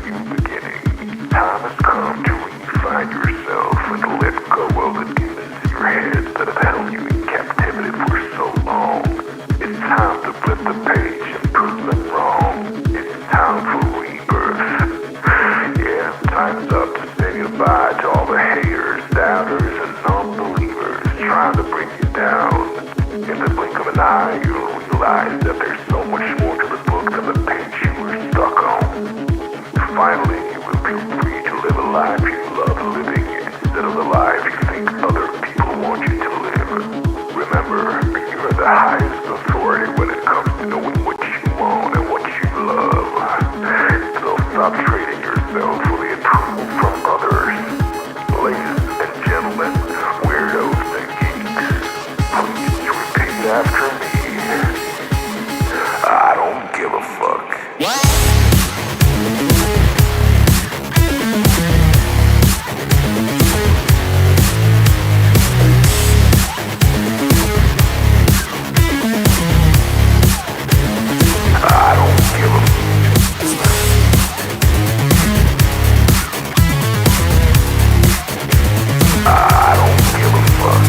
new beginning. Time has come to refine yourself and let go of the demons in your head that have held you in captivity for so long. It's time to flip the page and prove them wrong. It's time for rebirth. Yeah, time's up to say goodbye to all the haters, doubters, and non-believers trying to bring you down. In the blink of an eye, you'll realize that there's so much more to the book than the page you were stuck on. Finally, you will feel free to live a life you love living instead of the life you think other people want you to live. Remember, you're the highest authority when it comes to knowing what you want and what you love. So stop trading yourself for the approval from others. Ladies and gentlemen, weirdos and geeks, please repeat after me. I don't give a fuck. I don't give a I don't give a fuck.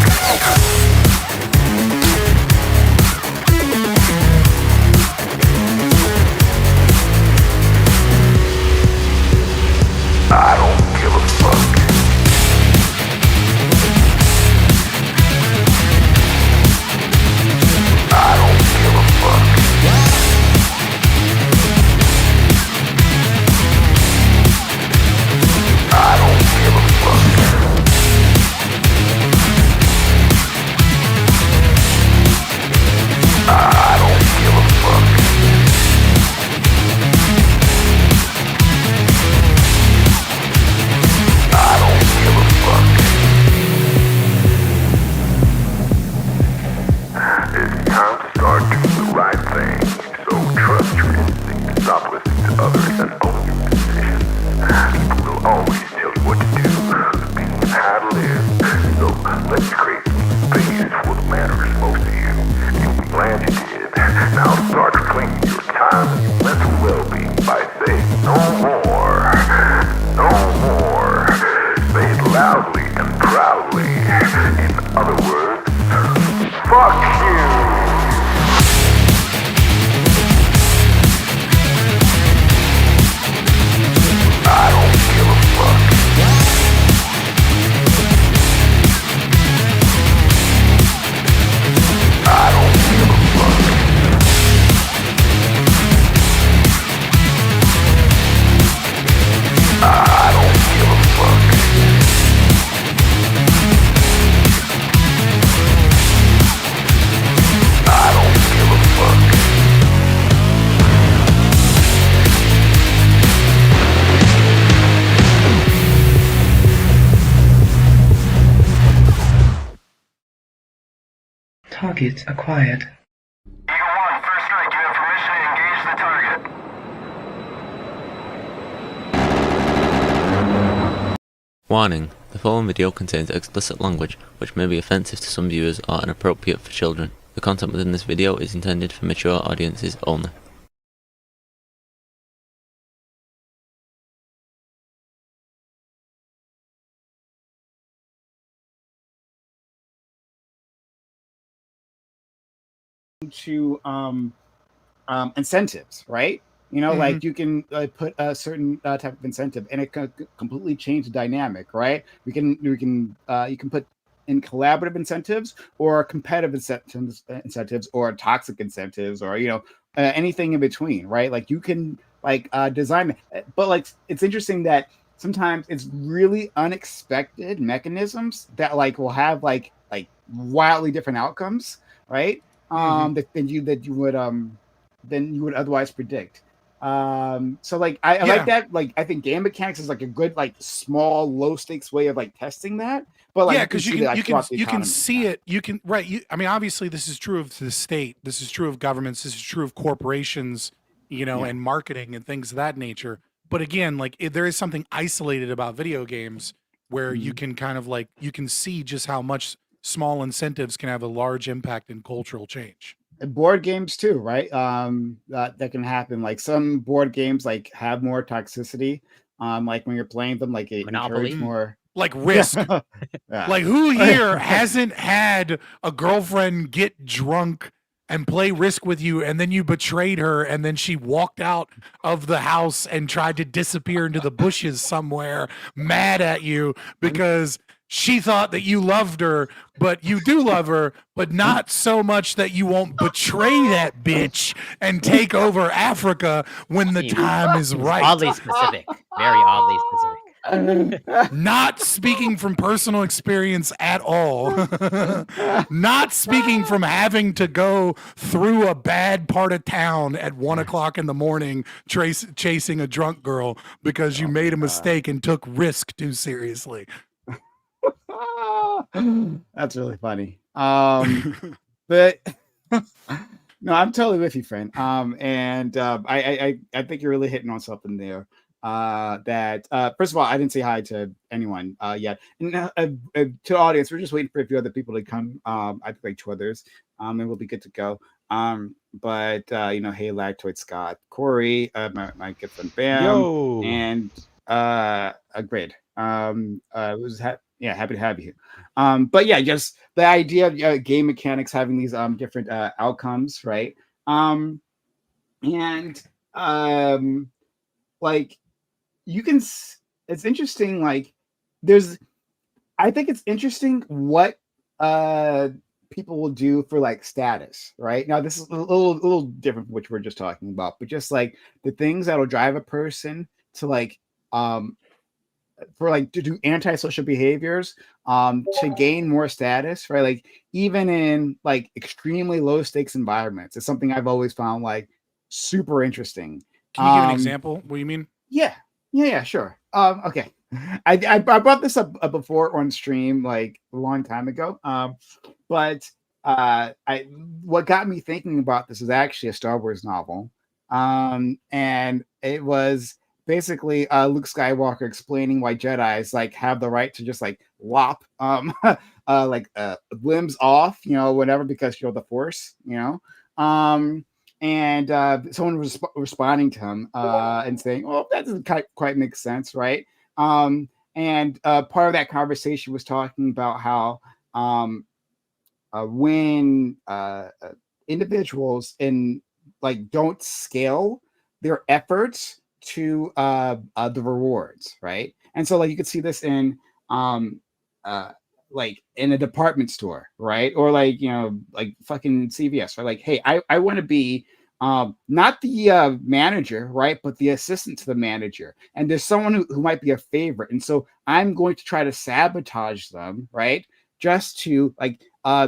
I don't give a fuck. I don't give a fuck. I don't give a fuck. I don't give a fuck. I don't give a fuck. It's time to start doing the right thing. So trust your instincts, stop listening to others, and own your decisions. People will always tell you what to do, speaking of how to live. So let's create space for what matters most to you. You'll be glad you did. Now start claiming your time and your mental well-being by saying no more. No more. Say it loudly and proudly. In other words, fuck you. I don't give a fuck. I don't give a fuck. I don't give a fuck. I don't give a fuck. Target acquired. Eagle 1, first strike. You have permission to engage the target. Warning: the following video contains explicit language which may be offensive to some viewers or inappropriate for children. The content within this video is intended for mature audiences only. To incentives, right? Like you can put a certain type of incentive, and it can completely change the dynamic, right? You can put in collaborative incentives or competitive incentives or toxic incentives, or anything in between, right? Like you can design it, but like it's interesting that sometimes it's really unexpected mechanisms that will have like wildly different outcomes, right? Than you would otherwise predict. So I like that. Like I think game mechanics is like a good small low stakes way of testing that. But because you can see it. You can I mean, obviously, this is true of the state. This is true of governments. This is true of corporations. And marketing and things of that nature. But again, there is something isolated about video games where you can kind of you can see just how much small incentives can have a large impact in cultural change. board games too, right? That can happen. Like some board games like have more toxicity. Like when you're playing them, like it Monopoly? encourages more Like Risk. Yeah. Like who here hasn't had a girlfriend get drunk and play Risk with you, and then you betrayed her, and then she walked out of the house and tried to disappear into the bushes somewhere, mad at you because she thought that you loved her, but you do love her, but not so much that you won't betray that bitch and take over Africa when the time is right. Oddly specific. Very oddly specific. Not speaking from personal experience at all. Not speaking from having to go through a bad part of town at 1 o'clock in the morning chasing a drunk girl because you made a mistake and took Risk too seriously. That's really funny. But no, I'm totally with you, friend. I think you're really hitting on something there. That first of all, I didn't say hi to anyone yet, and to the audience, we're just waiting for a few other people to come. I think like 2 others, and we'll be good to go. But hey, Lactoid Scott, Corey, my good friend Bam, Yo. and Grid. Happy to have you. But yeah, just the idea of game mechanics having these different outcomes, right? Like you can, it's interesting. Like I think it's interesting what people will do for like status, right? Now this is a little different from what we're just talking about, but just like the things that'll drive a person to like to do antisocial behaviors to gain more status, right? Like even in like extremely low stakes environments, it's something I've always found like super interesting. Can you give an example? What do you mean? Yeah, sure. Okay. I brought this up before on stream like a long time ago. But what got me thinking about this is actually a Star Wars novel. And it was basically Luke Skywalker explaining why Jedis like have the right to just like lop limbs off, whatever, because the Force, and someone was responding to him and saying, "Oh, that doesn't quite make sense, right?" And part of that conversation was talking about how when individuals don't scale their efforts to the rewards, right? And so you could see this in in a department store, right? Or fucking CVS, right? Like, hey, I want to be not the manager, right? But the assistant to the manager. And there's someone who might be a favorite. And so I'm going to try to sabotage them, right? Just to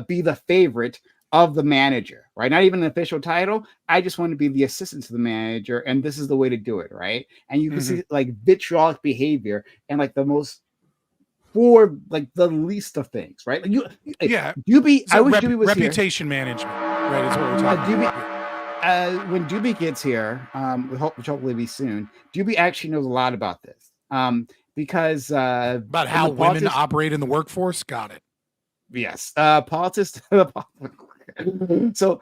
be the favorite of the manager, right? Not even an official title. I just want to be the assistant to the manager. And this is the way to do it, right? And you can see vitriolic behavior and the most for the least of things, right? Doobie. So I wish Doobie was reputation management, right? Is what we're talking about. When Doobie gets here, which hopefully be soon, Doobie actually knows a lot about this. Because about how women operate in the workforce. Got it. Yes. Politics. So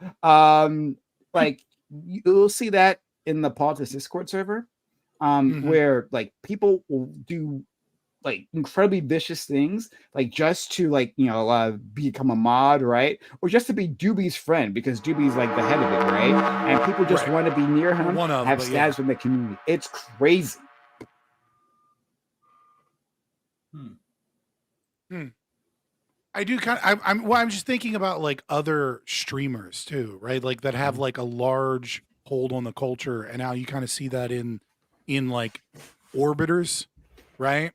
you'll see that in the Politics Discord server, where people will do incredibly vicious things, just to become a mod, right? Or just to be Doobie's friend because Doobie's the head of it, right? And people just want to be near him, have status in the community. It's crazy. I do kind of. I'm just thinking about other streamers too, right? That have a large hold on the culture, and how you kind of see that in orbiters, right?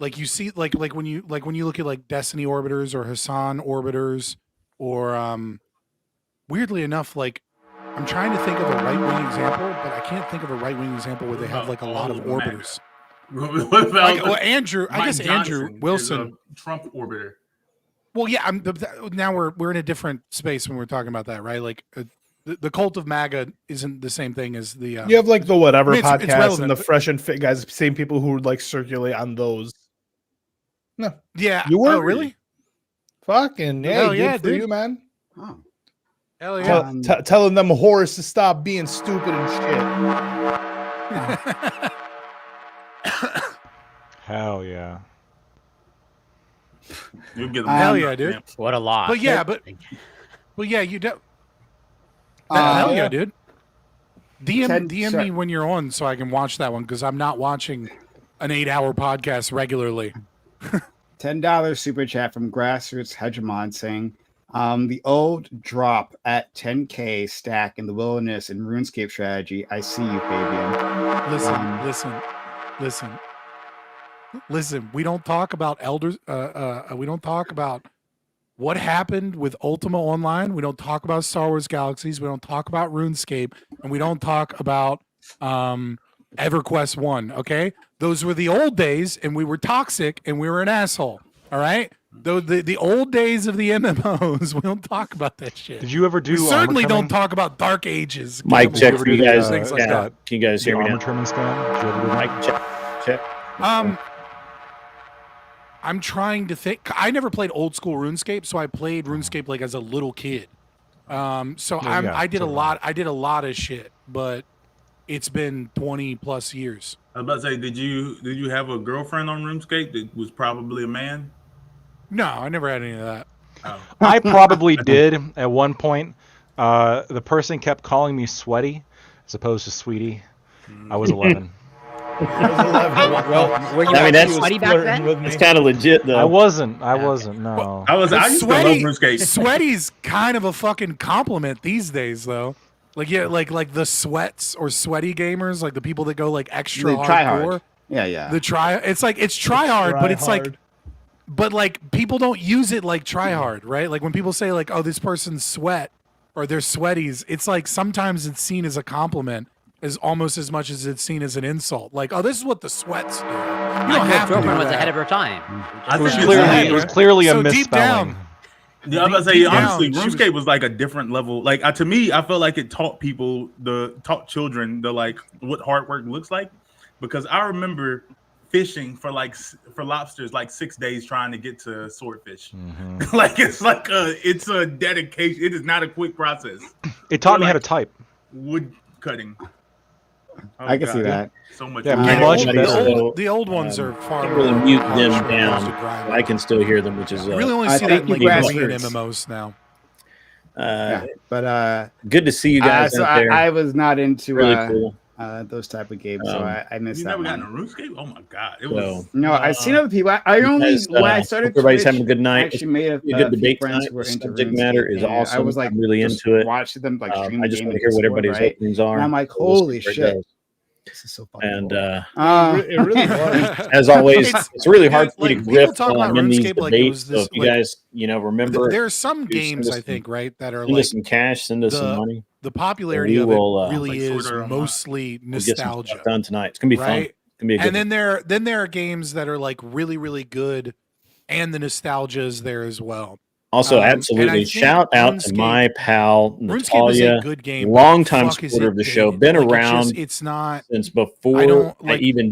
You see, when you look at Destiny orbiters or Hassan orbiters, or weirdly enough, I'm trying to think of a right wing example, but I can't think of a right wing example where they have a lot of orbiters. Andrew, I guess Andrew Wilson, Trump orbiter. Well, yeah, now we're in a different space when we're talking about that, right? The cult of MAGA isn't the same thing as the. You have the whatever it's podcast relevant, and the fresh and fit guys, same people who circulate on those. No, yeah, you were really? Fucking yeah, yeah, for dude. you, man. Oh. Hell yeah. Telling them whores to stop being stupid and shit. Hell yeah. You get them. Hell yeah, dude. What a loss. But yeah, you do. Hell yeah, dude. DM me when you're on so I can watch that one because I'm not watching an 8-hour podcast regularly. $10 super chat from Grassroots Hegemon saying, the old drop at 10K stack in the wilderness and RuneScape strategy. I see you, Fabian. Listen. We don't talk about elders. We don't talk about what happened with Ultima Online. We don't talk about Star Wars Galaxies. We don't talk about RuneScape, and we don't talk about EverQuest 1. Okay, those were the old days, and we were toxic, and we were an asshole. All right. The old days of the MMOs, we don't talk about that shit. Did you ever do? We certainly don't talk about Dark Ages. Mic check for you guys. Things like that. Can you guys hear me now? Trimming scam? Did you ever do Mic check. I'm trying to think. I never played old school RuneScape, so I played RuneScape like as a little kid. I did a lot. I did a lot of shit, but it's been 20 plus years. I was about to say, did you have a girlfriend on RuneScape that was probably a man? No, I never had any of that. Oh. I probably did at one point. The person kept calling me sweaty as opposed to sweetie. I was 11. Well, were you that's sweaty back then? It's kind of legit though. I wasn't. No. I used to love RuneScape. Sweaty's kind of a fucking compliment these days, though. Like like the sweats or sweaty gamers, like the people that go like extra hardcore. Yeah. It's try hard, but it's like, but like people don't use it like try hard, right? Like when people say like, oh, this person's sweat or they're sweaties, it's like sometimes it's seen as a compliment. Is almost as much as it's seen as an insult. Like, oh, this is what the sweats do. You don't have to do girlfriend was that. ahead of her time. It was clearly a misspelling. Yeah, I was about to say, honestly, RuneScape was like a different level. Like, to me, I felt like it taught children like what hard work looks like. Because I remember fishing for lobsters like 6 days trying to get to swordfish. Mm-hmm. It's a dedication. It is not a quick process. It taught me how to type. Wood cutting. I can see that. So much. Yeah, the old ones are far can't really mute them down. I can still hear them, which is really only see that in like MMOs now. But good to see you guys out there. I was not into really cool. Those type of games, so I missed you that. You never one. got in a RuneScape? Oh my god! It was I've seen other people. I only when I started. Everybody's Twitch, having a good night. I actually made a good debate friends tonight. who were into Subject RuneScape, matter is and awesome. I was like, I'm really into it. Watching them like stream I just the want to game hear what everybody's right? openings are. And I'm like, holy shit. This is so funny. And it really was. as always, it's really hard for me to grip in these RuneScape debates. So if you guys, remember, there are some games I think that are send like us some cash, send us some money. The popularity of it really is mostly nostalgia. Done tonight. It's gonna be fun. It's gonna be a good and then there are games that are like really really good, and the nostalgia is there as well. Also, absolutely shout out to my pal Natalia, longtime supporter of the show, been around it's not since before I even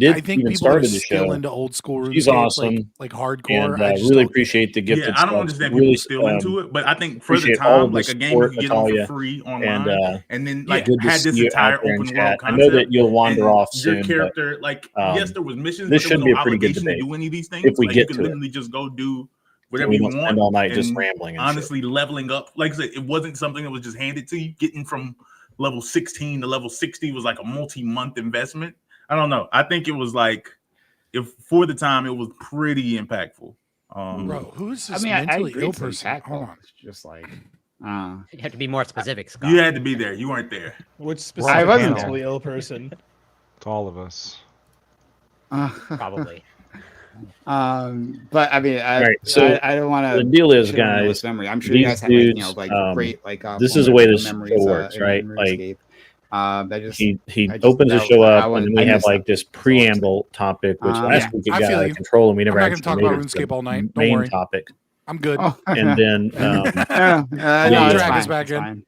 started the show. Into old school She's awesome, like hardcore. And I really appreciate the gift. Yeah, I don't understand people still into it, but I think for the time, like a game you can get on for free online, and then like had this entire open world concept. I know that you'll wander off soon. Your character, like yes, there was missions. This should be a pretty good debate. Do any of these things if we get to it. You can literally just go do whatever you want. Spend all night just rambling. And honestly, leveling up. Like I said, it wasn't something that was just handed to you. Getting from level 16 to level 60 was like a multi-month investment. I don't know. I think it was like, if for the time, it was pretty impactful. Bro, who's this mentally ill person? Hold on. It's just like, you have to be more specific, Scott. You had to be there. You weren't there. Which specific I wasn't mentally ill person? It's all of us. Probably. But I mean, right, so I don't want to. The deal is, guys, memory. I'm sure you guys have great this is the way this show works, right? Like, he opens the show up, and then we have like this preamble topic, which last week it got out of control, and we never actually talk about RuneScape all night. Don't worry. Topic. I'm good. And then drag us back in.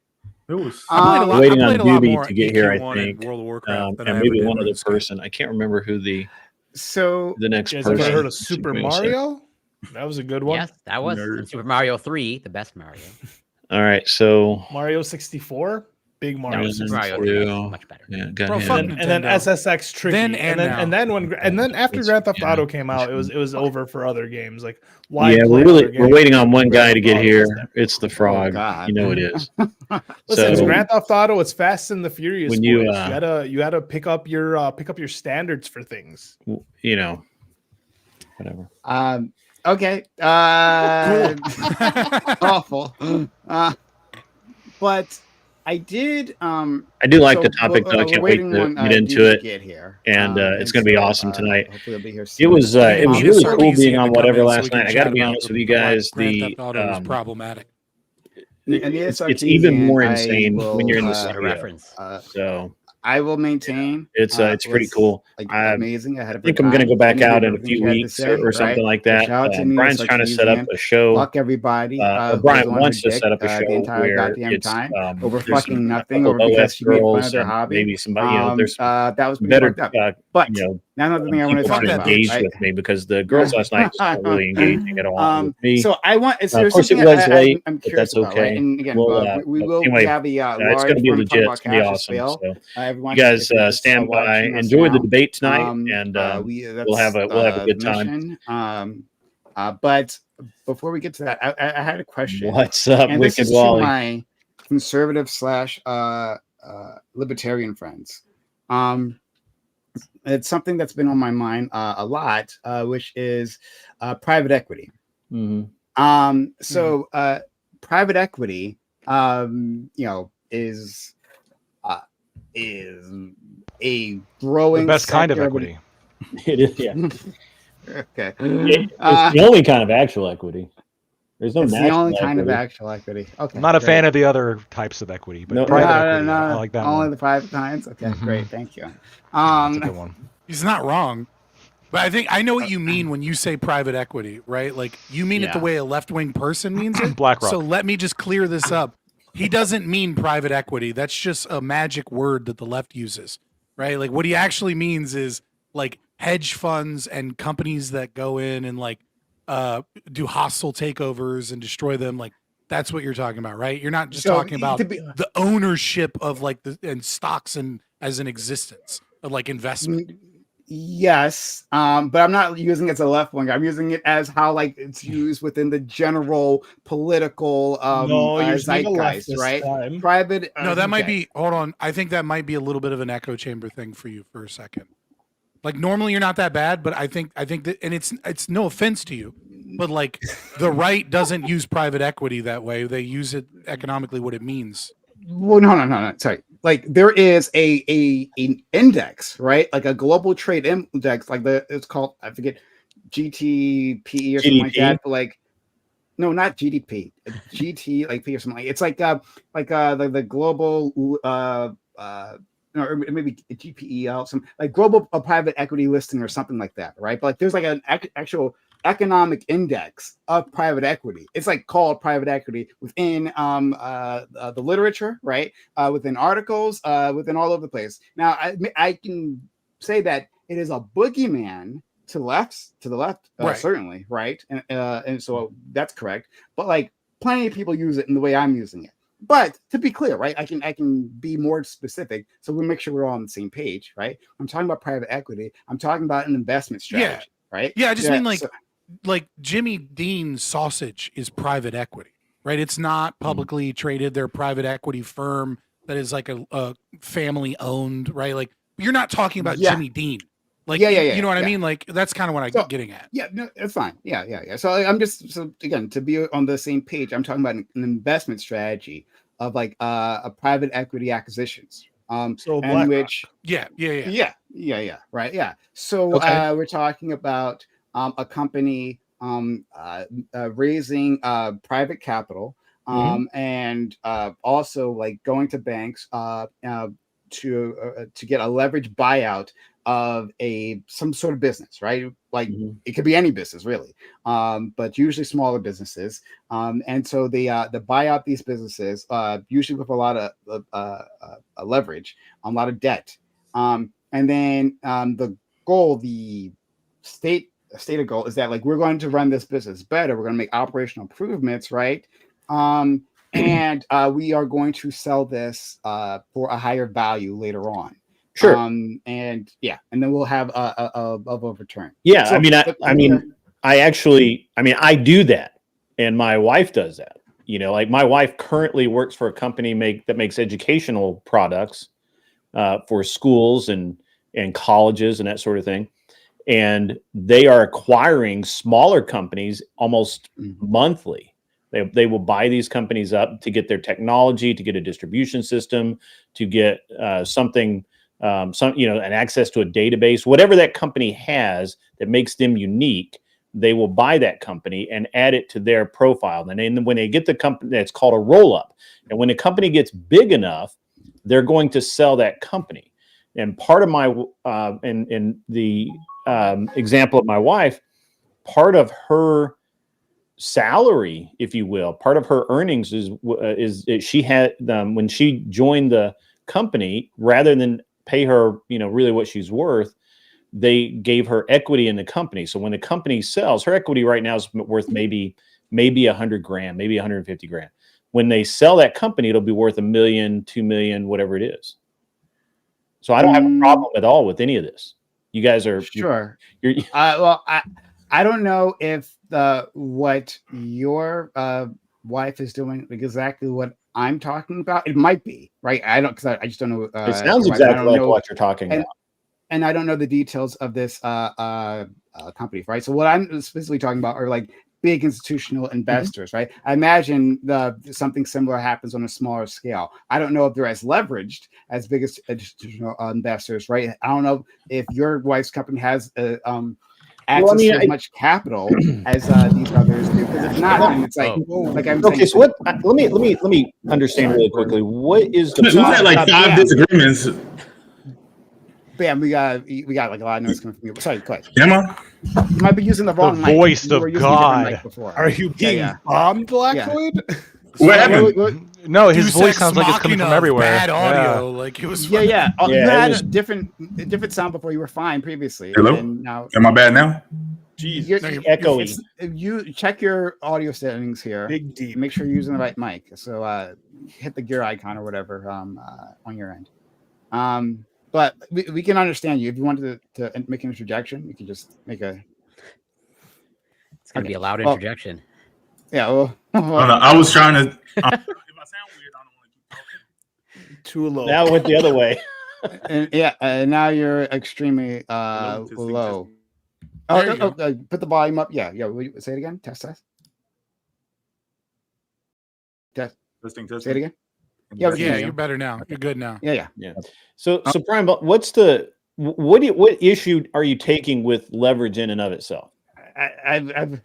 It was waiting on Doobie to get here, I think, and maybe one other person. I can't remember who the next person. Ever heard of Super Mario? That was a good one. Yes, that was in Super Mario 3, the best Mario. All right, so Mario 64, big Mario 64, much better. Yeah, Bro, fuck and then SSX Tricky, and then after Grand Theft Auto came out, it was over for other games. Like, why? Yeah, we're waiting on one guy to get here. It's the frog. God. You know it is. Listen, it's Grand Theft Auto. It's Fast and the Furious. When you gotta pick up your standards for things. You know, whatever. Okay. Awful. But I did. I do like the topic, though. I can't wait to get into it. Get here. And it's going to be awesome tonight. Hopefully, it'll be here It was really cool being on whatever last so night. I got to be honest with you guys. Grand Theft Auto is problematic. It's even more insane when you're in the studio. Reference. So I will maintain. It's pretty cool. Amazing. I think I'm going to go back out in a few weeks or something like that. Brian's trying to set up a show. Fuck everybody. Brian wants to set up a show where it's over fucking nothing, over because she made fun of their hobby. Maybe somebody, there's that was better, but now another thing I want to talk about. Engage with me because the girls last night weren't really engaging at all with me. So I want. Of course, it was late, but that's okay. And again, we will have a large. It's going to be legit. It's going to be awesome. So you guys stand by, enjoy the debate tonight, and we'll have a good time. But before we get to that, I had a question. What's up, Wicked Wally? My conservative / libertarian friends. It's something that's been on my mind a lot, which is private equity. So private equity, is a growing the best kind of equity. It is, yeah. Okay. It's the only kind of actual equity. There's no. It's the only kind of actual equity. Okay. I'm not a fan of the other types of equity, but private equity, I like that. Only the private kinds. Okay, great. Thank you. That's a good one. He's not wrong. But I know what you mean when you say private equity, right? Like you mean it the way a left-wing person means it. BlackRock. So let me just clear this up. He doesn't mean private equity. That's just a magic word that the left uses, right? Like what he actually means is like hedge funds and companies that go in and like do hostile takeovers and destroy them. Like that's what you're talking about, right? You're not just talking about the ownership of like and stocks and as an existence of like investment. Yes, but I'm not using it as a left wing. I'm using it as how like it's used within the general political zeitgeist, right? Private. No, that might be. Hold on, I think that might be a little bit of an echo chamber thing for you for a second. Like normally you're not that bad, but I think that, and it's no offense to you, but like the right doesn't use private equity that way. They use it economically what it means. Well, no. Sorry. Like there is an index, right? Like a global trade index, like it's called, I forget, GTP or something like that. But like, no, not GDP, GT like P or something like. It's like the global or maybe GPEL, some like global private equity listing or something like that, right? But like there's like an actual economic index of private equity. It's like called private equity within the literature, right? Within articles, within all over the place. Now, I can say that it is a boogeyman to the left, right. Certainly, right? And so that's correct. But like plenty of people use it in the way I'm using it. But to be clear, right? I can be more specific, so we'll make sure we're all on the same page, right? I'm talking about private equity. I'm talking about an investment strategy, right? Yeah, I just mean like Jimmy Dean's sausage is private equity, right? It's not publicly traded. They're a private equity firm that is like a family owned, right? Like you're not talking about Jimmy Dean. Like, you know what I mean? Like that's kind of what I'm getting at. Yeah, no, it's fine. Yeah. So I'm just again to be on the same page. I'm talking about an investment strategy of like a private equity acquisitions. So and which yeah, right, yeah. So we're talking about a company raising private capital and also like going to banks to get a leverage buyout of some sort of business, right? Like it could be any business really, but usually smaller businesses. And so they buy out these businesses usually with a lot of leverage, a lot of debt. And then the goal, the stated goal is that like we're going to run this business better. We're going to make operational improvements, right? and we are going to sell this for a higher value later on. Sure. And then we'll have a return. Yeah, so, I do that, and my wife does that. Like my wife currently works for a company that makes educational products for schools and colleges and that sort of thing. And they are acquiring smaller companies almost monthly. They will buy these companies up to get their technology, to get a distribution system, to get something, an access to a database, whatever that company has that makes them unique. They will buy that company and add it to their profile. And then when they get the company, that's called a roll-up. And when a company gets big enough, they're going to sell that company. And part of my, in the example of my wife, part of her salary, if you will, part of her earnings is she had, when she joined the company, rather than pay her, really what she's worth, they gave her equity in the company. So when the company sells, her equity right now is worth maybe $100,000, maybe $150,000. When they sell that company, it'll be worth $1 million, $2 million, whatever it is. So I don't have a problem at all with any of this. You guys are sure. Well, I don't know if what your wife is doing exactly what I'm talking about. It might be right. I just don't know. It sounds exactly like what you're talking about. And I don't know the details of this company, right? So what I'm specifically talking about are like big institutional investors, right? I imagine something similar happens on a smaller scale. I don't know if they're as leveraged as big institutional investors, right? I don't know if your wife's company has access to as much capital as these others do. Because if not, then it's like I'm okay. So what? Let me understand really quickly. What is the? We had like 5 disagreements. Bam, we got like a lot of noise coming from you. Sorry, go ahead. Emma? You might be using the wrong mic. Voice of God. Are you being bombed, Blackwood? What happened? No, his voice sounds like it's coming from everywhere. Bad audio, like it was. You had a different sound before. You were fine previously. Hello. And now, am I bad now? Jeez, you're echoey. You check your audio settings here. Big deep. Make sure you're using the right mic. So hit the gear icon or whatever on your end. But we can understand you. If you wanted to make an interjection, you can just make a. It's going to be a loud interjection. Yeah. Well, I was trying to. If I sound weird, I don't want to keep talking. Too low. Now it went the other way. And now you're extremely low. Put the volume up. Yeah. Say it again. Test. Testing. Say it again. Yeah, you're better now. You're good now. Yeah. So Brian, what issue are you taking with leverage in and of itself? I'm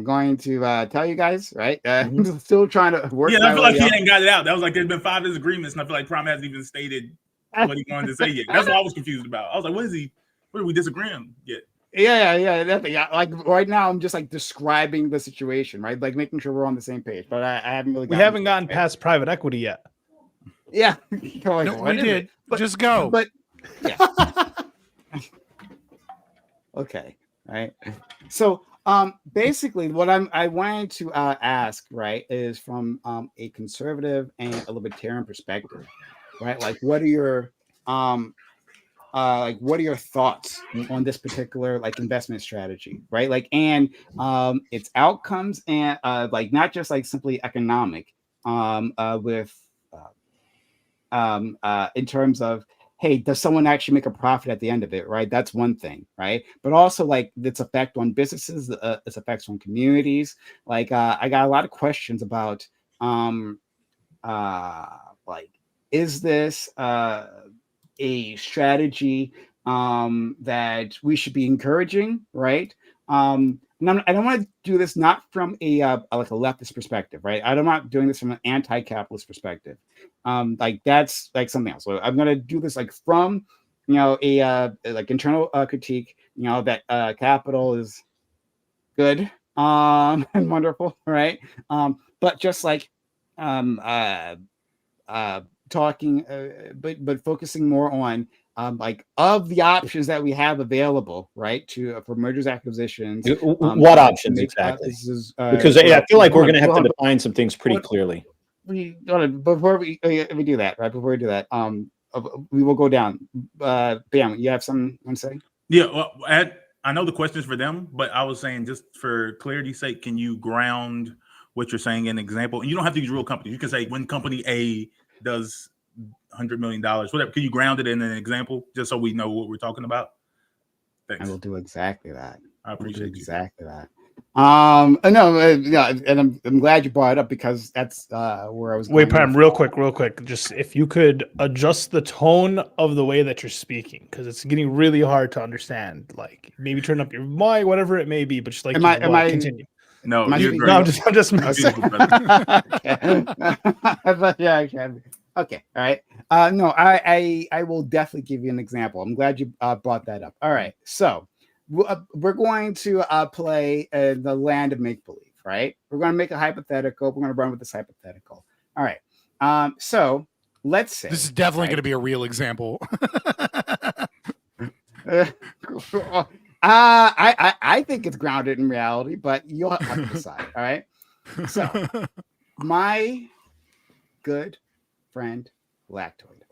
going to tell you guys, right? I'm still trying to work. Yeah, I feel like he ain't got it out. That was like there's been 5 disagreements, and I feel like Prime hasn't even stated what he wanted to say yet. That's what I was confused about. I was like, what are we disagreeing yet? Yeah. Like right now, I'm just like describing the situation, right? Like making sure we're on the same page. But I haven't really. We haven't gotten past private equity yet. Yeah, no, we did. Just go. But yeah. Okay. Right. So basically what I wanted to ask, right, is from a conservative and a libertarian perspective, right? Like what are your thoughts on this particular like investment strategy, right? Like and its outcomes and like not just like simply economic with in terms of hey, does someone actually make a profit at the end of it, right? That's one thing, right? But also like its effect on businesses, its effects on communities. Like I got a lot of questions about like, is this a strategy that we should be encouraging, right? And I don't want to do this not from a like a leftist perspective, right? I'm not doing this from an anti-capitalist perspective. Like that's like something else. So I'm going to do this like from a like internal critique. That capital is good and wonderful, right? But just like talking, but focusing more on like of the options that we have available, right, to for mergers, acquisitions. What options exactly? Because I feel like we're going to have to define some things pretty clearly. before we do that, right? Before we do that, we will go down. Bam, you have something you want to say? Yeah, well, I know the question's for them, but I was saying just for clarity's sake, can you ground what you're saying in an example? And you don't have to use real companies. You can say when company A does $100 million, whatever. Can you ground it in an example just so we know what we're talking about? Thanks. I will do exactly that. I appreciate exactly that. Yeah, and I'm glad you brought it up because that's where I was. Wait, Prime, real quick. Just if you could adjust the tone of the way that you're speaking, because it's getting really hard to understand. Like maybe turn up your mic, whatever it may be. But just like continue. No, you're great. No, I'm just messing. Yeah, I can. Okay, all right. No, I will definitely give you an example. I'm glad you brought that up. All right, so we're going to play the land of make-believe, right? We're going to make a hypothetical. We're going to run with this hypothetical. All right. So let's say this is definitely going to be a real example. I think it's grounded in reality, but you'll have to decide. All right. So my good friend Lactoid,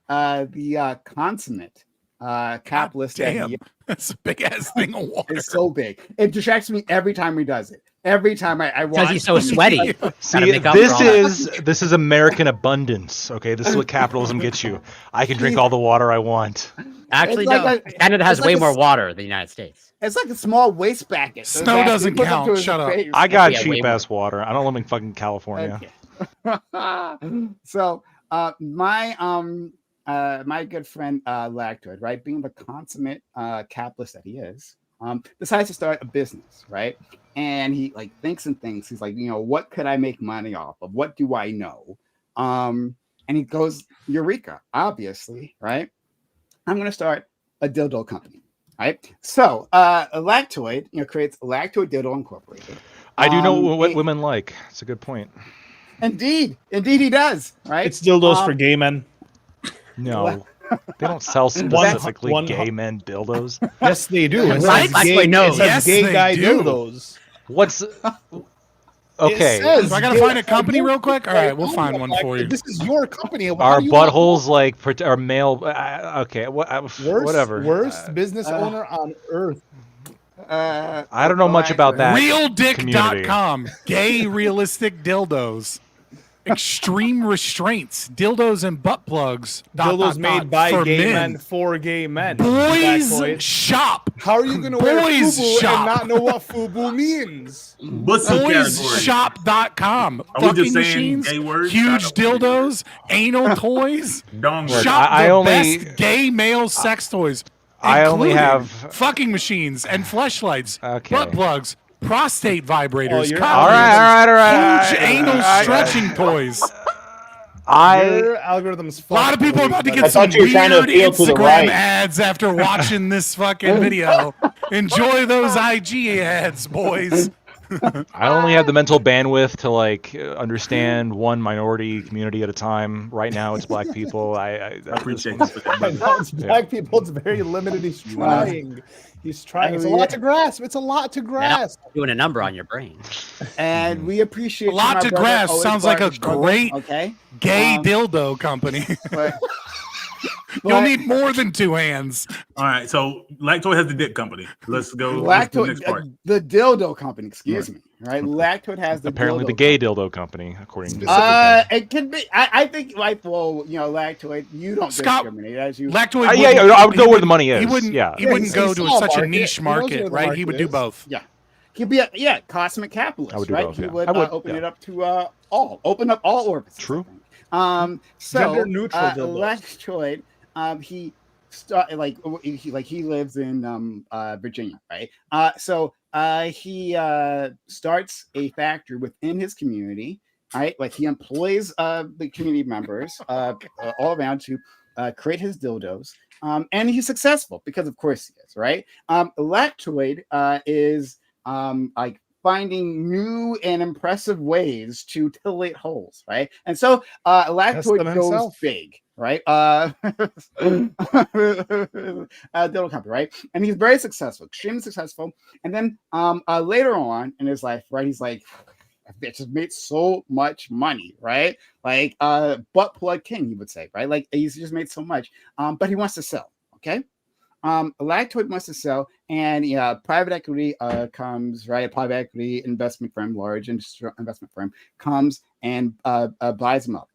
the consummate capitalist. Damn, that's a big ass thing of water. It's so big. It distracts me every time he does it. Every time I watch. Because he's so sweaty. See, this is American abundance. Okay, this is what capitalism gets you. I can drink all the water I want. Actually, no. Canada has way more water than the United States. It's like a small waste bucket. Snow doesn't count. Shut up. I got cheap ass water. I don't live in fucking California. Okay. So my good friend Lactoid, right, being the consummate capitalist that he is, decides to start a business, right? And he like thinks and thinks. He's like, what could I make money off of? What do I know? And he goes, Eureka, obviously, right? I'm going to start a dildo company, right? So a Lactoid, creates Lactoid Dildo Incorporated. I do know what women like. It's a good point. Indeed he does, right? It's dildos for gay men. No, they don't sell specifically gay men dildos. Yes, they do. It says gay guy dildos. What's okay? So I gotta find a company real quick. All right, we'll find one for you. This is your company. Our buttholes are male. Okay, whatever. Worst business owner on earth. I don't know much about that. Realdick.com. Gay realistic dildos. Extreme restraints, dildos and butt plugs. Dildos made by gay men for gay men. Boys shop. How are you going to wear FUBU and not know what FUBU means? Boysshop.com. Fucking machines, huge dildos, anal toys. Shop the best gay male sex toys. I only have fucking machines and fleshlights, butt plugs, prostate vibrators, all right. Huge anal stretching toys. Your algorithm's a lot of people are about to get some weird Instagram ads after watching this fucking video. Enjoy those IG ads, boys. I only have the mental bandwidth to understand one minority community at a time. Right now, it's black people. I appreciate it's black people. It's very limited. He's trying. He's trying. It's a lot to grasp. It's a lot to grasp. Doing a number on your brain. And we appreciate a lot to grasp. Sounds like a great gay dildo company. You'll need more than two hands. All right, so Lactoid has the dick company. Let's go. Lactoid, the dildo company. Excuse me. Right, Lactoid has the apparently the gay dildo company, according to it can be. I think Lactoid. You don't discriminate as you. Lactoid. I would go where the money is. He wouldn't go to such a niche market, right? He would do both. Yeah. He'd be consummate capitalist, I would do right? both, He would open it up to open up all orbits. True. So gender neutral Lactoid, he he lives in Virginia, right? So he starts a factory within his community, right? Like he employs the community members all around to create his dildos, and he's successful because of course he is, right? Lactoid is finding new and impressive ways to titillate holes, right? And so Lactoid goes big, right? Dildo company, right? And he's very successful, extremely successful. And then later on in his life, right, he's like, Bitch has made so much money, right? Like butt plug king, he would say, right? Like he's just made so much, but he wants to sell. Okay. Lactoid wants to sell, and private equity comes, right? A private equity investment firm, large investment firm, comes and buys them up.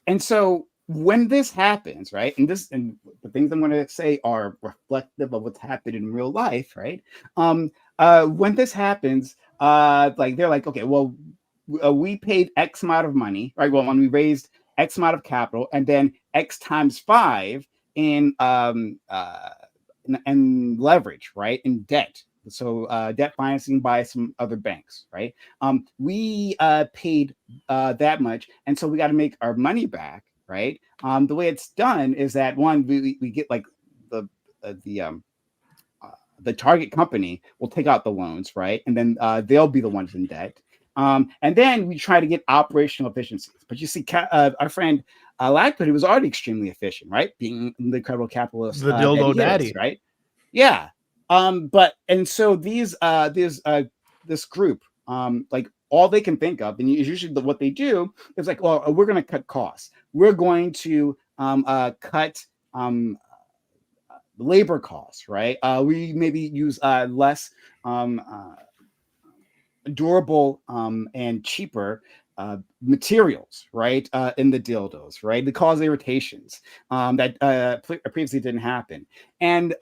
And so when this happens, right, and the things I'm going to say are reflective of what's happened in real life, right? When this happens, like they're like, okay, well, we paid X amount of money, right? Well, when we raised X amount of capital, and then X times 5 in leverage, right, in debt. So debt financing by some other banks, right? We paid that much, and so we got to make our money back, right? The way it's done is that one, we get like the target company will take out the loans, right, and then they'll be the ones in debt. And then we try to get operational efficiencies. But you see, our friend Lactoid, he was already extremely efficient, right? Being the incredible capitalist, the dildo daddy, is, right? Yeah. But and so this group, like all they can think of, and usually what they do is like, well, we're going to cut costs. We're going to cut labor costs, right? We maybe use less durable and cheaper materials, right, in the dildos, right, to cause irritations that previously didn't happen. And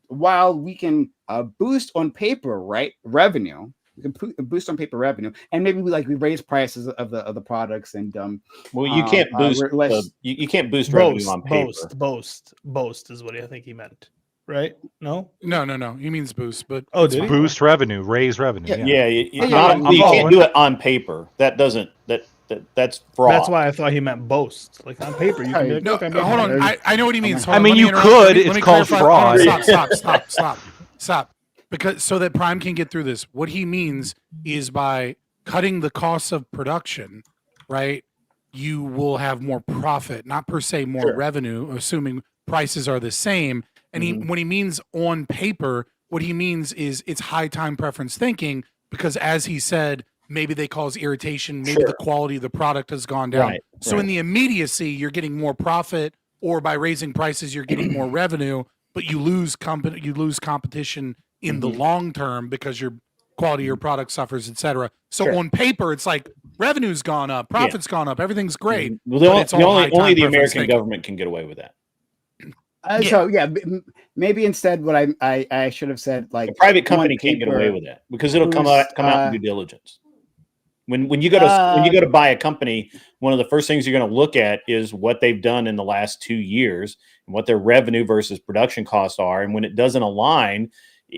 while we can boost on paper, right, revenue, we can boost on paper revenue, and maybe we raise prices of the products, and well, you can't boost you can't boost revenue on paper. Boast is what I think he meant, right? No. He means boost, but boost revenue, raise revenue. Yeah. You can't do it on paper. That's fraud. That's why I thought he meant boast. Like on paper, you can. No, hold on. I know what he means. I mean, you could. It's called fraud. Stop. Because so that Prime can get through this, what he means is by cutting the costs of production, right? You will have more profit, not per se more revenue, assuming prices are the same. And when he means on paper, what he means is it's high time preference thinking, because as he said, maybe they cause irritation, maybe the quality of the product has gone down. Right, so in the immediacy, you're getting more profit, or by raising prices, you're getting more revenue, but you lose competition in the long term because your quality of your product suffers, etc. So on paper, it's like revenue's gone up, profit's gone up, everything's great. Well, only the American government can get away with that. So maybe instead what I should have said, like, a private company can't get away with that because it'll come out in due diligence. When you go to buy a company, one of the first things you're going to look at is what they've done in the last 2 years and what their revenue versus production costs are. And when it doesn't align,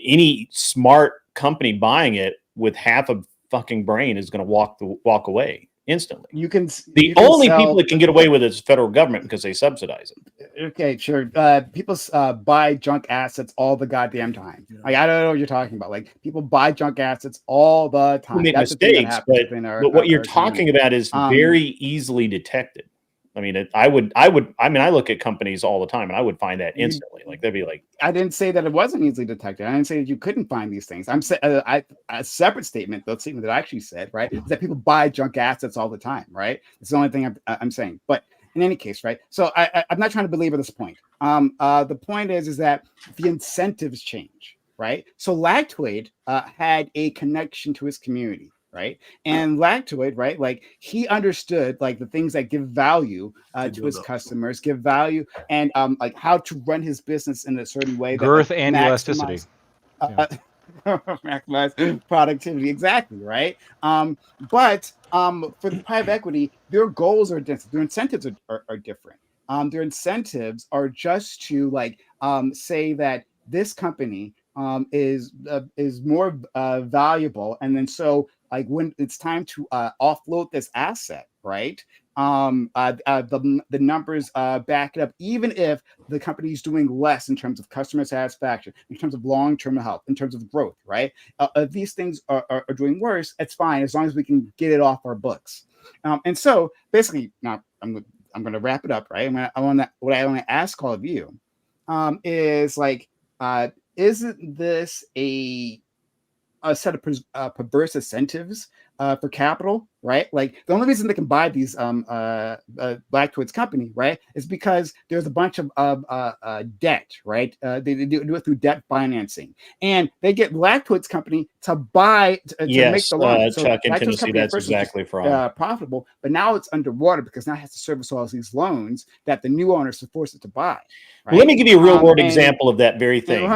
any smart company buying it with half a fucking brain is going to walk away instantly. The only people that can get away with it is the federal government because they subsidize it. Okay, sure. People buy junk assets all the goddamn time. Like, I don't know what you're talking about. Like, people buy junk assets all the time. We make mistakes, but what you're talking about is very easily detected. I mean, I look at companies all the time, and I would find that instantly. Like, they'd be like, I didn't say that it wasn't easily detected. I didn't say that you couldn't find these things. I'm saying a separate statement, the statement that I actually said, right, is that people buy junk assets all the time, right? It's the only thing I'm saying. But in any case, right? So I'm not trying to belabor this point. The point is that the incentives change, right? So Lactoid had a connection to his community. Right. And Lactoid, right, like he understood like the things that give value to his customers, give value, and like how to run his business in a certain way. Girth and elasticity. Maximize productivity. Exactly. Right. But for the private equity, their goals are different. Their incentives are different. Their incentives are just to like say that this company is more valuable, and then so like when it's time to offload this asset, right? The numbers back it up, even if the company is doing less in terms of customer satisfaction, in terms of long-term health, in terms of growth, right? If these things are doing worse, it's fine as long as we can get it off our books. And so basically, now I'm going to wrap it up, right? What I want to ask all of you is like, isn't this a a set of perverse incentives for capital, right? Like the only reason they can buy these Blackwood's company, right, is because there's a bunch of debt, right? They do it through debt financing, and they get Blackwood's company to buy to make the loan. So Chuck, in Blackwood's Tennessee, that's exactly fraud. Profitable, but now it's underwater because now it has to service all these loans that the new owners are forced to buy. Right? Well, let me give you a real world example of that very thing.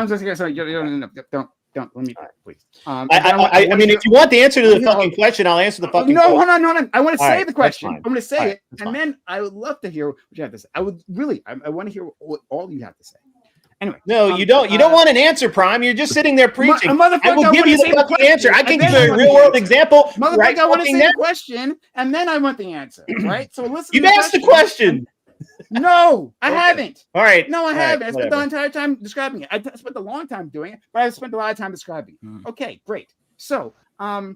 Don't let me please. I mean, if you want the answer to the fucking question, I'll answer the fucking question. Hold on. I want to say the question. I'm going to say it, and then I would love to hear what you have to say. I would really, I want to hear what all you have to say. Anyway, no, you don't. You don't want an answer, Prime. You're just sitting there preaching. I will give you the fucking answer. I can give you a real world example. Motherfucker, I want to say the question, and then I want the answer. Right? So listen. You've asked the question. No, I haven't. All right. No, I haven't. I spent the entire time describing it. I spent a long time doing it, but I spent a lot of time describing it. Okay, great. So, so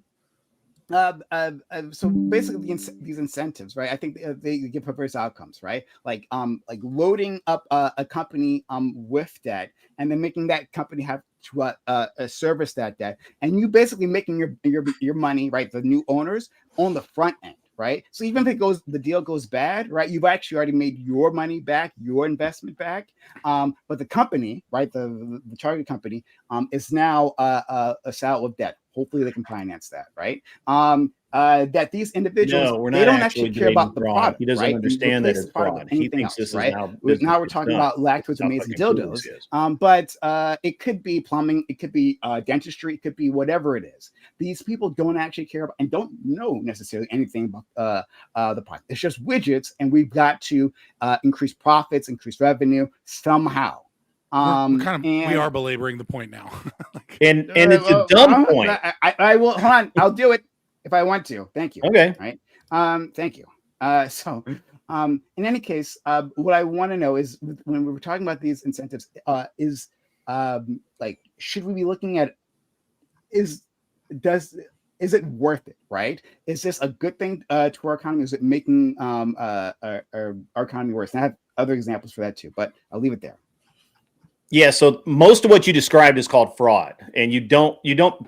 basically these incentives, right? I think they give perverse outcomes, right? Like loading up a company with debt, and then making that company have to service that debt, and you basically making your money, right? The new owners on the front end. Right. So even if the deal goes bad, right, you've actually already made your money back, your investment back. But the company, right, the target company is now saddled with debt. Hopefully they can finance that, right? That these individuals, they don't actually care about the product. He doesn't understand that it's fraud. He thinks this is how now we're talking about Lacto's amazing dildos. But it could be plumbing, it could be dentistry, it could be whatever it is. These people don't actually care about and don't know necessarily anything about the product. It's just widgets, and we've got to increase profits, increase revenue somehow. We are belaboring the point now. and it's a dumb point. I will hold on. I'll do it if I want to. Thank you. Okay. Right. Thank you. So in any case, what I want to know is when we were talking about these incentives, is like, should we be looking at is it worth it? Right? Is this a good thing to our economy? Is it making our economy worse? And I have other examples for that too, but I'll leave it there. Yeah, so most of what you described is called fraud, and you don't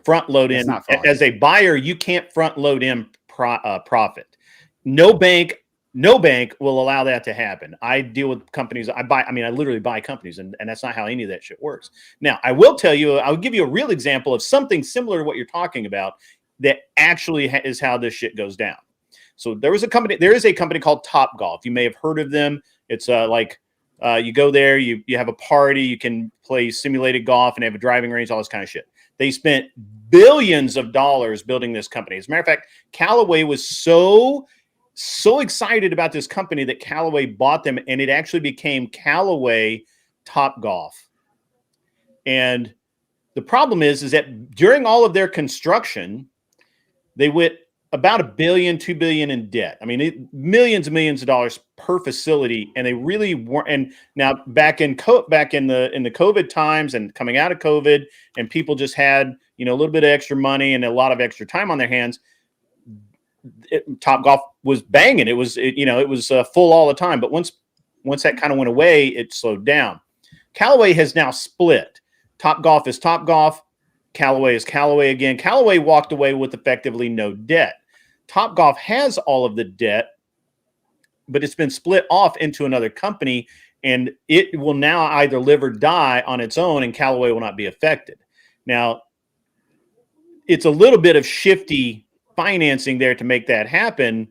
front load in as a buyer. You can't front load in profit. No bank will allow that to happen. I deal with companies. I literally buy companies, and that's not how any of that shit works. Now, I will tell you, I'll give you a real example of something similar to what you're talking about that actually is how this shit goes down. So there is a company called Topgolf. You may have heard of them. It's you go there, you have a party, you can play simulated golf and have a driving range, all this kind of shit. They spent billions of dollars building this company. As a matter of fact, Callaway was so excited about this company that Callaway bought them, and it actually became Callaway Topgolf. And the problem is that during all of their construction, they went about $1 billion, $2 billion in debt. I mean, millions and millions of dollars per facility, and they really weren't. And now back in the COVID times and coming out of COVID, and people just had a little bit of extra money and a lot of extra time on their hands. Topgolf was banging. It was full all the time. But once that kind of went away, it slowed down. Callaway has now split. Topgolf is Topgolf. Callaway is Callaway again. Callaway walked away with effectively no debt. Topgolf has all of the debt, but it's been split off into another company, and it will now either live or die on its own, and Callaway will not be affected. Now, it's a little bit of shifty financing there to make that happen,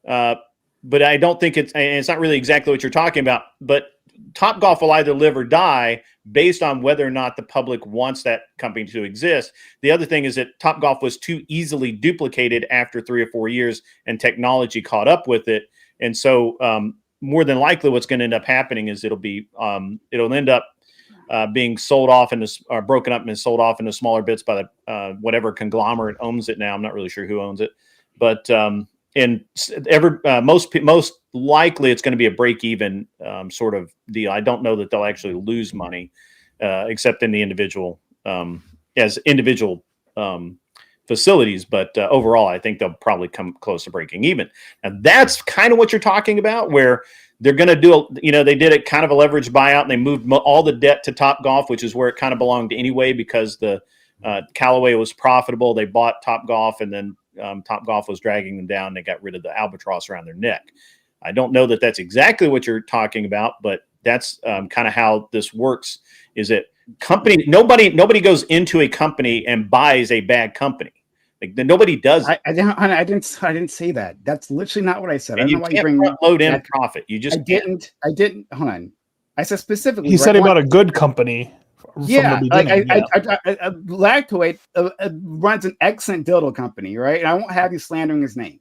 but I don't think it's not really exactly what you're talking about, but Topgolf will either live or die based on whether or not the public wants that company to exist. The other thing is that Topgolf was too easily duplicated after 3 or 4 years, and technology caught up with it. And so more than likely what's going to end up happening is it'll end up being sold off or broken up and sold off into smaller bits by the whatever conglomerate owns it now. I'm not really sure who owns it, but most likely it's going to be a break-even sort of deal. I don't know that they'll actually lose money, except in the individual facilities. But overall, I think they'll probably come close to breaking even. And that's kind of what you're talking about, where they're going to do, they did it kind of a leverage buyout, and they moved all the debt to Topgolf, which is where it kind of belonged anyway, because the Callaway was profitable. They bought Topgolf, and then Topgolf was dragging them down. They got rid of the albatross around their neck. I don't know that that's exactly what you're talking about, but that's kind of how this works. Is that nobody goes into a company and buys a bad company. Like nobody does. I didn't say that. That's literally not what I said. And I don't know why you bring load in profit. You just I didn't. Hold on. I said specifically. He said about a good company. Yeah, like Lactoid runs an excellent dildo company, right? And I won't have you slandering his name.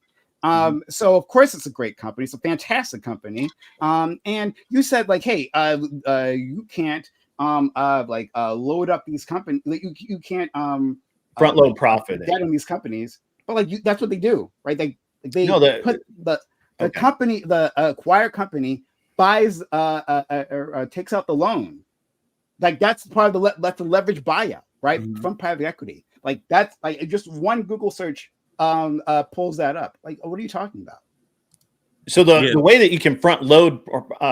So of course it's a great company. It's a fantastic company. And you said like, hey, you can't load up these companies. You can't front load profit get in these companies. But like that's what they do, right? They put the company, the acquired company buys or takes out the loan. Like that's part of that's the leverage buyout, right? From private equity. Like that's like just one Google search pulls that up. Like, what are you talking about? So the way that you can front load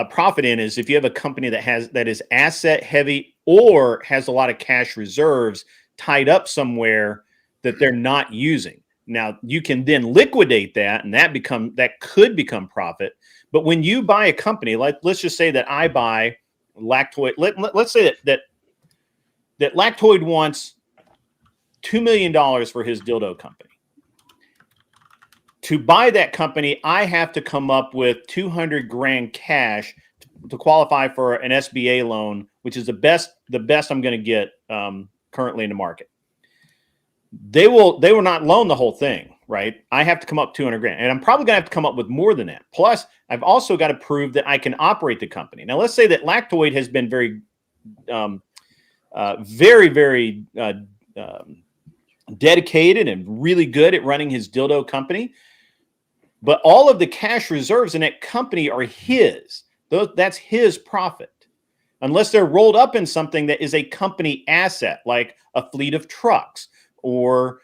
profit in is if you have a company that is asset heavy or has a lot of cash reserves tied up somewhere that they're not using. Now you can then liquidate that, and that could become profit. But when you buy a company, like let's just say that I buy Lactoid. Let's say that Lactoid wants $2 million for his dildo company. To buy that company, I have to come up with $200,000 cash to qualify for an SBA loan, which is the best I'm going to get currently in the market. They will not loan the whole thing, right? I have to come up $200,000, and I'm probably going to have to come up with more than that. Plus, I've also got to prove that I can operate the company. Now, let's say that Lactoid has been very, very dedicated and really good at running his dildo company, but all of the cash reserves in that company are his. That's his profit, unless they're rolled up in something that is a company asset, like a fleet of trucks or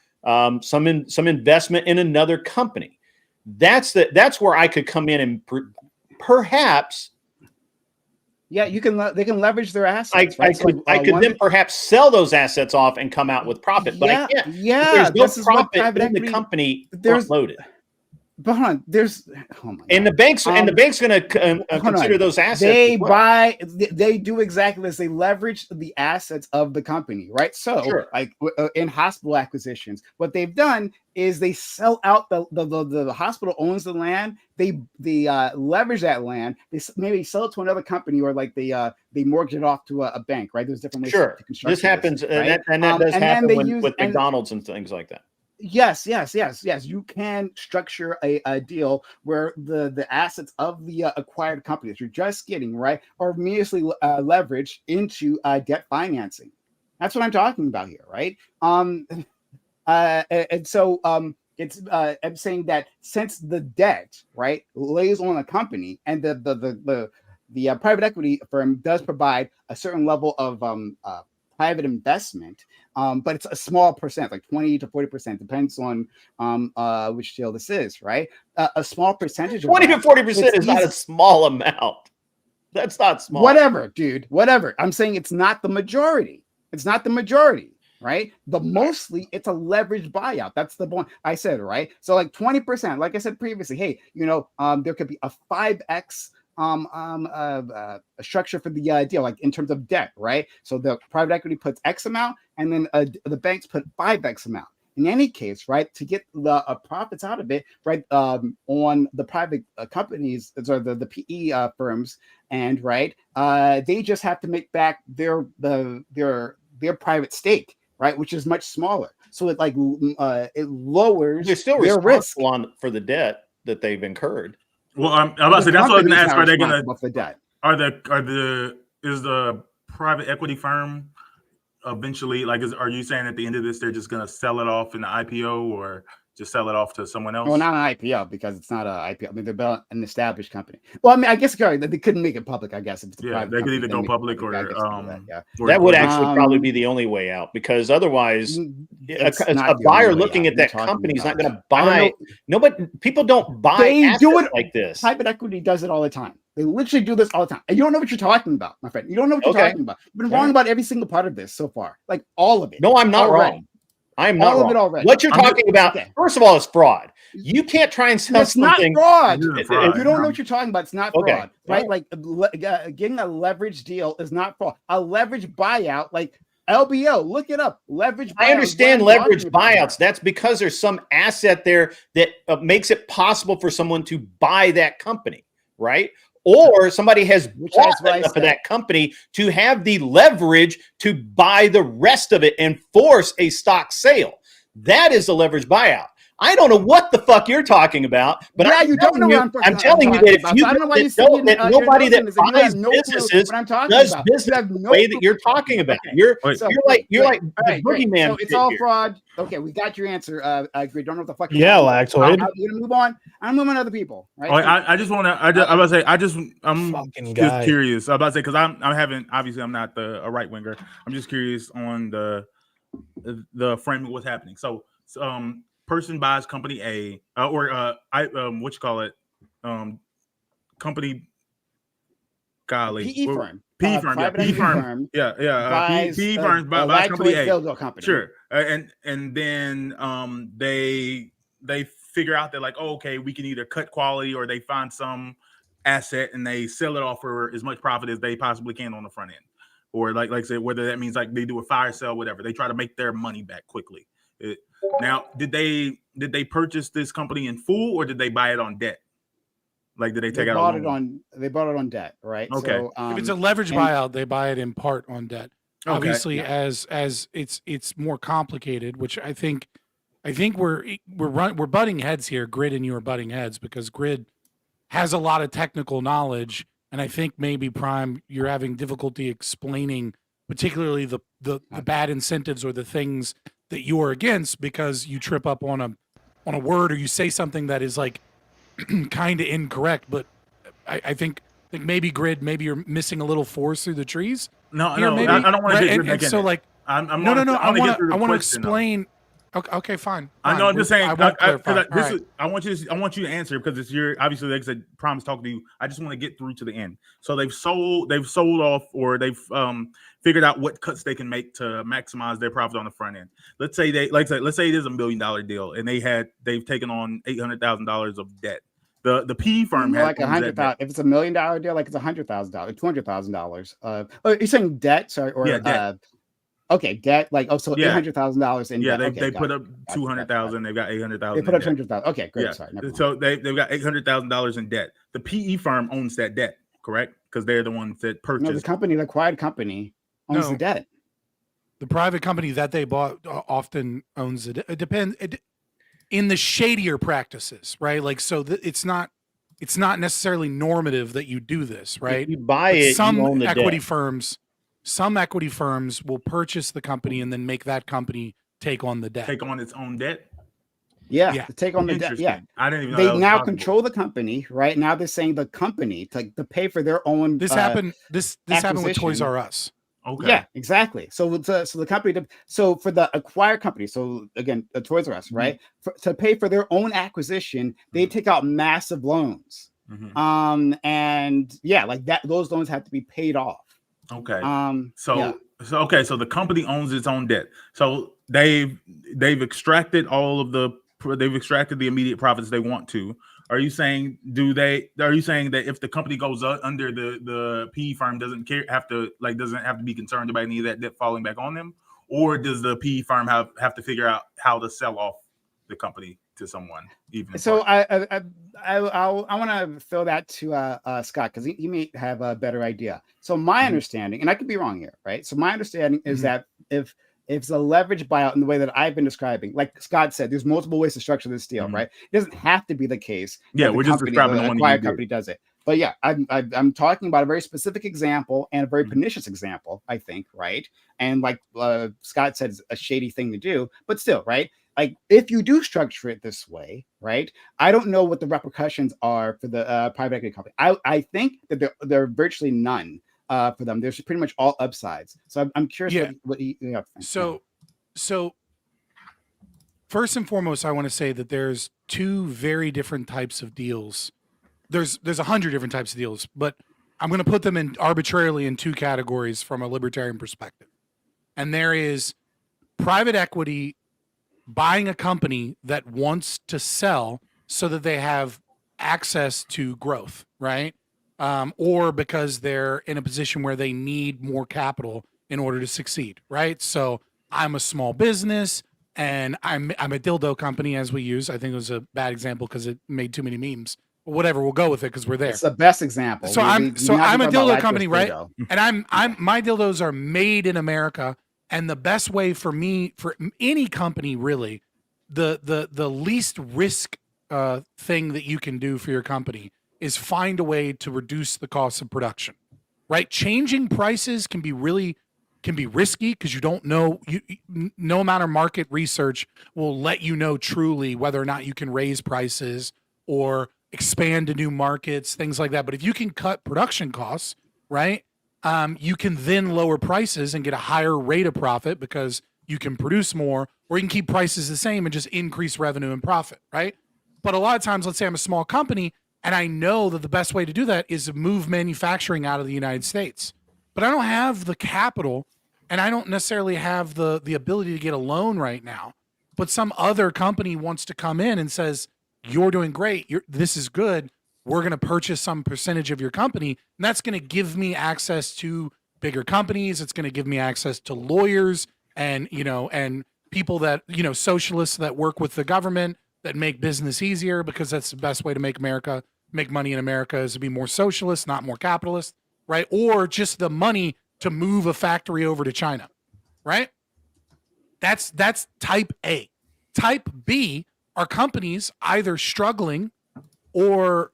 some investment in another company. That's where I could come in and perhaps. Yeah, they can leverage their assets. I could then perhaps sell those assets off and come out with profit. But I can't. Yeah, there's no profit in the company loaded. But hold on, and the bank's going to consider those assets. They do exactly this. They leverage the assets of the company, right? So, like in hospital acquisitions, what they've done is they sell out the hospital owns the land. They leverage that land. They maybe sell it to another company, or like they mortgage it off to a bank, right? There's different ways to construct this happens, right? and that does happen with McDonald's and things like that. Yes. You can structure a deal where the assets of the acquired company that you're just getting, right, are immediately leveraged into debt financing. That's what I'm talking about here, right? And so it's I'm saying that since the debt, right, lays on a company, and the private equity firm does provide a certain level of private investment, but it's a small percent, like 20 to 40%, depends on which deal this is, right? A small percentage. 20 to 40% is not a small amount. That's not small. Whatever, dude. Whatever. I'm saying it's not the majority. It's not the majority, right? But mostly it's a leveraged buyout. That's the point I said, right? So like 20%, like I said previously, hey, there could be a 5x a structure for the deal, like in terms of debt, right? So the private equity puts X amount, and then the banks put 5X amount. In any case, right, to get the profits out of it, right, on the private companies or the PE firms, and right, they just have to make back their private stake, right, which is much smaller. So it it lowers they're still their risk for the debt that they've incurred. Well, I'm about to say that's what I was going to ask. Are they going to the debt? Is the private equity firm eventually are you saying at the end of this they're just going to sell it off in the IPO, or just sell it off to someone else. Well, not an IPO because it's not an IPO. I mean, they're about an established company. Well, I mean, I guess they couldn't make it public. I guess if it's a private they could either go company, public or that would actually probably be the only way out, because otherwise, a buyer looking at that company is not going to buy. Nobody, people don't buy. They do it like this. Private equity does it all the time. They literally do this all the time. And you don't know what you're talking about, my friend. You don't know what you're talking about. You've been wrong about every single part of this so far, like all of it. No, I'm not wrong. I am not wrong. Already. What you're talking about, first of all, is fraud. You can't try and sell something. It's not fraud. If you don't know what you're talking about, it's not fraud, right? Like getting a leverage deal is not fraud. A leverage buyout, like LBO, look it up. Leverage buyout. I understand leverage buyouts. That's because there's some asset there that makes it possible for someone to buy that company, right? Or somebody has bought enough of that company to have the leverage to buy the rest of it and force a stock sale. That is a leverage buyout. I don't know what the fuck you're talking about, but I'm telling you that if you that nobody that buys businesses does business the way that you're talking about. You're like the boogeyman. So it's all fraud. Okay, we got your answer. I agree. Don't know what the fuck. Lactoid. I'm gonna move on. I'm moving on to other people. Right? I just want to. I'm just curious. I'm about to say because I'm having obviously I'm not a right winger. I'm just curious on the framing of what's happening. So person buys company A what you call it, company. Golly, PE firm. PE firm. PE firm. PE firm buys company A. Sure, and then they figure out that like, oh, okay, we can either cut quality or they find some asset and they sell it off for as much profit as they possibly can on the front end, or like I said, whether that means like they do a fire sale, whatever. They try to make their money back quickly. Now, did they purchase this company in full or did they buy it on debt? Like, did they take out a loan? They bought it on debt, right? Okay. So, if it's a leverage buyout, they buy it in part on debt. Okay. Obviously, as it's more complicated, which I think we're butting heads here. Grid and you are butting heads because Grid has a lot of technical knowledge, and I think maybe Prime you're having difficulty explaining, particularly the bad incentives or the things that you are against because you trip up on a word or you say something that is like kind of incorrect. But I think maybe Grid, maybe you're missing a little forest through the trees. No, maybe. I don't want to get and so like I want to explain. Okay, fine. I know. I'm just saying. I want you to answer because it's your obviously. Like I said, promise talking to you. I just want to get through to the end. So they've sold off, or they've figured out what cuts they can make to maximize their profit on the front end. Let's say let's say it is $1 million deal, and they've taken on $800,000 of debt. The PE firm has like $100,000. If it's $1 million deal, like it's $100,000, $200,000. You're saying debt? Sorry, or debt. Okay, debt, like $800,000 in debt. They put up $200,000. They've got $800,000. They put up $200,000. Okay, great. Yeah. Sorry. So they've got $800,000 in debt. The PE firm owns that debt, correct? Because they're the ones that purchased. No, the acquired company owns the debt. The private company that they bought often owns it. It depends. In the shadier practices, right? Like so, it's not necessarily normative that you do this, right? If you buy it. Some you own the equity debt. firms. Some equity firms will purchase the company and then make that company take on the debt. Take on its own debt? Yeah. Take on the debt. Yeah. I didn't even know they that was now possible. Control the company, right? Now they're saying the company to pay for their own. This happened with Toys R Us. Okay. Yeah, exactly. So the company, so for the acquired company, so again, the Toys R Us, right? To pay for their own acquisition, they take out massive loans. And yeah, like that, those loans have to be paid off. Okay. So the company owns its own debt. So they've extracted the immediate profits they want to. Are you saying that if the company goes under, the PE firm doesn't have to be concerned about any of that debt falling back on them, or does the PE firm have to figure out how to sell off the company to someone? Even so, I want to throw that to Scott because he may have a better idea. So my understanding, and I could be wrong here, right? So my understanding is that if it's a leverage buyout in the way that I've been describing, like Scott said, there's multiple ways to structure this deal, right? It doesn't have to be the case. Yeah, we're just describing the one acquired company does it. But yeah, I'm talking about a very specific example and a very pernicious example, I think, right? And like Scott said, it's a shady thing to do, but still, right? like if you do structure it this way, right? I don't know what the repercussions are for the private equity company. I think that there are virtually none for them. There's pretty much all upsides. So I'm curious what you think. So first and foremost, I want to say that there's two very different types of deals. There's 100 different types of deals, but I'm going to put them in arbitrarily in two categories from a libertarian perspective. And there is private equity buying a company that wants to sell so that they have access to growth, right? Or because they're in a position where they need more capital in order to succeed, right? So I'm a small business and I'm a dildo company, as we use. I think it was a bad example because it made too many memes. But whatever, we'll go with it because we're there. It's the best example. So I'm a dildo company, right? And my dildos are made in America. And the best way for me, for any company really, the least risk thing that you can do for your company is find a way to reduce the cost of production, right? Changing prices can be risky because you don't know, no amount of market research will let you know truly whether or not you can raise prices or expand to new markets, things like that. But if you can cut production costs, right, you can then lower prices and get a higher rate of profit because you can produce more, or you can keep prices the same and just increase revenue and profit, right? But a lot of times, let's say I'm a small company and I know that the best way to do that is to move manufacturing out of the United States. But I don't have the capital and I don't necessarily have the ability to get a loan right now. But some other company wants to come in and says, you're doing great. This is good. We're going to purchase some percentage of your company. And that's going to give me access to bigger companies. It's going to give me access to lawyers and people that, socialists that work with the government that make business easier, because that's the best way to make money in America is to be more socialist, not more capitalist, right? Or just the money to move a factory over to China, right? That's type A. Type B are companies either struggling or,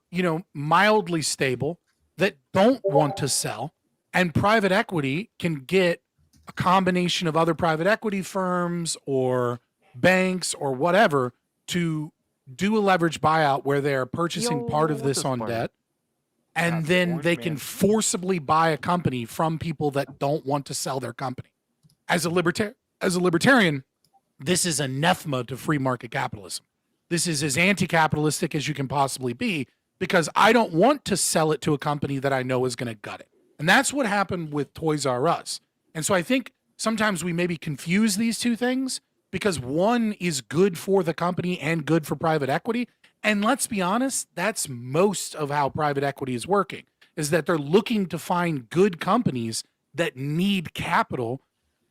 mildly stable that don't want to sell, and private equity can get a combination of other private equity firms or banks or whatever to do a leverage buyout where they're purchasing part of this on debt, and then they can forcibly buy a company from people that don't want to sell their company. As a libertarian, this is anathema to free market capitalism. This is as anti-capitalistic as you can possibly be, because I don't want to sell it to a company that I know is going to gut it. And that's what happened with Toys R Us. And so I think sometimes we maybe confuse these two things, because one is good for the company and good for private equity. And let's be honest, that's most of how private equity is working, is that they're looking to find good companies that need capital,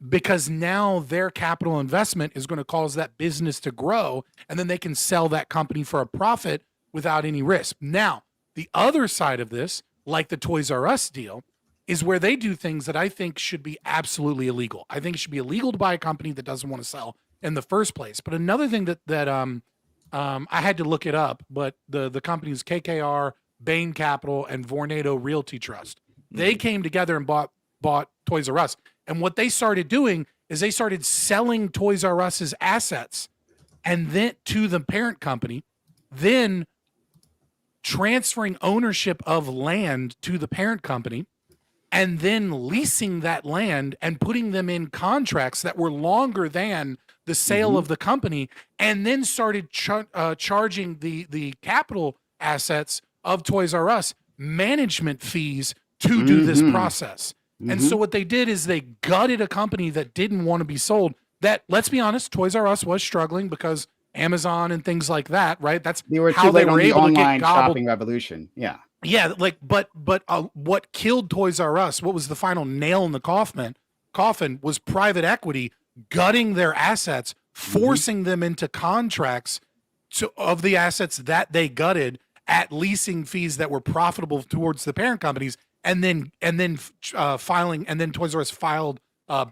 because now their capital investment is going to cause that business to grow, and then they can sell that company for a profit without any risk. Now, the other side of this, like the Toys R Us deal, is where they do things that I think should be absolutely illegal. I think it should be illegal to buy a company that doesn't want to sell in the first place. But another thing that I had to look it up, but the companies KKR, Bain Capital, and Vornado Realty Trust, they came together and bought Toys R Us. And what they started doing is they started selling Toys R Us's assets and then to the parent company, then transferring ownership of land to the parent company, and then leasing that land and putting them in contracts that were longer than the sale of the company, and then started charging the capital assets of Toys R Us management fees to do this process. And so what they did is they gutted a company that didn't want to be sold. That, let's be honest, Toys R Us was struggling because Amazon and things like that, right? That's how they were able to get gobbled. Shopping revolution. Yeah. Yeah, but what killed Toys R Us, what was the final nail in the coffin was private equity gutting their assets, forcing them into contracts of the assets that they gutted at leasing fees that were profitable towards the parent companies, and then filing, and then Toys R Us filed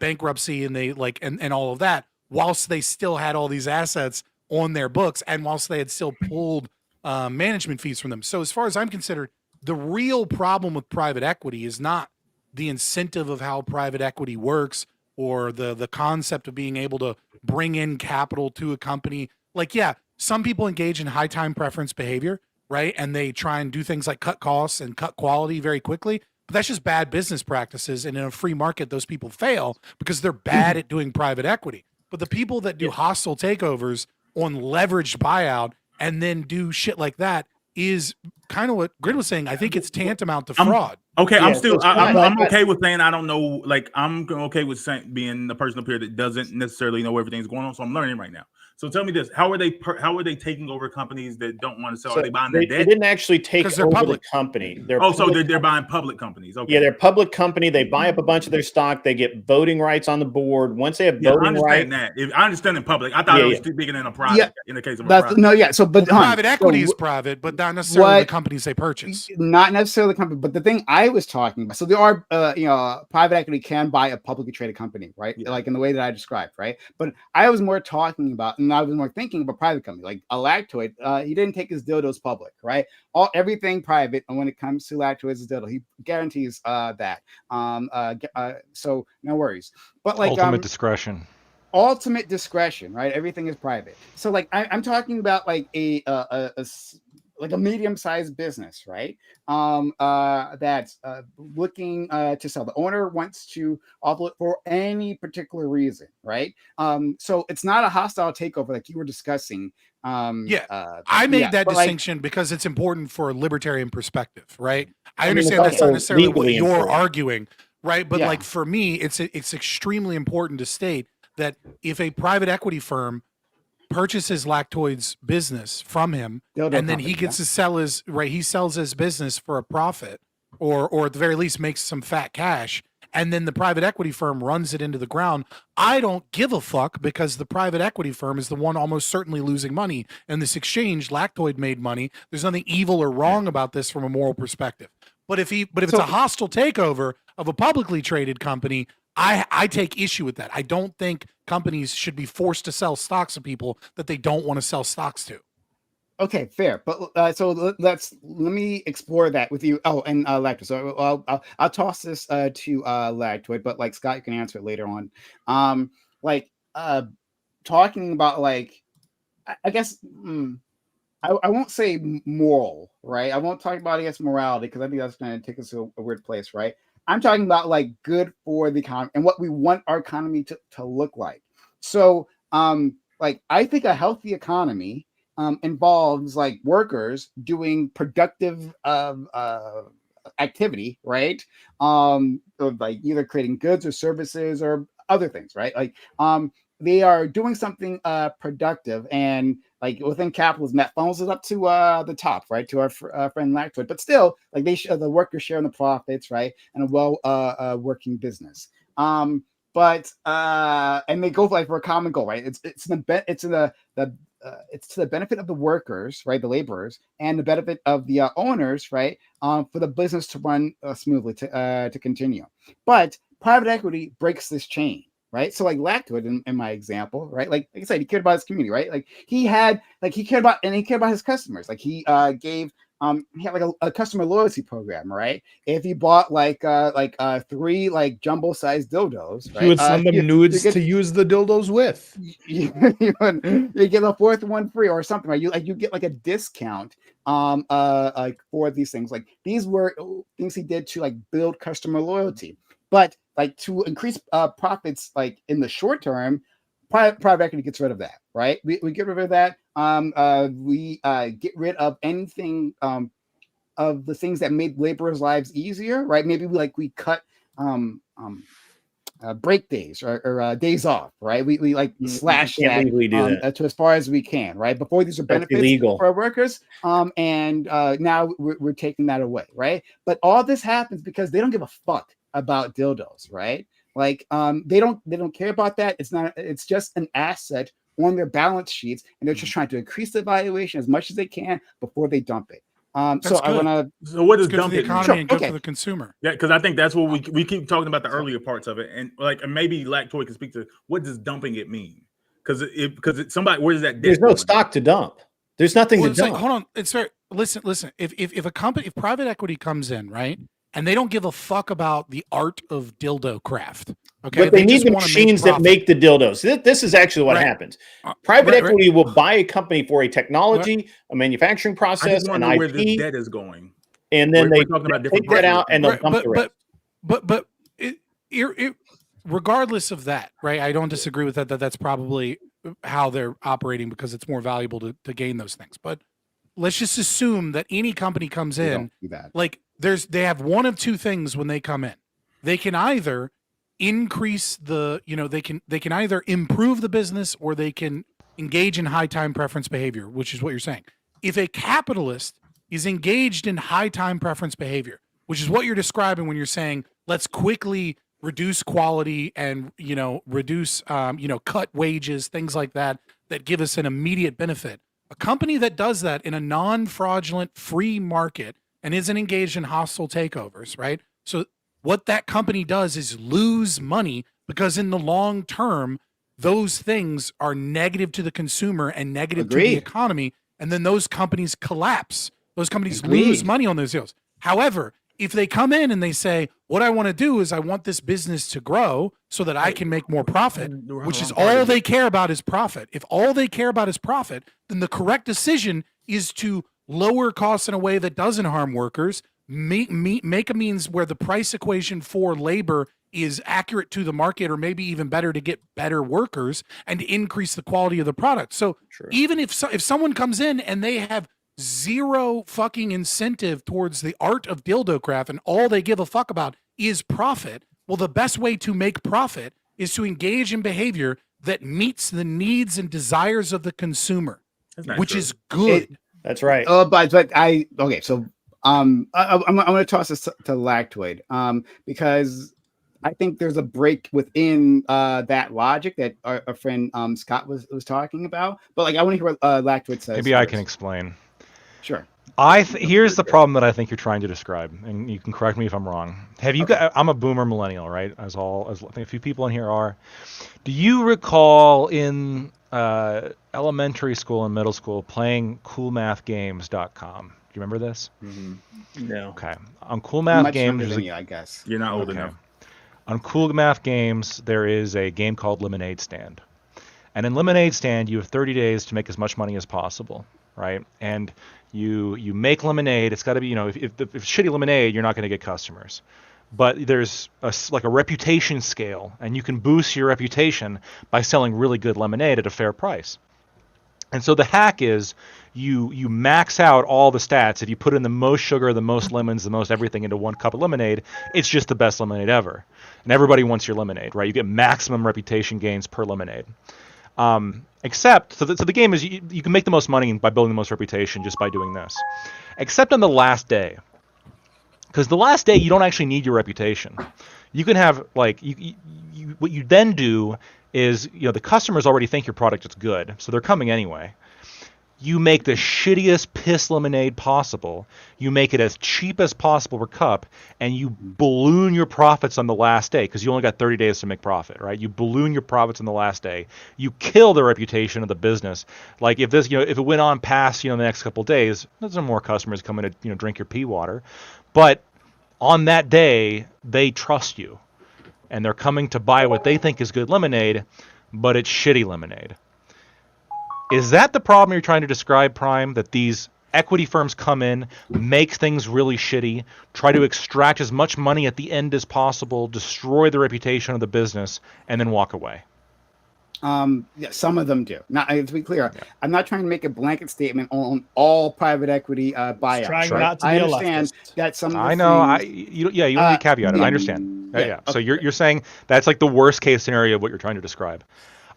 bankruptcy, and they and all of that, whilst they still had all these assets on their books, and whilst they had still pulled management fees from them. So as far as I'm considered, the real problem with private equity is not the incentive of how private equity works or the concept of being able to bring in capital to a company. Like, yeah, some people engage in high time preference behavior, right? And they try and do things like cut costs and cut quality very quickly. But that's just bad business practices. And in a free market, those people fail because they're bad at doing private equity. But the people that do hostile takeovers on leveraged buyout and then do shit like that is kind of what Grid was saying. I think it's tantamount to fraud. Okay, I'm okay with saying I don't know. Like, I'm okay with being the person up here that doesn't necessarily know everything's going on. So I'm learning right now. So tell me this: how are they taking over companies that don't want to sell? So are they buying their debt? They didn't actually take over public. the company. They're buying public companies. Okay. Yeah, they're a public company. They buy up a bunch of their stock. They get voting rights on the board. Once they have voting rights, I understand in public. I thought it was too big in a private. In the case of a private. No, yeah. So, but private equity is private, but not necessarily the companies they purchase. Not necessarily the company, but the thing I was talking about. So there are, private equity can buy a publicly traded company, right? Yeah. Like in the way that I described, right? But I was more talking about, and I was more thinking of a private company, like a Lactoid. He didn't take his dildos public, right? Everything private, and when it comes to Lactoid's dildo, he guarantees that. So no worries. But like ultimate discretion. Ultimate discretion, right? Everything is private. So like I'm talking about like a medium-sized business, right? That's looking to sell. The owner wants to offload for any particular reason, right? So it's not a hostile takeover like you were discussing. I made that distinction because it's important for a libertarian perspective, right? I understand that's not necessarily what you're arguing, right? But like for me, it's extremely important to state that if a private equity firm purchases Lactoid's business from him, and then he gets to sell he sells his business for a profit, or at the very least makes some fat cash, and then the private equity firm runs it into the ground. I don't give a fuck because the private equity firm is the one almost certainly losing money. In this exchange, Lactoid made money. There's nothing evil or wrong about this from a moral perspective. But if it's a hostile takeover of a publicly traded company, I take issue with that. I don't think companies should be forced to sell stocks to people that they don't want to sell stocks to. Okay, fair. But so let me explore that with you. Oh, and Lactoid. So I'll toss this to Lactoid, but like Scott, you can answer it later on. Talking about like, I guess I won't say moral, right? I won't talk about, I guess, morality, because I think that's going to take us to a weird place, right? I'm talking about like good for the economy and what we want our economy to look like. So, like, I think a healthy economy involves like workers doing productive activity, right? Like either creating goods or services or other things, right? Like, they are doing something productive, and like within capitalism, that funnels it up to the top, right, to our friend Lactoid. But still, like the workers share in the profits, right, and a well working business. And they go like for a common goal, right? It's to the benefit of the workers, right, the laborers, and the benefit of the owners, right, for the business to run smoothly to continue. But private equity breaks this chain. Right. So like Lactoid in my example, right? Like I said, he cared about his community, right? Like he cared about his customers. Like he had like a customer loyalty program, right? If he bought like 3 like jumbo sized dildos, right? He would send them nudes to use the dildos with. You get a 4th one free or something, right? You get like a discount like for these things. Like these were things he did to like build customer loyalty. But like to increase profits, like in the short term, private equity gets rid of that, right? We get rid of that. We get rid of anything of the things that made laborers' lives easier, right? Maybe we cut break days or days off, right? We like slash that to as far as we can, right? Before these are benefits for our workers, and now we're taking that away, right? But all this happens because they don't give a fuck about dildos, right? Like they don't care about that. It's just an asset on their balance sheets, and they're just trying to increase the valuation as much as they can before they dump it. So what does dump the economy and good for the consumer? Yeah, because I think that's what we keep talking about, the earlier parts of it, and maybe Lactoid can speak to what does dumping it mean? Because somebody, where does that? There's no stock to dump. There's nothing to dump. Hold on, it's fair. Listen. If private equity comes in, right, and they don't give a fuck about the art of dildo craft. Okay, but they need just the wanna make machines that profit. make the dildos. This is actually what Right. happens. Private Right, equity will buy a company for a technology, a manufacturing I process, just want an to know where this IP, debt is going. and then We're talking about they different take that parts of out it. and they'll Right, dump the rest. but regardless of that, right? I don't disagree with that. That's probably how they're operating because it's more valuable to gain those things. But let's just assume that any company comes They in, don't do that. like they have one of two things when they come in. They can either increase the, they can either improve the business or they can engage in high time preference behavior, which is what you're saying. If a capitalist is engaged in high time preference behavior, which is what you're describing when you're saying, let's quickly reduce quality and, reduce, cut wages, things like that give us an immediate benefit. A company that does that in a non-fraudulent free market and isn't engaged in hostile takeovers, right? So what that company does is lose money because in the long term, those things are negative to the consumer and negative to the Agreed. economy. And then those companies collapse. Those companies Agreed. lose money on those deals. However, if they come in and they say, what I want to do is I want this business to grow so that I can make more profit, which is all they care about is profit. If all they care about is profit, then the correct decision is to lower costs in a way that doesn't harm workers, make a means where the price equation for labor is accurate to the market, or maybe even better to get better workers and increase the quality of the product. So even if someone comes in and they have zero fucking incentive towards the art of dildo craft and all they give a fuck about is profit, well, the best way to make profit is to engage in behavior that meets the needs and desires of the consumer, which is good. That's right. But okay. So I'm going to toss this to Lactoid because I think there's a break within that logic that our friend Scott was talking about. But like, I want to hear what Lactoid says. Maybe I can explain. Sure. Here's the problem that I think you're trying to describe, and you can correct me if I'm wrong. Have you got? I'm a boomer millennial, right? As I think a few people in here are. Do you recall in elementary school and middle school playing coolmathgames.com? Do you remember this? Mm-hmm. No. Okay. On Cool Math Games, I guess you're not old enough. On Cool Math Games, there is a game called Lemonade Stand, and in Lemonade Stand, you have 30 days to make as much money as possible, right? And you make lemonade. It's got to be, if it's shitty lemonade, you're not going to get customers. But there's a reputation scale, and you can boost your reputation by selling really good lemonade at a fair price. And so the hack is you max out all the stats. If you put in the most sugar, the most lemons, the most everything into one cup of lemonade, it's just the best lemonade ever. And everybody wants your lemonade, right? You get maximum reputation gains per lemonade. Except, so the game is you can make the most money by building the most reputation just by doing this. Except on the last day. Because the last day, you don't actually need your reputation. You can have, what you then do is, the customers already think your product is good, so they're coming anyway. You make the shittiest piss lemonade possible. You make it as cheap as possible per cup, and you balloon your profits on the last day because you only got 30 days to make profit, right? You balloon your profits on the last day. You kill the reputation of the business. Like if this, if it went on past, the next couple of days, there's more customers coming to, drink your pee water. But on that day, they trust you, and they're coming to buy what they think is good lemonade, but it's shitty lemonade. Is that the problem you're trying to describe, Prime? That these equity firms come in, make things really shitty, try to extract as much money at the end as possible, destroy the reputation of the business, and then walk away? Yeah, some of them do. Now, to be clear, I'm not trying to make a blanket statement on all private equity buyouts. Trying not to be I understand that some. Of the I know. things, you don't need to caveat it. I understand. Yeah. So you're saying that's like the worst case scenario of what you're trying to describe.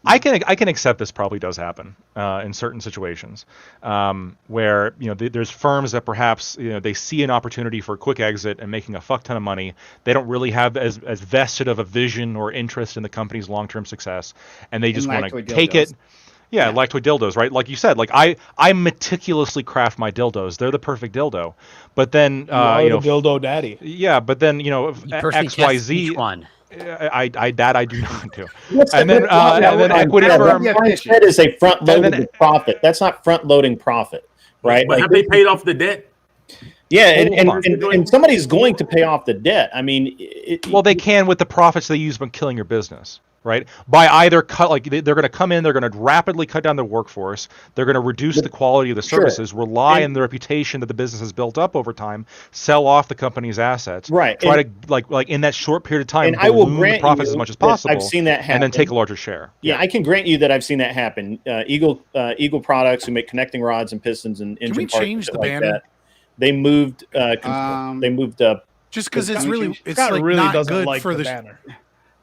I can accept this probably does happen in certain situations where there's firms that perhaps they see an opportunity for a quick exit and making a fuck ton of money. They don't really have as vested of a vision or interest in the company's long-term success, and they just want to take it. Yeah, like toy dildos, right? Like you said, like I meticulously craft my dildos. They're the perfect dildo. But then the dildo daddy. Yeah, but then XYZ one. I do not do. And then equity firm. That is a front loading profit. That's not front loading profit, right? But have they paid off the debt? Yeah, and somebody's going to pay off the debt. I mean, well, they can with the profits they use from killing your business, right? By either they're going to come in, they're going to rapidly cut down their workforce, they're going to reduce the quality of the services, rely on the reputation that the business has built up over time, sell off the company's assets, right? Try to like in that short period of time, and I will grant the profits as much as possible. I've seen that happen, and then take a larger share. Yeah, I can grant you that I've seen that happen. Eagle Products, who make connecting rods and pistons and engine parts, change the like banner? that. They moved. They moved up. Just because it's like really not doesn't good like for the the banner.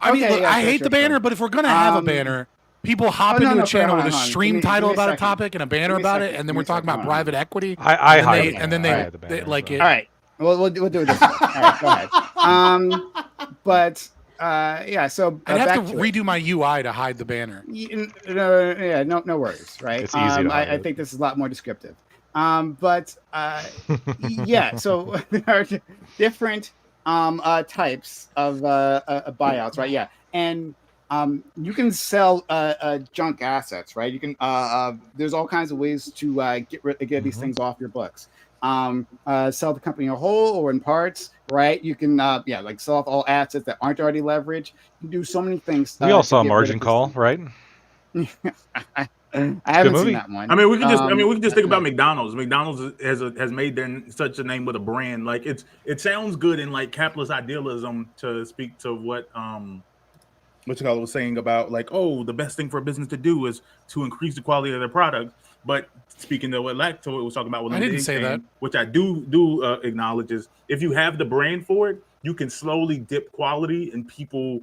I mean, look, I hate sure, the banner, but if we're gonna have a banner, people hop into a channel with a stream title about a topic and a banner about it, and then we're talking about private equity. I like it. All right, we'll do it this way. All right, go ahead. But yeah, so I'd have to redo my UI to hide the banner. No worries, right? It's easy to hide I think this is a lot more descriptive. But yeah, so there are different types of buyouts, right? Yeah, and you can sell junk assets, right? You can there's all kinds of ways to get these things off your books. Sell the company in a whole or in parts, right? You can like sell off all assets that aren't already leveraged. You can do so many things. We all saw Margin Call, right? I haven't seen that one. I mean, we can just think about McDonald's. McDonald's has made such a name with a brand. Like it sounds good in like capitalist idealism to speak to what was saying about like, oh, the best thing for a business to do is to increase the quality of their product. But speaking to what Lacto was talking about, I didn't say that. Which I do acknowledge is if you have the brand for it, you can slowly dip quality, and people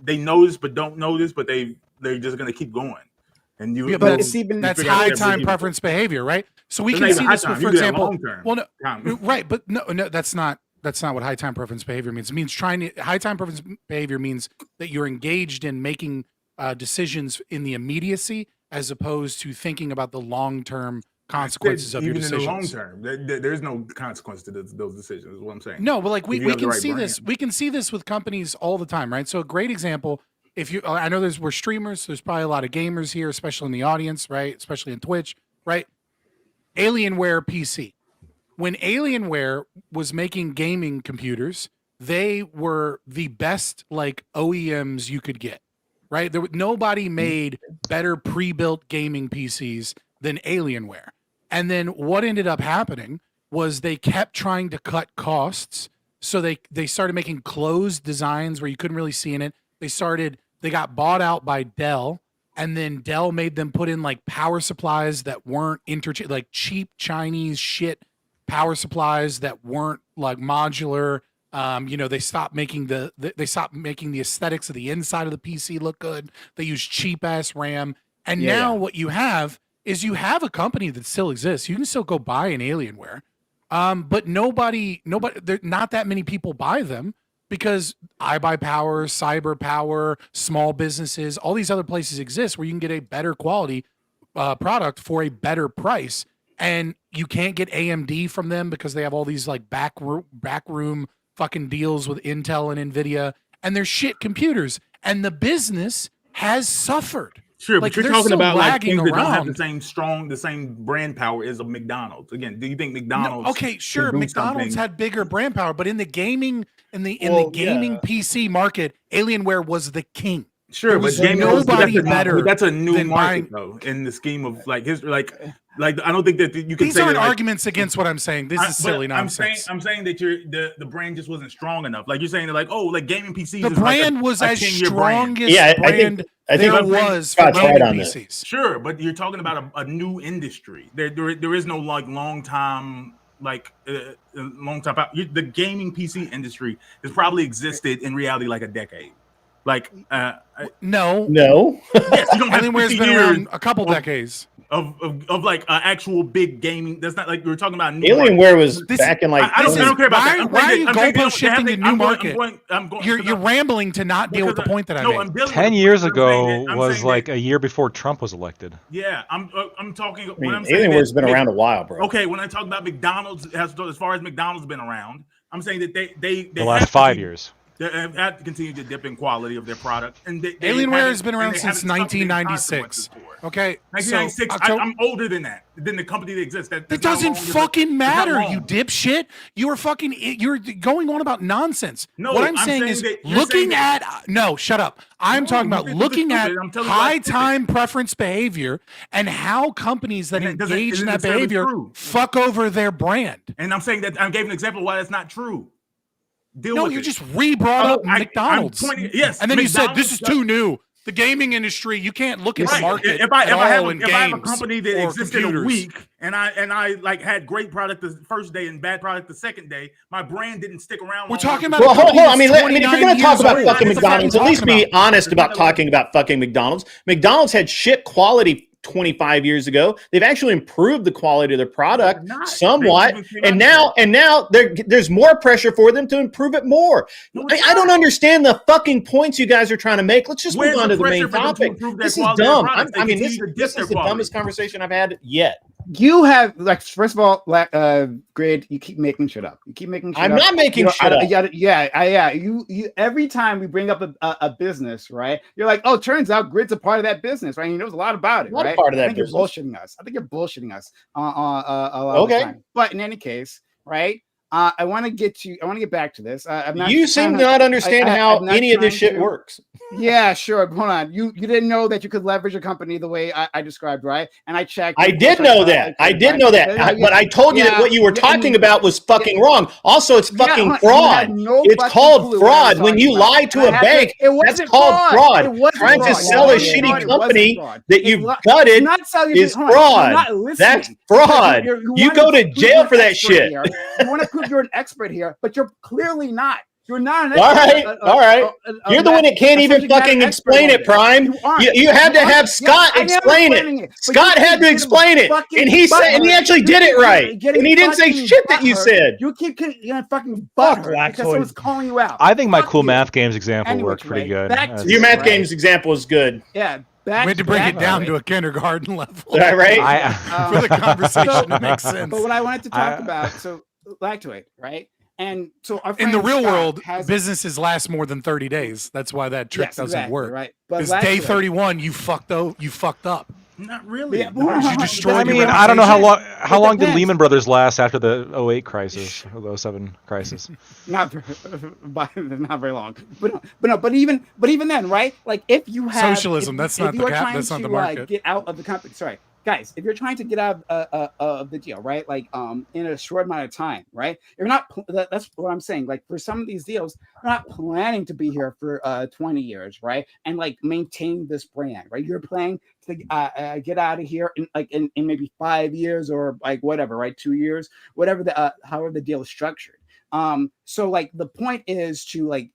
they notice but don't notice, but they're just gonna keep going. And that's high time preference behavior, right? So we can see this, for example. Well, no, right, but no, that's not what high time preference behavior means. It means high time preference behavior means that you're engaged in making decisions in the immediacy as opposed to thinking about the long term consequences of your decisions. Even in the long term, there's no consequence to those decisions. Is what I'm saying. No, but like we can see this. We can see this with companies all the time, right? So a great example. I know we're streamers, so there's probably a lot of gamers here, especially in the audience, right? Especially in Twitch, right? Alienware PC. When Alienware was making gaming computers, they were the best like OEMs you could get, right? Nobody made better pre-built gaming PCs than Alienware. And then what ended up happening was they kept trying to cut costs, so they started making closed designs where you couldn't really see in it. They got bought out by Dell, and then Dell made them put in like power supplies that weren't like cheap Chinese shit power supplies that weren't like modular. They stopped making the aesthetics of the inside of the PC look good. They use cheap ass RAM. And now what you have is you have a company that still exists. You can still go buy an Alienware. But nobody, not that many people buy them. Because iBuyPower, CyberPower, small businesses, all these other places exist where you can get a better quality product for a better price, and you can't get AMD from them because they have all these like backroom fucking deals with Intel and Nvidia, and they're shit computers, and the business has suffered. Sure, but you're talking about like things that don't have the same brand power as a McDonald's. Again, do you think McDonald's? No, okay, sure, McDonald's had bigger brand power, but in the gaming PC market, Alienware was the king. Sure, but nobody better. That's a new market, though. In the scheme of like history, like I don't think that you can. These aren't arguments against what I'm saying. This is silly nonsense. I'm saying that the brand just wasn't strong enough. Like you're saying that, like, oh, like gaming PCs. The brand was as strong as brand. I think there was for gaming PCs. Sure, but you're talking about a new industry. There is no like long time. The gaming PC industry has probably existed in reality like a decade. No. Yes, you don't have Alienware's been around a couple decades of like actual big gaming. That's not like we were talking about. Alienware was back in like. I don't care about that. Why are you goalpost shifting to new market? You're rambling to not deal with the point that I made. 10 years ago was like a year before Trump was elected. Yeah, I'm talking. Alienware's been around a while, bro. Okay, when I talk about McDonald's, as far as McDonald's been around, I'm saying that they the last 5 years. They have to continue to dip in quality of their product. And Alienware has been around since 1996. Okay, 1996. I'm older than that. Than the company that exists. It doesn't fucking matter, you dipshit. You're going on about nonsense. No, what I'm saying is looking at no, shut up. I'm talking about looking at high time preference behavior and how companies that engage in that behavior fuck over their brand. And I'm saying that I gave an example of why that's not true. You just re-brought up McDonald's. Yes, and then you said this is too new. The gaming industry, you can't look at the market. If I have a company that existed a week and I like had great product the first day and bad product the second day, my brand didn't stick around. We're talking about. Well, hold on. I mean, if you're going to talk about fucking McDonald's, at least be honest about talking about fucking McDonald's. McDonald's had shit quality 25 years ago. They've actually improved the quality of their product somewhat, and now there's more pressure for them to improve it more. I don't understand the fucking points you guys are trying to make. Let's just move on to the main topic. This is dumb. I mean, this is the dumbest conversation I've had yet. You have, like, first of all, Grade, you keep making shit up. You keep making shit up. I'm not making shit up. Yeah. You every time we bring up a business, right? You're like, oh, turns out Grid's a part of that business, right? He knows a lot about it, right? Part of that I think business. You're bullshitting us. I think you're bullshitting us a lot of the time. But in any case, right? I want to get back to this. You seem to not understand how any of this shit works. Yeah, sure. Hold on. You didn't know that you could leverage a company the way I described, right? And I checked. I did know that. But I told you that what you were talking about was fucking wrong. Also, it's fucking fraud. It's called fraud. When you lie to a bank, that's called fraud. Trying to sell a shitty company that you've gutted is fraud. That's fraud. You go to jail for that shit. You want to prove you're an expert here, but you're clearly not. You're not an expert. All right. You're the one that can't even fucking explain it, Prime. You had to have Scott explain it. Scott had to explain it. And he said, and he actually did it right. And he didn't say shit that you said. You keep fucking butthurt because someone's calling you out. I think my cool math games example worked pretty good. Your math games example is good. Yeah. We had to break it down to a kindergarten level. Right? For the conversation to make sense. But what I wanted to talk about, so back to it, right? And so in the real world, businesses last more than 30 days. That's why that trick doesn't work. Right. Because day 31, you fucked up. Not really. Yeah, you destroyed. I mean, I don't know how long did Lehman Brothers last after the 08 crisis or the 07 crisis? Not very long. But even then, right? Like if you have socialism, that's not the market. Get out of the company. Sorry. Guys, if you're trying to get out of the deal, right? Like in a short amount of time, right? You're not. That's what I'm saying. Like for some of these deals, you're not planning to be here for 20 years, right? And like maintain this brand, right? You're planning to get out of here in maybe 5 years or like whatever, right? 2 years, whatever however the deal is structured. So like the point is to like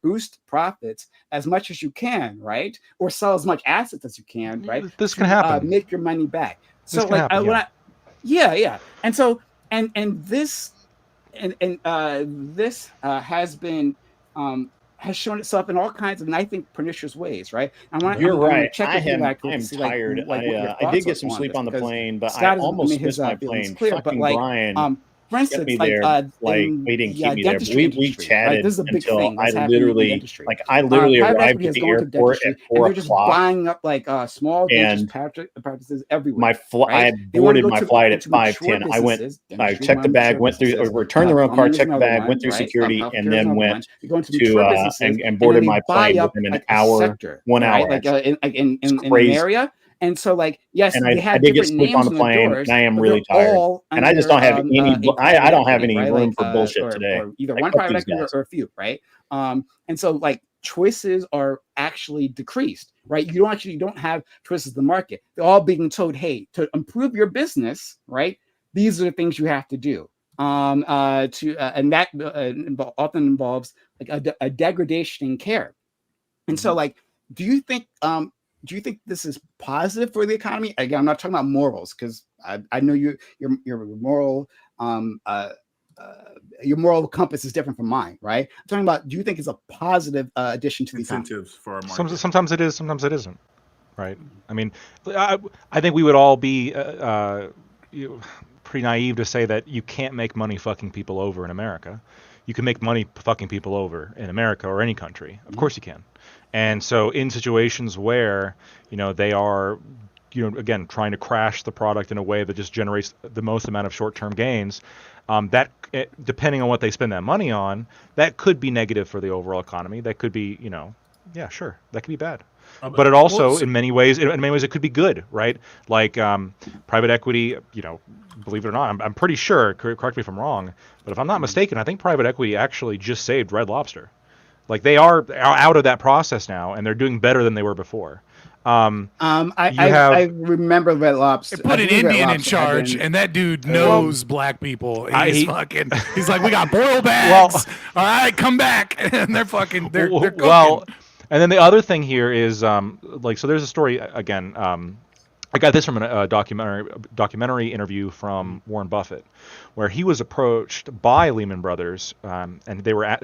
boost profits as much as you can, right? Or sell as much assets as you can, right? This can happen. Make your money back. So this like happen, yeah. And so and this has been has shown itself in all kinds of, and I think, pernicious ways, right? You're right. I am tired. I did get some sleep on the plane, but I almost missed my plane. Fucking Brian. For instance, he didn't keep me there. We chatted right? This is a big until thing I literally arrived at the airport at 4 o'clock. Just buying up like small practices everywhere. I boarded my flight at 5:10. I checked the bag, went through, returned the rental car, checked the bag, went through security, and then went to and boarded my plane within an hour, 1 hour. Like in an area. And so, like, yes, and I did get sleep on the plane, and I am really tired. And I just don't have any. I don't have any room for bullshit today. Or either one private equity or a few, right? And so, like, choices are actually decreased, right? You don't have choices in the market. They're all being told, hey, to improve your business, right? These are the things you have to do. And that often involves like a degradation in care. And so, like, do you think this is positive for the economy? Again, I'm not talking about morals because I know your moral compass is different from mine, right? I'm talking about, do you think it's a positive addition to the incentives for our market? Sometimes it is, sometimes it isn't, right? I mean, I think we would all be pretty naive to say that you can't make money fucking people over in America. you can make money fucking people over in America or any country. Of course you can. And so in situations where, they are, again, trying to crash the product in a way that just generates the most amount of short-term gains, depending on what they spend that money on, that could be negative for the overall economy. That could be, yeah, sure, that could be bad. But it also, in many ways, it could be good, right? Like private equity, believe it or not, I'm pretty sure, correct me if I'm wrong, but if I'm not mistaken, I think private equity actually just saved Red Lobster. Like they are out of that process now, and they're doing better than they were before. I remember Red Lobster. They put an Indian in charge, and that dude knows black people. He's like, we got boil bags. All right, come back, and they're fucking. They're cooking. Well, and then the other thing here is so there's a story again. I got this from a documentary interview from Warren Buffett, where he was approached by Lehman Brothers, and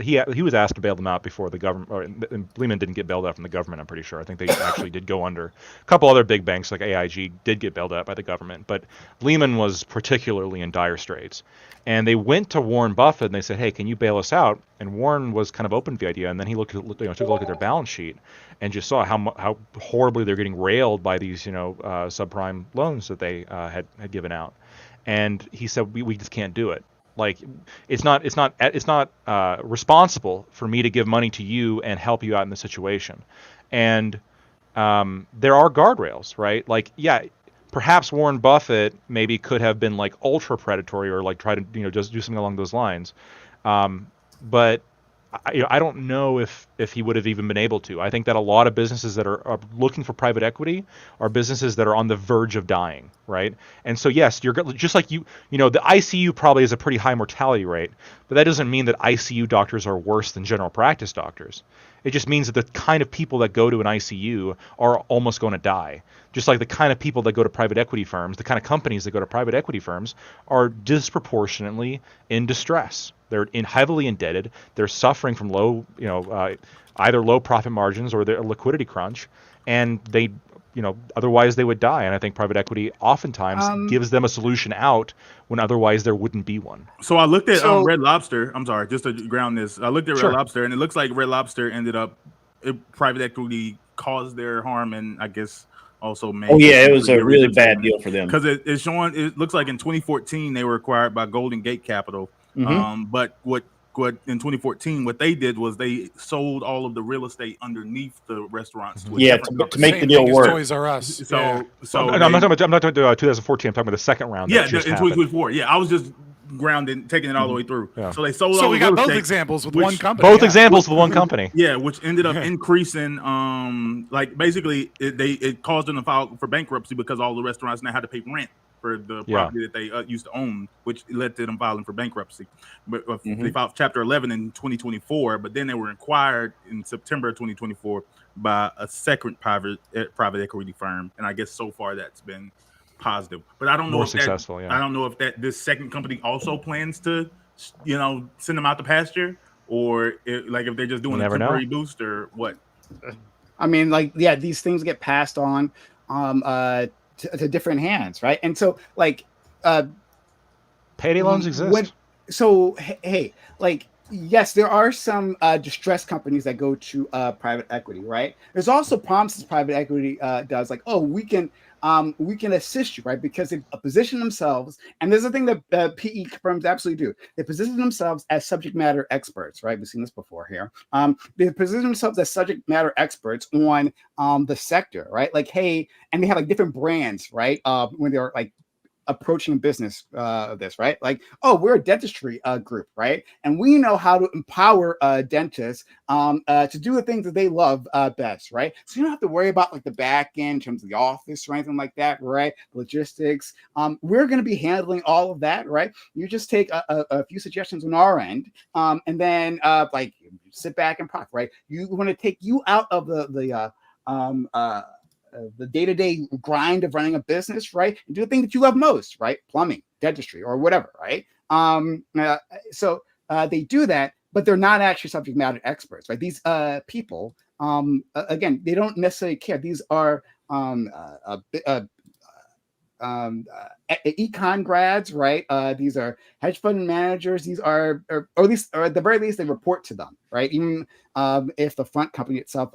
he was asked to bail them out before the government. And Lehman didn't get bailed out from the government. I'm pretty sure. I think they actually did go under. A couple other big banks like AIG did get bailed out by the government, but Lehman was particularly in dire straits. And they went to Warren Buffett and they said, "Hey, can you bail us out?" And Warren was kind of open to the idea. And then he took a look at their balance sheet and just saw how horribly they're getting railed by these subprime loans that they had given out. And he said, "We just can't do it. Like it's not responsible for me to give money to you and help you out in the situation." And there are guardrails, right? Like, yeah. Perhaps Warren Buffett maybe could have been like ultra predatory or like try to just do something along those lines, but I don't know if he would have even been able to. I think that a lot of businesses that are looking for private equity are businesses that are on the verge of dying, right? And so yes, you're just like the ICU probably has a pretty high mortality rate, but that doesn't mean that ICU doctors are worse than general practice doctors. It just means that the kind of people that go to an ICU are almost going to die. Just like the kind of people that go to private equity firms, the kind of companies that go to private equity firms are disproportionately in distress. They're heavily indebted. They're suffering from low, either low profit margins or their liquidity crunch, and they, otherwise they would die. And I think private equity oftentimes gives them a solution out when otherwise there wouldn't be one. So I looked at Red Lobster. I'm sorry, just to ground this. I looked at Red Lobster, and it looks like Red Lobster ended up private equity caused their harm, and I guess also made. Oh yeah, it was a really bad deal for them because it's showing. It looks like in 2014 they were acquired by Golden Gate Capital. But what in 2014 what they did was they sold all of the real estate underneath the restaurants to make the deal work. Toys R Us. I'm not talking about 2014. I'm talking about the second round. Yeah, in 2024. Yeah, I I was grounded, taking it all the way through. Yeah. So they sold. So all we the got real both estate, examples with one company. Both examples with one company. Yeah, which ended up increasing. Like basically, it caused them to file for bankruptcy because all the restaurants now had to pay rent for the property that they used to own, which led to them filing for bankruptcy. But they filed Chapter 11 in 2024, but then they were acquired in September 2024 by a second private equity firm, and I guess so far that's been positive. But I don't know I don't know if this second company also plans to, send them out to pasture, or if they're just doing a temporary boost or what. I mean, these things get passed on to different hands, right? And so payday loans exist. Yes, there are some distressed companies that go to private equity, right? There's also promises private equity does, we can assist you, right? Because they position themselves, and there's a thing that PE firms absolutely do. They position themselves as subject matter experts, right? We've seen this before here. They position themselves as subject matter experts on the sector, right? And they have different brands, right? When they're approaching a business of this, right? We're a dentistry group, right? And we know how to empower dentists to do the things that they love best, right? So you don't have to worry about the back end in terms of the office or anything like that, right? Logistics. We're going to be handling all of that, right? You just take a few suggestions on our end, and then sit back and profit, right? You want to take you out of the day-to-day grind of running a business, right? And do the thing that you love most, right? Plumbing, dentistry, or whatever, right? So they do that, but they're not actually subject matter experts, right? These people, again, they don't necessarily care. These are econ grads, right? These are hedge fund managers. These are, or at least, or at the very least, they report to them, right? Even if the front company itself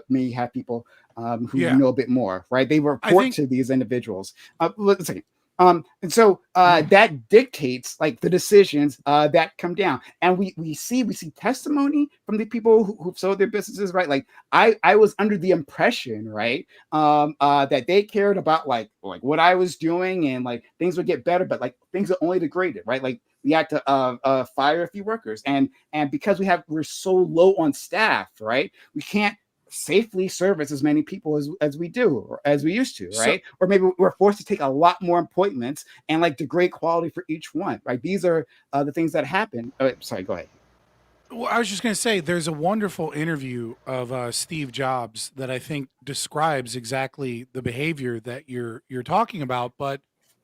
may have people who know a bit more, right? They report to these individuals. Let's see. And so that dictates like the decisions that come down, and we see testimony from the people who've sold their businesses, right? Like I was under the impression, right, that they cared about like what I was doing and like things would get better, but like things are only degraded, right? Like we had to fire a few workers, and because we're so low on staff, right? We can't safely service as many people as we do, or as we used to, right? Or maybe we're forced to take a lot more appointments and like degrade quality for each one, right? These are the things that happen. Sorry, go ahead. Well, I was just going to say, there's a wonderful interview of Steve Jobs that I think describes exactly the behavior that you're talking about, but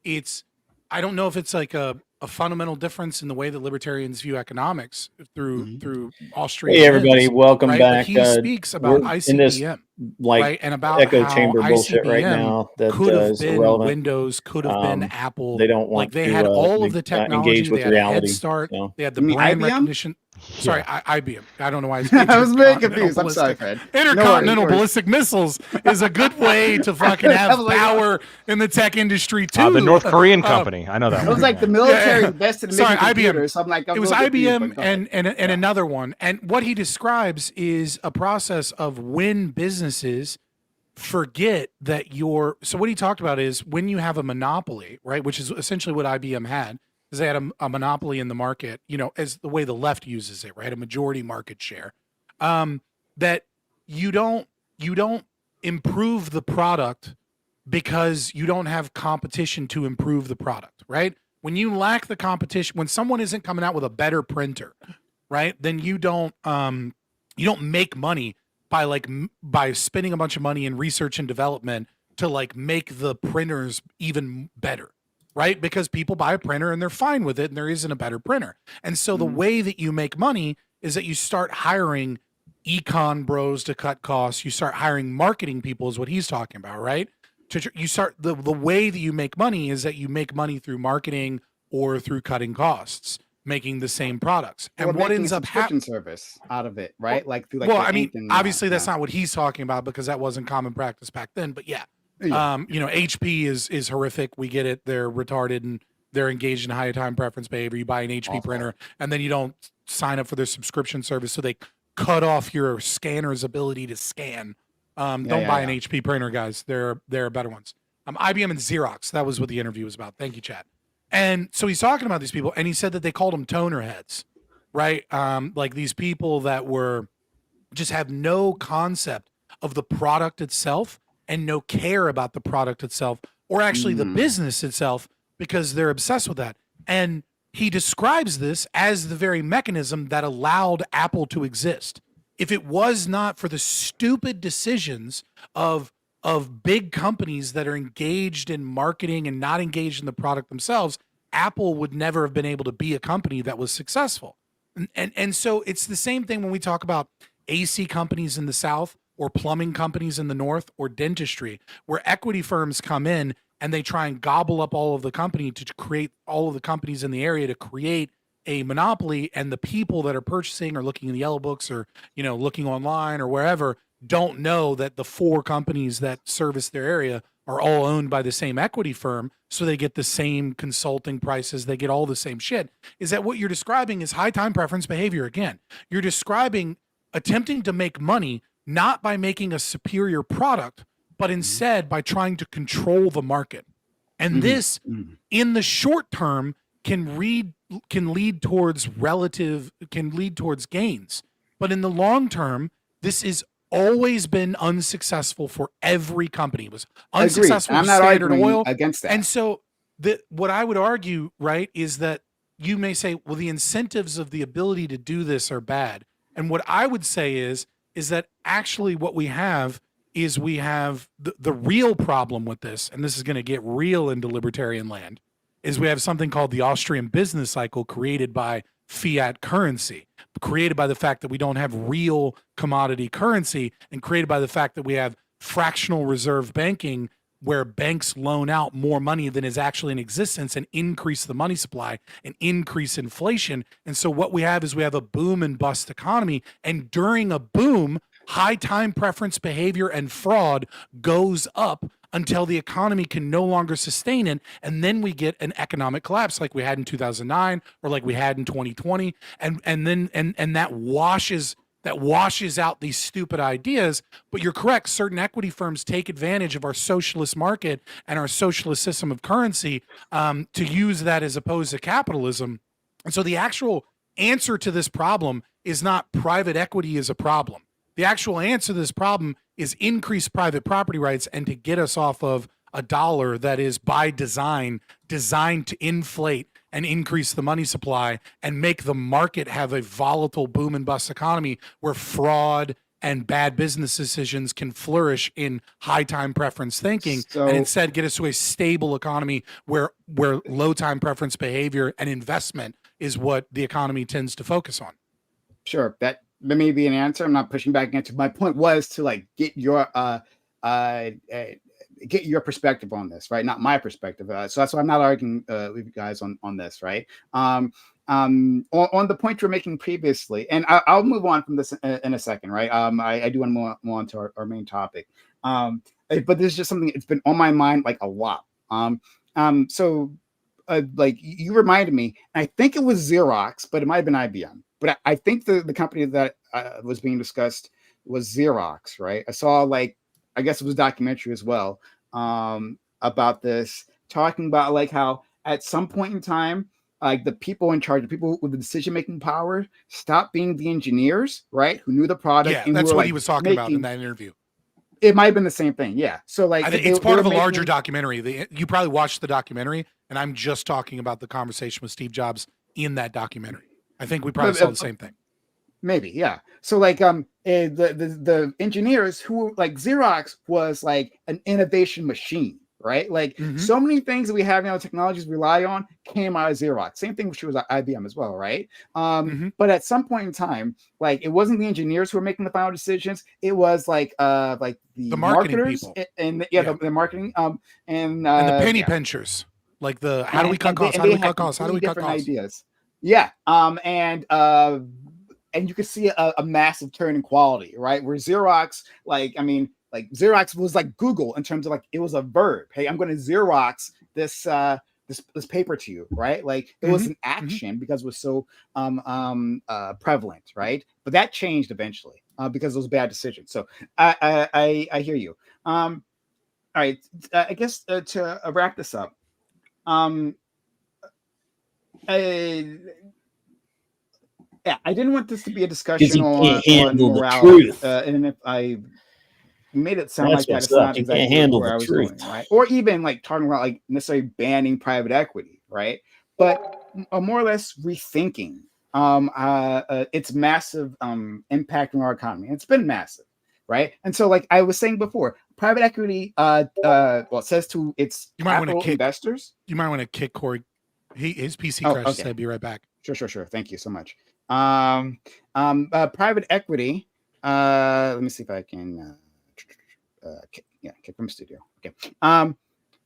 I don't know if it's like a fundamental difference in the way that libertarians view economics through Austrian. Hey, everybody, welcome right? back. But he speaks about ICBM, in this, like, right? And about echo how chamber bullshit ICBM right now that could have is been irrelevant. Windows, could have been Apple. They don't want like they to, had all of the technology. engage with they had reality. a head start. So. They had the brand IBM? recognition. Sorry, IBM. I don't know why. I was very confused. I'm sorry, Fred. Intercontinental ballistic missiles is a good way to fucking have power in the tech industry too. The North Korean company. I know that. It was like the military invested in making IBM. computers. So I'm like, it was IBM and another one. And what he describes is a process of when businesses forget that so what he talked about is when you have a monopoly, right? Which is essentially what IBM had. Because they had a monopoly in the market, as the way the left uses it, right? A majority market share. That you don't improve the product because you don't have competition to improve the product, right? When you lack the competition, when someone isn't coming out with a better printer, right? Then you don't make money by spending a bunch of money in research and development to like make the printers even better. Right? Because people buy a printer and they're fine with it and there isn't a better printer. And so the way that you make money is that you start hiring econ bros to cut costs. You start hiring marketing people is what he's talking about, right? You start the way that you make money is that you make money through marketing or through cutting costs, making the same products. And what ends up happening service out of it, right? Obviously that's not what he's talking about because that wasn't common practice back then, but yeah. HP is horrific. We get it. They're retarded and they're engaged in high time preference behavior. You buy an HP printer and then you don't sign up for their subscription service. So they cut off your scanner's ability to scan. Don't buy an HP printer, guys. There are better ones. IBM and Xerox. That was what the interview was about. Thank you, Chad. And so he's talking about these people and he said that they called them toner heads, right? Like these people that just have no concept of the product itself and no care about the product itself or actually the business itself because they're obsessed with that. And he describes this as the very mechanism that allowed Apple to exist. If it was not for the stupid decisions of big companies that are engaged in marketing and not engaged in the product themselves, Apple would never have been able to be a company that was successful. And so it's the same thing when we talk about AC companies in the South or plumbing companies in the North or dentistry, where equity firms come in and they try and gobble up all of the company to create all of the companies in the area to create a monopoly. And the people that are purchasing or looking in the yellow books or, looking online or wherever don't know that the 4 companies that service their area are all owned by the same equity firm. So they get the same consulting prices. They get all the same shit. Is that what you're describing is high time preference behavior? Again, you're describing attempting to make money not by making a superior product, but instead by trying to control the market. And this, in the short term, can lead towards gains. But in the long term, this has always been unsuccessful for every company. It was unsuccessful for Standard Oil against that. And so what I would argue, right, is that you may say, well, the incentives of the ability to do this are bad. And what I would say is that actually what we have is the real problem with this, and this is going to get real into libertarian land, is we have something called the Austrian business cycle created by fiat currency, created by the fact that we don't have real commodity currency, and created by the fact that we have fractional reserve banking where banks loan out more money than is actually in existence and increase the money supply and increase inflation. And so what we have is we have a boom and bust economy. And during a boom, high time preference behavior and fraud goes up until the economy can no longer sustain it. And then we get an economic collapse like we had in 2009 or like we had in 2020. And that washes out these stupid ideas. But you're correct. Certain equity firms take advantage of our socialist market and our socialist system of currency to use that as opposed to capitalism. And so the actual answer to this problem is not private equity is a problem. The actual answer to this problem is increase private property rights and to get us off of a dollar that is by design designed to inflate and increase the money supply and make the market have a volatile boom and bust economy where fraud and bad business decisions can flourish in high time preference thinking, and instead get us to a stable economy where low time preference behavior and investment is what the economy tends to focus on. Sure, that may be an answer. I'm not pushing back an answer. My point was to like get your perspective on this, right? Not my perspective. So that's why I'm not arguing with you guys on this, right? On the point you were making previously, and I'll move on from this in a second, right? I do want to move on to our main topic. But this is just something that's been on my mind like a lot. So like you reminded me, and I think it was Xerox, but it might have been IBM. But I think the company that was being discussed was Xerox, right? I saw like, I guess it was a documentary as well about this, talking about like how at some point in time, like the people in charge, the people with the decision-making power, stopped being the engineers, right? Who knew the product. Yeah, and that's were, what like, he was talking about in that interview. It might have been the same thing, yeah. So like, it's part of a larger documentary. You probably watched the documentary, and I'm just talking about the conversation with Steve Jobs in that documentary. I think we probably saw the same thing. Maybe, yeah. So like the engineers who like Xerox was like an innovation machine, right? Like so many things that we have now, technologies we rely on came out of Xerox. Same thing with IBM as well, right? But at some point in time, like it wasn't the engineers who were making the final decisions. It was like the marketing marketers people. and the marketing and the penny pinchers. Like how do we cut costs? How do we cut costs? How do we cut costs? Ideas. Yeah. And you can see a massive turn in quality, right? Where Xerox, like Xerox was like Google in terms of like, it was a verb. Hey, I'm going to Xerox this paper to you, right? Like it was an action because it was so prevalent, right? But that changed eventually because of those bad decisions. So I hear you. All right. I guess to wrap this up, yeah, I didn't want this to be a discussion on morality, and if I made it sound like that, it's not exactly where I was going, right? Or even like talking about like necessarily banning private equity, right? But more or less rethinking its massive impact on our economy. It's been massive, right? And so, like I was saying before, private equity, it says to its capital investors. You might want to kick Corey. His PC crashed. Okay. I'll be right back. Sure. Thank you so much. Private equity. Let me see if I can. Kick from studio. Okay.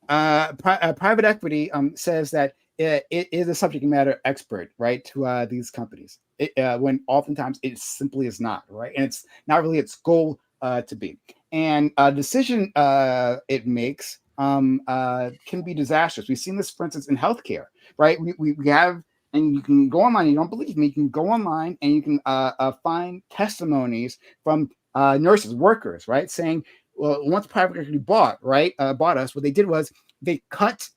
Private equity says that it is a subject matter expert, right, to these companies. When oftentimes it simply is not, right, and it's not really its goal to be. And a decision it makes can be disastrous. We've seen this, for instance, in healthcare, right? We have. And you can go online. You don't believe me? You can go online and you can find testimonies from nurses, workers, right, saying, "Well, once private equity bought us, what they did was they cut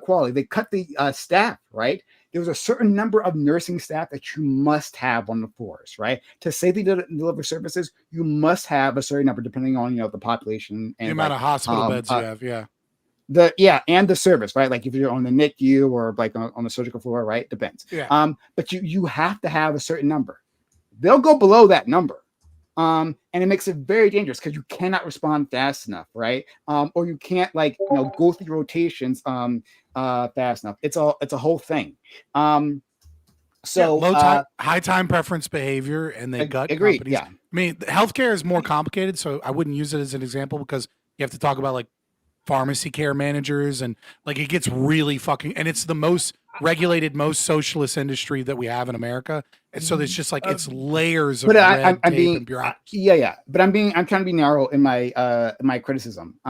quality. They cut the staff, right? There was a certain number of nursing staff that you must have on the force, right? To say they deliver services, you must have a certain number, depending on the population and the amount of hospital beds you have, yeah." And the service, right? Like if you're on the NICU or like on the surgical floor, right? Depends. Yeah. But you have to have a certain number. They'll go below that number. And it makes it very dangerous because you cannot respond fast enough, right? Or you can't go through rotations fast enough. It's a whole thing. High time preference behavior, and they gut agreed, companies. Yeah. I mean, healthcare is more complicated, so I wouldn't use it as an example because you have to talk about like pharmacy care managers, and like it gets really fucking, and it's the most regulated, most socialist industry that we have in America. And so it's just like it's layers of red tape and bureaucracy. Yeah. But I'm trying to be narrow in my criticism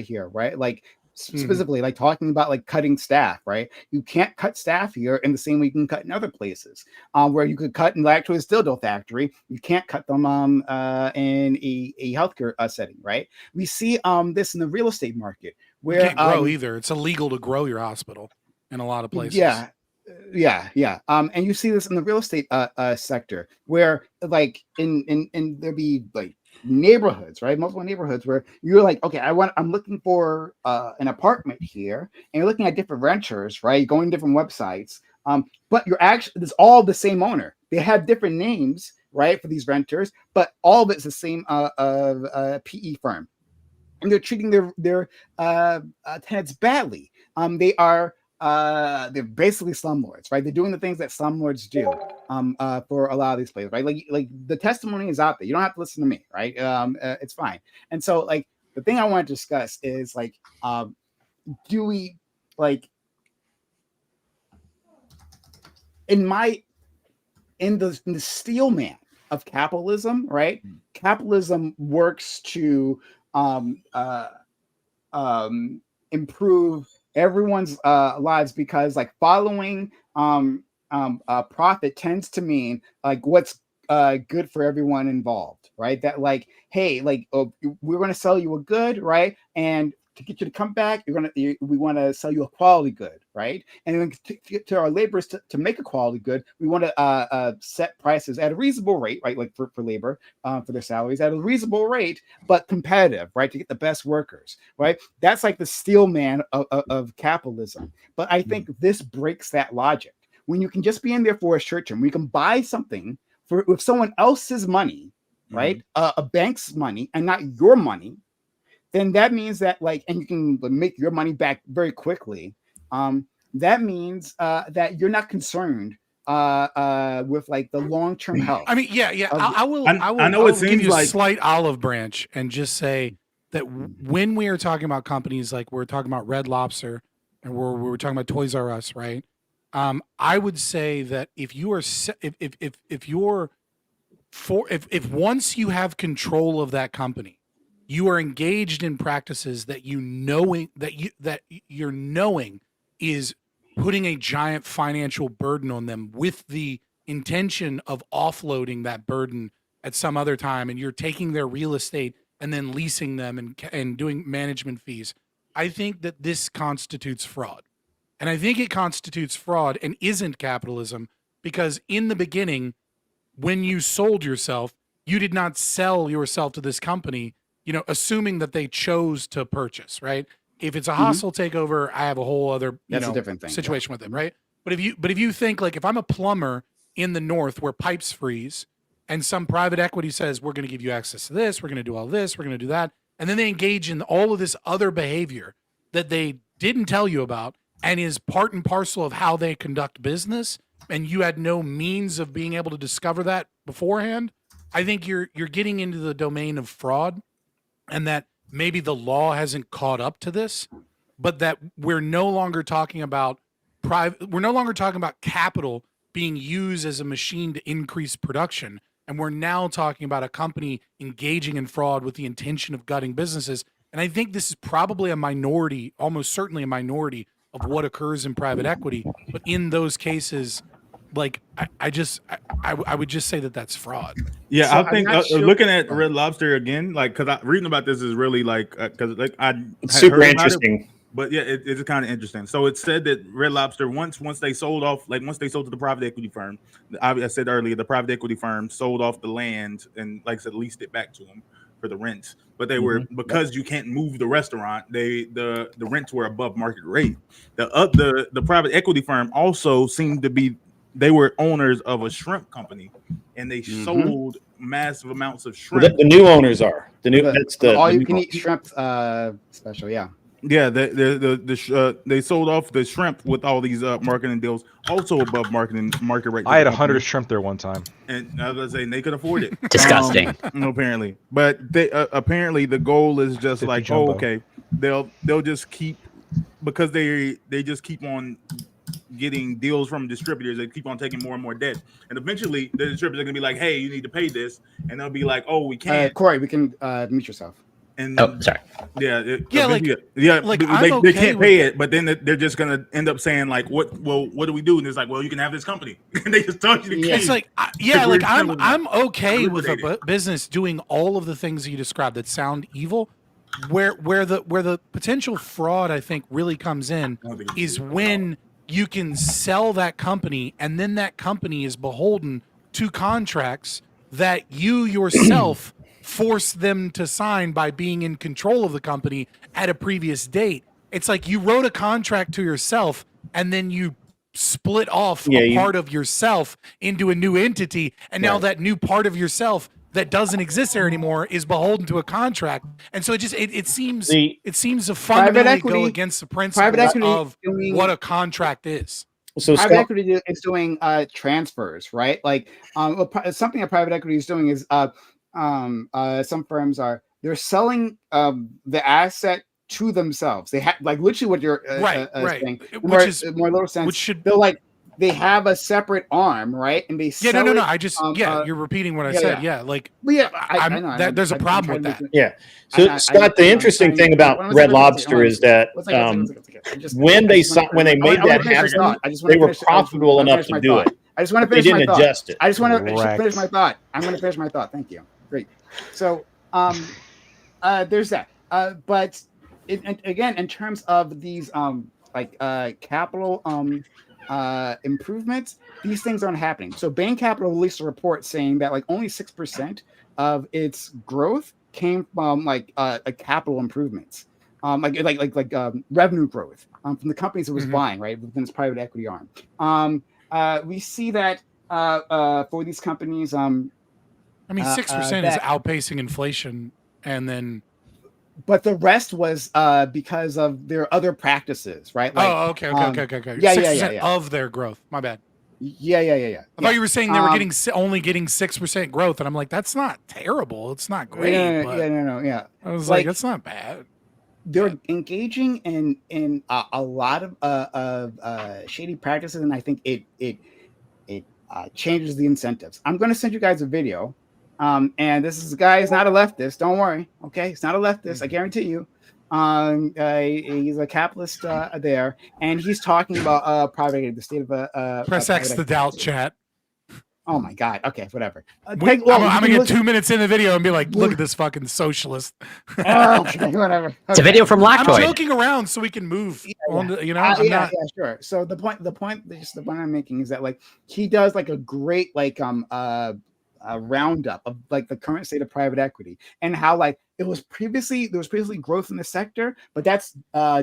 here, right? Like specifically like talking about like cutting staff, right? You can't cut staff here in the same way you can cut in other places, where you could cut in actually a dildo factory. You can't cut them in a healthcare setting, right? We see this in the real estate market where you can't grow either. It's illegal to grow your hospital in a lot of places. Yeah. And you see this in the real estate sector where like in there'll be like neighborhoods, right? Multiple neighborhoods where you're like, okay, I'm looking for an apartment here, and you're looking at different renters, right? Going to different websites, but you're actually it's all the same owner. They have different names, right, for these renters, but all of it's the same PE firm, and they're treating their tenants badly. They're basically slumlords, right? They're doing the things that slumlords do for a lot of these places, right? Like the testimony is out there. You don't have to listen to me, right? It's fine. And so like the thing I want to discuss is like, do we like in the steel man of capitalism, right? Capitalism works to improve everyone's lives because like following profit tends to mean like what's good for everyone involved, right? That like, hey, like we're going to sell you a good, right? And to get you to come back, we want to sell you a quality good, right? And then to get to our laborers to make a quality good, we want to set prices at a reasonable rate, right? Like for labor, for their salaries at a reasonable rate, but competitive, right? To get the best workers, right? That's like the steel man of capitalism. But I think this breaks that logic. When you can just be in there for a short term, we can buy something with someone else's money, right? A bank's money and not your money. Then that means that like, and you can make your money back very quickly. That means that you're not concerned with like the long-term health. I mean, yeah. I will give you a slight olive branch and just say that when we are talking about companies like we're talking about Red Lobster and we're talking about Toys R Us, right? I would say that if once you have control of that company, you are engaged in practices that you're knowing is putting a giant financial burden on them with the intention of offloading that burden at some other time, and you're taking their real estate and then leasing them and doing management fees. I think that this constitutes fraud. And I think it constitutes fraud and isn't capitalism because in the beginning, when you sold yourself, you did not sell yourself to this company, assuming that they chose to purchase, right? If it's a hostile takeover, I have a whole other a different thing, situation with them, right? But if you think like if I'm a plumber in the north where pipes freeze and some private equity says we're going to give you access to this, we're going to do all this, we're going to do that, and then they engage in all of this other behavior that they didn't tell you about and is part and parcel of how they conduct business, and you had no means of being able to discover that beforehand, I think you're getting into the domain of fraud. And that maybe the law hasn't caught up to this, but that we're no longer talking about capital being used as a machine to increase production. And we're now talking about a company engaging in fraud with the intention of gutting businesses. And I think this is probably a minority, almost certainly a minority of what occurs in private equity. But in those cases, like I would just say that that's fraud. Yeah, so I think looking at Red Lobster again, like because reading about this is really like because like it's super interesting. But yeah, it's kind of interesting. So it said that Red Lobster once they sold off, like once they sold to the private equity firm, I said earlier, the private equity firm sold off the land and like I said, leased it back to them for the rent. But they were because you can't move the restaurant, the rents were above market rate. The private equity firm also seemed to be. They were owners of a shrimp company, and they sold massive amounts of shrimp. The new owners are the new. That's the all you can eat shrimp special. Yeah. Yeah, they sold off the shrimp with all these marketing deals, also above market rate. I had 100 shrimp there one time, and I was gonna say they could afford it. Disgusting. Apparently, but they apparently the goal is just like, oh, okay, they'll just keep, because they just keep on getting deals from distributors. They keep on taking more and more debt, and eventually the distributors are gonna be like, "Hey, you need to pay this," and they'll be like, "Oh, we can't." Corey, we can mute yourself. And sorry. They can't pay it, but then they're just gonna end up saying like, "What? Well, what do we do?" And it's like, "Well, you can have this company." And they just tell you to It's like, I'm okay with a business doing all of the things you described that sound evil. Where the potential fraud, I think, really comes in is when you can sell that company, and then that company is beholden to contracts that you yourself force them to sign by being in control of the company at a previous date. It's like you wrote a contract to yourself, and then you split off a part of yourself into a new entity, and now that new part of yourself that doesn't exist there anymore is beholden to a contract. And so it seems to fundamentally go against the principles of what a contract is. So private equity is doing transfers, right? Like something that private equity is doing is some firms they're selling the asset to themselves. They have like literally what you're saying, which is more little sense. They're like they have a separate arm, right? And they sell no. I just you're repeating what I said. Yeah, like I know. There's a problem with that. Yeah. So Scott, the interesting thing about Red Lobster is that when they made that happen, they were profitable enough to do it. I just want to finish my thought. Adjust it. I just want to finish my thought. I'm going to finish my thought. Thank you. Great. So there's that. But again, in terms of these capital improvements, these things aren't happening. So Bain Capital released a report saying that like only 6% of its growth came from capital improvements, revenue growth from the companies it was buying, right, within its private equity arm. We see that for these companies, 6% is outpacing inflation, and then. But the rest was because of their other practices, right? Like, okay. Yeah. Of their growth. My bad. Yeah. I thought you were saying they were only getting 6% growth, and I'm like, that's not terrible. It's not great. Yeah. I was like, that's not bad. They're engaging in a lot of shady practices, and I think it changes the incentives. I'm going to send you guys a video. And this guy is not a leftist. Don't worry. Okay. He's not a leftist. I guarantee you. He's a capitalist there. And he's talking about private, the state of press X the doubt chat. Oh my God. Okay. Whatever. I'm going to get 2 minutes in the video and be like, look at this fucking socialist. Okay, whatever. Okay. It's a video from Lactoid. I'm joking around so we can move. Sure. So the point I'm making is that like he does like a great a roundup of like the current state of private equity and how like there was previously growth in the sector, but that's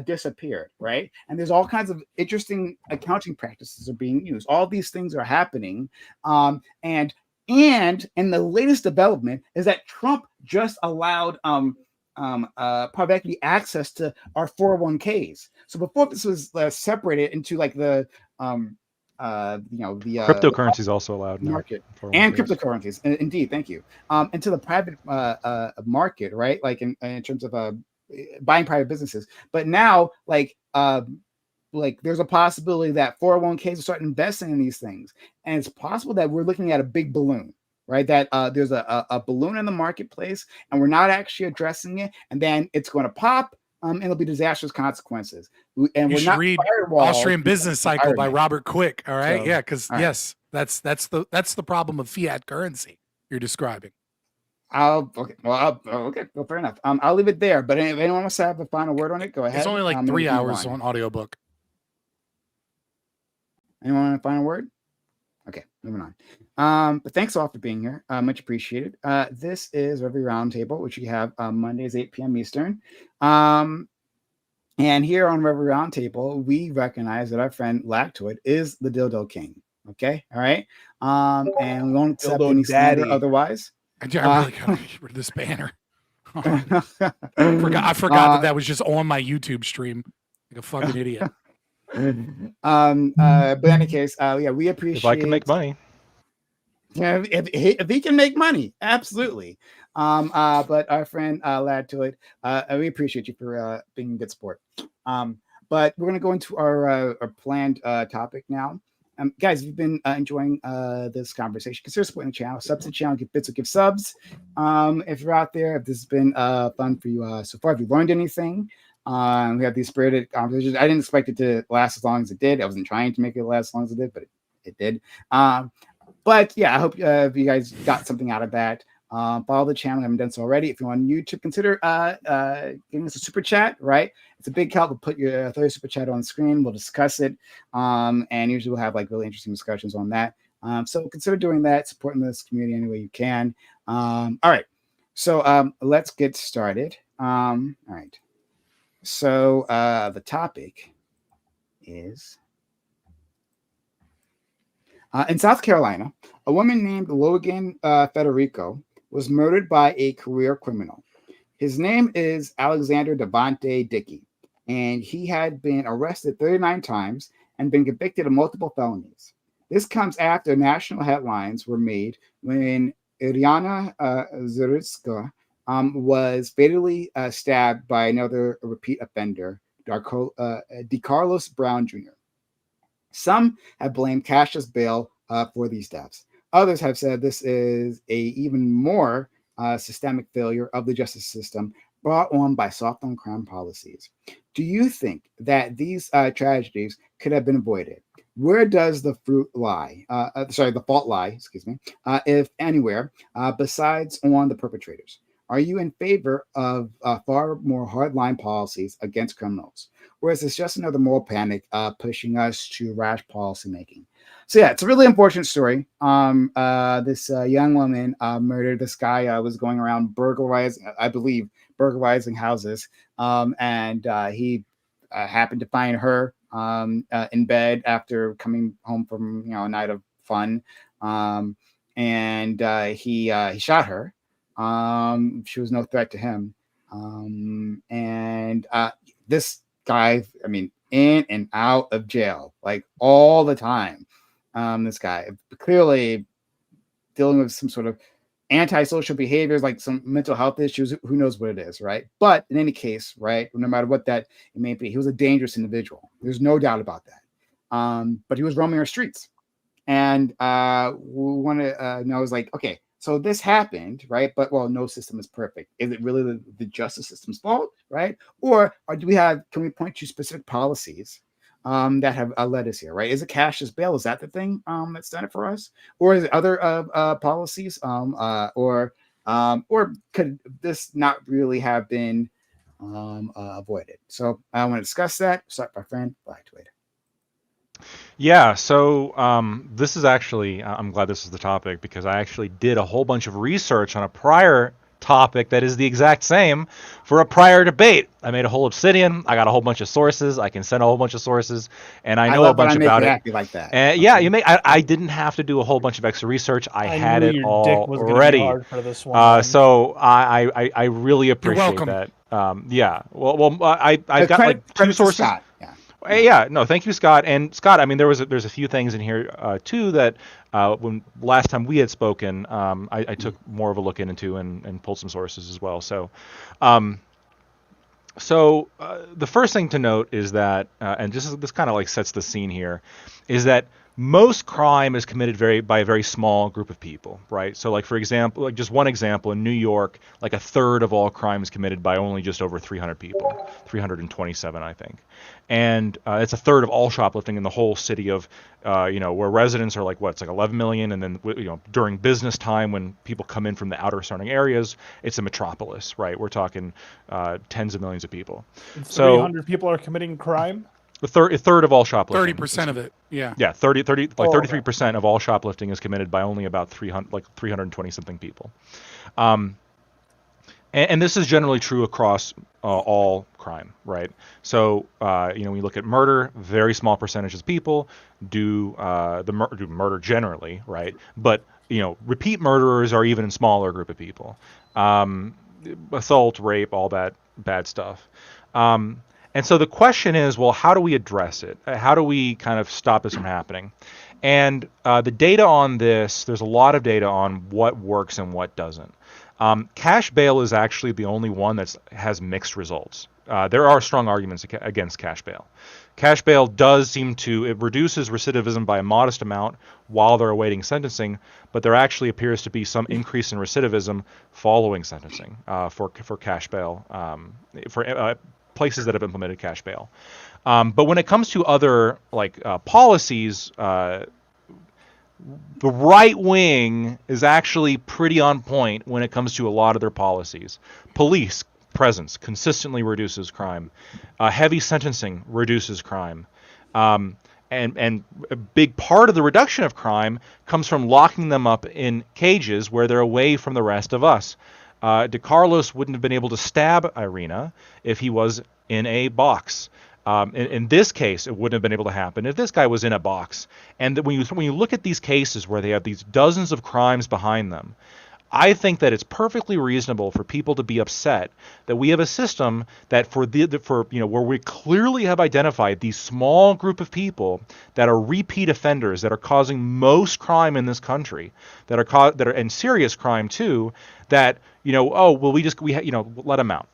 disappeared, right? And there's all kinds of interesting accounting practices are being used. All these things are happening, and the latest development is that Trump just allowed private equity access to our 401ks. So before this was separated into like the cryptocurrency is also allowed now. Market and cryptocurrencies. Indeed, thank you. Into the private market, right? Like in terms of buying private businesses. But now, like there's a possibility that 401ks will start investing in these things, and it's possible that we're looking at a big balloon, right? That there's a balloon in the marketplace, and we're not actually addressing it, and then it's going to pop. And it'll be disastrous consequences. And you should read Austrian Business Cycle by Robert Quick. All right, because yes, that's the problem of fiat currency you're describing. Okay. Well, fair enough. I'll leave it there. But if anyone wants to have a final word on it, go ahead. It's only like 3 hours on audiobook. Anyone want a final word? Okay, moving on. But thanks all for being here. Much appreciated. This is Review Roundtable, which we have Mondays 8 p.m. Eastern. And here on Review Roundtable, we recognize that our friend Lactoid is the Dildo King. Okay, all right. And we won't accept any slander otherwise. I really gotta get rid of this banner. I forgot that was just on my YouTube stream. Like a fucking idiot. But in any case, we appreciate if I can make money. Yeah, if he can make money, absolutely. But our friend Lad to it, we appreciate you for being a good sport. But we're going to go into our planned topic now. Guys, if you've been enjoying this conversation, consider supporting the channel. Subs to the channel, give bits or give subs. If you're out there, if this has been fun for you so far, if you learned anything, we have these spirited conversations. I didn't expect it to last as long as it did. I wasn't trying to make it last as long as it did, but it did. But yeah, I hope you guys got something out of that. Follow the channel if you haven't done so already. If you're on YouTube, consider giving us a super chat, right? It's a big help. We'll put your third super chat on the screen. We'll discuss it. And usually we'll have like really interesting discussions on that. So consider doing that, supporting this community any way you can. All right. So let's get started. All right. So the topic is in South Carolina, a woman named Logan Federico was murdered by a career criminal. His name is Alexander Devontae Dickey, and he had been arrested 39 times and been convicted of multiple felonies. This comes after national headlines were made when Iriana Zuriska was fatally stabbed by another repeat offender, DeCarlos Brown Jr. Some have blamed cashless bail for these deaths. Others have said this is a even more systemic failure of the justice system brought on by soft on crime policies. Do you think that these tragedies could have been avoided? Where does the fault lie? If anywhere, besides on the perpetrators? Are you in favor of far more hardline policies against criminals? Or is this just another moral panic pushing us to rash policymaking? So yeah, it's a really unfortunate story. This young woman murdered. This guy was going around burglarizing houses, and he happened to find her in bed after coming home from a night of fun, and he shot her. She was no threat to him, and this guy, I mean, in and out of jail like all the time. This guy clearly dealing with some sort of antisocial behaviors, like some mental health issues. Who knows what it is, right? But in any case, right, no matter what that it may be, he was a dangerous individual. There's no doubt about that. But he was roaming our streets, and we want to know is like, okay, so this happened, right? But well, no system is perfect. Is it really the justice system's fault, right? Or can we point to specific policies that have led us here, right? Is it cashless bail? Is that the thing that's done it for us, or is it other policies, or could this not really have been avoided? So I want to discuss that. Start my friend Black Twid. Yeah, so this is actually, I'm glad this is the topic because I actually did a whole bunch of research on a prior topic that is the exact same for a prior debate. I made a whole obsidian. I got a whole bunch of sources. I can send a whole bunch of sources, and I know a bunch about it. Happy like that. And yeah, you may. I didn't have to do a whole bunch of extra research. I had it all ready. So I really appreciate that. Yeah. Well, I've got like two sources. Scott. Yeah. Yeah, no, thank you, Scott. And Scott, I mean, there's a few things in here too that when last time we had spoken, I took more of a look into and pulled some sources as well. So, the first thing to note is that, and this kind of like sets the scene here, is that most crime is committed by a very small group of people, right? So like, for example, like just one example, in New York, like a third of all crime is committed by only just over 300 people, 327, I think. And it's a third of all shoplifting in the whole city of, where residents are like, it's like 11 million. And then, during business time, when people come in from the outer surrounding areas, it's a metropolis, right? We're talking tens of millions of people. 300 people are committing crime? A third of all shoplifting. 30% of it, yeah. Yeah, 33% of all shoplifting is committed by only about 320 something people. And this is generally true across all crime, right? So, we look at murder, very small percentages of people do murder generally, right? But, repeat murderers are even a smaller group of people. Assault, rape, all that bad stuff. And so the question is, well, how do we address it? How do we kind of stop this from happening? And the data on this, there's a lot of data on what works and what doesn't. Cash bail is actually the only one that has mixed results. There are strong arguments against cash bail. Cash bail does seem to, it reduces recidivism by a modest amount while they're awaiting sentencing, but there actually appears to be some increase in recidivism following sentencing for cash bail, for places that have implemented cash bail. But when it comes to other policies, the right wing is actually pretty on point when it comes to a lot of their policies. Police presence consistently reduces crime. Heavy sentencing reduces crime. And a big part of the reduction of crime comes from locking them up in cages where they're away from the rest of us. DeCarlos wouldn't have been able to stab Irina if he was in a box. In this case, it wouldn't have been able to happen if this guy was in a box. And when you look at these cases where they have these dozens of crimes behind them, I think that it's perfectly reasonable for people to be upset that we have a system that where we clearly have identified these small group of people that are repeat offenders, that are causing most crime in this country, that are and serious crime too, that let them out.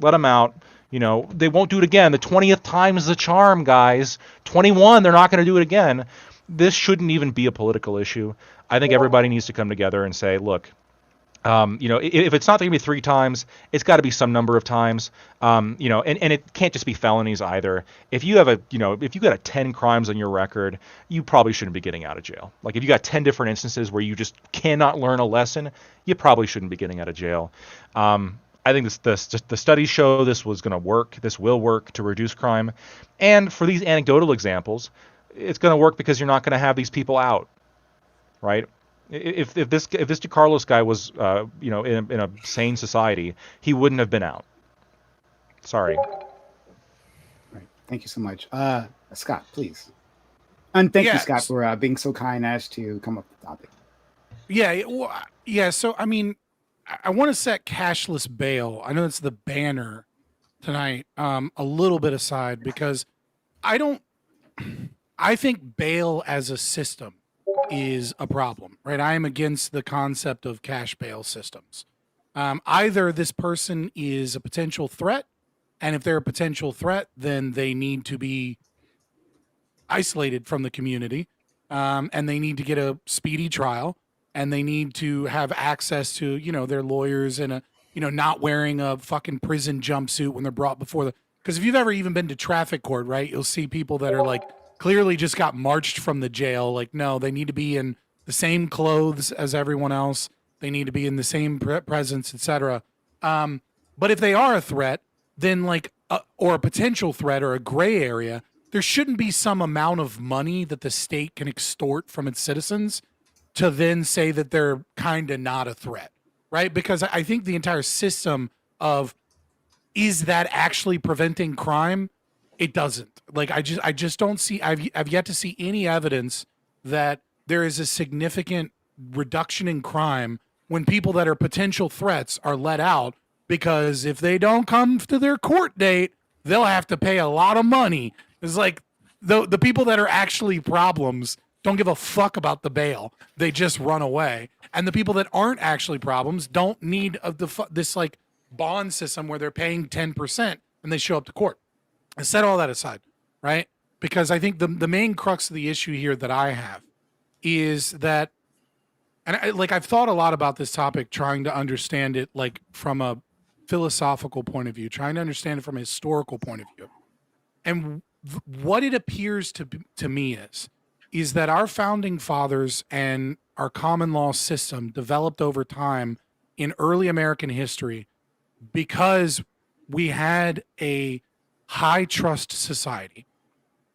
Let them out. They won't do it again. The 20th time is the charm, guys. 21, they're not going to do it again. This shouldn't even be a political issue. I think everybody needs to come together and say, look, if it's not going to be 3 times, it's got to be some number of times. And it can't just be felonies either. If you have if you got 10 crimes on your record, you probably shouldn't be getting out of jail. Like if you got 10 different instances where you just cannot learn a lesson, you probably shouldn't be getting out of jail. I think the studies show this was going to work. This will work to reduce crime. And for these anecdotal examples, it's going to work because you're not going to have these people out, right? If this DeCarlos guy was in a sane society, he wouldn't have been out. Sorry. Right. Thank you so much, Scott. Please, and thank you, Scott, for being so kind as to come up with the topic. Yeah. So I mean, I want to set cashless bail. I know it's the banner tonight. A little bit aside because I think bail as a system is a problem, right? I am against the concept of cash bail systems. Either this person is a potential threat, and if they're a potential threat, then they need to be isolated from the community, and they need to get a speedy trial, and they need to have access to, their lawyers and not wearing a fucking prison jumpsuit when they're brought before the. Because if you've ever even been to traffic court, right, you'll see people that are clearly just got marched from the jail. No, they need to be in the same clothes as everyone else. They need to be in the same presence, etc. But if they are a threat, then or a potential threat or a gray area, there shouldn't be some amount of money that the state can extort from its citizens to then say that they're kind of not a threat, right? Because I think the entire system of, is that actually preventing crime? It doesn't. I just don't see. I've yet to see any evidence that there is a significant reduction in crime when people that are potential threats are let out, because if they don't come to their court date, they'll have to pay a lot of money. It's the people that are actually problems don't give a fuck about the bail. They just run away. And the people that aren't actually problems don't need this bond system where they're paying 10% and they show up to court. I set all that aside, right? Because I think the main crux of the issue here that I have is that, and I've thought a lot about this topic, trying to understand it from a philosophical point of view, trying to understand it from a historical point of view. And what it appears to me is that our founding fathers and our common law system developed over time in early American history because we had a high trust society,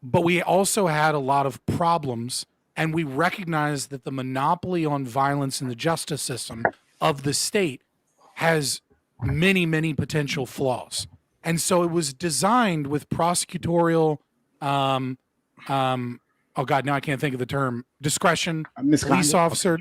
but we also had a lot of problems, and we recognized that the monopoly on violence in the justice system of the state has many, many potential flaws. And so it was designed with prosecutorial, oh God, now I can't think of the term, discretion, police officer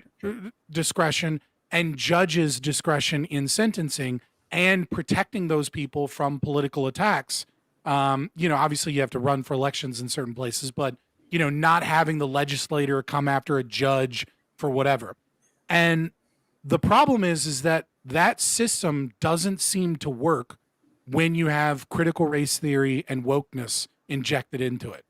discretion, and judges' discretion in sentencing and protecting those people from political attacks. Obviously you have to run for elections in certain places, but, not having the legislator come after a judge for whatever. And the problem is that that system doesn't seem to work when you have critical race theory and wokeness injected into it.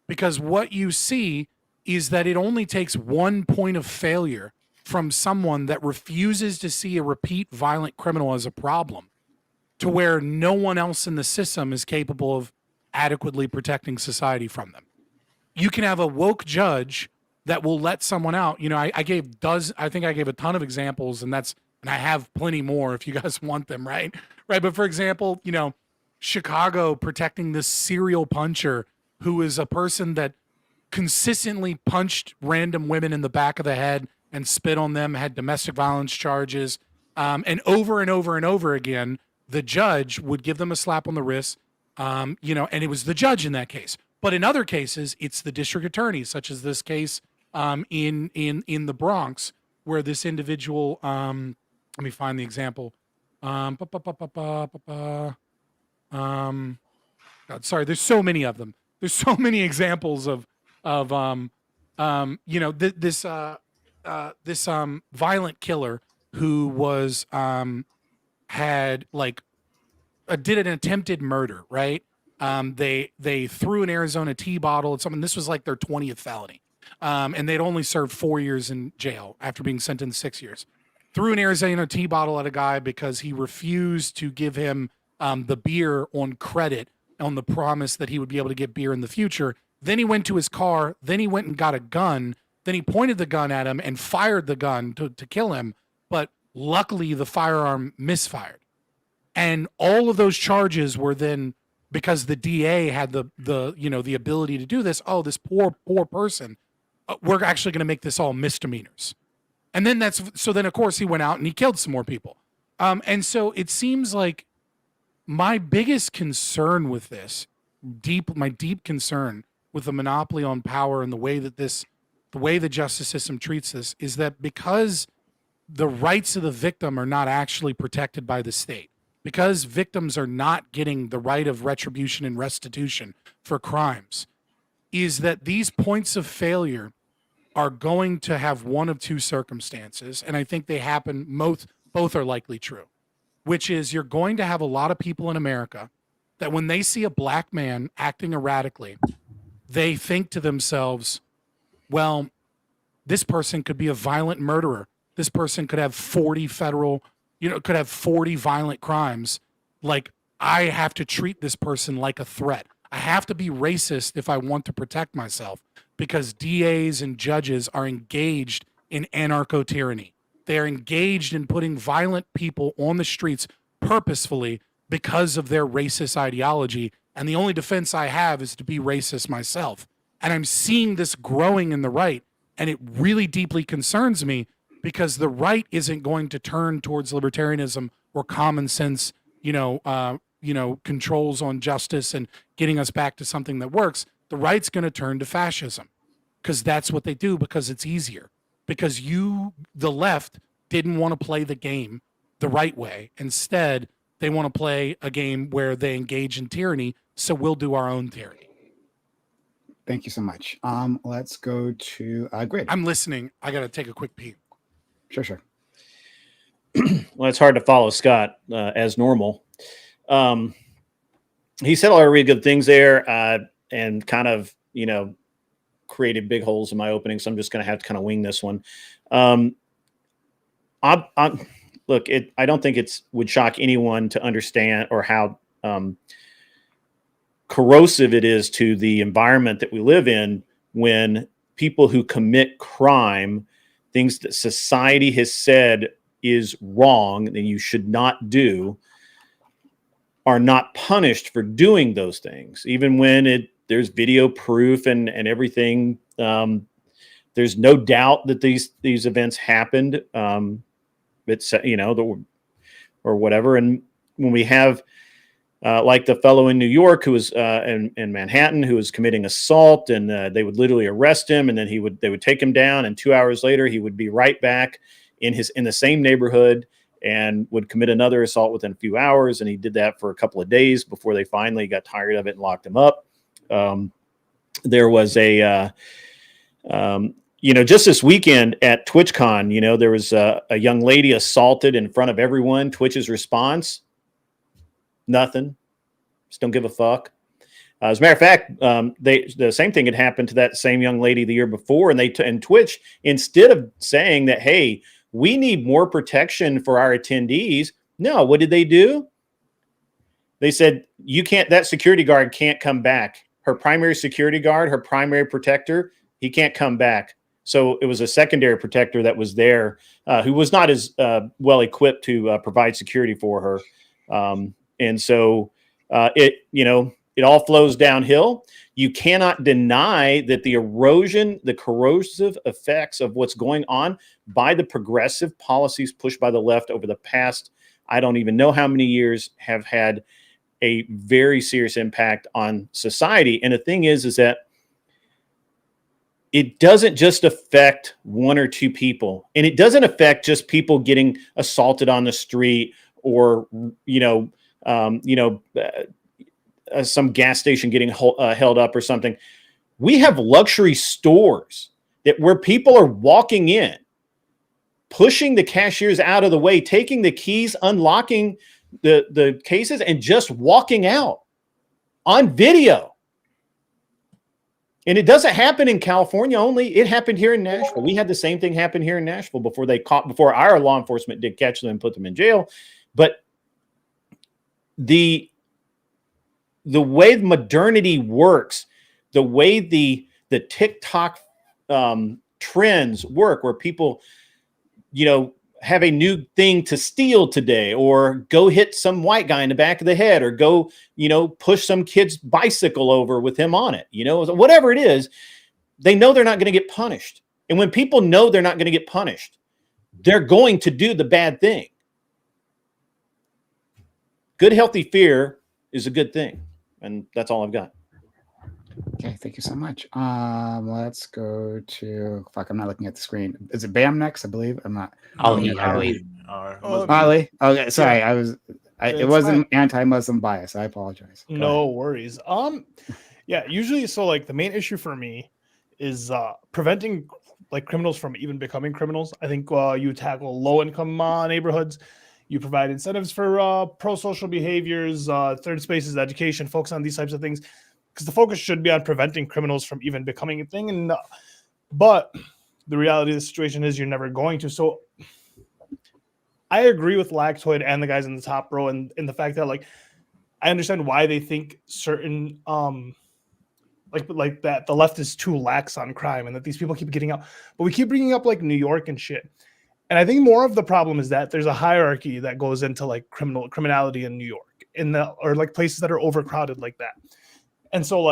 Because what you see is that it only takes one point of failure from someone that refuses to see a repeat violent criminal as a problem to where no one else in the system is capable of adequately protecting society from them. You can have a woke judge that will let someone out. You know, I think I gave a ton of examples, and I have plenty more if you guys want them, right? Right. But for example, you know, Chicago protecting this serial puncher who is a person that consistently punched random women in the back of the head and spit on them, had domestic violence charges, and over and over and over again, the judge would give them a slap on the wrist, you know, and it was the judge in that case. But in other cases, it's the district attorney, such as this case in the Bronx, where this individual, let me find the example. God, sorry, there's so many of them. There's so many examples of you know, this violent killer who was had like did an attempted murder, right? They threw an Arizona tea bottle at someone. This was like their 20th felony. And they'd only served 4 years in jail after being sentenced 6 years. Threw an Arizona tea bottle at a guy because he refused to give him the beer on credit, on the promise that he would be able to get beer in the future. Then he went to his car. Then he went and got a gun. Then he pointed the gun at him and fired the gun to kill him. But luckily, the firearm misfired. And all of those charges were then, because the DA had the you know, the ability to do this. Oh, this poor person. We're actually going to make this all misdemeanors. And then then of course he went out and he killed some more people. And so it seems like my biggest concern with this, my deep concern with the monopoly on power and the way the justice system treats this, is that because the rights of the victim are not actually protected by the state, because victims are not getting the right of retribution and restitution for crimes, is that these points of failure are going to have one of two circumstances, and I think they happen, both are likely true, which is you're going to have a lot of people in America that when they see a black man acting erratically, they think to themselves, well, this person could be a violent murderer. This person could have 40 could have 40 violent crimes. Like, I have to treat this person like a threat. I have to be racist if I want to protect myself, because DAs and judges are engaged in anarcho-tyranny. They're engaged in putting violent people on the streets purposefully because of their racist ideology. And the only defense I have is to be racist myself. And I'm seeing this growing in the right. And it really deeply concerns me, because the right isn't going to turn towards libertarianism or common sense, controls on justice and getting us back to something that works. The right's going to turn to fascism, because that's what they do, because it's easier. Because the left, didn't want to play the game the right way. Instead, they want to play a game where they engage in tyranny, so we'll do our own tyranny. Thank you so much. Let's go to Grid. I'm listening. I got to take a quick pee. Sure. Well, it's hard to follow Scott as normal. He said a lot of really good things there, and kind of, created big holes in my opening. So I'm just going to have to kind of wing this one. Look, I don't think would shock anyone to understand or how corrosive it is to the environment that we live in when people who commit crime, things that society has said is wrong and you should not do, are not punished for doing those things, even when there's video proof and everything. There's no doubt that these events happened. It's or whatever. And when we have like the fellow in New York who was in Manhattan who was committing assault, and they would literally arrest him, and then they would take him down, and 2 hours later he would be right back in the same neighborhood and would commit another assault within a few hours. And he did that for a couple of days before they finally got tired of it and locked him up. There was just this weekend at TwitchCon, there was a young lady assaulted in front of everyone. Twitch's response, nothing. Just don't give a fuck. As a matter of fact, the same thing had happened to that same young lady the year before, and Twitch, instead of saying that, hey, we need more protection for our attendees, no, what did they do? They said, that security guard can't come back. Her primary security guard, her primary protector, he can't come back. So it was a secondary protector that was there, who was not as well equipped to provide security for her. And so it all flows downhill. You cannot deny that the corrosive effects of what's going on by the progressive policies pushed by the left over the past, I don't even know how many years, have had a very serious impact on society. And the thing is that it doesn't just affect one or two people, and it doesn't affect just people getting assaulted on the street or, some gas station getting held up or something. We have luxury stores where people are walking in, pushing the cashiers out of the way, taking the keys, unlocking the cases, and just walking out on video. And it doesn't happen in California only. It happened here in Nashville. We had the same thing happen here in Nashville before our law enforcement did catch them and put them in jail. But the way modernity works, the way the TikTok trends work, where people, have a new thing to steal today, or go hit some white guy in the back of the head, or go, push some kid's bicycle over with him on it, whatever it is, they know they're not going to get punished. And when people know they're not going to get punished, they're going to do the bad thing. Good, healthy fear is a good thing. And that's all I've got. Okay, thank you so much. Let's go to I'm not looking at the screen. Is it Bam next? I believe I'm not. Ali. Ali. Okay, sorry. Yeah. It wasn't anti-Muslim bias. I apologize. No worries. Yeah. Usually, so like the main issue for me is preventing like criminals from even becoming criminals. I think you tackle low-income neighborhoods. You provide incentives for pro-social behaviors, third spaces, education, focus on these types of things, because the focus should be on preventing criminals from even becoming a thing. But the reality of the situation is you're never going to. So I agree with Lactoid and the guys in the top row, and the fact that I understand why they think certain like that the left is too lax on crime and that these people keep getting out. But we keep bringing up New York and shit. And I think more of the problem is that there's a hierarchy that goes into criminality in New York, or places that are overcrowded like that. And so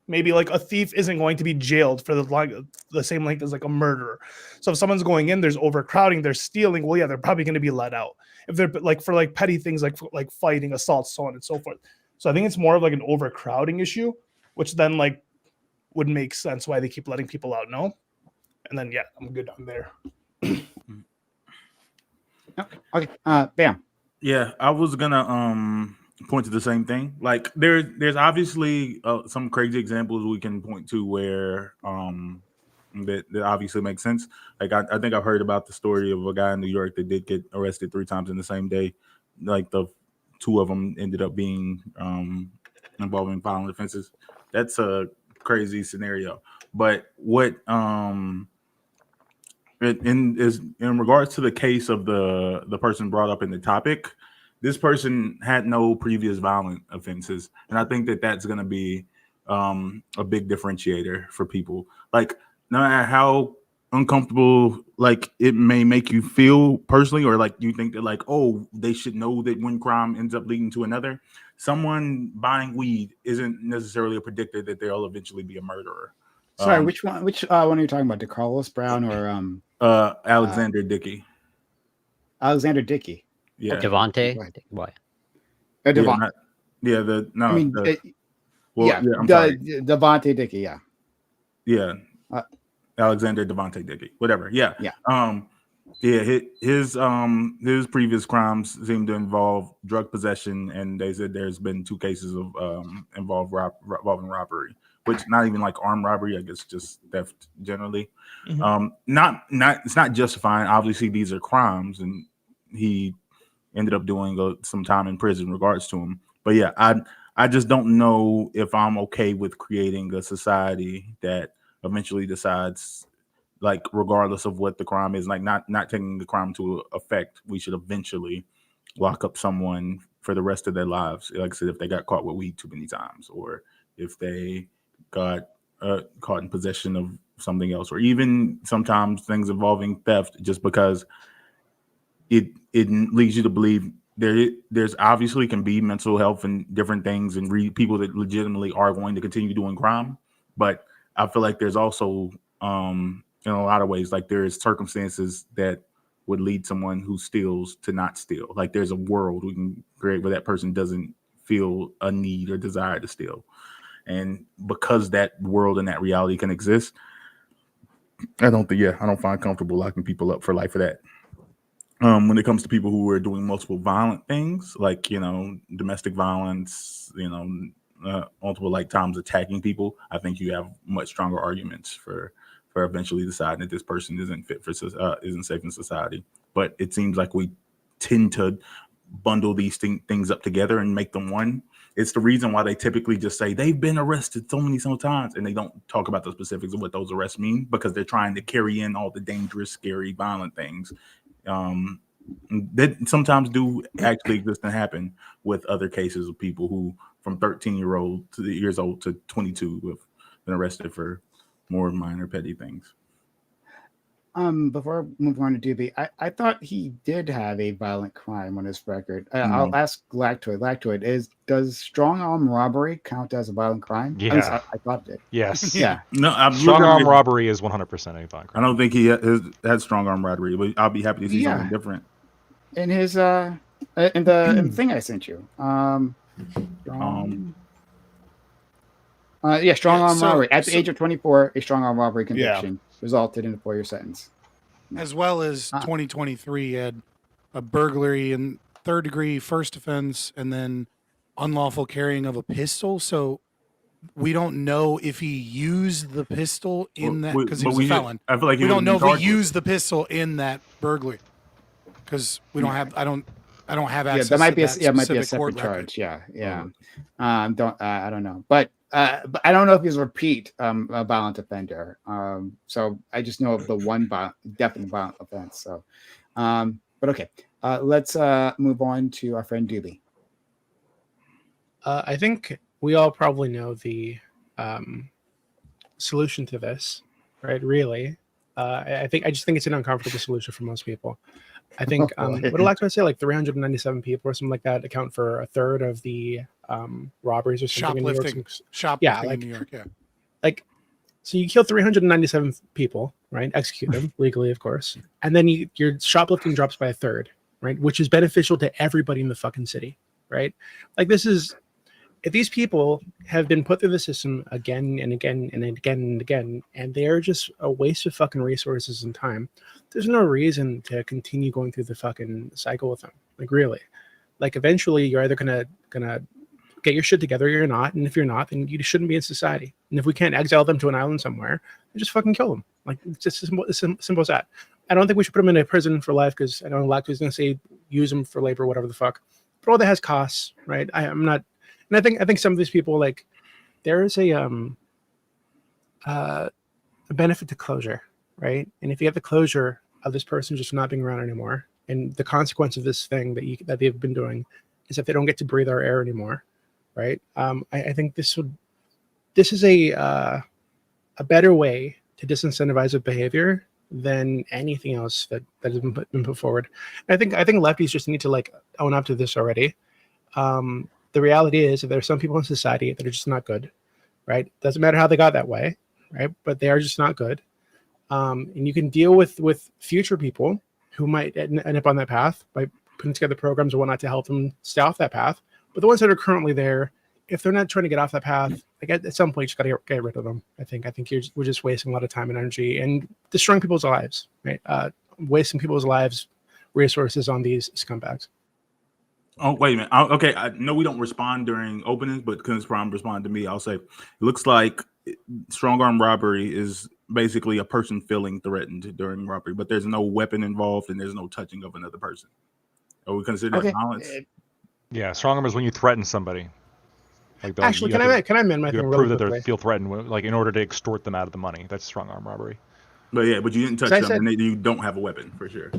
maybe a thief isn't going to be jailed for the same length as a murderer. So if someone's going in, there's overcrowding, they're stealing. Well, yeah, they're probably going to be let out. If they're for petty things like fighting, assaults, so on and so forth. So I think it's more of an overcrowding issue, which then would make sense why they keep letting people out. No. And then, yeah, I'm good. I'm there. Okay. Bam. Yeah, I was gonna point to the same thing. There's obviously some crazy examples we can point to where that obviously makes sense. I think I've heard about the story of a guy in New York that did get arrested 3 times in the same day. The 2 of them ended up being involving violent offenses. That's a crazy scenario. But what in regards to the case of the person brought up in the topic, this person had no previous violent offenses, and I think that's going to be a big differentiator for people. No matter how uncomfortable it may make you feel personally, or you think that they should know that one crime ends up leading to another. Someone buying weed isn't necessarily a predictor that they'll eventually be a murderer. Sorry, which one are you talking about? DeCarlos Brown or Alexander Dickey? Alexander Dickey. Yeah. Devontae. Why? Devontae. Devontae Dickey. Yeah. Yeah. Alexander Devontae Dickey. Whatever. Yeah. Yeah. His previous crimes seem to involve drug possession, and they said there's been 2 cases of involving robbery, which not even like armed robbery, I guess just theft generally. Mhm. It's not justifying. Obviously, these are crimes, and he ended up doing some time in prison in regards to him. But yeah, I just don't know if I'm okay with creating a society that eventually decides, like, regardless of what the crime is, like not taking the crime to effect, we should eventually lock up someone for the rest of their lives. Like I said, if they got caught with weed too many times, or if they got caught in possession of something else, or even sometimes things involving theft, just because it leads you to believe there's obviously can be mental health and different things, and people that legitimately are going to continue doing crime. But I feel like there's also in a lot of ways, like there is circumstances that would lead someone who steals to not steal. Like there's a world we can create where that person doesn't feel a need or desire to steal. And because that world and that reality can exist, I don't find comfortable locking people up for life for that. When it comes to people who are doing multiple violent things, like, domestic violence, multiple like times attacking people, I think you have much stronger arguments for eventually deciding that this person isn't fit for isn't safe in society. But it seems like we tend to bundle these things up together and make them one. It's the reason why they typically just say they've been arrested so many times, and they don't talk about the specifics of what those arrests mean, because they're trying to carry in all the dangerous, scary, violent things that sometimes do actually exist and happen with other cases of people who from 13 years old to 22 have been arrested for more minor petty things. Before moving on to Doobie, I thought he did have a violent crime on his record. I'll ask Lactoid. Lactoid, does strong arm robbery count as a violent crime? Yeah. At least I thought it did. Yes. Yeah. No, strong arm robbery is 100% a violent crime. I don't think he had strong arm robbery, but I'll be happy to see something different. In his in the thing I sent you. Strong arm robbery. At the age of 24, a strong arm robbery conviction resulted in a 4-year sentence. As well as 2023 had a burglary and third-degree first offense, and then unlawful carrying of a pistol. So we don't know if he used the pistol in that, because he was a felon. I feel like we don't know if he used the pistol in that burglary, because we don't have. I don't have access. That might to be that might be a separate charge. Yeah. I don't know, but I don't know if he's a repeat a violent offender. So I just know of the one definite violent offense. So, but okay, let's move on to our friend Doobie. I think we all probably know the solution to this, right? Really, I just think it's an uncomfortable solution for most people. I think what did Lactoid say? Like 397 people or something like that account for a third of the robberies or something in New York. Shoplifting in New York, yeah. Like, so you kill 397 people, right? Execute them legally, of course, and then your shoplifting drops by a third, right? Which is beneficial to everybody in the fucking city, right? Like, this is, if these people have been put through the system again and again and again and again, and they're just a waste of fucking resources and time, there's no reason to continue going through the fucking cycle with them. Like, really, like, eventually you're either gonna get your shit together or you're not, and if you're not, then you shouldn't be in society. And if we can't exile them to an island somewhere, then just fucking kill them. Like, it's just as simple as that. I don't think we should put them in a prison for life, because I know Lacto's gonna say use them for labor, whatever the fuck. But all that has costs, right? I'm not. And I think some of these people, like, there is a benefit to closure, right? And if you have the closure of this person just not being around anymore, and the consequence of this thing that they've been doing is that they don't get to breathe our air anymore, right? I think this is a better way to disincentivize a behavior than anything else that has been put forward. And I think lefties just need to, like, own up to this already. The reality is that there are some people in society that are just not good, right? Doesn't matter how they got that way, right? But they are just not good. And you can deal with future people who might end up on that path by putting together programs or whatnot to help them stay off that path. But the ones that are currently there, if they're not trying to get off that path, like, at some point, you just got to get rid of them. I think we're just wasting a lot of time and energy and destroying people's lives, right? Wasting people's lives, resources on these scumbags. Oh, wait a minute. Okay, I know we don't respond during openings, but because Prime responded to me, I'll say, it looks like strong arm robbery is basically a person feeling threatened during robbery, but there's no weapon involved and there's no touching of another person. Are we consider that violence? Yeah, strong arm is when you threaten somebody. Like Actually, can I amend my you thing prove really that quickly? they feel threatened, like in order to extort them out of the money. That's strong arm robbery. But you didn't touch them, and you don't have a weapon for sure.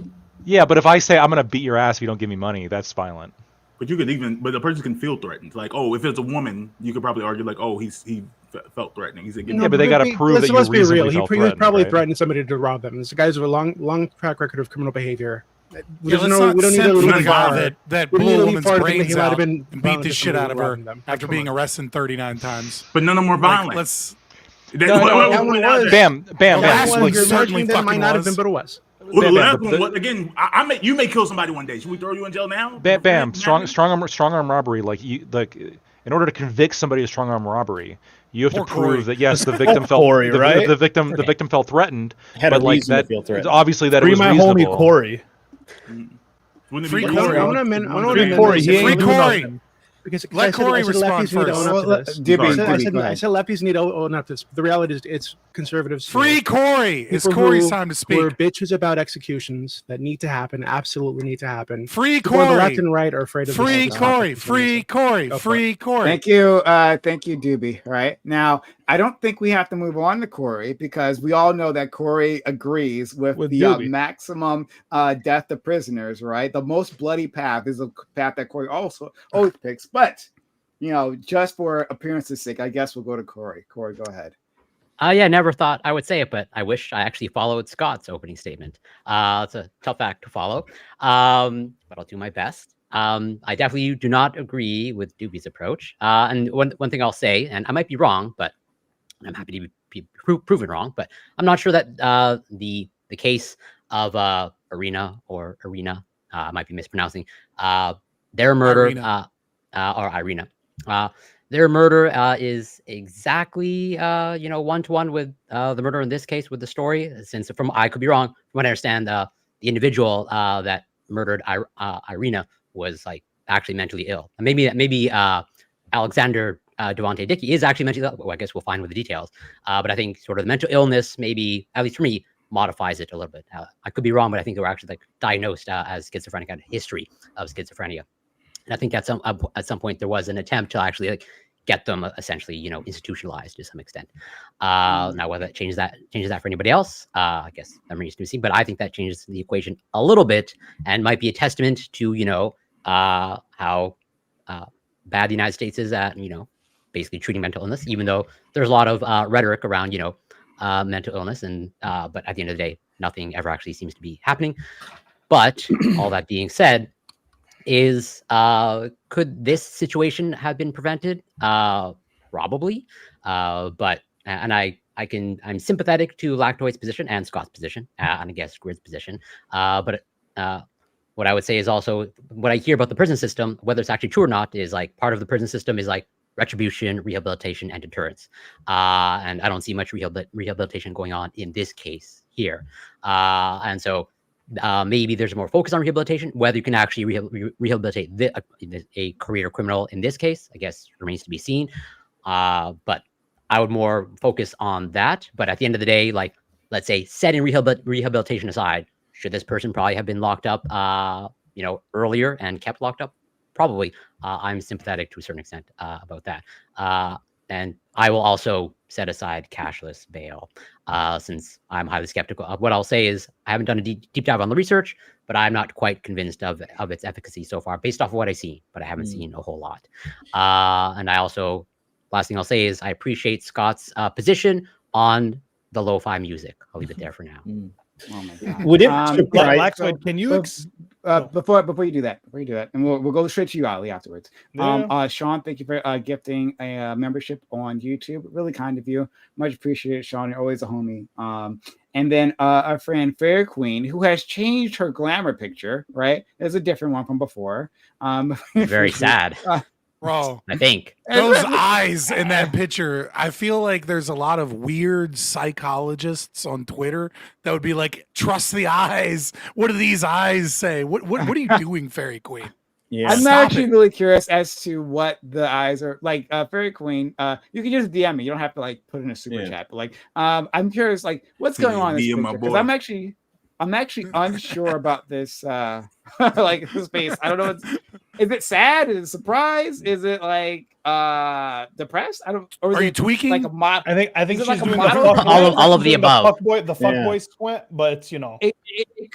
Yeah, but if I say I'm gonna beat your ass if you don't give me money, that's violent. But but the person can feel threatened. Like, oh, if it's a woman, you could probably argue like, oh, he felt threatening. He said, but they got to prove that you reasonably felt threatened. He probably right? threatened somebody to rob them. This guy's with a long track record of criminal behavior. We don't need to leave that blew a woman's brains out and beat the shit out of her after being arrested 39 times. But none of them were violent. Bam. Certainly that might not have been, but it was. Well, the last one, again, you may kill somebody one day. Should we throw you in jail now? Bam. Strong arm robbery. In order to convict somebody of strong arm robbery, you have to prove that yes, the victim felt the victim felt threatened, but like that, it's obviously that it was reasonable. Free my homie Corey. Free Corey. I want to amend. Free Corey. Because let Corey respond first. I said lefties need to own up to this. The reality is, it's conservatives. Free Corey. It's Corey's time to speak. We're bitches about executions that need to happen. Absolutely need to happen. Free Corey. The left and right are afraid of free Corey. Free Corey. Free Corey. Thank you, Doobie. Right now, I don't think we have to move on to Corey because we all know that Corey agrees with the maximum death of prisoners. Right, the most bloody path is a path that Corey also always picks. But, just for appearance's sake, I guess we'll go to Corey. Corey, go ahead. Yeah, never thought I would say it, but I wish I actually followed Scott's opening statement. It's a tough act to follow, but I'll do my best. I definitely do not agree with Doobie's approach. And one thing I'll say, and I might be wrong, but I'm happy to be proven wrong, but I'm not sure that the case of Arena, I might be mispronouncing, their murder... or Irina. Their murder is exactly, one-to-one with the murder in this case with the story. Since I could be wrong, from what I understand, the individual that murdered Irina was like actually mentally ill. And maybe Alexander Devontae Dickey is actually mentally ill. Well, I guess we'll find with the details. But I think sort of the mental illness, maybe at least for me, modifies it a little bit. I could be wrong, but I think they were actually diagnosed as schizophrenic, had a history of schizophrenia. And I think at some point there was an attempt to actually get them essentially, institutionalized to some extent. Now whether that changes that for anybody else, I guess that remains to be seen. But I think that changes the equation a little bit and might be a testament to how bad the United States is at basically treating mental illness, even though there's a lot of rhetoric around mental illness, and but at the end of the day, nothing ever actually seems to be happening. But all that being said, is could this situation have been prevented? Probably, but I'm sympathetic to Lactoid's position and Scott's position, and I guess Grid's position. But what I would say is also what I hear about the prison system, whether it's actually true or not, is like part of the prison system is like retribution, rehabilitation, and deterrence. And I don't see much rehabilitation going on in this case here. And so maybe there's more focus on rehabilitation. Whether you can actually rehabilitate a career criminal in this case, I guess remains to be seen. But I would more focus on that. But at the end of the day, like, let's say setting rehabilitation aside, should this person probably have been locked up, earlier and kept locked up? Probably. I'm sympathetic to a certain extent about that. And I will also set aside cashless bail since I'm highly skeptical. What I'll say is I haven't done a deep dive on the research, but I'm not quite convinced of its efficacy so far based off of what I've seen, but I haven't seen a whole lot. And I also, last thing I'll say is I appreciate Scott's position on the lo-fi music. I'll leave it there for now. Oh my God. Would it Blackwood, can you before you do that, and we'll go straight to you, Ali, afterwards. Sean, thank you for gifting a membership on YouTube. Really kind of you. Much appreciated, Sean. You're always a homie. And then our friend Fair Queen, who has changed her glamour picture, right? There's a different one from before. Very sad. Bro, I think those eyes in that picture, I feel like there's a lot of weird psychologists on Twitter that would be like, trust the eyes. What do these eyes say? What are you doing, Fairy Queen? Yeah. I'm Stop actually it. really curious as to what the eyes are like. Fairy Queen, you can just DM me. You don't have to like put in a super Yeah. chat. But like, I'm curious, like, what's going on in this DM my picture? Because boy. I'm actually unsure about this. Like this face. I don't know. Is it sad? Is it surprised? Is it like depressed? I don't. Or is Are you it tweaking? like a model? I think Is she's it like a doing model? the fuck All of the above. The fuckboy squint, but it's, you know.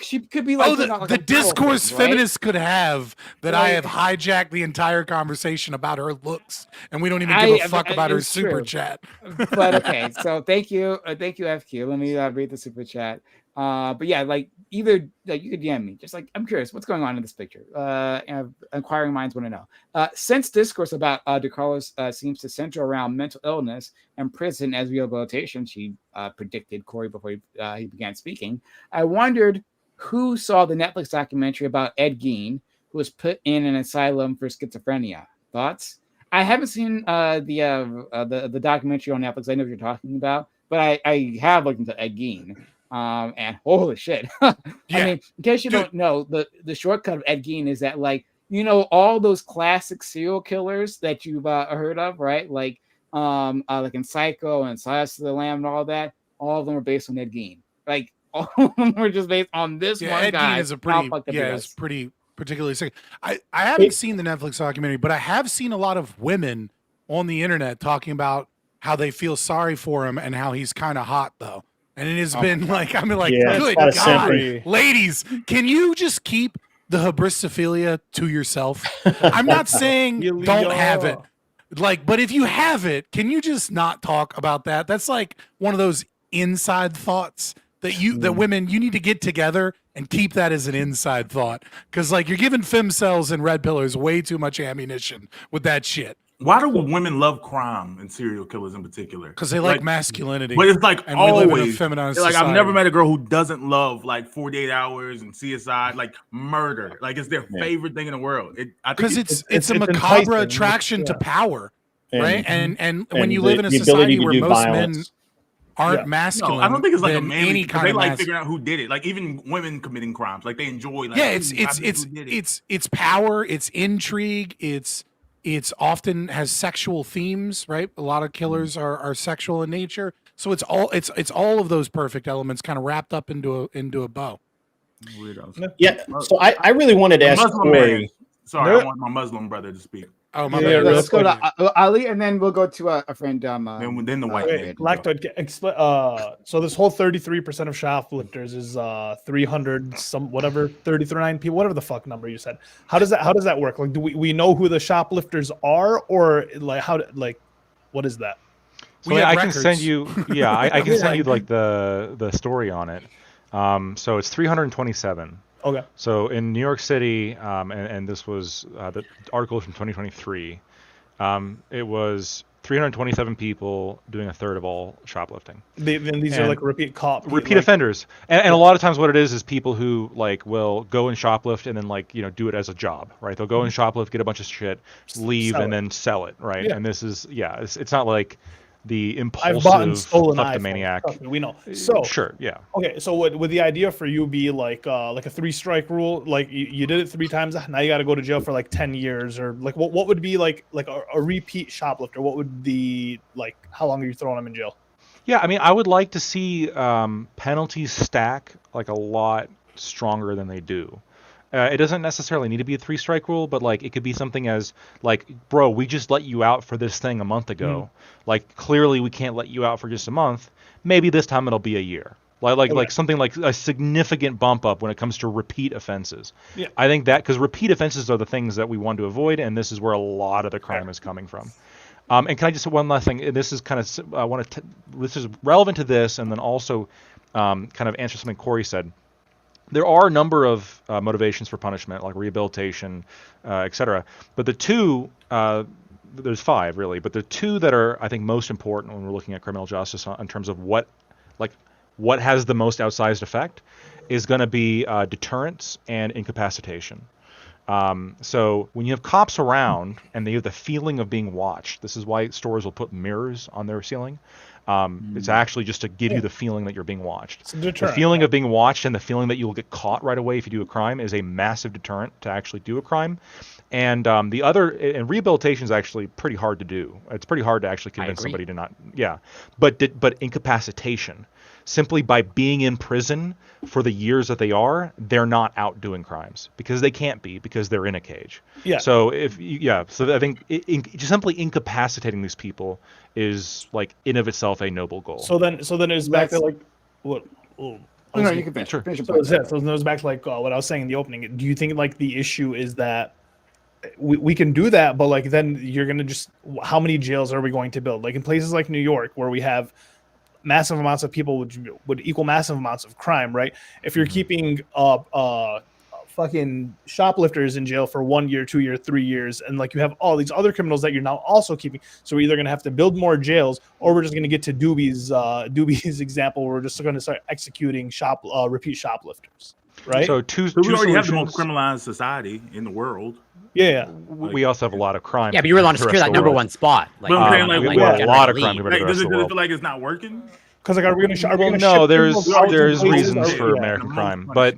She could be like Oh, doing, like, the a model discourse thing, right? feminists could have that I have Right. hijacked the entire conversation about her looks, and we don't even give a fuck about her it's super true. chat. But okay, so thank you, FQ. Let me read the super chat. But yeah, like either like you could DM me. Just like I'm curious, what's going on in this picture? And inquiring minds want to know. Since discourse about DeCarlos seems to center around mental illness and prison as rehabilitation, she predicted Corey before he began speaking. I wondered who saw the Netflix documentary about Ed Gein, who was put in an asylum for schizophrenia. Thoughts? I haven't seen the documentary on Netflix. I know what you're talking about, but I have looked into Ed Gein. And holy shit. I mean, in case you don't know, the shortcut of Ed Gein is that, like, you know, all those classic serial killers that you've heard of, right? Like in Psycho and Silence of the Lamb and all that, all of them are based on Ed Gein. Like all of them were just based on this one Ed guy. Gein is is pretty particularly sick. I haven't seen the Netflix documentary, but I have seen a lot of women on the internet talking about how they feel sorry for him and how he's kind of hot though. And it has been like, I mean, like, good God, ladies, can you just keep the hybristophilia to yourself? I'm not saying don't have it, like, but if you have it, can you just not talk about that? That's like one of those inside thoughts that women, you need to get together and keep that as an inside thought, because like you're giving femcells and red pillars way too much ammunition with that shit. Why do women love crime and serial killers in particular? Because they like masculinity. But it's like and always, we live in a feminized like society. I've never met a girl who doesn't love like 48 Hours and CSI, like murder. Like it's their favorite thing in the world. Because it's a macabre attraction to power, right? And when you live in a society where most men aren't masculine, no, I don't think it's like a man. Any kind they of like figuring out who did it. Like even women committing crimes, like they enjoy. Like, it's power, it's intrigue, it's often has sexual themes, right? A lot of killers are sexual in nature, so it's all of those perfect elements kind of wrapped up into a bow. Weirdos. Yeah. So I really wanted to ask Corey. Sorry, I want my Muslim brother to speak. Oh my bad. Let's go to Ali, and then we'll go to a friend. Then the white man. Lactoid. So this whole 33% of shoplifters is 300 39 people, whatever the fuck number you said. How does that work? Like, do we know who the shoplifters are, or like what is that? So I can send you. Yeah, I can send you like the story on it. So it's 327. Okay. So in New York City, and this was the article from 2023, it was 327 people doing a third of all shoplifting. These are like repeat offenders, and a lot of times what it is people who like will go and shoplift and then like do it as a job, right? They'll go and shoplift, get a bunch of shit, leave, and then sell it, right? Yeah. And this is it's not like the impulsive kleptomaniac. We know. So sure, yeah. Okay, so would the idea for you be like a 3-strike rule? Like you did it 3 times, now you got to go to jail for like 10 years, or like what would be like a repeat shoplifter? What would the like? How long are you throwing them in jail? Yeah, I mean, I would like to see penalties stack like a lot stronger than they do. It doesn't necessarily need to be a 3-strike rule, but like it could be something as like, bro, we just let you out for this thing a month ago. Like clearly we can't let you out for just a month. Maybe this time it'll be a year. Like something like a significant bump up when it comes to repeat offenses. Yeah. I think that because repeat offenses are the things that we want to avoid, and this is where a lot of the crime is coming from. And can I just say one last thing? And this is kind of this is relevant to this, and then also kind of answer something Corey said. There are a number of motivations for punishment, like rehabilitation, etc. But the two, there's 5 really, but the 2 that are, I think, most important when we're looking at criminal justice in terms of what has the most outsized effect is going to be deterrence and incapacitation. So when you have cops around and they have the feeling of being watched, this is why stores will put mirrors on their ceiling. It's actually just to give you the feeling that you're being watched. It's a deterrent, The feeling of being watched and the feeling that you will get caught right away if you do a crime is a massive deterrent to actually do a crime. And the other, and rehabilitation is actually pretty hard to do. It's pretty hard to actually convince somebody to not, but incapacitation, simply by being in prison for the years that they are, they're not out doing crimes because they can't be, because they're in a cage. Yeah. So so I think just simply incapacitating these people is like in of itself a noble goal. So then it's back to like what? Oh, no, you can finish. Finish your So point. it goes back to like what I was saying in the opening. Do you think like the issue is that we can do that, but like then you're gonna just, how many jails are we going to build? Like in places like New York, where we have massive amounts of people would equal massive amounts of crime, right? If you're keeping fucking shoplifters in jail for 1 year, 2 year, 3 years, and like you have all these other criminals that you're now also keeping, so we're either gonna have to build more jails, or we're just gonna get to Doobie's example, where we're just gonna start executing repeat shoplifters, right? So we already have the most criminalized society in the world. Yeah. We also have a lot of crime. Yeah, but you really want to secure that number one spot. But I'm saying, like, we have a lot of crime. Does it feel like it's not working? Because like, are we gonna? Well, no, there's reasons for American crime, but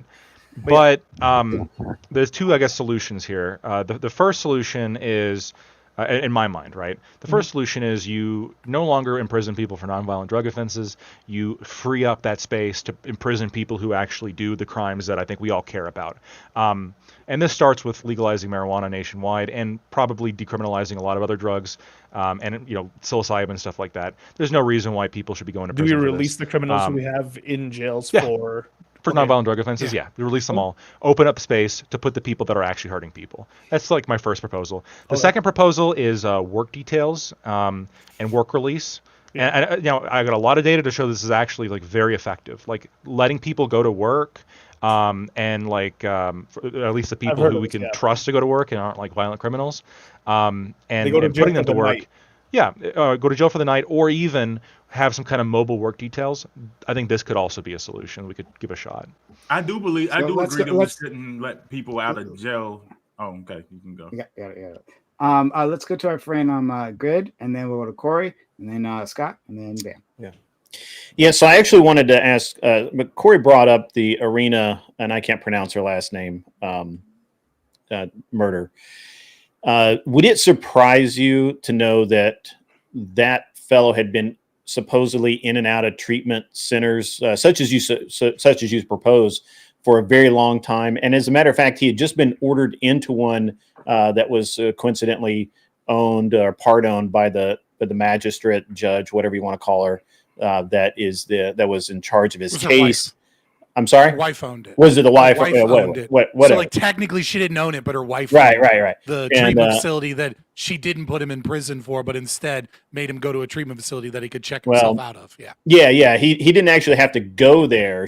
there's two, I guess, solutions here. The first solution is, in my mind, right? The first solution is you no longer imprison people for nonviolent drug offenses. You free up that space to imprison people who actually do the crimes that I think we all care about. And this starts with legalizing marijuana nationwide and probably decriminalizing a lot of other drugs, and psilocybin and stuff like that. There's no reason why people should be going to prison. Do we release the criminals who we have in jails for nonviolent drug offenses? Yeah, we release them all. Open up space to put the people that are actually hurting people. That's like my first proposal. The second proposal is work details and work release. And I got a lot of data to show this is actually like very effective. Like letting people go to work. And like at least the people who we can trust to go to work and aren't like violent criminals, and putting them to work, go to jail for the night, or even have some kind of mobile work details. I think this could also be a solution we could give a shot. I do agree that we shouldn't let people out of jail. Oh, okay, you can go. Yeah. Let's go to our friend Grid, and then we'll go to Corey, and then Scott, and then Bam. Yeah, so I actually wanted to ask, but Corey brought up the Arena, and I can't pronounce her last name, murder. Would it surprise you to know that that fellow had been supposedly in and out of treatment centers, such as you propose, for a very long time? And as a matter of fact, he had just been ordered into one that was coincidentally owned or part owned by the magistrate, judge, whatever you want to call her. That was in charge of his case. I'm sorry? Her wife owned it. Was it the wife? Owned it. Whatever. So like technically she didn't own it, but her wife owned it. The treatment facility that she didn't put him in prison for, but instead made him go to a treatment facility that he could check himself out of. Yeah. He didn't actually have to go there.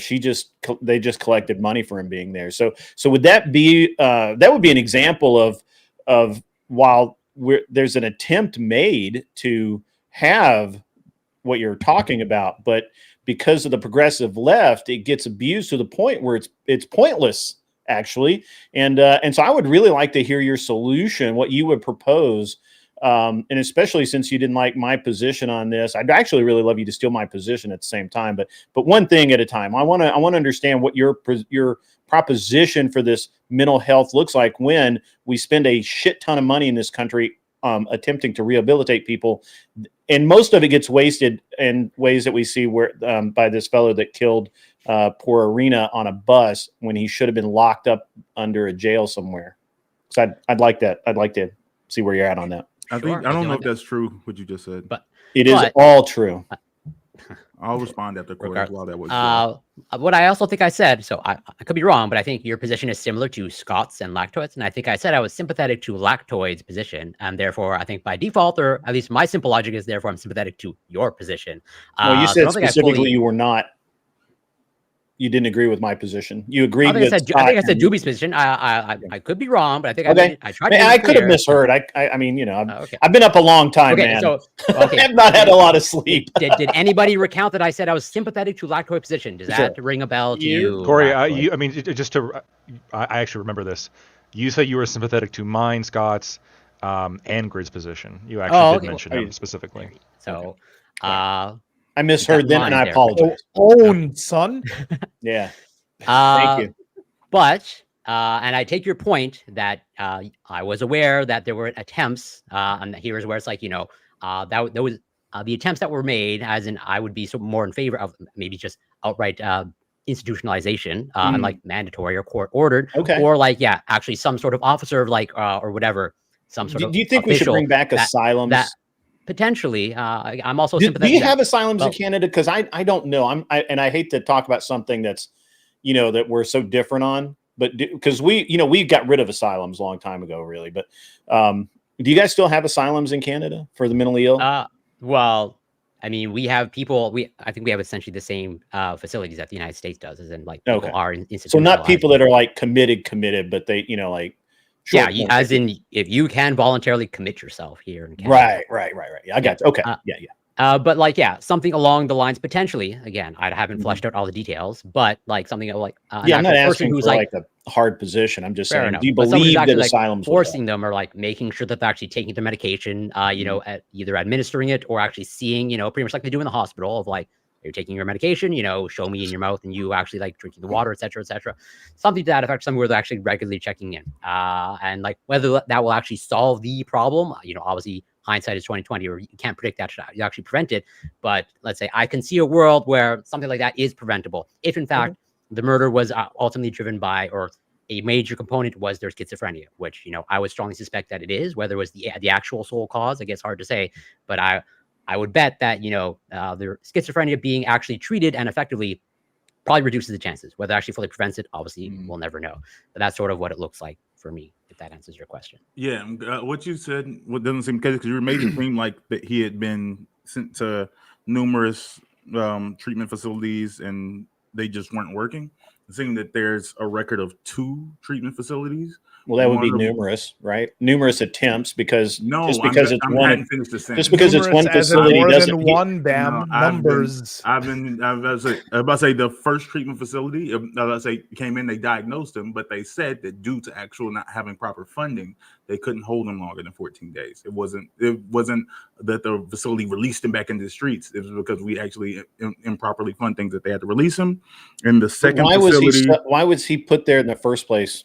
They just collected money for him being there. So would that be that would be an example of while there's an attempt made to have what you're talking about, but because of the progressive left, it gets abused to the point where it's pointless, actually. And so I would really like to hear your solution, what you would propose, and especially since you didn't like my position on this. I'd actually really love you to steal my position at the same time, but one thing at a time. I want to understand what your proposition for this mental health looks like when we spend a shit ton of money in this country attempting to rehabilitate people, and most of it gets wasted in ways that we see where by this fellow that killed poor Arena on a bus when he should have been locked up under a jail somewhere. So I'd like that. I'd like to see where you're at on that. I don't know if that's true what you just said, but it is all true. I'll respond after Corey while that was. What I also think I said, so I could be wrong, but I think your position is similar to Scott's and Lactoid's, and I think I said I was sympathetic to Lactoid's position, and therefore I think by default, or at least my simple logic is therefore I'm sympathetic to your position. Well, you said specifically you were not. You didn't agree with my position. You agreed with. I think I said Doobie's position. I could be wrong, but I think I tried. I could have misheard. I mean, I've been up a long time, man. So, I've not had a lot of sleep. Did anybody recount that I said I was sympathetic to Lactoid's position? Does that ring a bell to you, Corey? I actually remember this. You said you were sympathetic to mine, Scott's, and Grid's position. You actually did mention them specifically. So, I misheard them, and I apologize. Own, son. Yeah. Thank you. But and I take your point that I was aware that there were attempts, and here's where it's like, that there was the attempts that were made, as in I would be more in favor of maybe just outright institutionalization and like mandatory or court ordered, or like actually some sort of officer of like or whatever, some sort of. Do you think we should bring back asylums? That potentially, I'm also sympathetic. Do you have asylums in Canada? Because I don't know. And I hate to talk about something that's that we're so different on, but because we got rid of asylums a long time ago, really. But do you guys still have asylums in Canada for the mentally ill? Well, I mean, we have people. I think we have essentially the same facilities that the United States does, as in like people are institutionalized. So not people that are like committed, but they like. As in if you can voluntarily commit yourself here in Canada. Right. I got you. Okay. But like, something along the lines potentially. Again, I haven't fleshed out all the details, but like something like I'm not asking who's like a hard position. I'm just saying, do you believe that asylums forcing them or like making sure that they're actually taking their medication, either administering it or actually seeing, pretty much like they do in the hospital of like, you're taking your medication, show me in your mouth and you actually like drinking the water, et cetera, something to that effect, something where they're actually regularly checking in. And like whether that will actually solve the problem, obviously hindsight is 2020, or you can't predict that you actually prevent it. But let's say I can see a world where something like that is preventable. If in fact the murder was ultimately driven by, or a major component was their schizophrenia, which, I would strongly suspect that it is. Whether it was the actual sole cause, I guess hard to say, but I would bet that, their schizophrenia being actually treated and effectively probably reduces the chances. Whether it actually fully prevents it, obviously, we'll never know. But that's sort of what it looks like for me, if that answers your question. Yeah, what you said doesn't seem because you made it seem like that he had been sent to numerous treatment facilities and they just weren't working. Seeing that there's a record of 2 treatment facilities. Well, that would be numerous, right? Numerous attempts, because it's one facility doesn't one numbers. I was about to say the first treatment facility. Came in, they diagnosed him, but they said that due to actual not having proper funding, they couldn't hold him longer than 14 days. It wasn't that the facility released him back into the streets. It was because we actually improperly fund things that they had to release him. And the second why was he put there in the first place?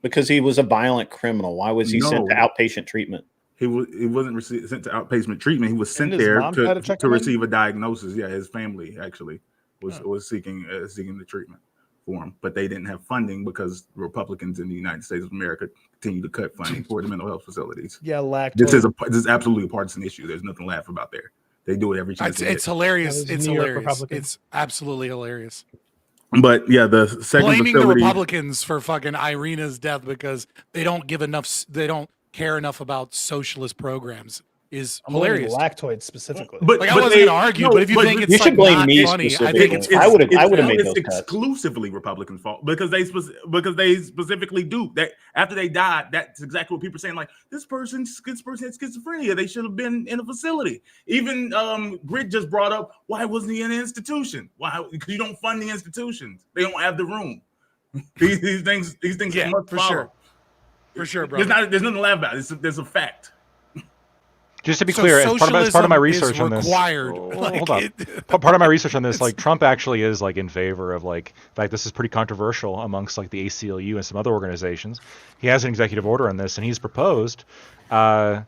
Because he was a violent criminal. Why was he sent to outpatient treatment? He wasn't sent to outpatient treatment. He was sent there to receive a diagnosis. Yeah, his family actually was seeking the treatment for him, but they didn't have funding because Republicans in the United States of America continue to cut funding for the mental health facilities. Yeah, this is absolutely a partisan issue. There's nothing to laugh about there. They do it every chance. It's hilarious. It's hilarious. It's absolutely hilarious. But yeah, the second blaming facility, the Republicans for fucking Irina's death because they don't care enough about socialist programs is hilarious. Lactoids specifically, but I wasn't going to argue. But if you think it's you should blame me funny, I think I would have made those cuts. Exclusively Republicans' fault because they specifically do that. After they died, that's exactly what people are saying. Like this person had schizophrenia. They should have been in a facility. Even Grit just brought up why wasn't he in an institution? Why? Because you don't fund the institutions. They don't have the room. these things yeah, must for follow. Sure. For sure, bro. There's nothing to laugh about. There's a fact. Just to be clear, as part of my research on this, hold on. Part of my research on this, like Trump actually is like in favor of like, in fact, this is pretty controversial amongst like the ACLU and some other organizations. He has an executive order on this, and he's proposed. The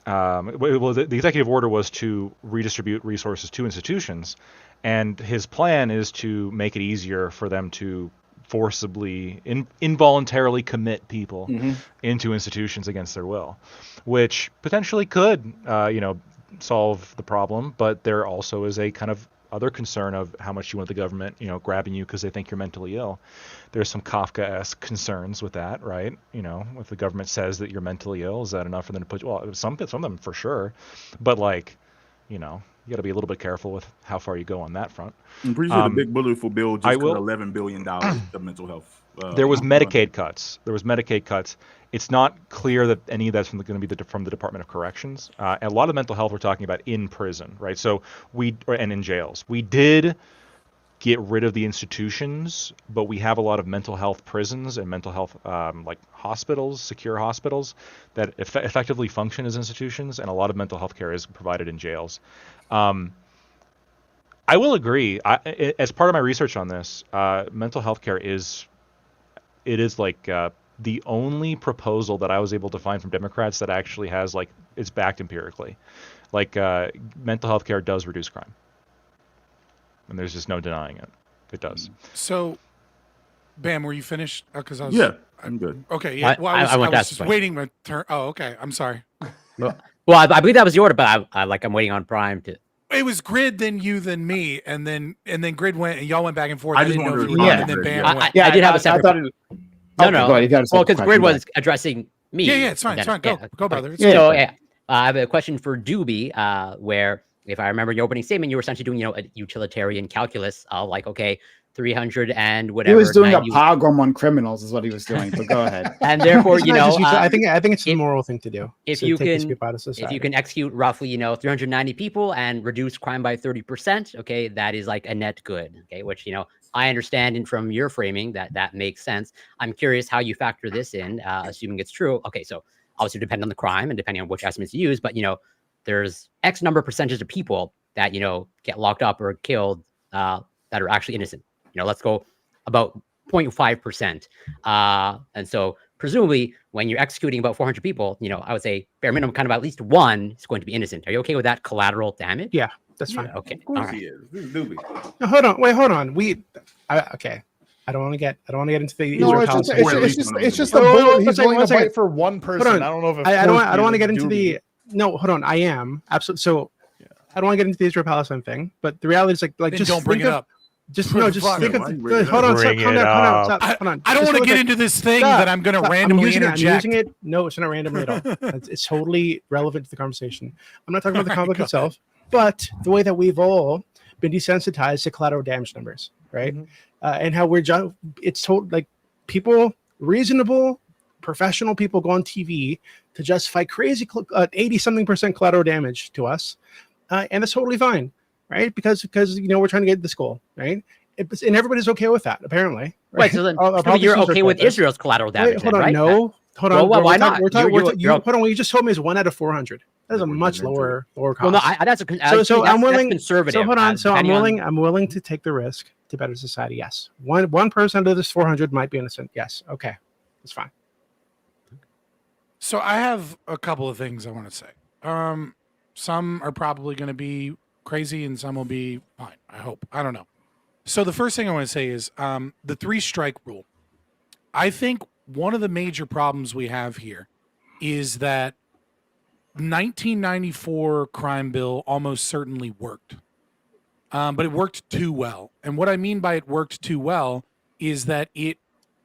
executive order was to redistribute resources to institutions, and his plan is to make it easier for them to forcibly, involuntarily commit people into institutions against their will, which potentially could, solve the problem. But there also is a kind of other concern of how much you want the government, grabbing you because they think you're mentally ill. There's some Kafka-esque concerns with that, right? If the government says that you're mentally ill, is that enough for them to put you? Well, some of them for sure, but like, you got to be a little bit careful with how far you go on that front. I'm pretty sure the big beautiful bill just cut $11 billion of mental health. There was Medicaid cuts. It's not clear that any of that's going to be from the Department of Corrections. A lot of mental health we're talking about in prison, right? So and in jails. We did get rid of the institutions, but we have a lot of mental health prisons and mental health like hospitals, secure hospitals that effectively function as institutions, and a lot of mental health care is provided in jails. I will agree. As part of my research on this, mental health care is like the only proposal that I was able to find from Democrats that actually has like it's backed empirically. Like mental health care does reduce crime, and there's just no denying it. It does. So, Bam, were you finished? Because I was. Yeah, I'm good. Okay. Yeah. Well, I was just waiting my turn. Oh, okay. I'm sorry. Well, I believe that was the order, but I'm waiting on Prime to. It was Grid, then you, then me, and then Grid went, and y'all went back and forth. I just wanted to and then Bam went. I did have a separate. No. Well, because Grid was addressing me. Yeah, it's fine. It's fine. Go, brother. So, I have a question for Doobie, where, if I remember your opening statement, you were essentially doing, a utilitarian calculus of like, okay, 300 and whatever. He was doing a pogrom on criminals, is what he was doing. But go ahead. And therefore, I think it's the moral thing to do. If you can execute roughly, 390 people and reduce crime by 30%, okay, that is like a net good. Okay, which I understand, and from your framing that makes sense. I'm curious how you factor this in, assuming it's true. Okay, so obviously depend on the crime and depending on which estimates you use, but there's X number percentage of people that get locked up or killed that are actually innocent. Let's go about 0.5%. And so presumably when you're executing about 400 people, I would say bare minimum kind of at least one is going to be innocent. Are you okay with that collateral damage? Yeah, that's fine. Okay. Of course he is. This is Doobie. No, hold on. Okay. I don't want to get into the No, it's just a bullet. He's willing to fight for one person. I don't know if I don't want to get into the. No, hold on. I am absolutely. So I don't want to get into the Israel-Palestine thing, but the reality is like just don't bring it up. Just think of. Hold on. Hold on. I don't want to get into this thing that I'm going to randomly interject. I'm using it. No, it's not randomly at all. It's totally relevant to the conversation. I'm not talking about the conflict itself, but the way that we've all been desensitized to collateral damage numbers, right? Mm-hmm. And how it's told like people, reasonable, professional people go on TV to justify crazy 80-something% collateral damage to us, and that's totally fine. Right, because we're trying to get this goal, right? And everybody's okay with that, apparently. Right. So then you're okay with Israel's collateral damage, hold on, right? No, hold on. Well, why not? Hold on. What you just told me is 1 out of 400. That is a much lower cost. Well, no, that's I'm willing. Conservative. So hold on. So I'm willing to take the risk to better society. Yes, one person of this 400 might be innocent. Yes, okay, that's fine. So I have a couple of things I want to say. Some are probably going to be crazy and some will be fine, I hope. I don't know. So the first thing I want to say is the 3-strike rule. I think one of the major problems we have here is that 1994 crime bill almost certainly worked, but it worked too well. And what I mean by it worked too well is that it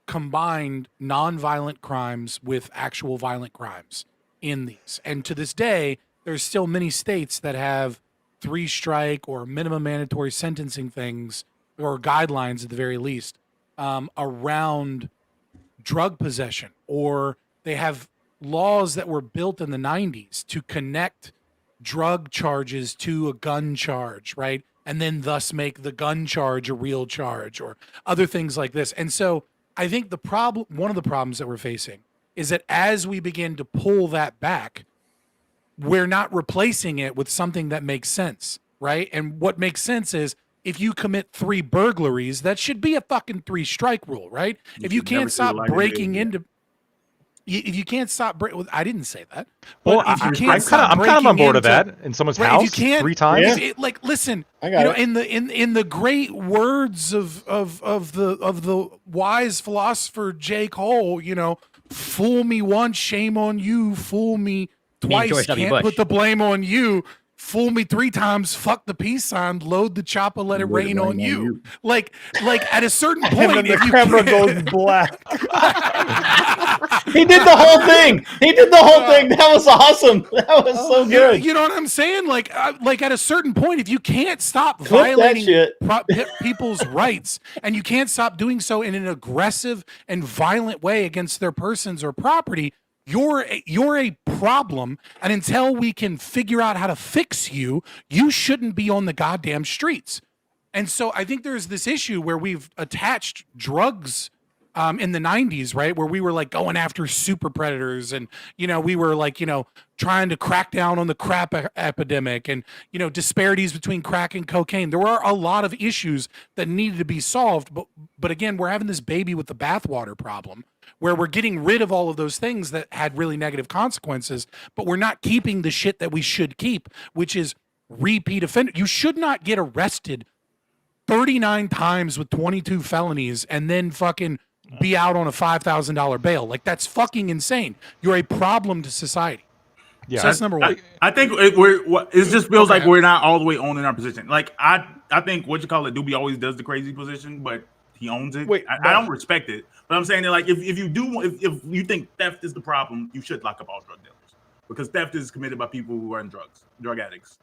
combined non-violent crimes with actual violent crimes in these. And to this day, there's still many states that have 3-strike or minimum mandatory sentencing things or guidelines at the very least around drug possession, or they have laws that were built in the 90s to connect drug charges to a gun charge, right? And then thus make the gun charge a real charge or other things like this. And so I think one of the problems that we're facing is that as we begin to pull that back, we're not replacing it with something that makes sense, right? And what makes sense is if you commit 3 burglaries, that should be a fucking 3-strike rule, right? If you can't stop breaking into, if you can't stop, I didn't say that. Well, I'm kind of on board of that in someone's house 3 times. Listen, in the great words of the wise philosopher J. Cole, fool me once, shame on you. Fool me twice, can't put the blame on you. Fool me 3 times, fuck the peace sign, load the chopper, let it rain on you. Like at a certain point, if the camera goes black. He did the whole thing. That was awesome. That was so good. You know what I'm saying? Like at a certain point, if you can't stop violating people's rights and you can't stop doing so in an aggressive and violent way against their persons or property, you're a problem, and until we can figure out how to fix you, you shouldn't be on the goddamn streets. And so I think there's this issue where we've attached drugs in the 90s, right? Where we were like going after super predators and, we were like, trying to crack down on the crap epidemic and, disparities between crack and cocaine. There were a lot of issues that needed to be solved. But again, we're having this baby with the bathwater problem where we're getting rid of all of those things that had really negative consequences, but we're not keeping the shit that we should keep, which is repeat offender. You should not get arrested 39 times with 22 felonies and then fucking be out on a $5,000 bail. Like, that's fucking insane. You're a problem to society. Yeah, so that's number one. I think it just feels like we're not all the way owning our position. Like, I think Doobie always does the crazy position, but he owns it. I don't respect it, but I'm saying that, like, if you think theft is the problem, you should lock up all drug dealers, because theft is committed by people who are in drug addicts.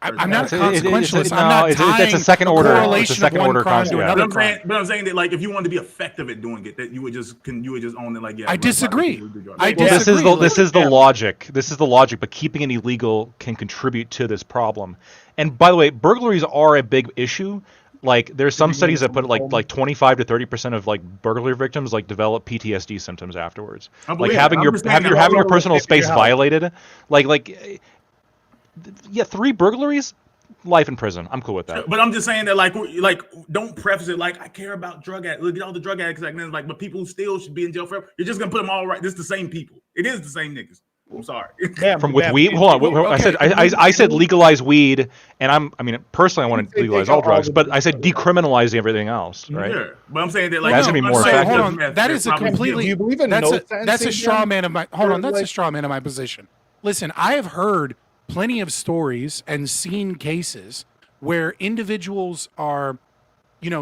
I'm not a consequentialist. I'm not tying it's a second order. Correlation It's a second of one order crime to another crime. But I'm saying that, like, if you want to be effective at doing it, that you would just own it. Like, yeah. I disagree. This is the logic. This is the logic. But keeping it illegal can contribute to this problem. And by the way, burglaries are a big issue. Like, there's some studies that put like 25 to 30% of like burglary victims like develop PTSD symptoms afterwards. Like having your personal space violated. Like 3 burglaries, life in prison. I'm cool with that. But I'm just saying that, like don't preface it like I care about drug addicts. Look at all the drug addicts, like, but people who still should be in jail forever. You're just gonna put them all right. This is the same people. It is the same niggas. I'm sorry. With weed, hold on. Okay. I said legalize weed, and personally I want to legalize all drugs, but I said decriminalize everything else, right? Yeah, but I'm saying that, like, that's gonna be more effective. Hold on. That is a completely. Do you believe in that's a straw man of my. Hold on. That's a straw man of my position. Listen, I have heard plenty of stories and seen cases where individuals are,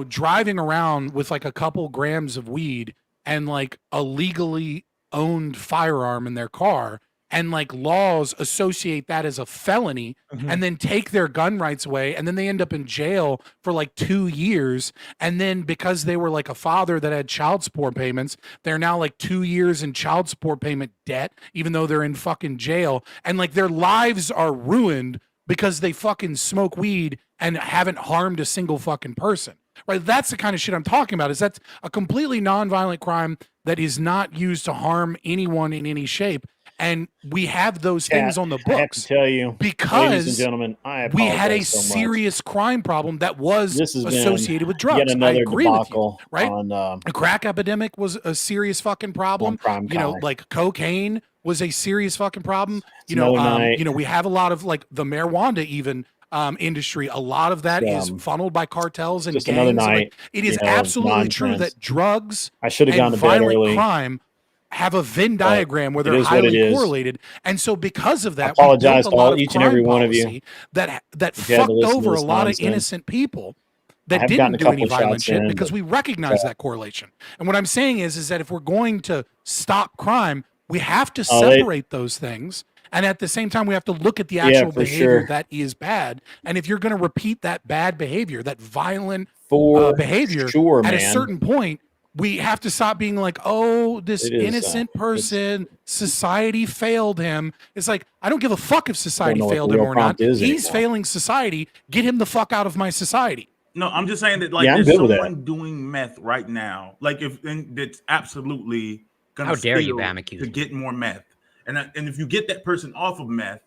driving around with like a couple grams of weed and like a legally owned firearm in their car, and like laws associate that as a felony, and then take their gun rights away, and then they end up in jail for like 2 years, and then because they were like a father that had child support payments, they're now like 2 years in child support payment debt, even though they're in fucking jail, and like their lives are ruined because they fucking smoke weed and haven't harmed a single fucking person. Right? That's the kind of shit I'm talking about. Is that's a completely nonviolent crime that is not used to harm anyone in any shape. And we have those things on the books. I have to tell you, because, ladies and gentlemen, we had a serious crime problem that was associated with drugs. Yet another I agree with you, debacle, right? The crack epidemic was a serious fucking problem. Like cocaine was a serious fucking problem. We have a lot of like the marijuana even industry. A lot of that is funneled by cartels and gangs. Like, it is absolutely true that drugs and violent crime have a Venn diagram where they're highly correlated, and so because of that, I apologize to each and every one of you that fucked over a lot of innocent people that didn't do any violent shit because we recognize that correlation. And what I'm saying is that if we're going to stop crime, we have to separate those things. And at the same time, we have to look at the actual behavior that is bad. And if you're going to repeat that bad behavior, that violent behavior, at a certain point, we have to stop being like, oh, this innocent person, society failed him. It's like, I don't give a fuck if society failed him or not. He's failing society. Get him the fuck out of my society. No, I'm just saying that, like, there's someone doing meth right now. Like, that's absolutely going to get more meth. And if you get that person off of meth,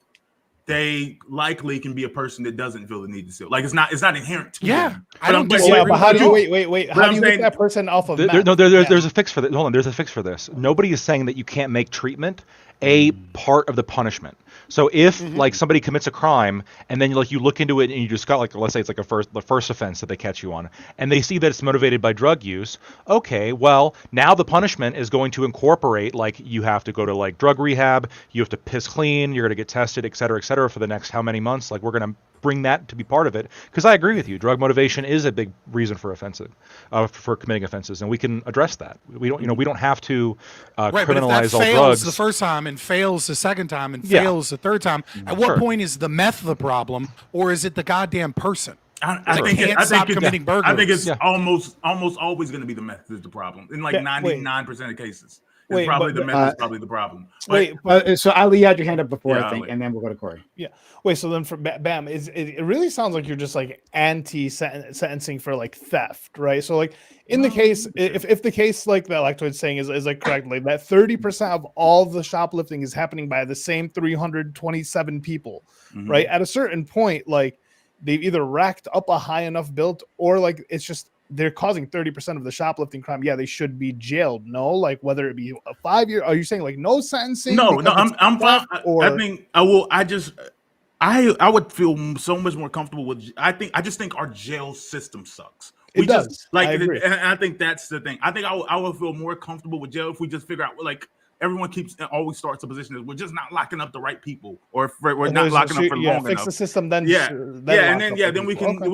they likely can be a person that doesn't feel the need to steal. Like, it's not inherent to them. I don't disagree. But how do you wait? How do you get that person off of meth? There's a fix for this. Hold on, there's a fix for this. Nobody is saying that you can't make treatment a part of the punishment. So if like somebody commits a crime and then like you look into it and you just got like, let's say it's like the first offense that they catch you on, and they see that it's motivated by drug use, okay, well now the punishment is going to incorporate like you have to go to like drug rehab, you have to piss clean, you're going to get tested, et cetera, for the next how many months. Like, we're going to bring that to be part of it, because I agree with you. Drug motivation is a big reason for for committing offenses, and we can address that. We don't have to criminalize all drugs. The first time and fails the second time and fails the third time. At what point is the meth the problem, or is it the goddamn person? I think it's almost always going to be the meth is the problem in like 99% of cases. Wait, probably but- the meth is probably the problem. Wait, So Ali, you had your hand up before, Yeah, I think, Ali. and then we'll go to Corey. Yeah. Wait. So then, for Bam, it really sounds like you're just like anti-sentencing for like theft, right? So like in the case, if the case like the electorate's saying is like correct, like that 30% of all the shoplifting is happening by the same 327 people, Mhm. right? At a certain point, like they've either racked up a high enough bill, or like it's just they're causing 30% of the shoplifting crime. Yeah, they should be jailed. No, like whether it be a 5 year. Are you saying like no sentencing? No, because it's I'm fine. theft, or I think I will. I would feel so much more comfortable with. I just think our jail system sucks. It does. Just like, I agree. and I think that's the thing. I think I would feel more comfortable with jail if we just figure out like everyone always starts a position is we're just not locking up the right people, or if we're And not there's a locking up street- for yeah, long fix enough. the system, then yeah, then and lock then up the we people. can Okay.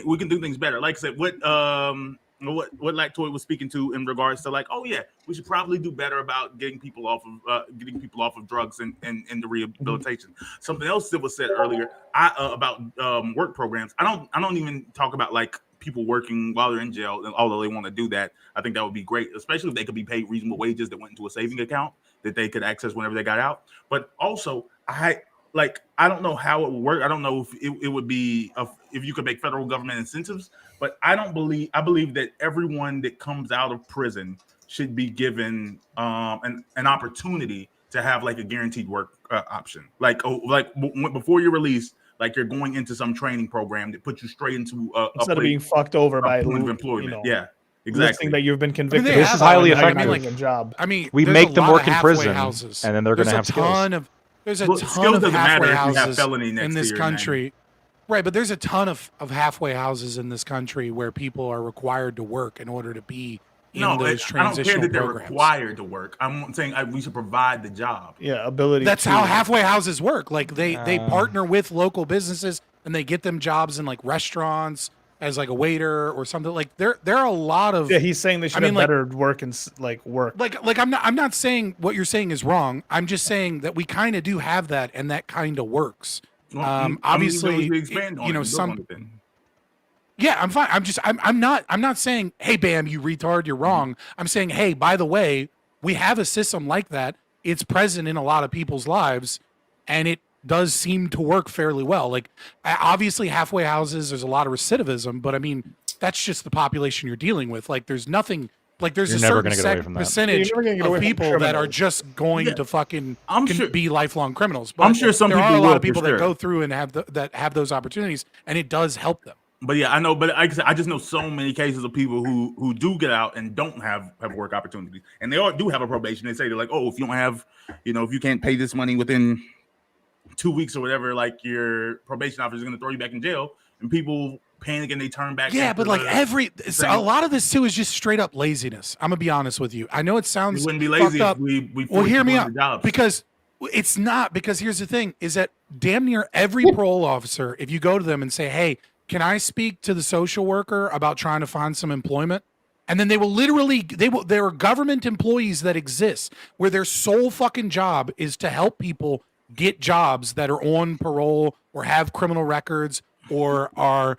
we can do things better. Like I said, what Lactoid was speaking to in regards to like, oh yeah, we should probably do better about getting people off of drugs and the rehabilitation. Something else that was said earlier about work programs. I don't even talk about like people working while they're in jail, and although they want to do that, I think that would be great, especially if they could be paid reasonable wages that went into a saving account that they could access whenever they got out. But also, I don't know how it would work. I don't know if it would be if you could make federal government incentives, but I believe that everyone that comes out of prison should be given an opportunity to have like a guaranteed work option. Before you're released, like you're going into some training program that puts you straight into Instead of being fucked over by point of employment. listing Exactly. that you've been convicted. they This have is highly that. I mean, effective. like, a job. I mean, We there's make a them lot work of in halfway prison, houses. and then they're going to have skills. There's a Well, ton skills of doesn't matter halfway if you have houses felony next in to this your name. country. Right, but there's a ton of halfway houses in this country where people are required to work in order to be in those I don't care transitional that they're programs. required to work. I'm saying we should provide the job. Yeah, ability. That's to- how halfway houses work. Like they partner with local businesses and they get them jobs in like restaurants as like a waiter or something. Like there are a lot of Yeah, he's saying they should have better work and work. Like I'm not saying what you're saying is wrong. I'm just saying that we kind of do have that, and that kind of works. Obviously, you know, some. Yeah, I'm fine. I'm not saying, hey, Bam, you retard, you're wrong. I'm saying, hey, by the way, we have a system like that. It's present in a lot of people's lives, and it does seem to work fairly well. Like, obviously, halfway houses, there's a lot of recidivism, but I mean, that's just the population you're dealing with. Like, there's nothing. Like, there's a certain percentage of people that are just going to fucking be lifelong criminals. But I'm sure some there people are a lot will, of people for that sure. go through and have those opportunities, and it does help them. But yeah, I know. But like I said, I just know so many cases of people who do get out and don't have work opportunities, and they do have a probation. They say they're like, oh, if you don't have, if you can't pay this money within 2 weeks or whatever, like your probation officer is going to throw you back in jail, and people panic and they turn back. Yeah, but like a lot of this too is just straight up laziness. I'm gonna be honest with you. I know it sounds we wouldn't be lazy fucked up. if we Well, hear me out out, because it's not. Because here's the thing: is that damn near every parole officer, if you go to them and say, "Hey, can I speak to the social worker about trying to find some employment?" And then they will literally, there are government employees that exist where their sole fucking job is to help people get jobs that are on parole or have criminal records or are,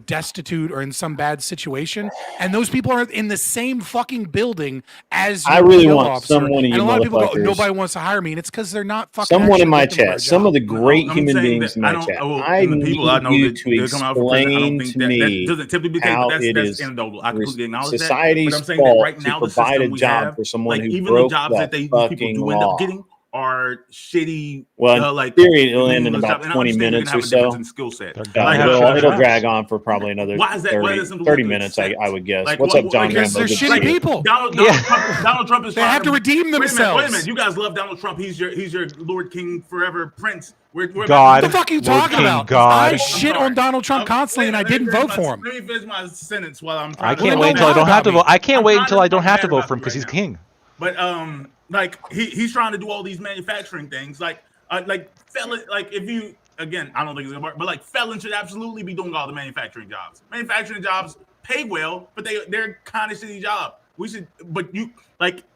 destitute or in some bad situation. And those people are in the same fucking building as your I really parole want officer. someone of you and a lot of people go, motherfuckers- nobody wants to hire me. And it's because they're not fucking Someone in my actually looking for a chat, some job. of the great I'm human saying beings that in I my don't- chat. well, I the need people I know you that to come out from prison, I don't explain think to that me doesn't typically be the case, how but it that's is anecdotal. I completely acknowledge that. society's But I'm saying that fault right now, to the provide system a we job have, for someone like who even broke the jobs that the these people fucking do end law. up getting are shitty. Well, like theory, it'll end in meaningless about jobs. And I 20 understand you're minutes gonna or have a difference so. in skill set. It'll drag on for probably another Why is that? Why 30, is that 30 minutes, I would guess. Like, What's what- up, John because Rambo? they're Good to shitty see you. people. Donald Trump is They trying have to redeem Wait a themselves. minute. You guys love Donald Trump. He's your Lord King forever Prince. We're God. What the fuck are you Lord talking King about? God. I shit on Donald Trump constantly, and I didn't vote for him. Let me finish my sentence while I'm I trying can't to wait until I don't have to vote. I can't I'm wait trying until to I don't talk have to bad vote about for him you because he's right king. But like he's trying to do all these manufacturing things, like felon, like if you again, I don't think it's gonna work, but like felons should absolutely be doing all the manufacturing jobs. Manufacturing jobs pay well, but they're kind of shitty job. But you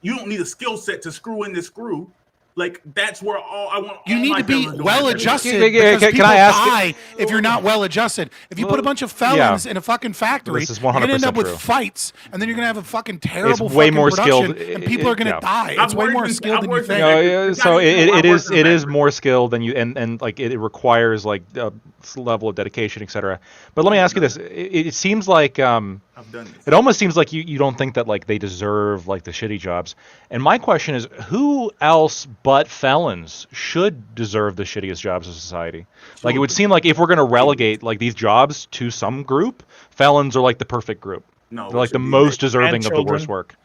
don't need a skill set to screw in this screw. Like that's where I want. You need to be well adjusted. Can Because people I ask die if you're not well adjusted. If you put a bunch of felons in a fucking factory, this is you're gonna end up 100% with true. fights, and then you're gonna have a fucking terrible It's way fucking more production, skilled. and people are gonna die. It's way more skilled than you think. No, so it is more skilled than you, and like it requires like a level of dedication, etc. But let me ask you this: it seems like I've done this. it almost seems like you don't think that like they deserve like the shitty jobs. And my question is, who else but felons should deserve the shittiest jobs in society? Like it would seem like if we're going to relegate like these jobs to some group, felons are like the perfect group. No, they're like the most deserving of the worst children. work.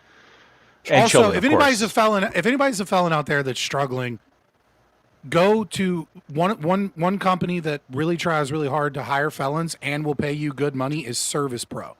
And Also, children, if of anybody's course. a felon out there that's struggling, go to one company that really tries really hard to hire felons and will pay you good money is Service Pro.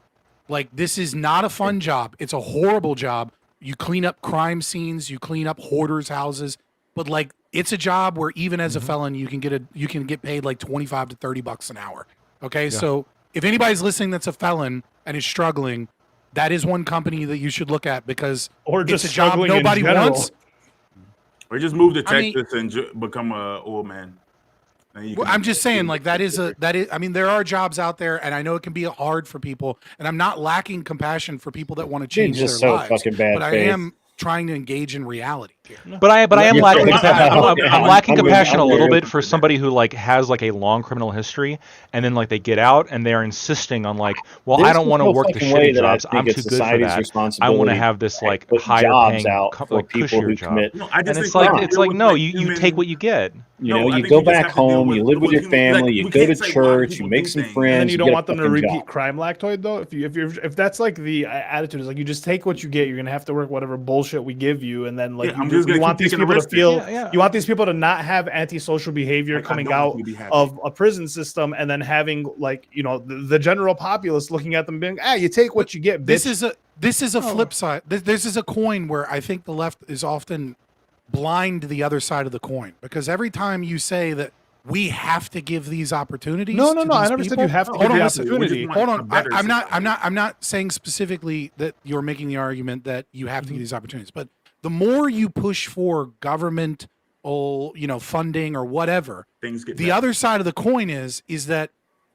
Like, this is not a fun job. It's a horrible job. You clean up crime scenes, you clean up hoarders' houses, but like it's a job where even as a felon you can get paid like $25 to $30 an hour. Okay? So if anybody's listening that's a felon and is struggling, that is one company that you should look at because Or just it's a job struggling in nobody general. wants. Or just move to I mean- Texas and become a old man. Well, I'm just saying, like that is. I mean, there are jobs out there, and I know it can be hard for people. And I'm not lacking compassion for people that want to change just their so lives. fucking bad But I faith. am trying to engage in reality here. But I am You're lacking. talking about- I'm lacking I'm compassion a with- little bit for somebody who like has like a long criminal history, and then like they get out and they're insisting on like, well, I There's don't want to no work the fucking way shitty that I jobs. think I'm too it's good for society's that. I want responsibility to have this like put higher jobs paying, out for like people cushier who job. commit. No, I And just it's think like deal with, no, like, you human- take what you get. You No, know, I you think go you just back have to deal home, with you live with your human- like, family, we you go can't to say why church, people you make do some things. friends, And then you don't get want a them to fucking repeat job. crime lactoid though. If that's like the attitude is like you just take what you get, you're gonna have to work whatever bullshit we give you, and then like Yeah, I'm just you gonna want keep these taking people a to risk. feel Yeah. you want these people to not have antisocial behavior Like, I coming don't want out you to be happy. of a prison system, and then having like the general populace looking at them being, you take what you get, bitch. This is a flip side. This is a coin where I think the left is often blind to the other side of the coin, because every time you say that we have to give these opportunities. No. to I these never said people, you have to hold give on, the listen. opportunity. Hold on. A better I'm not saying specifically that you're making the argument that you have to give these opportunities, but the more you push for government or funding or whatever, Things get the better. other side of the coin is that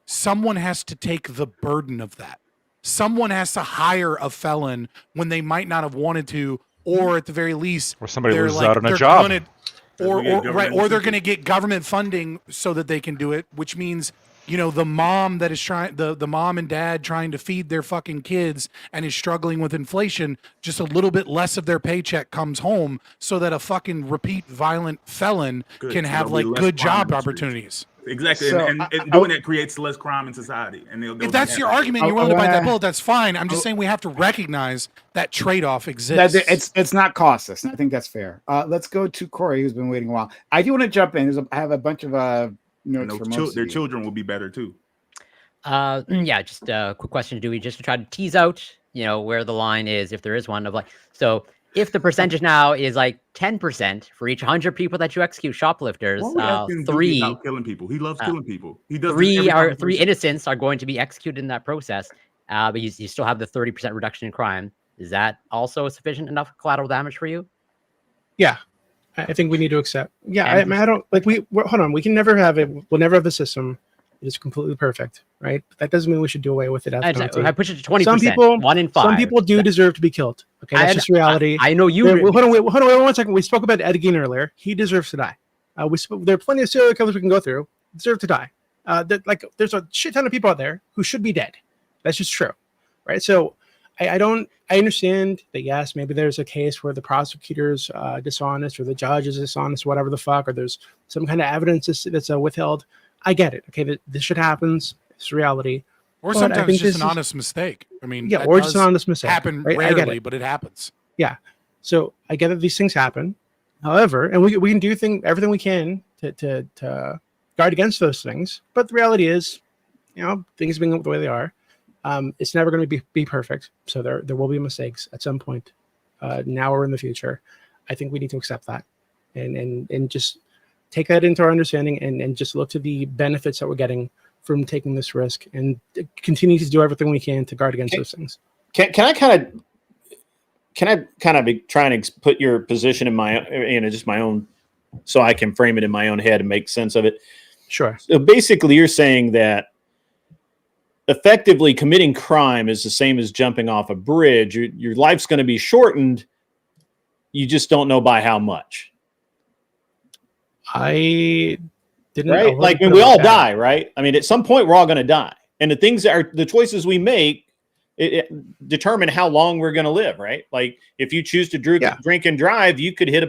someone has to take the burden of that. Someone has to hire a felon when they might not have wanted to, or at the very least, Or somebody they're loses like, out on a they're job. gonna- or Or we get right, government or they're funding. going to get government funding so that they can do it, which means the mom that is trying, the mom and dad trying to feed their fucking kids and is struggling with inflation, just a little bit less of their paycheck comes home so that a fucking repeat violent felon Good. can So have there'll be like less good crime job in the streets. opportunities. Exactly, So, and doing that creates less crime in society. And they'll If that's be your happy. argument, you're willing to bite that bullet, that's fine. I'm just saying we have to recognize that trade-off exists. It's not costless, and I think that's fair. Let's go to Corey, who's been waiting a while. I do want to jump in. I have a bunch of notes for most of Their you. children will be better too. Yeah, just a quick question, Dewey, just to try to tease out, where the line is, if there is one, of like, so if the percentage now is like 10% for each 100 people that you execute shoplifters, Why are we asking Doogie three about killing people? He loves killing people. He does this three every are time three he- innocents are going to be executed in that process, but you still have the 30% reduction in crime. Is that also sufficient enough collateral damage for you? Yeah, I think we need to accept. Yeah, And- I don't like hold on. We can never have it. We'll never have a system that is completely perfect, right? But that doesn't mean we should do away with it. I push it to 20%. Some people, 1 in 5. some people do deserve to be killed. Okay, that's just reality. I know you. Hold on, wait 1 second. We spoke about Ed Gein earlier. He deserves to die. There are plenty of serial killers we can go through. Deserve to die. There's a shit ton of people out there who should be dead. That's just true, right? So I understand that, yes, maybe there's a case where the prosecutor's dishonest or the judge is dishonest, whatever the fuck, or there's some kind of evidence that's withheld. I get it. Okay, that this shit happens. It's reality. Or But I sometimes think just this an is- honest mistake. I mean, Yeah, that or does just an honest mistake. happen right? I get rarely, it. but it happens. Yeah. So I get that these things happen. However, and we can do everything we can to guard against those things. But the reality is, things being the way they are, it's never going to be perfect. So there will be mistakes at some point, now or in the future. I think we need to accept that, and just take that into our understanding, and just look to the benefits that we're getting from taking this risk, and continue to do everything we can to guard against those things. Can I kind of be trying to put your position in just my own so I can frame it in my own head and make sense of it. Sure. So basically, you're saying that effectively committing crime is the same as jumping off a bridge. Your life's going to be shortened. You just don't know by how much. I didn't. Right? Like, when we all die, right? I mean, at some point, we're all going to die. And the things that are the choices we make it determine how long we're going to live, right? Like, if you choose to drink and drive, you could hit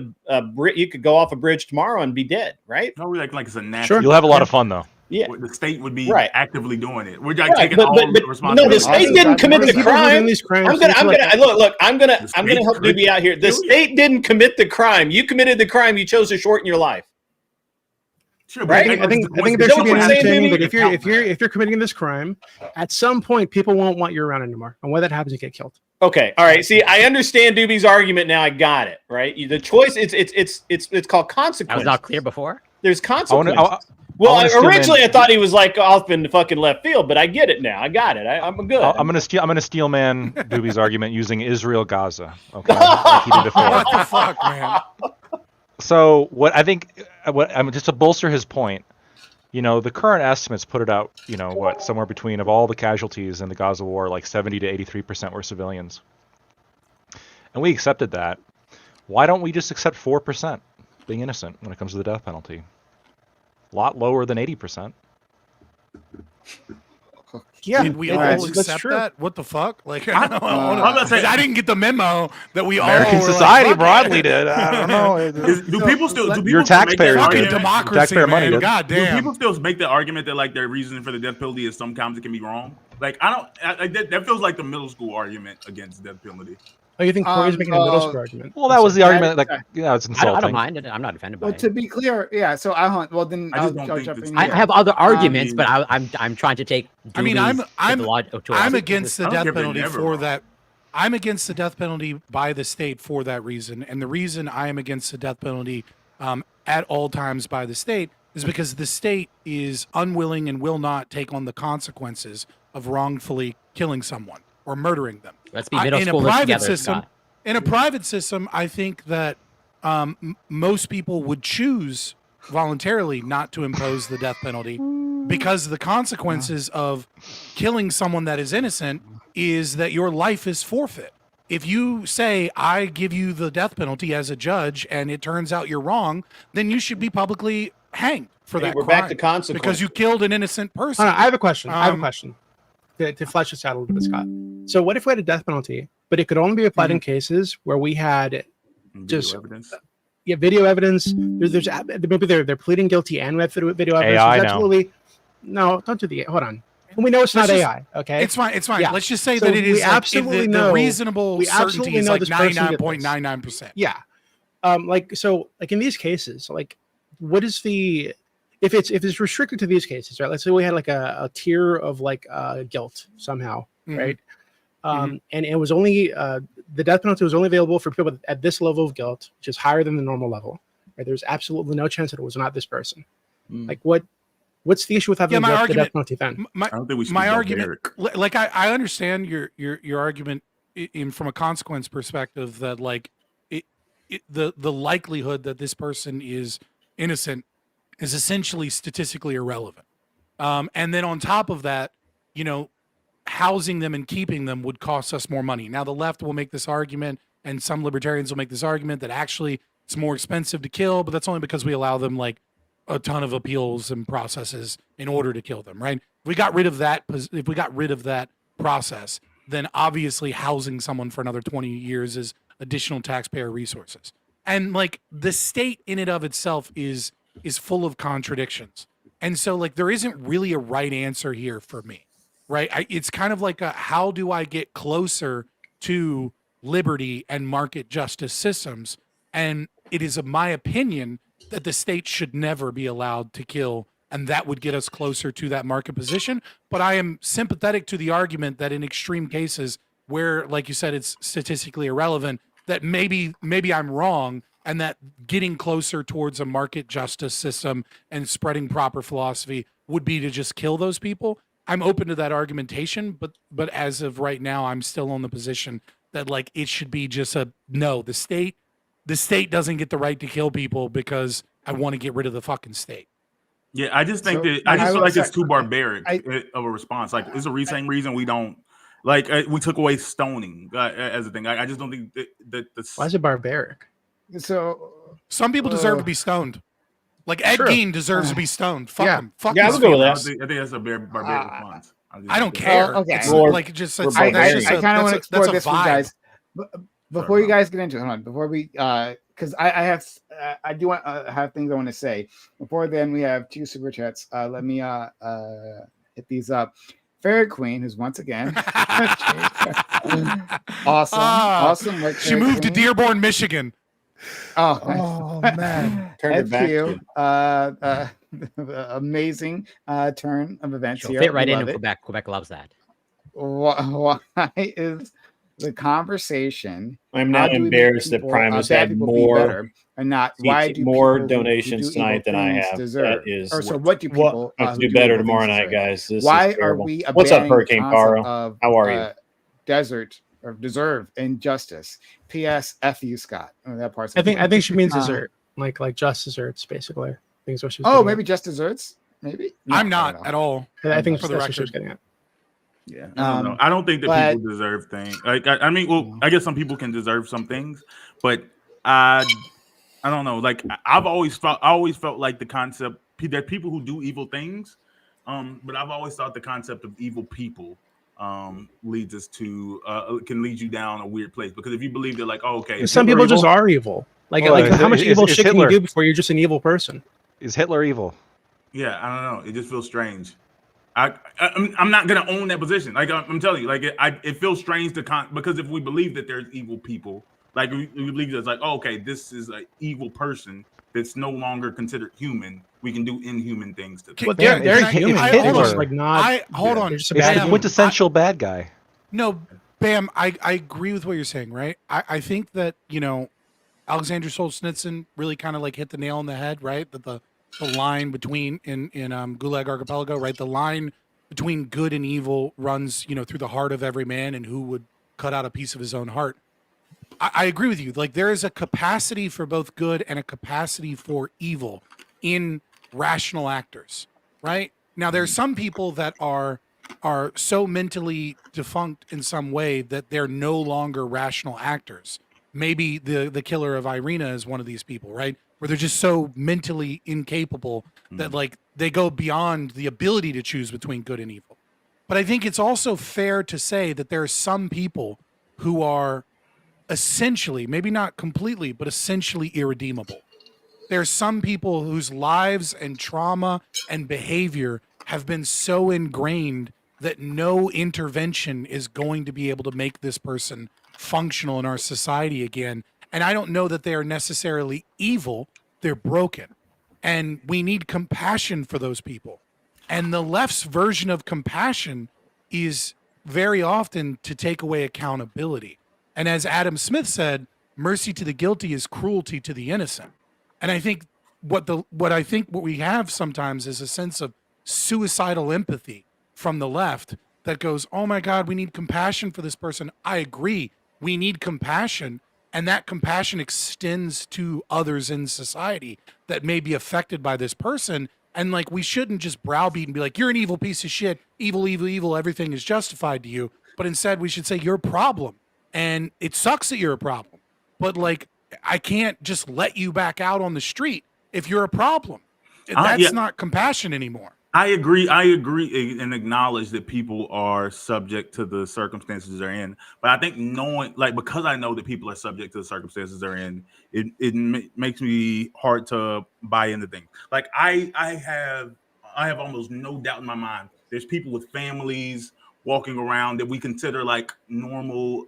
you could go off a bridge tomorrow and be dead, right? No, like it's a natural. Sure. You'll have a lot of fun, though. Yeah, the state would be actively doing it. We're like taking all the responsibility. No, the state didn't commit the crime. I'm gonna help Doobie out here. The state didn't commit the crime. You committed the crime. You chose to shorten your life. Sure, right? I think there should be an understanding that if you're committing this crime, at some point people won't want you around anymore, and when that happens, you get killed. Okay, all right. See, I understand Doobie's argument now. I got it. Right, the choice it's called consequence. I was not clear before. There's consequences. Originally I thought he was like off in the fucking left field, but I get it now. I got it. I'm good. I'm gonna steel man Doobie's argument using Israel Gaza. Okay, like he did before. What the fuck, man? So just to bolster his point, the current estimates put it out, somewhere between, of all the casualties in the Gaza war, like 70 to 83% were civilians, and we accepted that. Why don't we just accept 4% being innocent when it comes to the death penalty? A lot lower than 80%. Yeah, did we all accept that? What the fuck? Like, I didn't get the memo that we American all society broadly did. I don't know. Do people still? Your taxpayers fucking democracy, taxpayer money. God damn. Do people still make the argument that like their reason for the death penalty is sometimes it can be wrong? Like, that feels like the middle school argument against death penalty. Oh, you think Corey's making a middle school argument? Well, that was the argument. Like, it's insulting. I don't mind it. I'm not offended by it. To be clear, yeah. So I'll jump in. I have other arguments, but I'm trying to take. I'm against the death penalty for that. I'm against the death penalty by the state for that reason, and the reason I am against the death penalty at all times by the state is because the state is unwilling and will not take on the consequences of wrongfully killing someone or murdering them. Let's be middle schoolers together, Scott. In a private system, I think that most people would choose voluntarily not to impose the death penalty because the consequences of killing someone that is innocent is that your life is forfeit. If you say, I give you the death penalty as a judge and it turns out you're wrong, then you should be publicly hanged for that crime. We're back to consequences. Because you killed an innocent person. I have a question. To flesh this out a little bit, Scott. So what if we had a death penalty, but it could only be applied in cases where we had just video evidence. There's maybe they're pleading guilty and we have video evidence. AI absolutely no. Don't do the hold on. And we know it's not AI. Okay, it's fine. Yeah. Let's just say that it is absolutely the reasonable certainty is like 99.99%. Yeah. Like in these cases, like what is the if it's restricted to these cases, right? Let's say we had like a tier of like guilt somehow, right? And it was only the death penalty was only available for people at this level of guilt, which is higher than the normal level. Right? There's absolutely no chance that it was not this person. Like what's the issue with having the death penalty then? I don't think we should my argument, like I understand your argument from a consequence perspective that like the likelihood that this person is innocent is essentially statistically irrelevant. And then on top of that, housing them and keeping them would cost us more money. Now the left will make this argument and some libertarians will make this argument that actually it's more expensive to kill, but that's only because we allow them like a ton of appeals and processes in order to kill them, right? If we got rid of that process, then obviously housing someone for another 20 years is additional taxpayer resources. And like the state in and of itself is full of contradictions. And so like there isn't really a right answer here for me, right? It's kind of like how do I get closer to liberty and market justice systems? And it is of my opinion that the state should never be allowed to kill, and that would get us closer to that market position. But I am sympathetic to the argument that in extreme cases where, like you said, it's statistically irrelevant, that maybe I'm wrong, and that getting closer towards a market justice system and spreading proper philosophy would be to just kill those people. I'm open to that argumentation, but as of right now, I'm still on the position that like it should be just no, the state the state doesn't get the right to kill people because I want to get rid of the fucking state. Yeah, I just think that I just feel like it's too barbaric of a response. Like, it's the same reason we don't like we took away stoning as a thing. I just don't think that Why is it barbaric? So some people deserve to be stoned. Like Ed Gein deserves to be stoned. Fuck him. Fuck yeah, his I'll go with family. that. I think that's a barbaric response. I don't care. okay. It's Lord, like just we're it's, I that's just a, kind of want to that's explore a this with you vibe. guys. Before you guys get into it, hold on. Before we, because I do want have things I want to say. Before then, we have 2 super chats. Let me hit these up. Fairy Queen, who's once again awesome. Like She moved to Dearborn, Michigan. Oh man, turn it back. Amazing turn of events She'll here. fit right in Love it. Quebec. Quebec loves that. Why is the conversation? I'm now embarrassed that Primus had more and not why do more people donations tonight than I have. Deserve? That is, or so what do people I have to do better tomorrow night, guys. This why is are terrible. we? What's up, abandoning Hurricane the Paro? concept How are of, you? Desert or deserve injustice. P.S. F you, Scott. That part's. I think she means dessert, like just desserts, basically. I think is what she was Oh, getting maybe at. just desserts. Maybe I'm not at all. I think for the that's what she was record. getting at. Yeah, I don't know. I don't think that but- people deserve things. Like, I mean, well, I guess some people can deserve some things, but I don't know. Like, I always felt like the concept that people who do evil things, but I've always thought the concept of evil people leads us to can lead you down a weird place, because if you believe that, like, oh, okay, Some people just are evil. Like, how much evil shit can you do before you're just an evil person? Is Hitler evil? Yeah, I don't know. It just feels strange. I'm not gonna own that position. Like, I'm telling you, like, it feels strange because if we believe that there's evil people, like we believe it's like, oh, okay, this is an evil person that's no longer considered human. We can do inhuman things to them. Well, they're human. Hitler. They're just like not. Hold on. It's the quintessential bad guy. No, Bam, I agree with what you're saying, right? I think that, Alexander Solzhenitsyn really kind of like hit the nail on the head, right? That the line between in Gulag Archipelago, right? The line between good and evil runs, through the heart of every man, and who would cut out a piece of his own heart. I agree with you. Like, there is a capacity for both good and a capacity for evil in rational actors, right? Now, there's some people that are so mentally defunct in some way that they're no longer rational actors. Maybe the killer of Irina is one of these people, right? Where they're just so mentally incapable that, like, they go beyond the ability to choose between good and evil. But I think it's also fair to say that there are some people who are essentially, maybe not completely, but essentially irredeemable. There are some people whose lives and trauma and behavior have been so ingrained that no intervention is going to be able to make this person functional in our society again. And I don't know that they are necessarily evil. They're broken. And we need compassion for those people. And the left's version of compassion is very often to take away accountability. And as Adam Smith said, mercy to the guilty is cruelty to the innocent. And I think what we have sometimes is a sense of suicidal empathy from the left that goes, oh my God, we need compassion for this person. I agree. We need compassion. And that compassion extends to others in society that may be affected by this person. And, like, we shouldn't just browbeat and be like, you're an evil piece of shit. Evil, evil, evil. Everything is justified to you. But instead we should say you're a problem. And it sucks that you're a problem. But, like, I can't just let you back out on the street if you're a problem. That's not compassion anymore. I agree and acknowledge that people are subject to the circumstances they're in. But I think because I know that people are subject to the circumstances they're in, it makes me hard to buy into things. Like, I have almost no doubt in my mind there's people with families walking around that we consider like normal,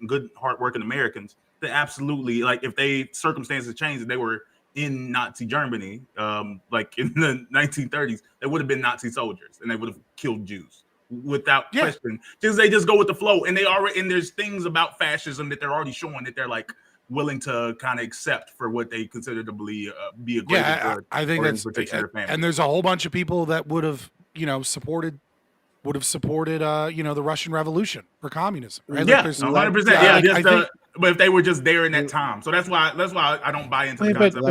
good, hardworking Americans that absolutely, like, if circumstances changed, they were in Nazi Germany, like in the 1930s, they would have been Nazi soldiers and they would have killed Jews without question. They just go with the flow, and there's things about fascism that they're already showing that they're like willing to kind of accept for what they consider to be a greater good. I think that's and there's a whole bunch of people that would have supported the Russian Revolution for communism, right? Yeah, like 100%. but if they were just there in that time, so that's why I don't buy into the concept.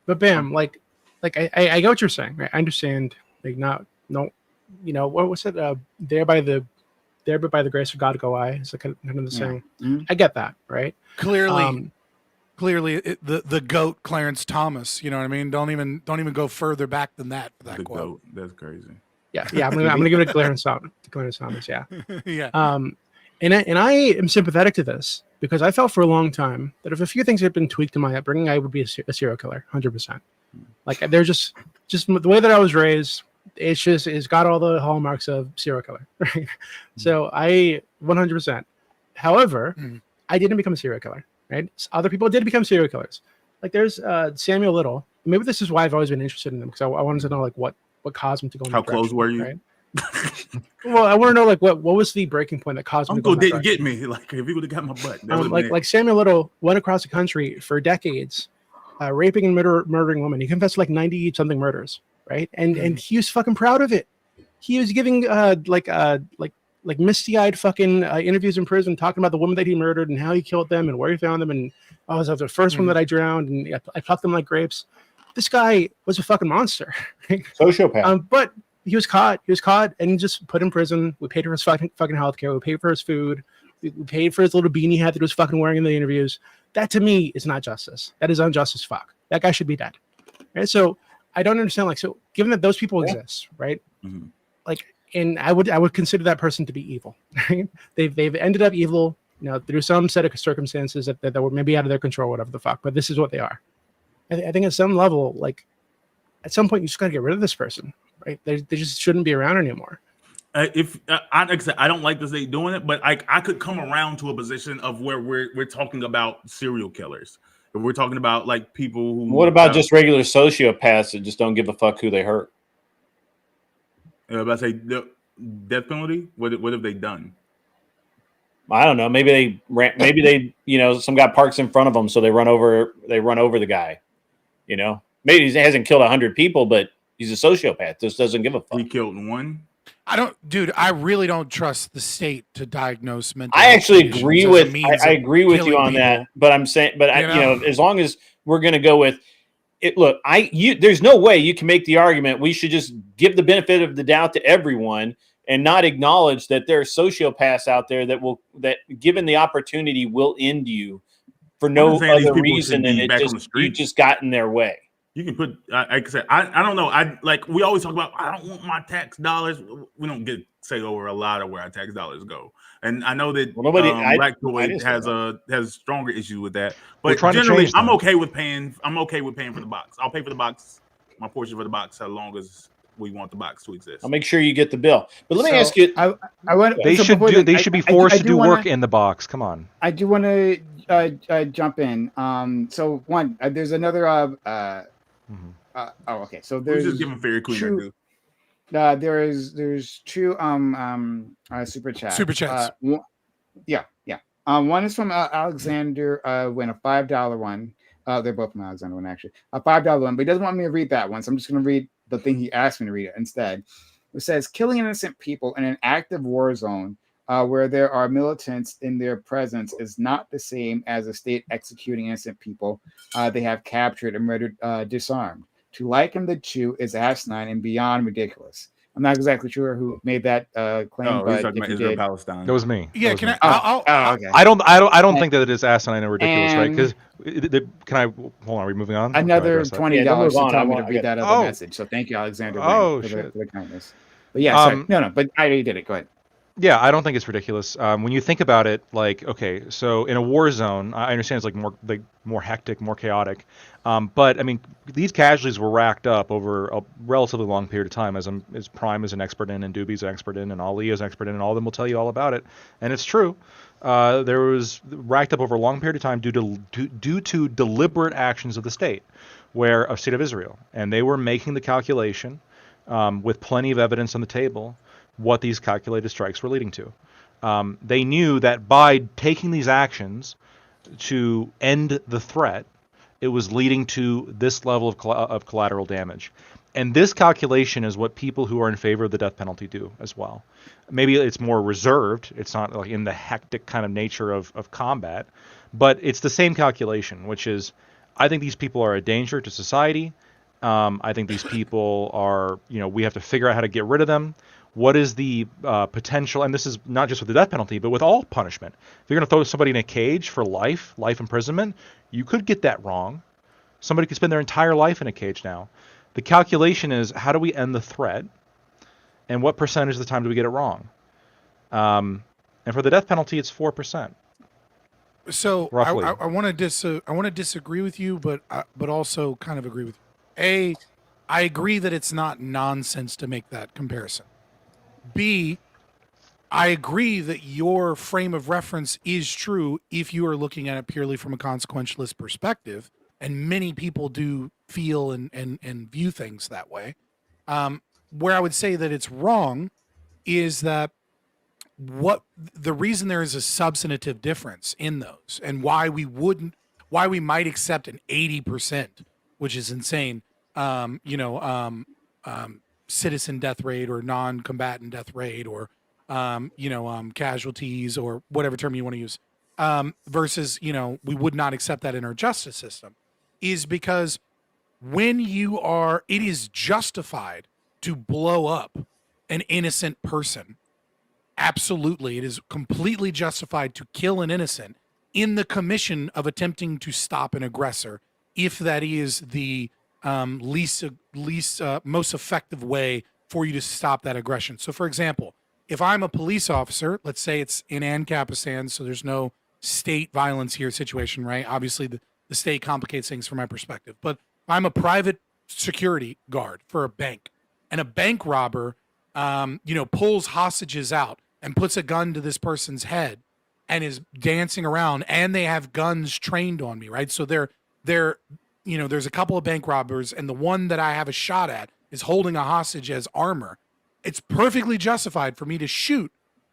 But bam, like I get what you're saying. Right? I understand. Like no, you know what was it? There by the grace of God go I. It's like kind of the saying. Mm-hmm. I get that, right? Clearly, the goat Clarence Thomas. You know what I mean? Don't even go further back than that. For that quote. Goat. That's crazy. Yeah. I'm gonna give it to Clarence Thomas. Yeah. Yeah. And I am sympathetic to this because I felt for a long time that if a few things had been tweaked in my upbringing, I would be a serial killer, 100%. Like they're just the way that I was raised. It's got all the hallmarks of serial killer, right? So I 100%. However, I didn't become a serial killer, right? Other people did become serial killers. Like there's Samuel Little. Maybe this is why I've always been interested in them because I wanted to know like what caused him to go. How close were you? Right? Well, I want to know like what was the breaking point that caused him to go. Uncle didn't get me. Like if he would have got my butt. Like Samuel Little went across the country for decades, raping and murdering women. He confessed to like 90 something murders, right? And he was fucking proud of it. He was giving like misty-eyed fucking interviews in prison, talking about the woman that he murdered and how he killed them and where he found them. And I was the first one that I drowned, and I plucked them like grapes. This guy was a fucking monster. Sociopath. But he was caught, and just put in prison. We paid for his fucking healthcare. We paid for his food. We paid for his little beanie hat that he was fucking wearing in the interviews. That to me is not justice. That is unjust as fuck. That guy should be dead. Right? So I don't understand. Like, so given that those people exist, right? Mm-hmm. Like, and I would consider that person to be evil. Right? They've ended up evil, you know, through some set of circumstances that were maybe out of their control, whatever the fuck. But this is what they are. I think at some level, like, at some point, you just got to get rid of this person. Right? They just shouldn't be around anymore. Like I said, I don't like the state doing it, but I could come around to a position of where we're talking about serial killers. If we're talking about like people who. What about just regular sociopaths that just don't give a fuck who they hurt? About to say death penalty. What have they done? I don't know. Maybe they you know, some guy parks in front of them, so they run over the guy. You know, maybe he hasn't killed 100 people, but he's a sociopath. Just doesn't give a fuck. He killed one. I really don't trust the state to diagnose mental. I actually agree with. I agree with you on that. But I'm saying, you know, as long as we're going to go with it, look, there's no way you can make the argument we should just give the benefit of the doubt to everyone and not acknowledge that there are sociopaths out there that given the opportunity will end you for no other reason than you just got in their way. You can put, like I said, I don't know. We always talk about, I don't want my tax dollars. We don't say over a lot of where our tax dollars go. And I know that Black Toy has stronger issues with that. But generally, I'm okay with paying for the box. I'll pay for the box, my portion for the box, as long as we want the box to exist. I'll make sure you get the bill. But let me ask you, they should be forced to do work in the box. Come on. I do want to jump in. So one, there's another. Okay. So there's just giving Fairy Queen there's two super chats. Super chats. One is from Alexander. When a $5 one. They're both from Alexander one actually. A $5 one, but he doesn't want me to read that one, so I'm just going to read the thing he asked me to read it instead. It says, killing innocent people in an active war zone where there are militants in their presence is not the same as a state executing innocent people they have captured and murdered disarmed. To liken the two is asinine and beyond ridiculous. I'm not exactly sure who made that claim. Oh, he's talking about Israel Palestine. That was me. Yeah, can me. Okay. I don't think that it is asinine and ridiculous, right? Because can I hold on? Are we moving on? Another $20 to tell me to read that other message. So thank you, Alexander. For the kindness. But yeah, sorry. No, but I already did it. Go ahead. Yeah, I don't think it's ridiculous. When you think about it, like, okay, so in a war zone, I understand it's like more hectic, more chaotic, but I mean, these casualties were racked up over a relatively long period of time, as Prime is an expert in, and Doobie's an expert in, and Ali is an expert in, and all of them will tell you all about it, and it's true. There was racked up over a long period of time due to deliberate actions of the state of Israel, and they were making the calculation with plenty of evidence on the table what these calculated strikes were leading to. They knew that by taking these actions to end the threat, it was leading to this level of collateral damage. And this calculation is what people who are in favor of the death penalty do as well. Maybe it's more reserved. It's not like in the hectic kind of nature of combat, but it's the same calculation, which is, I think these people are a danger to society. I think these people are, we have to figure out how to get rid of them. What is the potential, and this is not just with the death penalty, but with all punishment. If you're going to throw somebody in a cage for life imprisonment, you could get that wrong. Somebody could spend their entire life in a cage now. The calculation is, how do we end the threat, and what percentage of the time do we get it wrong? And for the death penalty, it's 4%. So roughly. I want to disagree with you, but also kind of agree with you. I agree that it's not nonsense to make that comparison. B, I agree that your frame of reference is true if you are looking at it purely from a consequentialist perspective, and many people do feel and view things that way. Where I would say that it's wrong is that the reason there is a substantive difference in those, and why we might accept an 80%, which is insane, citizen death rate or non-combatant death rate, or casualties, or whatever term you want to use, versus we would not accept that in our justice system, is because it is justified to blow up an innocent person. Absolutely, it is completely justified to kill an innocent in the commission of attempting to stop an aggressor, if that is the most effective way for you to stop that aggression. So, for example, if I'm a police officer, let's say it's in Ancapistan, so there's no state violence here situation, right? Obviously, the state complicates things from my perspective. But I'm a private security guard for a bank, and a bank robber, pulls hostages out and puts a gun to this person's head and is dancing around, and they have guns trained on me, right? So there's a couple of bank robbers, and the one that I have a shot at is holding a hostage as armor. It's perfectly justified for me to shoot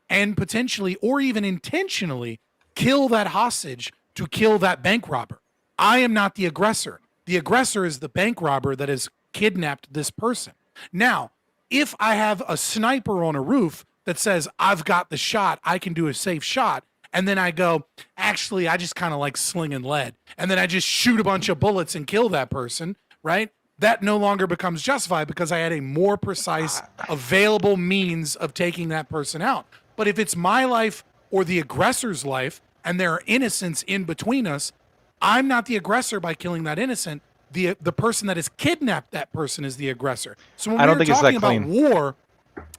and potentially, or even intentionally, kill that hostage to kill that bank robber. I am not the aggressor. The aggressor is the bank robber that has kidnapped this person. Now, if I have a sniper on a roof that says, I've got the shot, I can do a safe shot, and then I go, actually, I just kind of like slinging lead, and then I just shoot a bunch of bullets and kill that person, right? That no longer becomes justified because I had a more precise, available means of taking that person out. But if it's my life or the aggressor's life, and there are innocents in between us, I'm not the aggressor by killing that innocent. The person that has kidnapped that person is the aggressor. So when we're talking about war,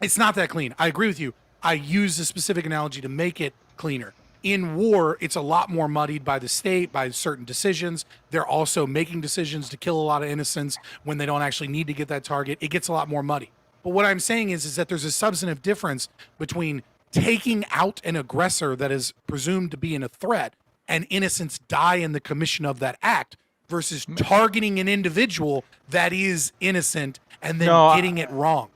it's not that clean. I agree with you. I use a specific analogy to make it cleaner. In war, it's a lot more muddied by the state, by certain decisions. They're also making decisions to kill a lot of innocents when they don't actually need to get that target. It gets a lot more muddy. But what I'm saying is that there's a substantive difference between taking out an aggressor that is presumed to be in a threat and innocents die in the commission of that act, versus targeting an individual that is innocent and then getting it wrong.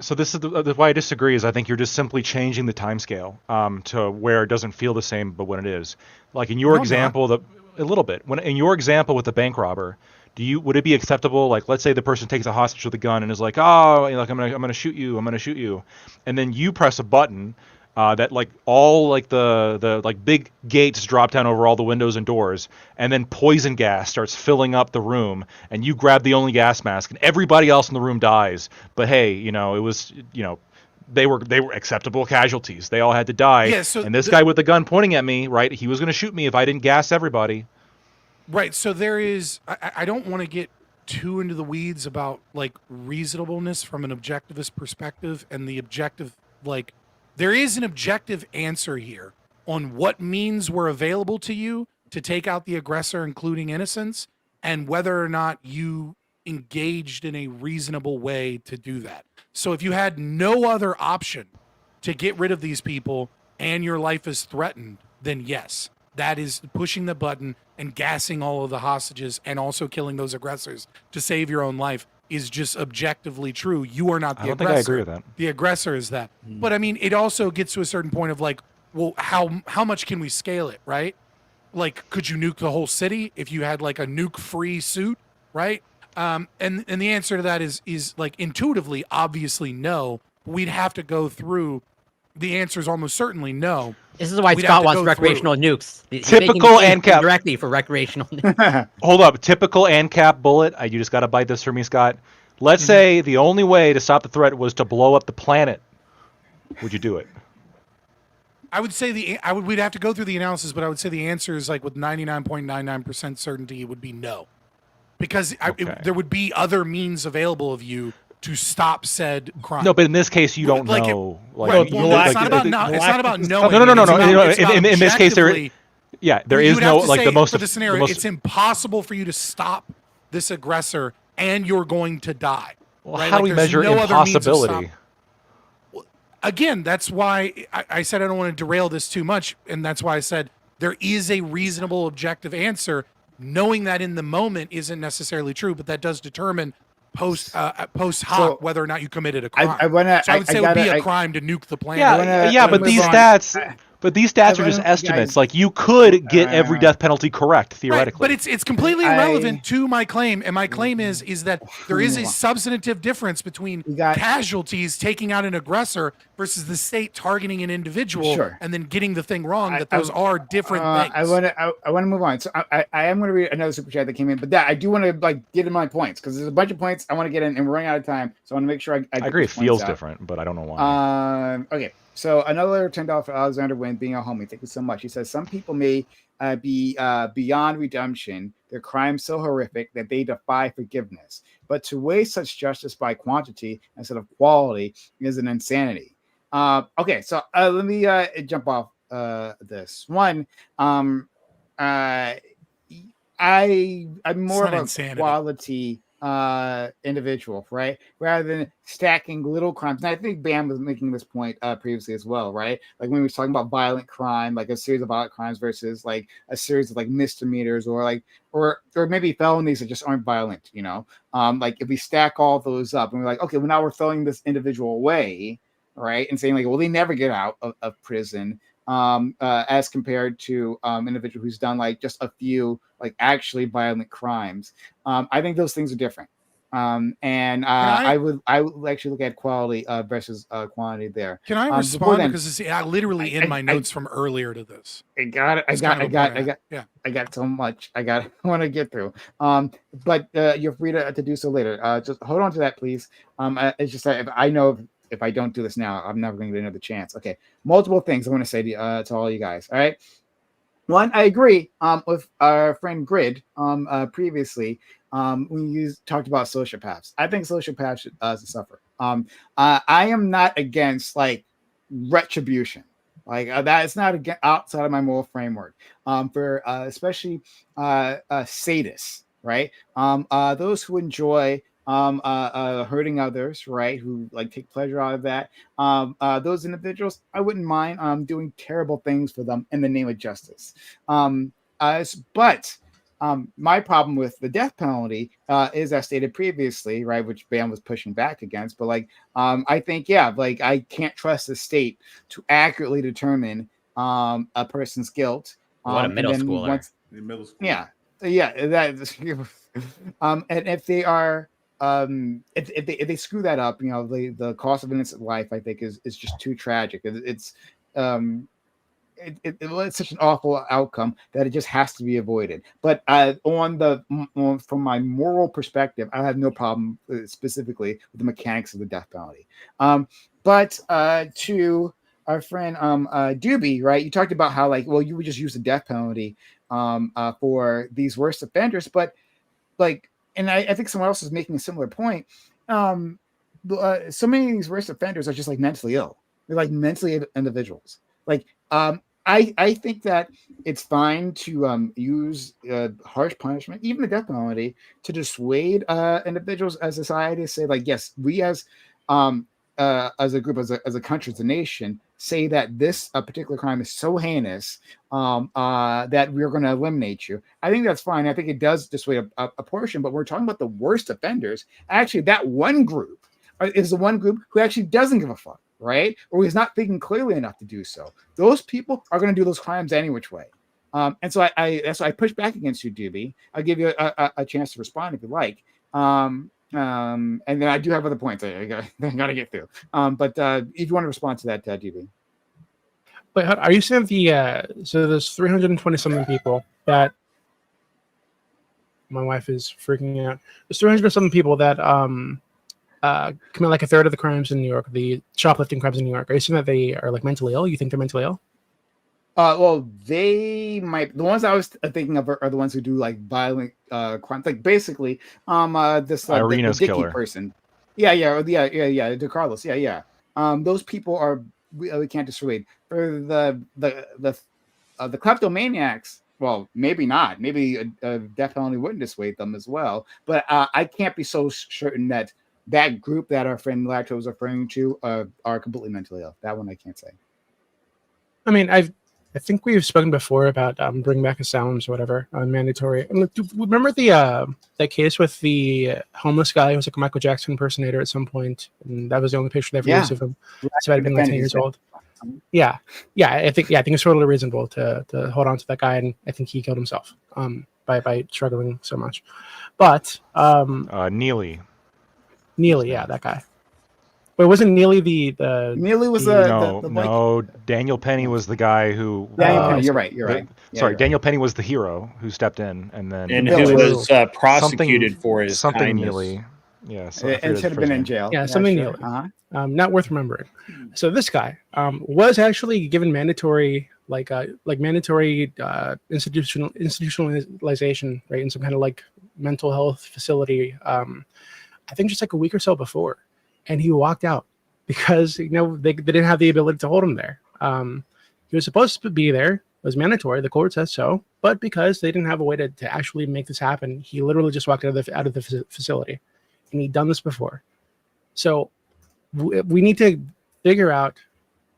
So this is why I disagree, is I think you're just simply changing the timescale to where it doesn't feel the same, but when it is. Like in your example, a little bit. In your example with the bank robber, would it be acceptable? Like, let's say the person takes a hostage with a gun and is like, "Oh, like I'm gonna shoot you," and then you press a button that like all like the like big gates drop down over all the windows and doors, and then poison gas starts filling up the room, and you grab the only gas mask, and everybody else in the room dies. But hey, it was they were acceptable casualties. They all had to die. Yeah, so and this guy with the gun pointing at me, right? He was going to shoot me if I didn't gas everybody. Right. So there is. I don't want to get too into the weeds about like reasonableness from an objectivist perspective, and the objective like. There is an objective answer here on what means were available to you to take out the aggressor, including innocents, and whether or not you engaged in a reasonable way to do that. So if you had no other option to get rid of these people and your life is threatened, then yes, that is pushing the button and gassing all of the hostages and also killing those aggressors to save your own life is just objectively true. You are not the aggressor. I don't think I agree with that. The aggressor is that. But I mean, it also gets to a certain point of like, well, how much can we scale it, right? like, could you nuke the whole city if you had like a nuke-free suit, right? And the answer to that is like intuitively, obviously no. We'd have to go through. The answer is almost certainly no. This is why We'd Scott have to wants go recreational nukes. He's Typical making the case ANCAP. directly for recreational nukes. Hold up. Typical ANCAP bullet. You just got to bite this for me, Scott. Let's say the only way to stop the threat was to blow up the planet. Would you do it? I would say we'd have to go through the analysis, but I would say the answer is like with 99.99% certainty, it would be no, because there would be other means available of you to stop said crime. No, but in this case, you don't know. It's not about knowing. No. In this case, there is no like the most for the scenario. It's impossible for you to stop this aggressor, and you're going to die. Well, how do we measure impossibility? Again, that's why I said I don't want to derail this too much, and that's why I said there is a reasonable objective answer. Knowing that in the moment isn't necessarily true, but that does determine post hoc whether or not you committed a crime. I would say it would be a crime to nuke the planet. But these stats. But these stats are just estimates. Like, you could get every death penalty correct, theoretically. Right, but it's completely irrelevant to my claim. And my claim is that there is a substantive difference between casualties taking out an aggressor versus the state targeting an individual and then getting the thing wrong, that those are different things. I want to move on. So I am going to read another super chat that came in, but I do want to get in my points, because there's a bunch of points I want to get in, and we're running out of time. So I want to make sure I agree. It feels different, but I don't know why. Okay. So another $10 for Alexander Wynn, being a homie. Thank you so much. He says, some people may be beyond redemption. Their crimes so horrific that they defy forgiveness. But to weigh such justice by quantity instead of quality is an insanity. Okay, so let me jump off this. One, I'm more of a quality individual, right? Rather than stacking little crimes. And I think Bam was making this point previously as well, right? Like when we were talking about violent crime, like a series of violent crimes versus like a series of like misdemeanors or maybe felonies that just aren't violent, you know? Like if we stack all those up and we're like, okay, well now we're throwing this individual away, right? And saying like, well, they never get out of prison. As compared to an individual who's done like just a few like actually violent crimes. I think those things are different. And I would actually look at quality versus quantity there. Can I respond? Because it's literally in my notes from earlier to this. I got so much I want to get through. But you're free to do so later. Just hold on to that, please. It's just that if I don't do this now, I'm never going to get another chance. Okay, multiple things I want to say to all you guys. All right. One, I agree with our friend Grid previously when you talked about sociopaths. I think sociopaths should suffer. I am not against like retribution. Like that is not outside of my moral framework. For especially sadists, right? Those who enjoy hurting others, right? Who like take pleasure out of that. Those individuals, I wouldn't mind doing terrible things for them in the name of justice. But my problem with the death penalty is, as stated previously, right, which Bam was pushing back against. But like, I think, like I can't trust the state to accurately determine a person's guilt. What a middle schooler. Yeah, that. And if they are. If they screw that up, you know, the cost of innocent life, I think, is just too tragic. It's such an awful outcome that it just has to be avoided. But from my moral perspective, I have no problem specifically with the mechanics of the death penalty. But to our friend Doobie, right? You talked about how like, well, you would just use the death penalty for these worst offenders, but like. And I think someone else is making a similar point. So many of these worst offenders are just like mentally ill. They're like mentally individuals. Like I think that it's fine to use harsh punishment, even the death penalty, to dissuade individuals as a society to say like, yes, we as a group, as a country, as a nation, say that this particular crime is so heinous that we're going to eliminate you. I think that's fine. I think it does dissuade a portion, but we're talking about the worst offenders. Actually, that one group is the one group who actually doesn't give a fuck, right? Or is not thinking clearly enough to do so. Those people are going to do those crimes any which way. And so that's why I push back against you, Doobie. I'll give you a chance to respond if you like. And then I do have other points I gotta get through. But if you want to respond to that, Doobie. But are you saying so there's 320 something people that my wife is freaking out. There's 300 something people that commit like a third of the crimes in New York, the shoplifting crimes in New York. Are you saying that they are like mentally ill? You think they're mentally ill? Well, they might. The ones I was thinking of are the ones who do like violent crimes, like basically, this Irina's the Dicky killer person. Yeah, De Carlos. Yeah. Those people are we can't dissuade. For the kleptomaniacs, well, maybe not. Maybe death penalty wouldn't dissuade them as well. But I can't be so certain that group that our friend Lacto was referring to are completely mentally ill. That one I can't say. I mean, I think we've spoken before about bringing back asylums or whatever, mandatory. Remember that case with the homeless guy who was like a Michael Jackson impersonator at some point, and that was the only picture they ever used of him. So I'd been like 10 years old. Yeah. I think it's totally reasonable to hold on to that guy, and I think he killed himself by struggling so much. But Neely, yeah, that guy. But wasn't Neely the Neely was no, Daniel Penny was the guy who Daniel Penny, you're right. Sorry, Daniel Penny was the hero who stepped in and who was prosecuted for his something kindness. Neely. Yes, and should have been in jail. Yeah, something Neely. Not worth remembering. So this guy was actually given mandatory institutionalization, right, in some kind of like mental health facility. I think just like a week or so before. And he walked out because they didn't have the ability to hold him there. He was supposed to be there; it was mandatory. The court says so, but because they didn't have a way to actually make this happen, he literally just walked out of the facility, and he'd done this before. So we need to figure out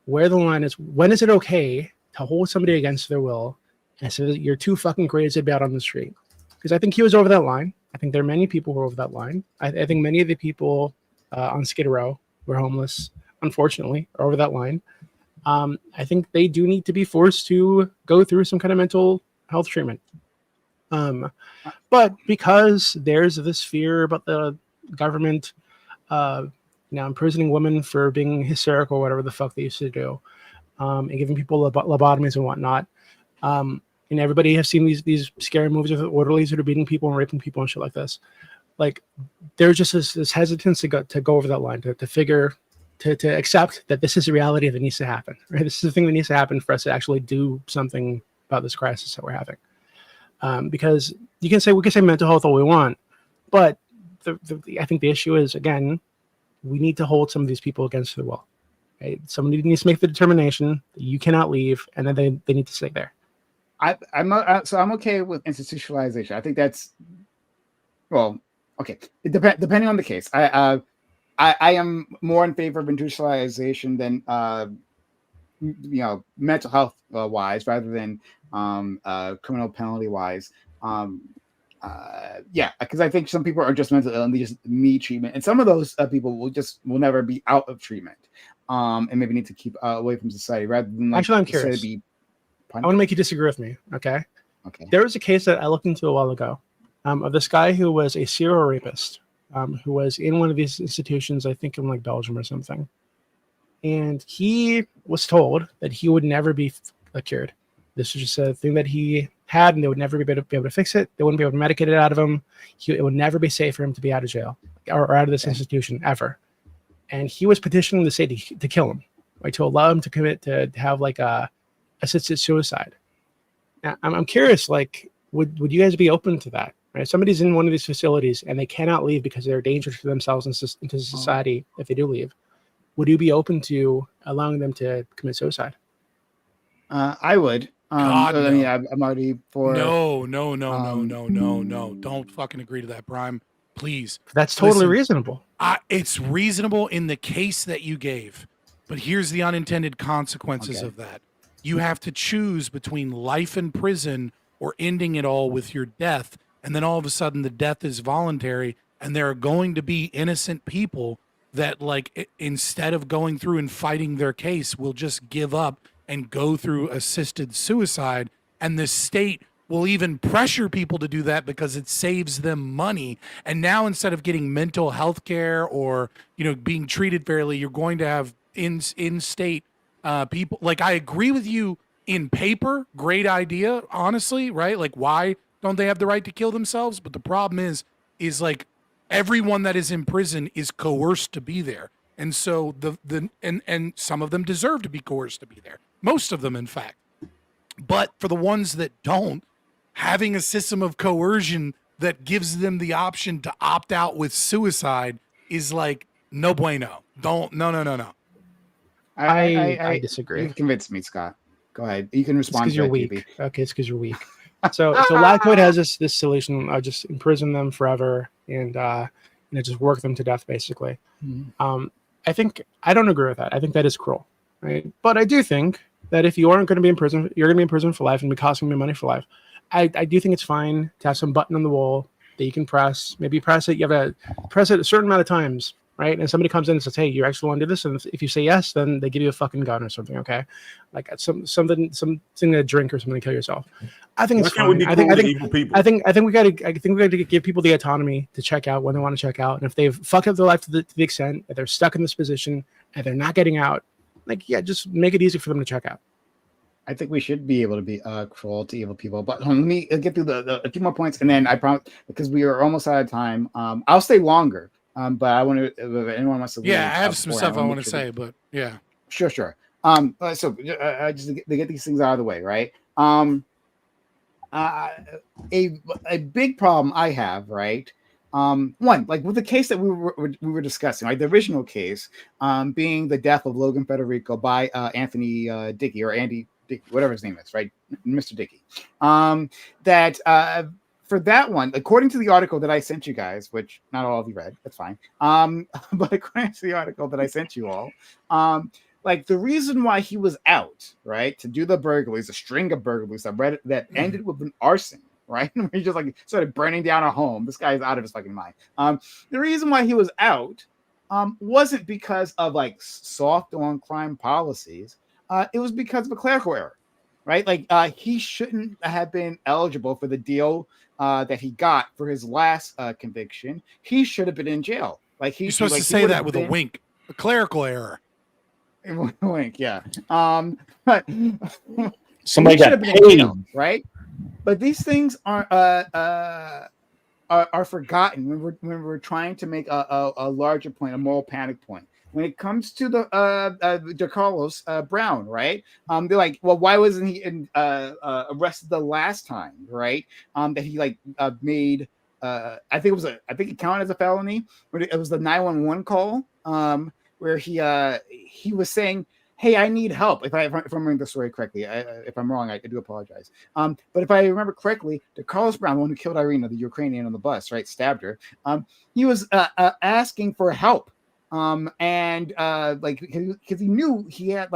where the line is. When is it okay to hold somebody against their will and say that you're too fucking crazy to be out on the street? Because I think he was over that line. I think there are many people who are over that line. I think many of the people on Skid Row were homeless, unfortunately, are over that line. I think they do need to be forced to go through some kind of mental health treatment. But because there's this fear about the government imprisoning women for being hysterical or whatever the fuck they used to do, and giving people lobotomies and whatnot, and everybody has seen these scary movies with orderlies that are beating people and raping people and shit like this. Like, there's just this hesitance to go over that line, to accept that this is a reality that needs to happen. Right, this is the thing that needs to happen for us to actually do something about this crisis that we're having. Because we can say mental health all we want, but I think the issue is, again, we need to hold some of these people against their will. Right? Somebody needs to make the determination that you cannot leave, and then they need to stay there. I'm okay with institutionalization. I think that's okay. Depending on the case, I am more in favor of institutionalization than mental health wise, rather than criminal penalty wise. Because I think some people are just mentally ill and they just need treatment, and some of those people will never be out of treatment, and maybe need to keep away from society rather than actually. I'm curious. I want to make you disagree with me. Okay. There was a case that I looked into a while ago of this guy who was a serial rapist, who was in one of these institutions, I think in like Belgium or something. And he was told that he would never be cured. This was just a thing that he had, and they would never be able to fix it. They wouldn't be able to medicate it out of him. It would never be safe for him to be out of jail or out of this institution ever. And he was petitioning the state to kill him, right, to allow him to have like a assisted suicide. Now, I'm curious, like, would you guys be open to that? Right? Somebody's in one of these facilities and they cannot leave because they're a danger to themselves and to society if they do leave. Would you be open to allowing them to commit suicide? I would. God, no. I mean, I'm already for. No. Don't fucking agree to that, Prime. Please. That's totally reasonable. It's reasonable in the case that you gave, but here's the unintended consequences of that. You have to choose between life in prison or ending it all with your death. And then all of a sudden the death is voluntary, and there are going to be innocent people that, like, instead of going through and fighting their case, will just give up and go through assisted suicide and the state will even pressure people to do that because it saves them money. And now instead of getting mental health care or, being treated fairly, you're going to have in-state people. Like, I agree with you in paper, great idea, honestly, right? Like, why don't they have the right to kill themselves? But the problem is like everyone that is in prison is coerced to be there. And so and some of them deserve to be coerced to be there. Most of them, in fact. But for the ones that don't, having a system of coercion that gives them the option to opt out with suicide is like no bueno. No. I disagree. You've convinced me, Scott. Go ahead. You can respond. Because you're weak. QB. Okay, it's because you're weak. So Lactode has this solution. Just imprison them forever and just work them to death, basically. Mm-hmm. I don't agree with that. I think that is cruel, right? But I do think that if you aren't going to be in prison, you're going to be in prison for life and be costing me money for life. I do think it's fine to have some button on the wall that you can press. Maybe press it. You have to press it a certain amount of times, right? And somebody comes in and says, "Hey, you actually want to do this?" And if you say yes, then they give you a fucking gun or something. Okay, like something to drink or something to kill yourself. I think it's fine. I think we got to give people the autonomy to check out when they want to check out, and if they've fucked up their life to the extent that they're stuck in this position and they're not getting out, just make it easy for them to check out. I think we should be able to be cruel to evil people. But let me get through a few more points, and then I promise, because we are almost out of time. I'll stay longer, but I want to. If anyone wants to, I have some stuff I want to say, but yeah, sure. So just to get these things out of the way, right? A big problem I have, right? One, like with the case that we were discussing, right? The original case, being the death of Logan Federico by Anthony Dickey or Andy Dickey, whatever his name is, right? Mr. Dickey. For that one, according to the article that I sent you guys, which not all of you read, that's fine. But according to the article that I sent you all, like the reason why he was out, right, to do the burglaries, a string of burglaries that ended with an arson, right? He just like started burning down a home. This guy's out of his fucking mind. The reason why he was out wasn't because of like soft on crime policies. It was because of a clerical error, right? Like he shouldn't have been eligible for the deal that he got for his last conviction. He should have been in jail. Like you're supposed to say that with a wink, a clerical error. Wink, yeah. But somebody got paid, in jail, right? But these things are forgotten when we're trying to make a larger point, a moral panic point. When it comes to the DeCarlos Brown, right? They're like, well, why wasn't he arrested the last time, right? That he made. I think it counted as a felony. But it was the 911 call where he was saying, "Hey, I need help." If I'm remembering the story correctly, if I'm wrong, I do apologize. But if I remember correctly, DeCarlos Brown, the one who killed Irina, the Ukrainian on the bus, right, stabbed her. He was asking for help. Because he knew he had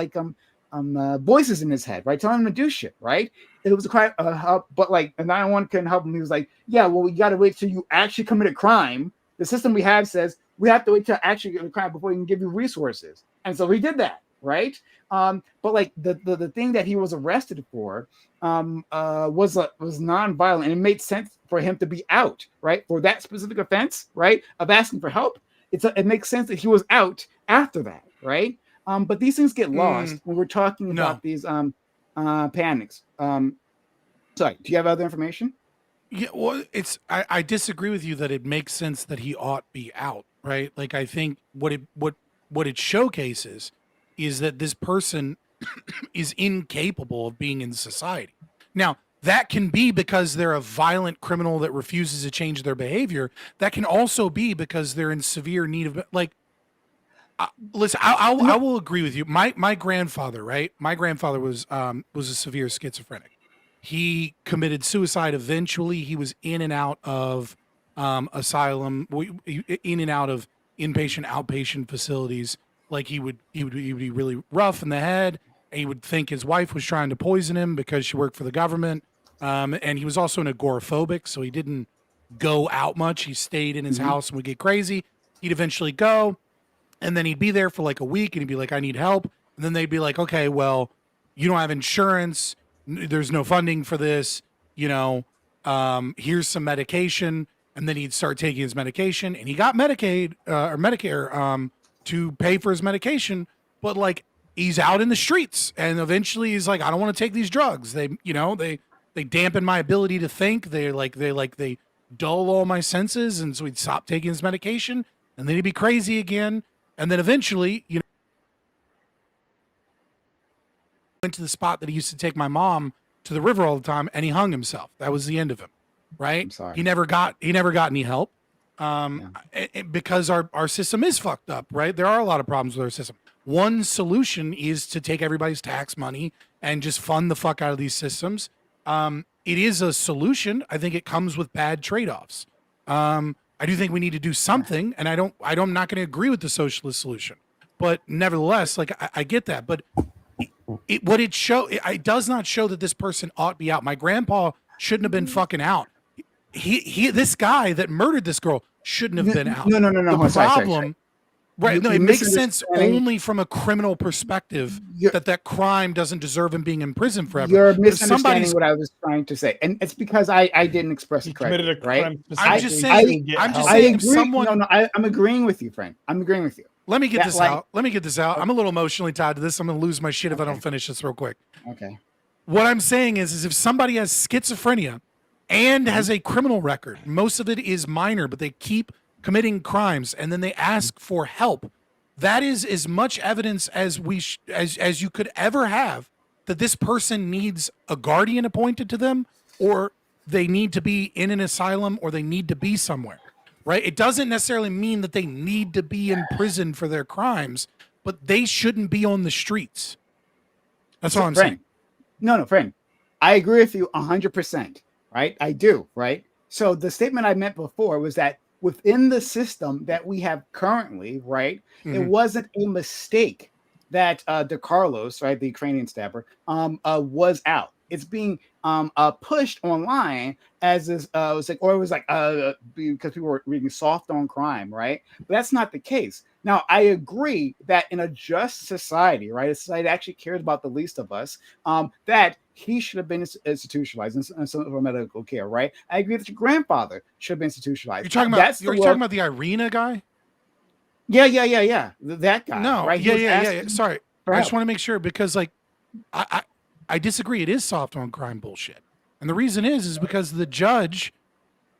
voices in his head, right, telling him to do shit, right? It was a cry help, but like a 911 couldn't help him. He was like, "Yeah, well, we got to wait till you actually commit a crime. The system we have says we have to wait till actually commit a crime before we can give you resources." And so he did that, right? But like the thing that he was arrested for was nonviolent, and it made sense for him to be out, right, for that specific offense, right, of asking for help. It makes sense that he was out after that, right? But these things get lost when we're talking about these panics. Sorry, do you have other information? Yeah, well, I disagree with you that it makes sense that he ought be out, right? Like I think what it showcases is that this person is incapable of being in society. Now, that can be because they're a violent criminal that refuses to change their behavior. That can also be because they're in severe need of, like, listen, I will agree with you. My grandfather, right? My grandfather was a severe schizophrenic. He committed suicide eventually. He was in and out of asylum, in and out of inpatient, outpatient facilities. Like he would be really rough in the head. He would think his wife was trying to poison him because she worked for the government. And he was also an agoraphobic, so he didn't go out much. He stayed in his house and would get crazy. He'd eventually go, and then he'd be there for like a week, and he'd be like, "I need help." And then they'd be like, "Okay, well, you don't have insurance. there's no funding for this, here's some medication. And then he'd start taking his medication, and he got Medicaid or Medicare to pay for his medication. But like, he's out in the streets, and eventually he's like, I don't want to take these drugs. They dampen my ability to think. They dull all my senses, and so he'd stop taking his medication, and then he'd be crazy again. And then eventually, went to the spot that he used to take my mom to the river all the time, and he hung himself. That was the end of him. Right. I'm sorry. He never got any help. Because our system is fucked up, right? There are a lot of problems with our system. One solution is to take everybody's tax money and just fund the fuck out of these systems. It is a solution. I think it comes with bad trade-offs. I do think we need to do something, and I'm not going to agree with the socialist solution, but nevertheless, like I get that. But it does not show that this person ought to be out. My grandpa shouldn't have been fucking out. This guy that murdered this girl shouldn't have been out. No. The problem, right? No, it makes sense only from a criminal perspective that crime doesn't deserve him being in prison forever. You're misunderstanding what I was trying to say, and it's because I didn't express it correctly. Committed a right? crime. I'm just saying. If someone. I'm agreeing with you, friend. I'm agreeing with you. Let me get this out. I'm a little emotionally tied to this. I'm going to lose my shit if I don't finish this real quick. Okay. What I'm saying is if somebody has schizophrenia and has a criminal record, most of it is minor, but they keep committing crimes, and then they ask for help, that is as much evidence as as you could ever have that this person needs a guardian appointed to them, or they need to be in an asylum, or they need to be somewhere, right? It doesn't necessarily mean that they need to be in prison for their crimes, but they shouldn't be on the streets. That's all I'm saying. No, friend. I agree with you 100%. Right? I do, right? So the statement I meant before was that within the system that we have currently, right, it wasn't a mistake that DeCarlos, right, the Ukrainian stabber, was out. It's being pushed online as this because people were reading soft on crime, right? But that's not the case. Now, I agree that in a just society, right, a society that actually cares about the least of us, that he should have been institutionalized in some of our medical care, right? I agree that your grandfather should have been institutionalized. You're talking about talking about the Irina guy? Yeah. That guy. No, right? Yeah. Sorry, I just want to make sure because like I disagree. It is soft on crime bullshit, and the reason is because the judge,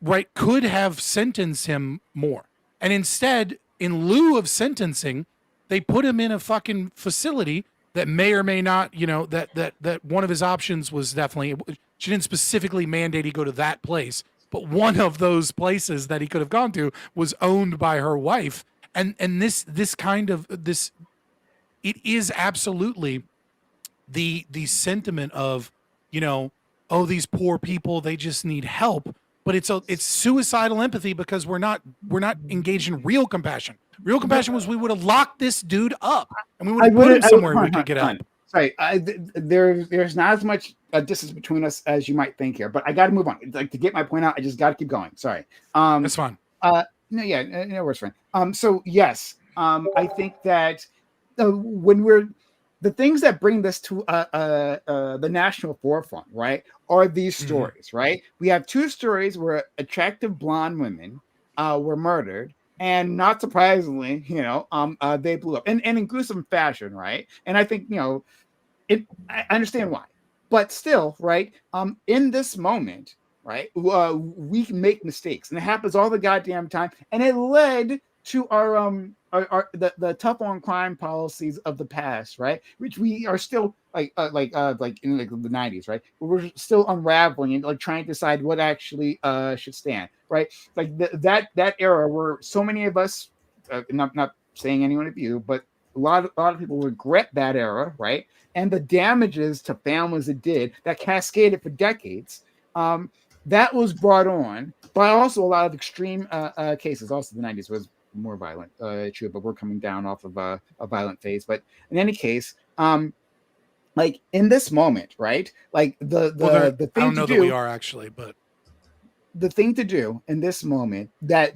right, could have sentenced him more, and instead, in lieu of sentencing, they put him in a fucking facility that may or may not, that one of his options was definitely, she didn't specifically mandate he go to that place, but one of those places that he could have gone to was owned by her wife. And this it is absolutely the sentiment of, oh, these poor people, they just need help. But it's suicidal empathy because we're not engaged in real compassion. Real compassion was we would have locked this dude up and we would have put him somewhere we could get out. Sorry, there's not as much distance between us as you might think here, but I got to move on. Like to get my point out, I just got to keep going. Sorry. That's fine. No worries, friend. So yes, I think that when we're the things that bring this to the national forefront, right, are these stories, right? We have two stories where attractive blonde women were murdered, and not surprisingly, they blew up, and in gruesome fashion, right? And I think I understand why, but still, right? In this moment, right, we can make mistakes, and it happens all the goddamn time, and it led to the tough on crime policies of the past, right? Which we are still like in the 90s, right? We're still unraveling and like trying to decide what actually should stand, right? Like that era where so many of us, not saying anyone of you, but a lot of people regret that era, right? And the damages to families it did that cascaded for decades. That was brought on by also a lot of extreme cases. Also, the 90s was more violent, true, but we're coming down off of a violent phase. But in any case, like in this moment, right? Like the thing I don't know to that do, we are actually, but the thing to do in this moment that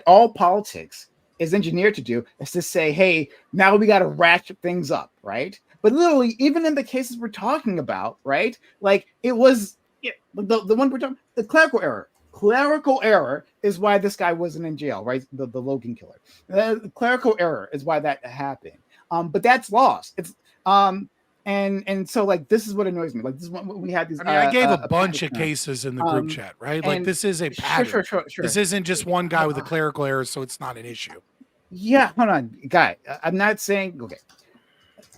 all politics is engineered to do is to say, hey, now we got to ratchet things up, right? But literally, even in the cases we're talking about, right? Like it was the one we're talking, the clerical error. Clerical error is why this guy wasn't in jail, right? The Logan killer. The clerical error is why that happened. But that's lost. It's and so like this is what annoys me. Like this is when we had these. I mean, I gave a bunch of cases in the group chat, right? Like this is a pattern. Sure. This isn't just one guy with a clerical error, so it's not an issue. Yeah, hold on, guy. I'm not saying okay.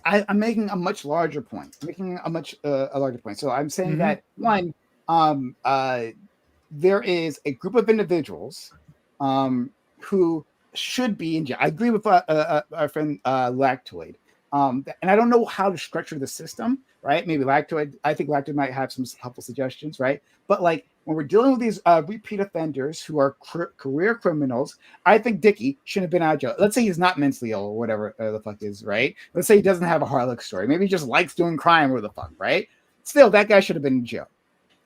I'm making a much larger point. A larger point. So I'm saying that one, there is a group of individuals who should be in jail. I agree with our friend Lactoid. And I don't know how to structure the system, right? Maybe Lactoid. I think Lactoid might have some helpful suggestions, right? But like when we're dealing with these repeat offenders who are career criminals, I think Dickie shouldn't have been out of jail. Let's say he's not mentally ill or whatever the fuck is, right? Let's say he doesn't have a Harlech story. Maybe he just likes doing crime or the fuck, right? Still, that guy should have been in jail.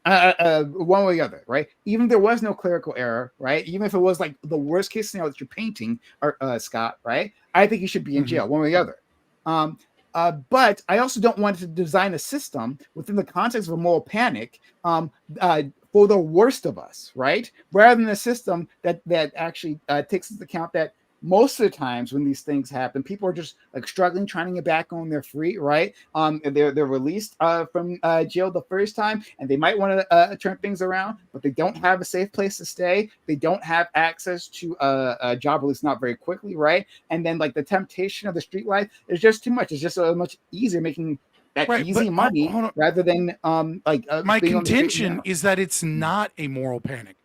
One way or the other, right? Even if there was no clerical error, right? Even if it was like the worst case scenario that you're painting, or Scott, right? I think he should be in jail, one way or the other. But I also don't want to design a system within the context of a moral panic for the worst of us, right? Rather than a system that actually takes into account that most of the times when these things happen, people are just like struggling, trying to get back on their feet, right? They're released from jail the first time, and they might want to turn things around, but they don't have a safe place to stay. They don't have access to a job, at least not very quickly, right? And then like the temptation of the street life is just too much. It's just much easier making that easy money rather than my contention is that it's not a moral panic.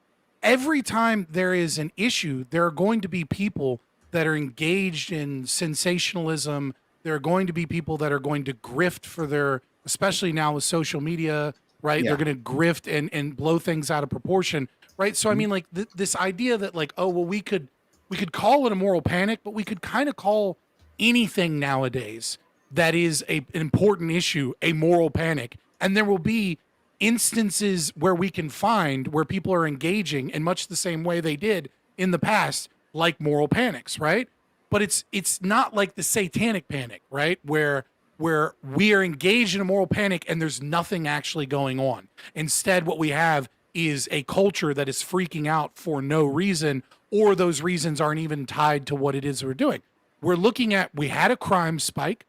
Every time there is an issue, there are going to be people that are engaged in sensationalism. There are going to be people that are going to grift for their, especially now with social media, right? Yeah. They're going to grift and blow things out of proportion, right? So I mean, like this idea that like, oh well, we could call it a moral panic, but we could kind of call anything nowadays that is an important issue a moral panic, and there will be instances where we can find where people are engaging in much the same way they did in the past, like moral panics, right? But it's not like the satanic panic, right? Where we are engaged in a moral panic and there's nothing actually going on. Instead, what we have is a culture that is freaking out for no reason, or those reasons aren't even tied to what it is we're doing. We're looking at, we had a crime spike.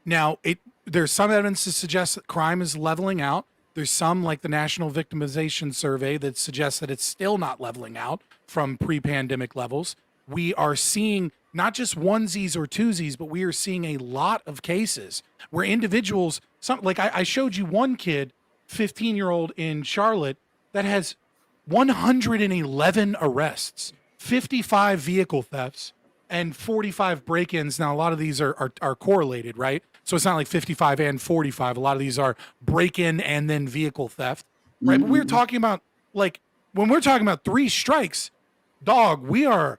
Now, there's some evidence to suggest that crime is leveling out. There's some, like the National Victimization Survey, that suggests that it's still not leveling out from pre-pandemic levels. We are seeing not just onesies or twosies, but we are seeing a lot of cases where individuals, like I showed you one kid, 15-year-old in Charlotte, that has 111 arrests, 55 vehicle thefts, and 45 break-ins. Now, a lot of these are correlated, right? So it's not like 55 and 45. A lot of these are break-in and then vehicle theft, right? But we're talking about, like, when we're talking about 3 strikes, dog, we are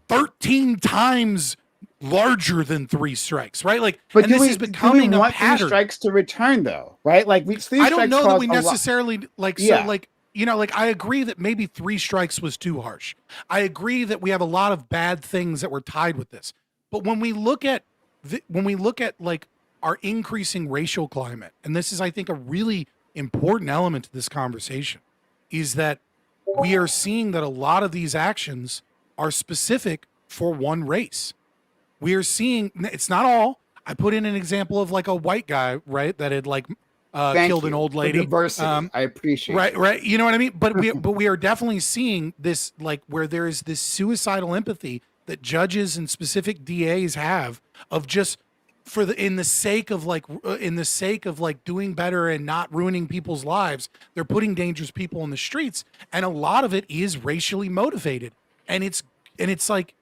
13 times larger than 3 strikes, right? Like, but and this is becoming a pattern. 3 strikes to return, though, right? Like, I don't know that we necessarily, like, so, like, you know, like I agree that maybe 3 strikes was too harsh. I agree that we have a lot of bad things that were tied with this. But when we look at like our increasing racial climate, and this is, I think, a really important element to this conversation, is that we are seeing that a lot of these actions are specific for one race. We are seeing, it's not all. I put in an example of like a white guy, right, that had like killed an old lady. Diversity. I appreciate it. Right. You know what I mean? But we are definitely seeing this, like, where there is this suicidal empathy that judges and specific DAs have of just in the sake of doing better and not ruining people's lives, they're putting dangerous people on the streets, and a lot of it is racially motivated. And it's like,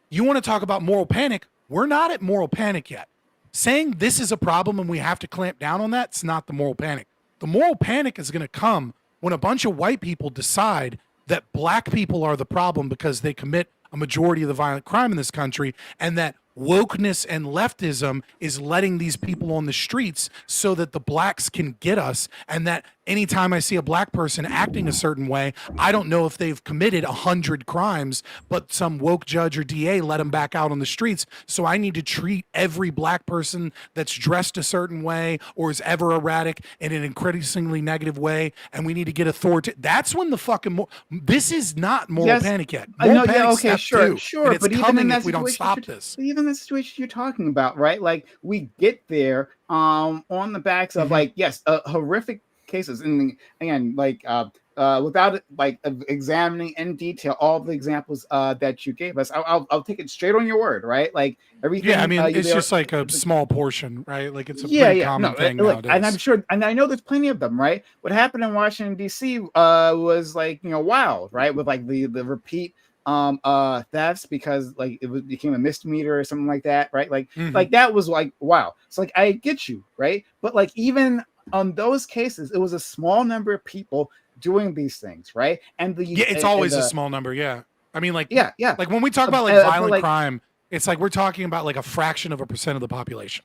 you want to talk about moral panic? We're not at moral panic yet. Saying this is a problem and we have to clamp down on that, it's not the moral panic. The moral panic is going to come when a bunch of white people decide that black people are the problem because they commit a majority of the violent crime in this country, and that wokeness and leftism is letting these people on the streets so that the blacks can get us, and that anytime I see a black person acting a certain way, I don't know if they've committed 100 crimes, but some woke judge or DA let them back out on the streets. So I need to treat every black person that's dressed a certain way or is ever erratic in an increasingly negative way, and we need to get authority. That's when the fucking this is not moral panic yet. Moral panic step two, and it's but even coming in that if we don't stop this. Even the situation you're talking about, right? Like we get there on the backs of like horrific cases, and again, like without like examining in detail all the examples that you gave us, I'll take it straight on your word, right? Like everything. Yeah, I mean, it's just like a small portion, right? Like it's a pretty common thing nowadays. And I'm sure, and I know there's plenty of them, right? What happened in Washington D.C. Was like wild, right? With like the repeat thefts, because like it became a misdemeanor or something like that, right? Like like that was like wow. So like I get you, right? But like even on those cases, it was a small number of people doing these things, right? And it's always a small number. Yeah, I mean, like like when we talk about like violent crime, it's like we're talking about like a fraction of a percent of the population.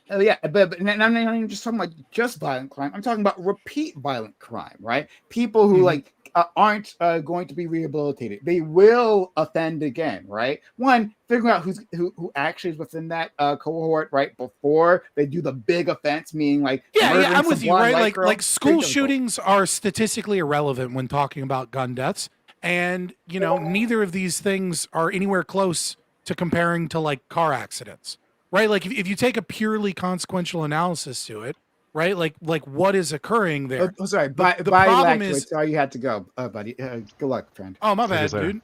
But I'm not even just talking about just violent crime. I'm talking about repeat violent crime, right? People who like aren't going to be rehabilitated. They will offend again, right? One, figuring out who actually is within that cohort, right? Before they do the big offense, meaning like I'm with you, right? Like school shootings are statistically irrelevant when talking about gun deaths, and neither of these things are anywhere close to comparing to like car accidents. Right, like if you take a purely consequential analysis to it, right, like what is occurring there? Oh, sorry, the problem is, sorry, you had to go, buddy. Good luck, friend. Oh, my bad, dude.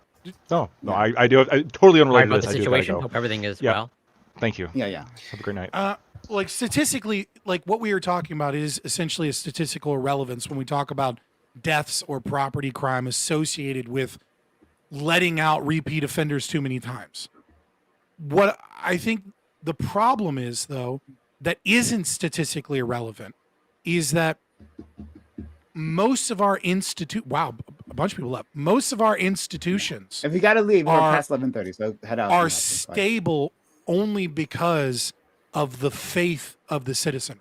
No, I do. I totally unrelated to this. The situation. Hope everything is well. Thank you. Yeah. Have a great night. Like statistically, like what we are talking about is essentially a statistical irrelevance when we talk about deaths or property crime associated with letting out repeat offenders too many times. What I think the problem is, though, that isn't statistically irrelevant, is that most of our a bunch of people left. Most of our institutions, if you got to leave, we're past 11:30, so head out. Are stable only because of the faith of the citizen,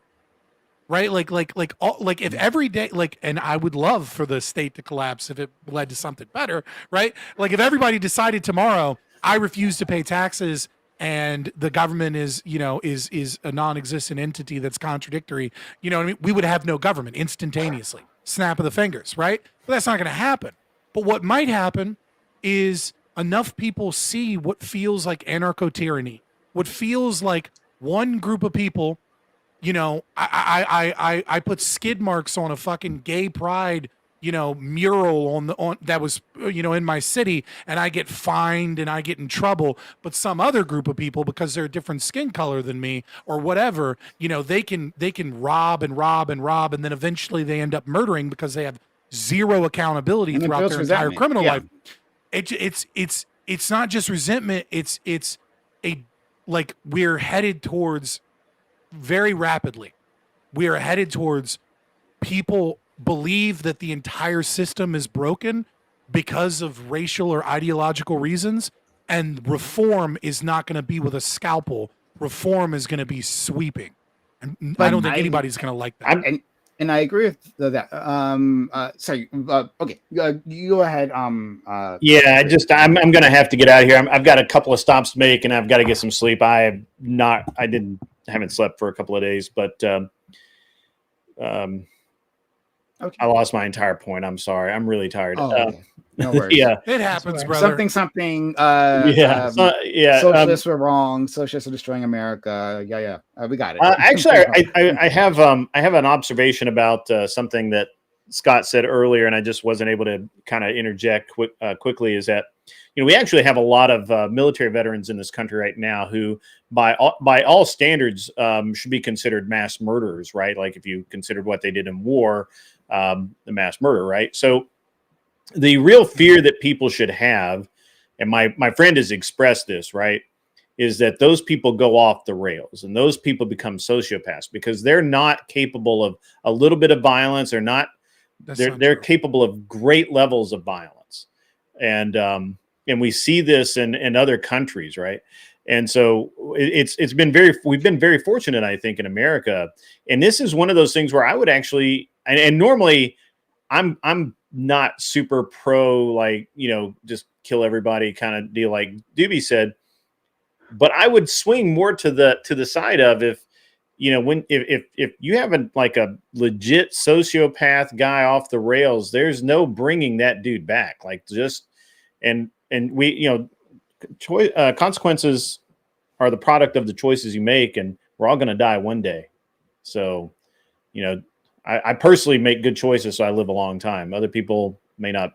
right? Like if every day, and I would love for the state to collapse if it led to something better, right? Like if everybody decided tomorrow, I refuse to pay taxes, and the government is a non-existent entity that's contradictory, what I mean? We would have no government instantaneously, snap of the fingers, right? But that's not going to happen. But what might happen is enough people see what feels like anarcho-tyranny, what feels like one group of people, I put skid marks on a fucking gay pride mural on that was in my city, and I get fined and I get in trouble, but some other group of people, because they're a different skin color than me or whatever, they can rob and rob and rob, and then eventually they end up murdering because they have zero accountability throughout their entire criminal life. It's not just resentment, it's like we're headed towards, very rapidly, we are headed towards people believe that the entire system is broken because of racial or ideological reasons, and reform is not going to be with a scalpel. Reform is going to be sweeping, and I don't think anybody's going to like that. And I agree with that. Sorry. Okay. You go ahead. I'm going to have to get out of here. I've got a couple of stops to make, and I've got to get some sleep. I haven't slept for a couple of days, but okay. I lost my entire point. I'm sorry. I'm really tired. No worries. It happens, brother. Something. Socialists were wrong. Socialists are destroying America. We got it. Actually, I have an observation about something that Scott said earlier, and I just wasn't able to kind of interject quickly. Is that we actually have a lot of military veterans in this country right now who, by all standards, should be considered mass murderers, right? Like if you considered what they did in war, the mass murder, right? So the real fear that people should have, and my friend has expressed this, right, is that those people go off the rails and those people become sociopaths because they're not capable of a little bit of violence. They're capable of great levels of violence. And we see this in other countries, right? And so we've been very fortunate, I think, in America. And this is one of those things where I would actually and normally I'm not super pro, like, just kill everybody kind of deal, like Doobie said, but I would swing more to the side of, if if you have a legit sociopath guy off the rails, there's no bringing that dude back. Like, just and we consequences are the product of the choices you make, and we're all going to die one day. So, I personally make good choices, so I live a long time. Other people may not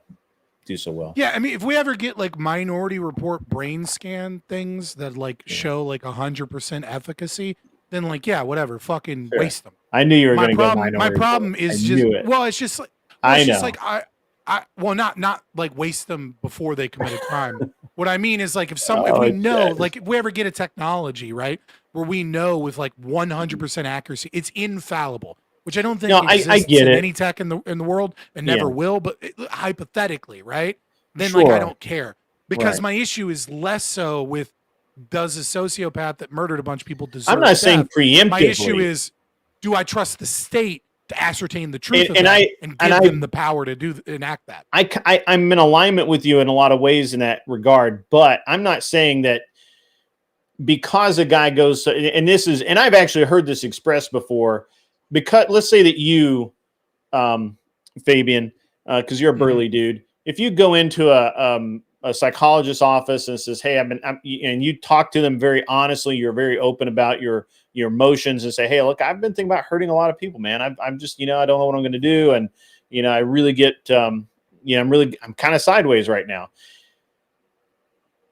do so well. Yeah, I mean, if we ever get like Minority Report brain scan things that show like 100% efficacy, then whatever, fucking waste them. I knew you were going to go Minority. My problem is it's just like, not like waste them before they commit a crime. What I mean is, like, if we know, like, if we ever get a technology, right, where we know with like 100% accuracy, it's infallible, which I don't think exists in any tech in the world, and never will, but hypothetically, right? Then I don't care, because my issue is less so with, does a sociopath that murdered a bunch of people deserve I'm not saying preemptively. My issue is, do I trust the state to ascertain the truth of that and give them the power to enact that? I'm in alignment with you in a lot of ways in that regard, but I'm not saying that because a guy goes, and I've actually heard this expressed before, because let's say that you, Fabian, because you're a burly dude, if you go into a psychologist's office and says, "Hey, and you talk to them very honestly, you're very open about your emotions, and say, "Hey, look, I've been thinking about hurting a lot of people, man. I'm just, I don't know what I'm going to do, and I really get, I'm kind of sideways right now."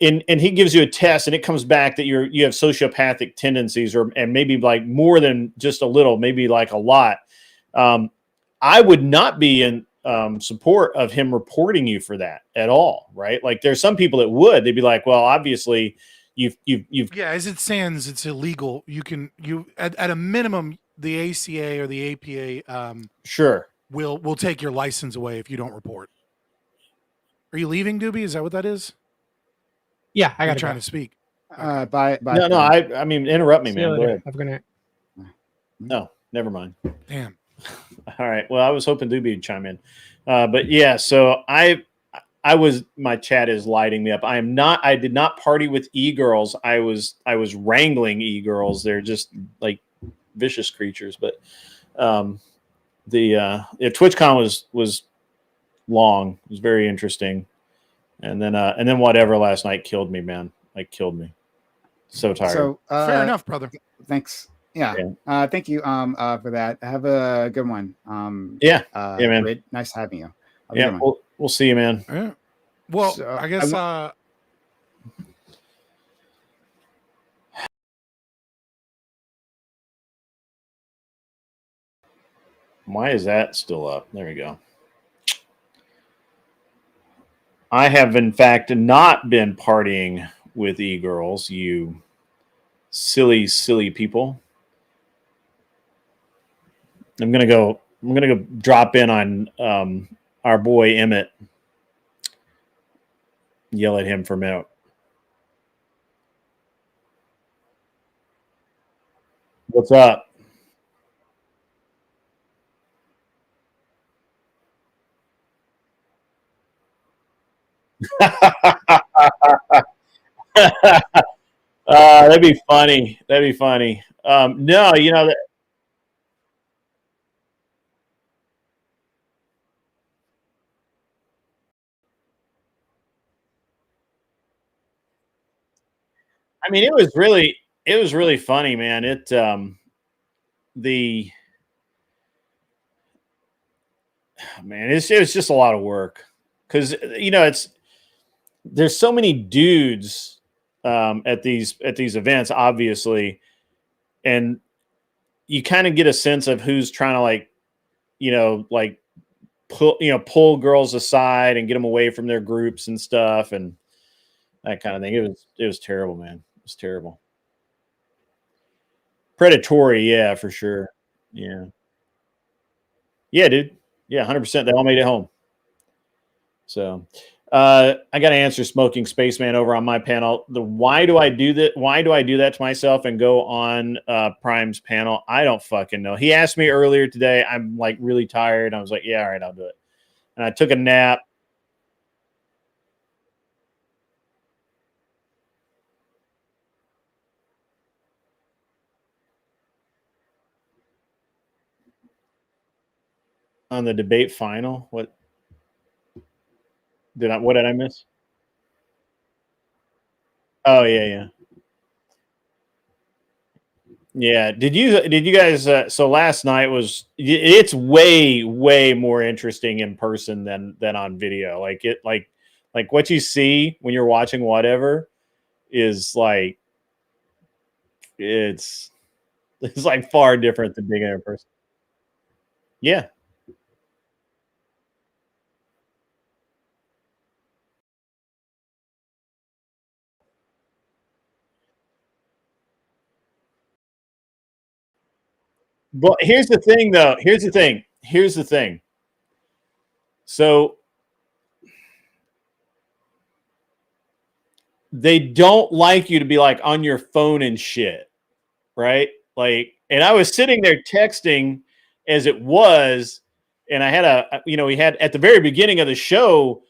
And he gives you a test, and it comes back that you have sociopathic tendencies, and maybe like more than just a little, maybe like a lot. I would not be in support of him reporting you for that at all, right? Like, there's some people that would. They'd be like, well, obviously you've as it stands, it's illegal. You at a minimum, the ACA or the APA sure will take your license away if you don't report. Are you leaving, Doobie? Is that what that is? Yeah, I got trying to speak. Bye. No, I mean, interrupt me, man. Go ahead. Have a good night. No, never mind. Damn. All right. Well, I was hoping Doobie would chime in, but yeah. So my chat is lighting me up. I did not party with e-girls. I was wrangling e-girls. They're just like vicious creatures. But TwitchCon was long. It was very interesting. And then whatever last night killed me, man. Like, killed me. So tired. So fair enough, brother. Thanks. Yeah. Thank you for that. Have a good one. man. Rid, nice having you. We'll see you, man. Yeah. Well, so, I guess why is that still up? There we go. I have, in fact, not been partying with e-girls, you silly, silly people. I'm gonna go drop in on our boy Emmett. Yell at him for a minute. What's up? That'd be funny. No, that. I mean, it was really funny, man. It was just a lot of work, because there's so many dudes at these events, obviously, and you kind of get a sense of who's trying to pull girls aside and get them away from their groups and stuff, and that kind of thing. It was terrible, man. It was terrible. Predatory, yeah, for sure. Yeah, dude. Yeah, 100%. They all made it home. So, I got to answer Smoking Spaceman over on my panel. Why do I do that? Why do I do that to myself and go on Prime's panel? I don't fucking know. He asked me earlier today. I'm like really tired. I was like, yeah, all right, I'll do it. And I took a nap. On the debate final. What did I miss? Oh yeah. Yeah. Did you guys so last night it's way more interesting in person than on video. Like what you see when you're watching whatever is like it's like far different than being in person. Yeah. But here's the thing, though. Here's the thing. So they don't like you to be like on your phone and shit, right? Like, and I was sitting there texting as it was, and I had we had at the very beginning of the show,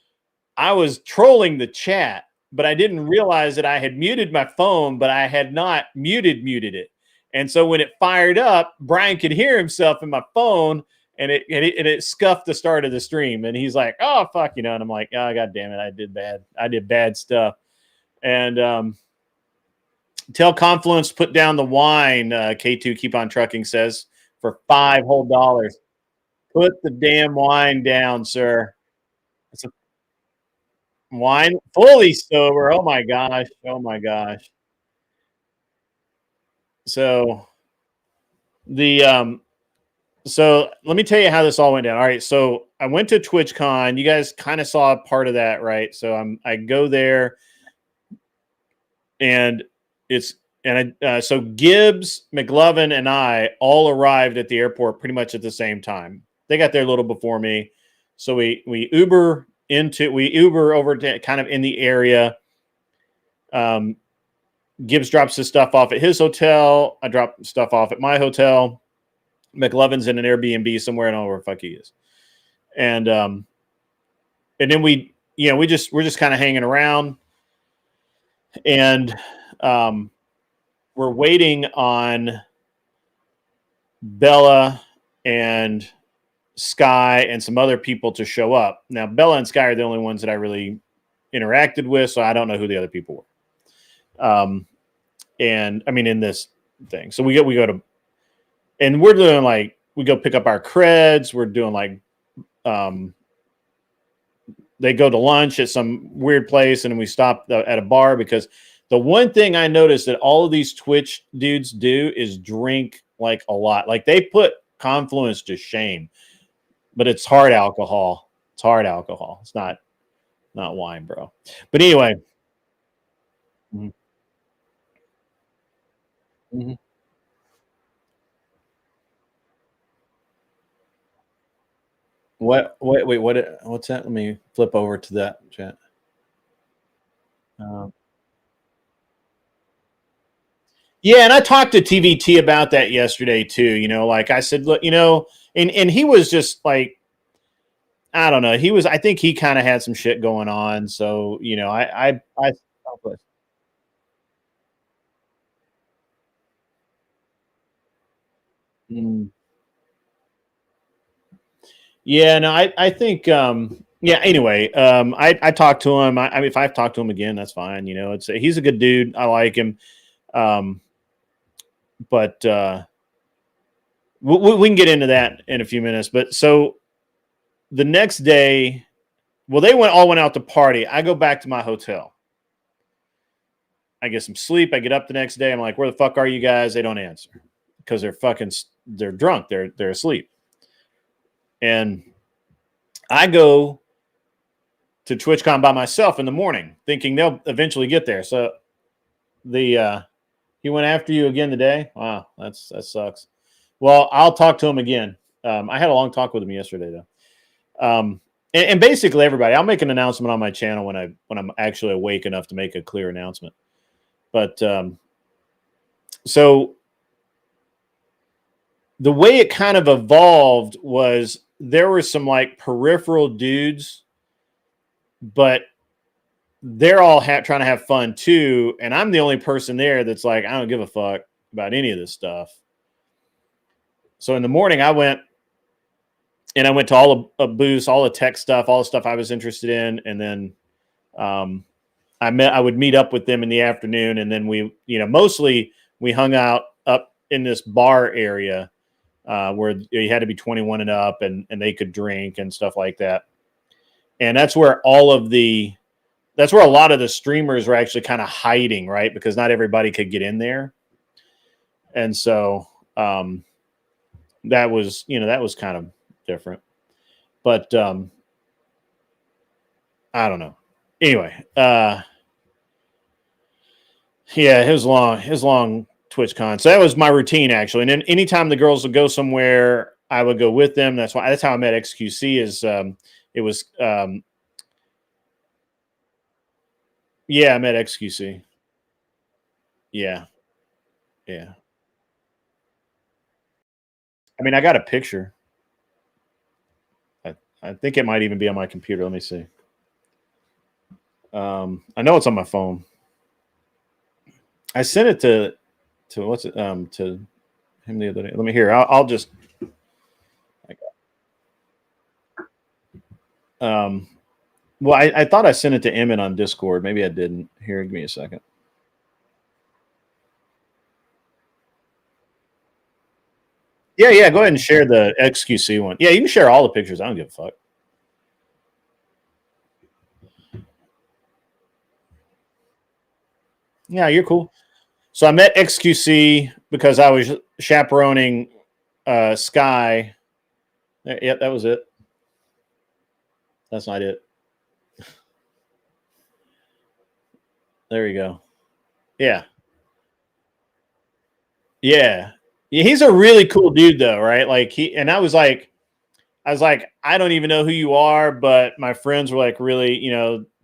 I was trolling the chat, but I didn't realize that I had muted my phone, but I had not muted it. And so when it fired up, Brian could hear himself in my phone, and it scuffed the start of the stream. And he's like, "Oh fuck," and I'm like, "Oh god damn it, I did bad stuff." And tell Confluence to put down the wine. K2 Keep on Trucking says for $5 whole. Put the damn wine down, sir. It's a wine fully sober. Oh my gosh. So so let me tell you how this all went down. All right, so I went to TwitchCon. You guys kind of saw part of that, right? So I go there, and so Gibbs, McLovin, and I all arrived at the airport pretty much at the same time. They got there a little before me, so we Uber over to kind of in the area. Gibbs drops his stuff off at his hotel. I drop stuff off at my hotel. McLovin's in an Airbnb somewhere. I don't know where the fuck he is. And then we're just kind of hanging around, and we're waiting on Bella and Sky and some other people to show up. Now, Bella and Sky are the only ones that I really interacted with, so I don't know who the other people were. And I mean, in this thing, so we go to, and we're doing like, we go pick up our creds. We're doing like, they go to lunch at some weird place, and then we stop at a bar, because the one thing I noticed that all of these Twitch dudes do is drink like a lot. Like they put Confluence to shame, but it's hard alcohol. It's not wine, bro. But anyway. Mm-hmm. What's that? Let me flip over to that chat. Yeah, and I talked to TVT about that yesterday too. Like I said, look, and he was just like, I don't know. I think he kind of had some shit going on. So, I yeah, no, I think, yeah, anyway, I talked to him. I mean, if I've talked to him again, that's fine. He's a good dude. I like him. But we can get into that in a few minutes. But so the next day, well, they all went out to party. I go back to my hotel. I get some sleep. I get up the next day. I'm like, where the fuck are you guys? They don't answer because they're drunk. They're asleep. And I go to TwitchCon by myself in the morning, thinking they'll eventually get there. So he went after you again today. Wow, that sucks. Well, I'll talk to him again. I had a long talk with him yesterday, though. and basically everybody, I'll make an announcement on my channel when I'm actually awake enough to make a clear announcement. But so the way it kind of evolved was there were some like peripheral dudes, but they're all trying to have fun too. And I'm the only person there that's like, I don't give a fuck about any of this stuff. So in the morning I went to all the booths, all the tech stuff, all the stuff I was interested in. And then I would meet up with them in the afternoon. And then we, mostly we hung out up in this bar area where you had to be 21 and up and they could drink and stuff like that. And that's where a lot of the streamers were actually kind of hiding, right? Because not everybody could get in there. And so that was kind of different. But I don't know. Anyway, yeah, it was long TwitchCon. So that was my routine actually. And then anytime the girls would go somewhere, I would go with them. That's how I met XQC yeah, I met XQC. Yeah. Yeah. I mean, I got a picture. I think it might even be on my computer. Let me see. I know it's on my phone. I sent it to to him the other day. Let me hear. I'll just. Well, I thought I sent it to Emmett on Discord. Maybe I didn't. Here, give me a second. Yeah. Go ahead and share the XQC one. Yeah, you can share all the pictures. I don't give a fuck. Yeah, you're cool. So I met XQC because I was chaperoning Sky. Yep, that was it. That's not it. There you go. Yeah. Yeah. He's a really cool dude though, right? Like I was like, I don't even know who you are, but my friends were like really,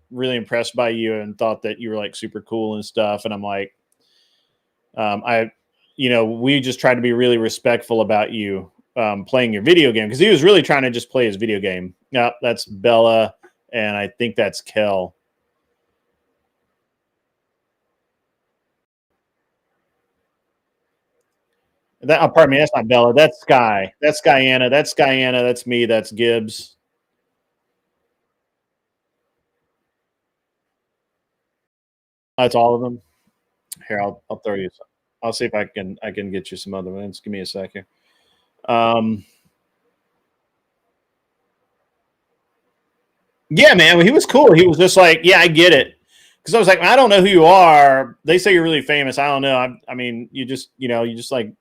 really impressed by you and thought that you were like super cool and stuff. And I'm like, we just tried to be really respectful about you playing your video game, because he was really trying to just play his video game. Yep, that's Bella, and I think that's Kel. Pardon me, that's not Bella. That's Sky. That's Guyana. That's Guyana. That's me. That's Gibbs. That's all of them. Here, I'll throw you some. I'll see if I can get you some other ones. Give me a second. Yeah, man. Well, he was cool. He was just like, yeah, I get it. Because I was like, I don't know who you are. They say you're really famous. I don't know. I mean, you just like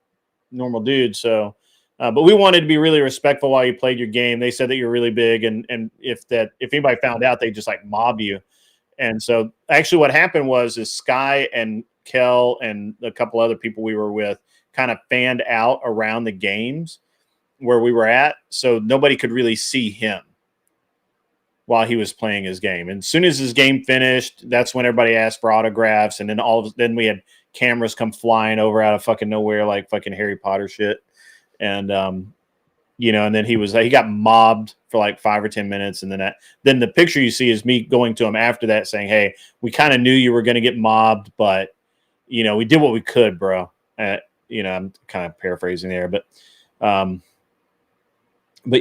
normal dude. So, but we wanted to be really respectful while you played your game. They said that you're really big, and if anybody found out, they just like mob you. And so, actually, what happened was Sky and Kel and a couple other people we were with kind of fanned out around the games where we were at, so nobody could really see him while he was playing his game. And as soon as his game finished, that's when everybody asked for autographs. And then then we had cameras come flying over out of fucking nowhere, like fucking Harry Potter shit. And, and then he got mobbed for like 5 or 10 minutes. And then the picture you see is me going to him after that saying, hey, we kind of knew you were going to get mobbed, but we did what we could, bro. I'm kind of paraphrasing there, but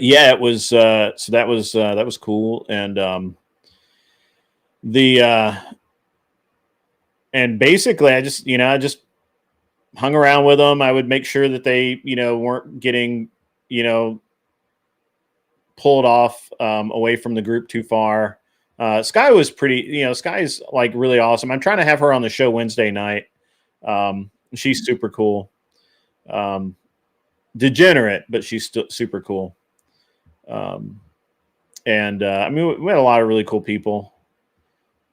yeah, it was so that was cool. And and basically I just hung around with them. I would make sure that they weren't getting pulled off away from the group too far. Sky was pretty, Sky's like really awesome. I'm trying to have her on the show Wednesday night. She's super cool. Degenerate, but she's still super cool. And I mean, we had a lot of really cool people.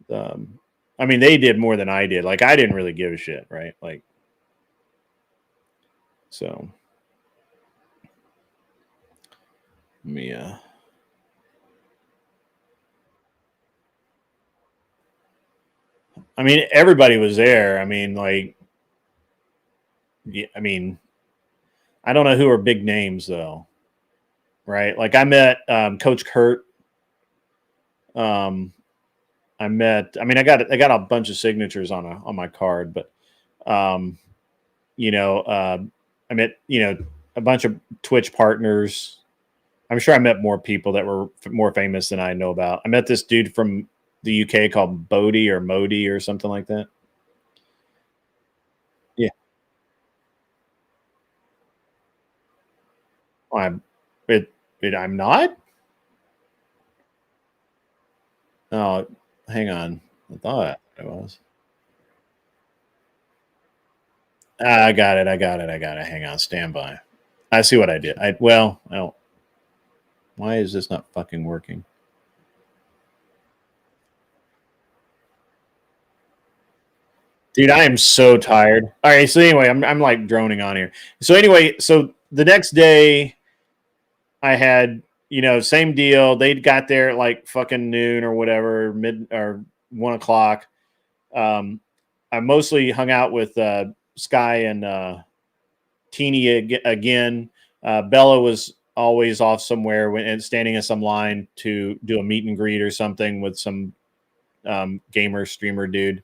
I mean, they did more than I did. Like, I didn't really give a shit, right? Like, so let me I mean, everybody was there. I mean, like, yeah, I mean, I don't know who are big names though, right? Like I met Coach Kurt. I got a bunch of signatures on my card, but I met a bunch of Twitch partners. I'm sure I met more people that were more famous than I know about. I met this dude from the UK called Bodie or Modi or something like that. Yeah. I'm not. Oh, hang on. I thought I was. I got it. Hang on. Stand by. I see what I did. I don't. Why is this not fucking working? Dude, I am so tired. All right, so anyway, I'm like droning on here. So anyway, so the next day I had, same deal. They got there at like fucking noon or whatever, mid or 1:00. I mostly hung out with Sky and Teeny again. Bella was always off somewhere and standing in some line to do a meet and greet or something with some gamer streamer dude.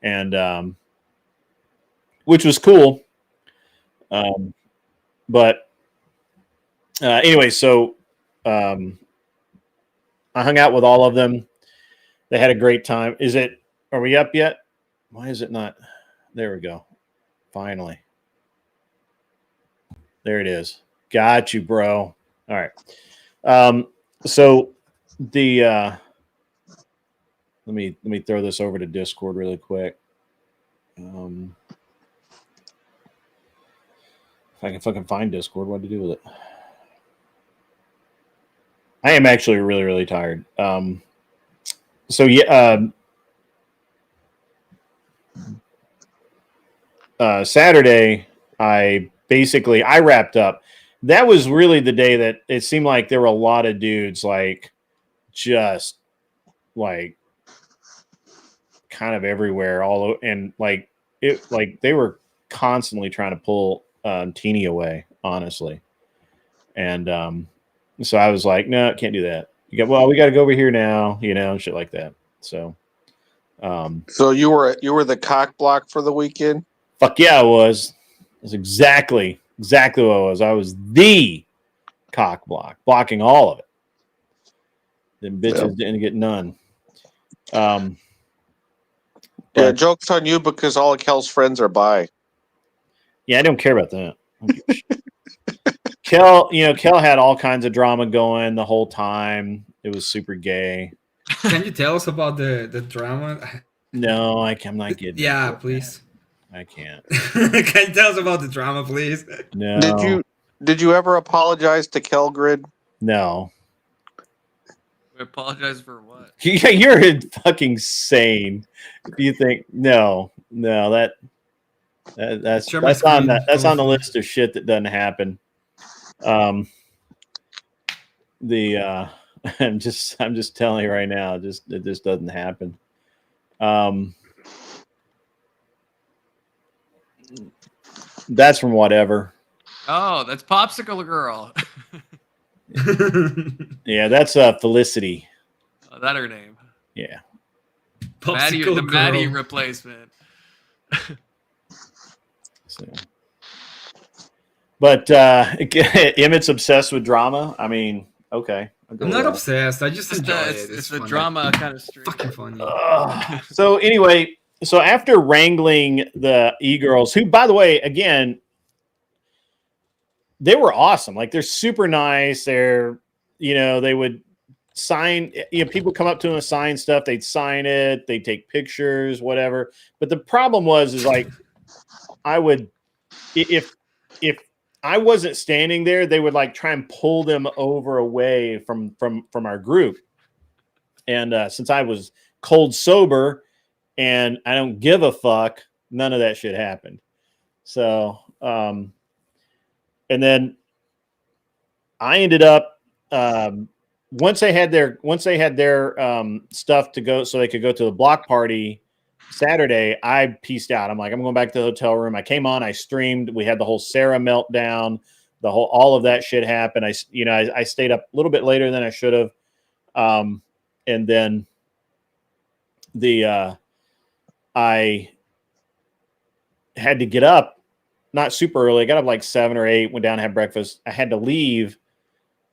And which was cool. But anyway, so I hung out with all of them. They had a great time. Are we up yet? Why is it not? There we go. Finally. There it is. Got you, bro. All right. So the let me throw this over to Discord really quick. If I can fucking find Discord, what to do with it? I am actually really, really tired. So yeah, Saturday, I wrapped up. That was really the day that it seemed like there were a lot of dudes like just like kind of everywhere, all over, and like they were constantly trying to pull Teeny away, honestly. And so I was like, no, can't do that. We got to go over here now, and shit like that. So so you were the cock block for the weekend? Fuck yeah, I was. That's exactly what I was. I was the cock block, blocking all of it. Them bitches didn't get none. Yeah, joke's on you because all of Kel's friends are bi. Yeah, I don't care about that. Kel had all kinds of drama going the whole time. It was super gay. Can you tell us about the drama? No, I'm not getting. Yeah, please. I can't. Can you tell us about the drama, please? No. Did you ever apologize to Kelgrid? No. Apologize for what? Yeah, you're fucking sane. If you think no, that's on the list of shit that doesn't happen. I'm just telling you right now, it just doesn't happen. That's from whatever. Oh, that's Popsicle Girl. Yeah, that's Felicity. Oh, that her name. Yeah. Maddie replacement. So. But Emmett's obsessed with drama. I mean, okay. I'm not obsessed. I just enjoy it. It's the drama kind of stream. Fucking funny. So anyway, after wrangling the e-girls, who, by the way, again, they were awesome. Like, they're super nice. They're, they would sign, people come up to them and sign stuff. They'd sign it. They'd take pictures, whatever. But the problem is like, I would, if I wasn't standing there, they would like try and pull them away from our group. And since I was cold sober and I don't give a fuck, none of that shit happened. So, and then I ended up once they had their stuff to go, so they could go to the block party. Saturday, I pieced out. I'm like, I'm going back to the hotel room. I came on, I streamed. We had the whole Sarah meltdown, all of that shit happened. I stayed up a little bit later than I should have. And then I had to get up, not super early. I got up like 7 or 8, went down and had breakfast. I had to leave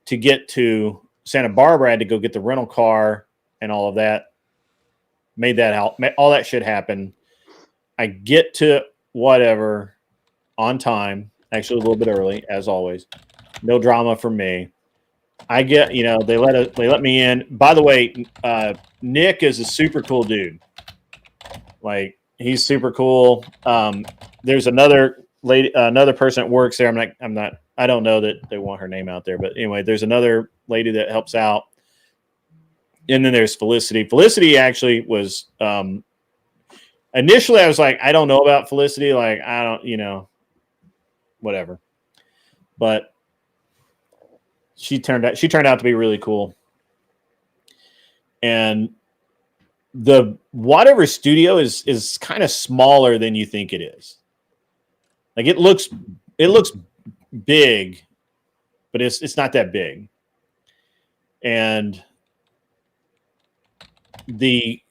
to get to Santa Barbara. I had to go get the rental car and all of that. Made that out. All that shit happen. I get to whatever on time, actually a little bit early, as always. No drama for me. I get, they let me in. By the way, Nick is a super cool dude. Like, he's super cool. There's another lady, another person that works there. I don't know that they want her name out there, but anyway, there's another lady that helps out. And then there's Felicity. Felicity actually was, initially I was like, I don't know about Felicity. Like, I don't, whatever. But she turned out to be really cool. And the whatever studio is kind of smaller than you think it is. Like, it looks big, but it's not that big. And the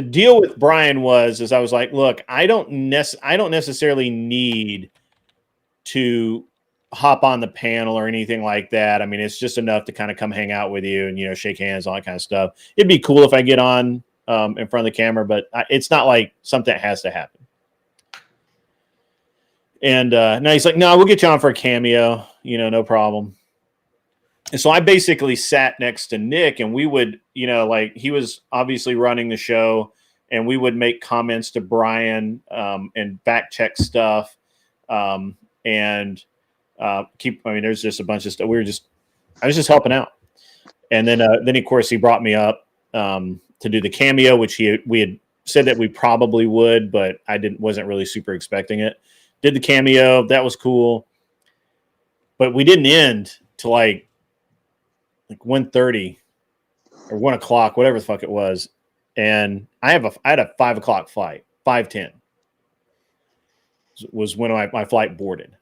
deal with Brian was I was like, look, I don't necessarily need to hop on the panel or anything like that. I mean, it's just enough to kind of come hang out with you and, shake hands, all that kind of stuff. It'd be cool if I get on in front of the camera, but it's not like something that has to happen. And now he's like, no, we'll get you on for a cameo, no problem. And so I basically sat next to Nick, and we would, like, he was obviously running the show, and we would make comments to Brian and back check stuff and there's just a bunch of stuff. I was just helping out. And then of course, he brought me up to do the cameo, which we had said that we probably would, but I wasn't really super expecting it. Did the cameo. That was cool. But we didn't end till like 1:30 or 1 o'clock, whatever the fuck it was. And I had a 5 o'clock flight, 5:10 was when my flight boarded.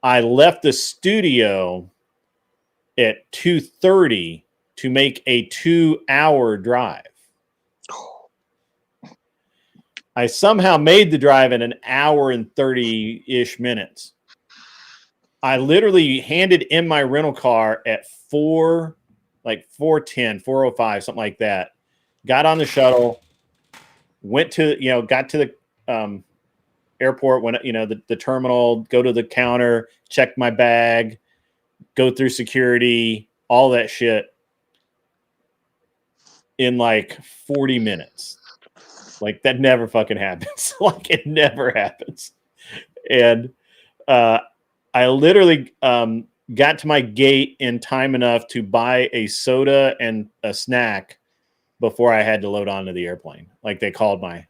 I left the studio at 2:30 to make a 2-hour drive. I somehow made the drive in an hour and 30-ish minutes. I literally handed in my rental car at 4:10, 4:05, something like that. Got on the shuttle, went to, got to the airport, went, the terminal, go to the counter, check my bag, go through security, all that shit in like 40 minutes. Like, that never fucking happens. Like, it never happens. And I literally got to my gate in time enough to buy a soda and a snack before I had to load onto the airplane. Like, they called my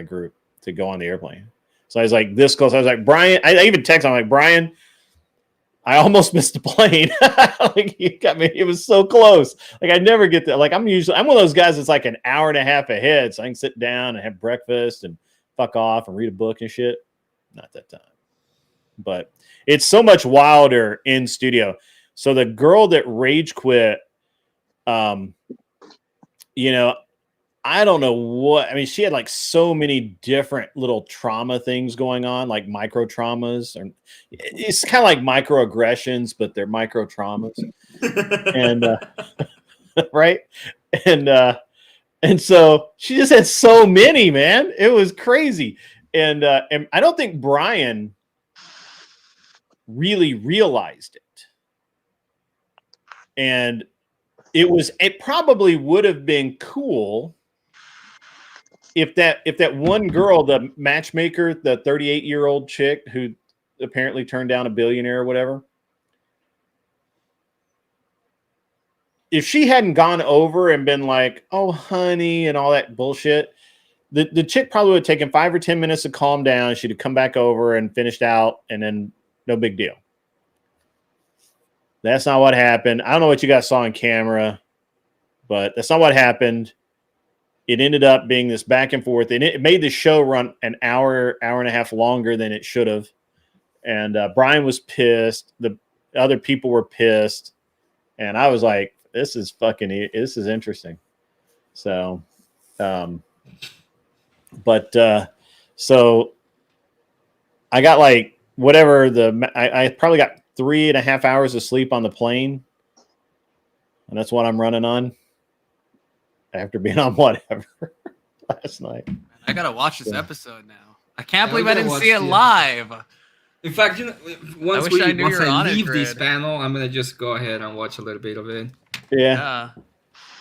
group to go on the airplane. So I was like this close. I was like, Brian, I even texted him, I'm like, Brian, I almost missed the plane. Like, you got me. It was so close. Like, I never get that. Like, I'm one of those guys that's like an hour and a half ahead, so I can sit down and have breakfast and fuck off and read a book and shit. Not that time. But it's so much wilder in studio. So the girl that rage quit, I don't know what, I mean, she had like so many different little trauma things going on, like micro traumas, and it's kind of like microaggressions, but they're micro traumas. And right. And so she just had so many, man. It was crazy. And I don't think Brian really realized it. And it probably would have been cool if that one girl, the matchmaker, the 38-year-old chick who apparently turned down a billionaire or whatever, if she hadn't gone over and been like, oh, honey, and all that bullshit, the chick probably would have taken 5 or 10 minutes to calm down. She'd have come back over and finished out, and then no big deal. That's not what happened. I don't know what you guys saw on camera, but that's not what happened. it ended up being this back and forth, and it made the show run an hour and a half longer than it should have. And Brian was pissed. The other people were pissed. And I was like, this is interesting. So, so I got like whatever I probably got 3.5 hours of sleep on the plane. And that's what I'm running on after being on whatever last night. I gotta watch this episode now. I can't believe I didn't see it live. In fact, once I leave this grid. panel, I'm gonna just go ahead and watch a little bit of it. Yeah.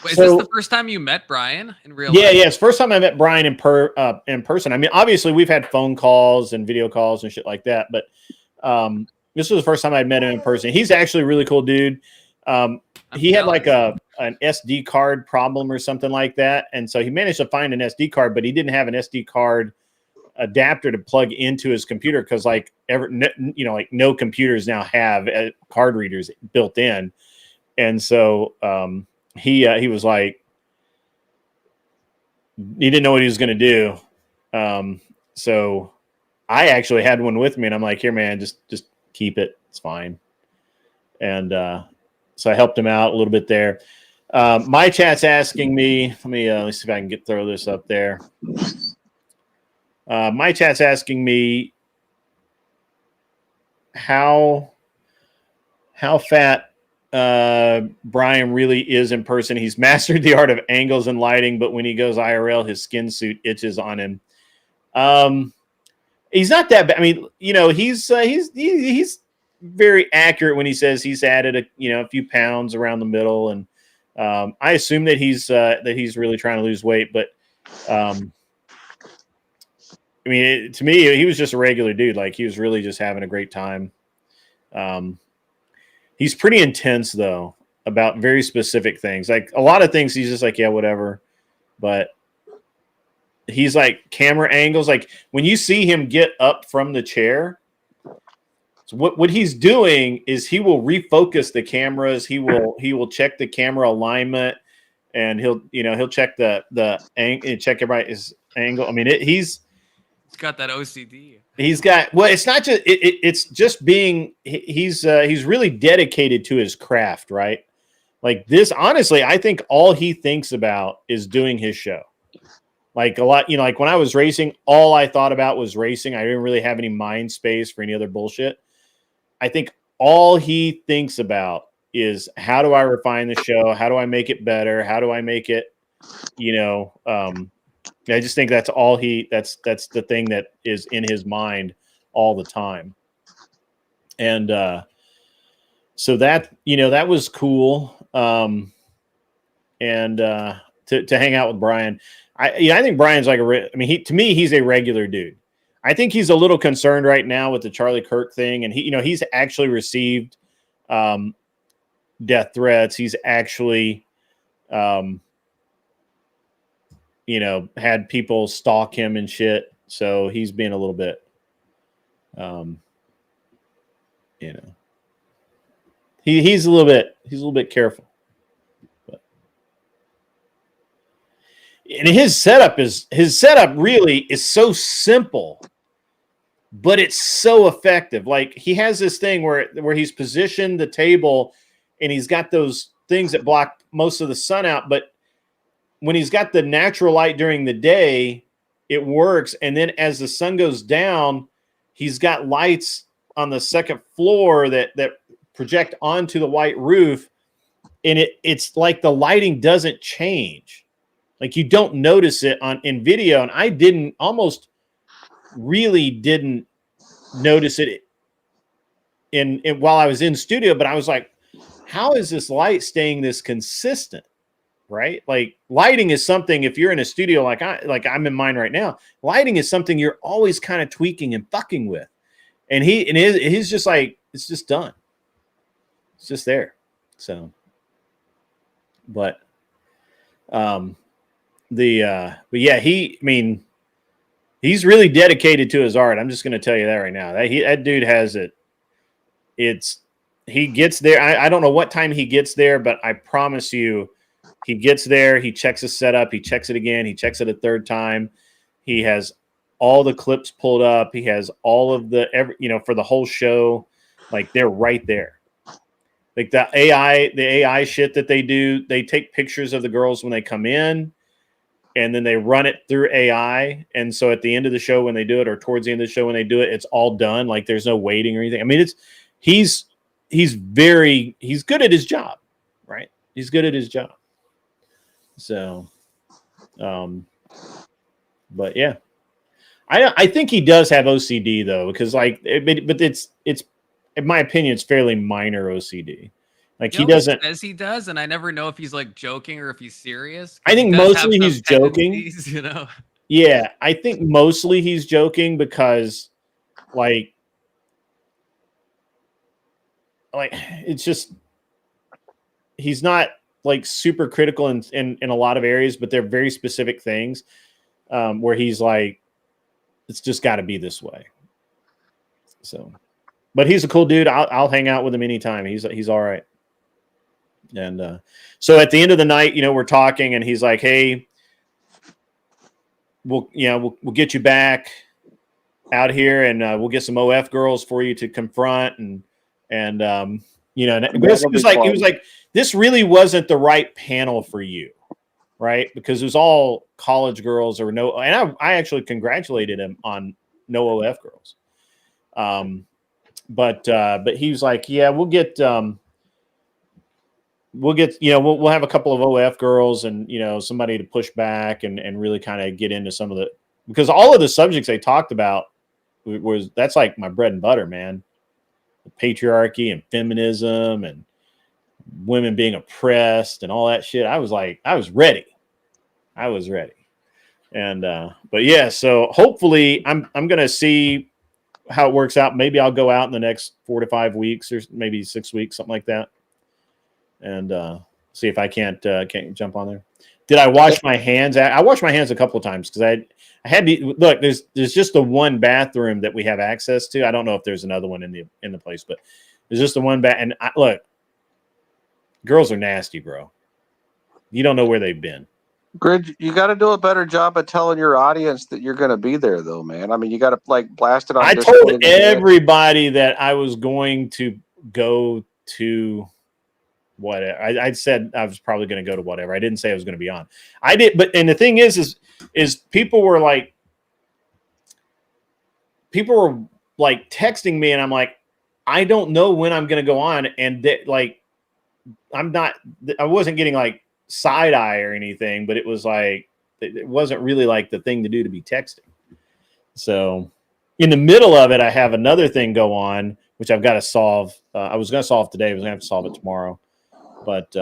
Wait, is this the first time you met Brian in real life? Yeah, it's first time I met Brian in person. I mean, obviously we've had phone calls and video calls and shit like that, but this was the first time I'd met him in person. He's actually a really cool dude. He had like an SD card problem or something like that, and so he managed to find an SD card, but he didn't have an SD card adapter to plug into his computer because like no computers now have card readers built in, and so he was like, he didn't know what he was going to do. So I actually had one with me, and I'm like, here, man, just keep it. It's fine. And so I helped him out a little bit there. My chat's asking me, let me see if I can throw this up there. My chat's asking me how fat Brian really is in person. He's mastered the art of angles and lighting, but when he goes IRL, his skin suit itches on him. He's not that bad. I mean, he's very accurate when he says he's added a few pounds around the middle, and I assume that he's really trying to lose weight. But I mean, to me, he was just a regular dude. Like, he was really just having a great time. He's pretty intense though about very specific things. Like a lot of things, he's just like, yeah, whatever. But he's like camera angles. Like when you see him get up from the chair, so what he's doing is he will refocus the cameras. He will check the camera alignment, and he'll check the angle, check everybody's angle. I mean, he's got that OCD. He's got, well, it's not just it's just being he's really dedicated to his craft, right? Like this, honestly, I think all he thinks about is doing his show. Like a lot, like when I was racing, all I thought about was racing. I didn't really have any mind space for any other bullshit. I think all he thinks about is how do I refine the show? How do I make it better? How do I make it, I just think that's all that's the thing that is in his mind all the time. And so that, that was cool. And to hang out with Brian, I think Brian's like to me, he's a regular dude. I think he's a little concerned right now with the Charlie Kirk thing. And he's actually received death threats. He's actually, had people stalk him and shit. So he's being a little bit, he's a little bit careful. But, and his setup really is so simple, but it's so effective. Like he has this thing where he's positioned the table and he's got those things that block most of the sun out, but when he's got the natural light during the day, it works. And then as the sun goes down, he's got lights on the second floor that project onto the white roof. And it's like the lighting doesn't change. Like you don't notice it in video. And I almost really didn't notice it in while I was in studio, but I was like, how is this light staying this consistent? Right? Like lighting is something, if you're in a studio like I'm in mine right now, lighting is something you're always kind of tweaking and fucking with. And he's just like, it's just done. It's just there. So, but yeah, he's really dedicated to his art. I'm just going to tell you that right now. That dude has it. He gets there. I don't know what time he gets there, but I promise you, He gets there, he checks his setup, he checks it again, he checks it a third time. He has all the clips pulled up. He has all of the for the whole show, like they're right there. Like the AI shit that they do, they take pictures of the girls when they come in, and then they run it through AI. And so at the end of the show when they do it, or towards the end of the show when they do it, it's all done. Like there's no waiting or anything. I mean, he's good at his job, right? He's good at his job. So, but yeah, I think he does have OCD though, because like, but it's in my opinion, it's fairly minor OCD. Like he doesn't, says he does, and I never know if he's like joking or if he's serious. I think mostly he's joking. You know? Yeah, I think mostly he's joking because, like it's just he's not like super critical in a lot of areas, but they're very specific things where he's like, it's just got to be this way. So, but he's a cool dude. I'll hang out with him anytime. He's all right. And so at the end of the night, we're talking, and he's like, "Hey, we'll get you back out here, and we'll get some OF girls for you to confront." And he was like, this really wasn't the right panel for you, right? Because it was all college girls or no. And I actually congratulated him on no OF girls. But he was like, yeah, we'll have a couple of OF girls and, somebody to push back and really kind of get into some of the, because all of the subjects they talked about that's like my bread and butter, man. Patriarchy and feminism and women being oppressed and all that shit. I was ready. And but yeah, so hopefully I'm gonna see how it works out. Maybe I'll go out in the next 4 to 5 weeks or maybe 6 weeks, something like that, and see if I can't jump on there. Did I wash my hands? I washed my hands a couple of times because I had to look. There's just the one bathroom that we have access to. I don't know if there's another one in the place, but there's just the one and look, girls are nasty, bro. You don't know where they've been. Grid, you got to do a better job of telling your audience that you're going to be there, though, man. I mean, you got to like blast it on. I told everybody that I was going to go to whatever. I said I was probably going to go to whatever. I didn't say I was going to be on. I did, but and the thing is people were like texting me, and I'm like, I don't know when I'm going to go on, and I wasn't getting like side eye or anything, but it was like it wasn't really like the thing to do to be texting. So in the middle of it, I have another thing go on, which I've got to solve. I was going to solve today. I was going to have to solve it tomorrow. But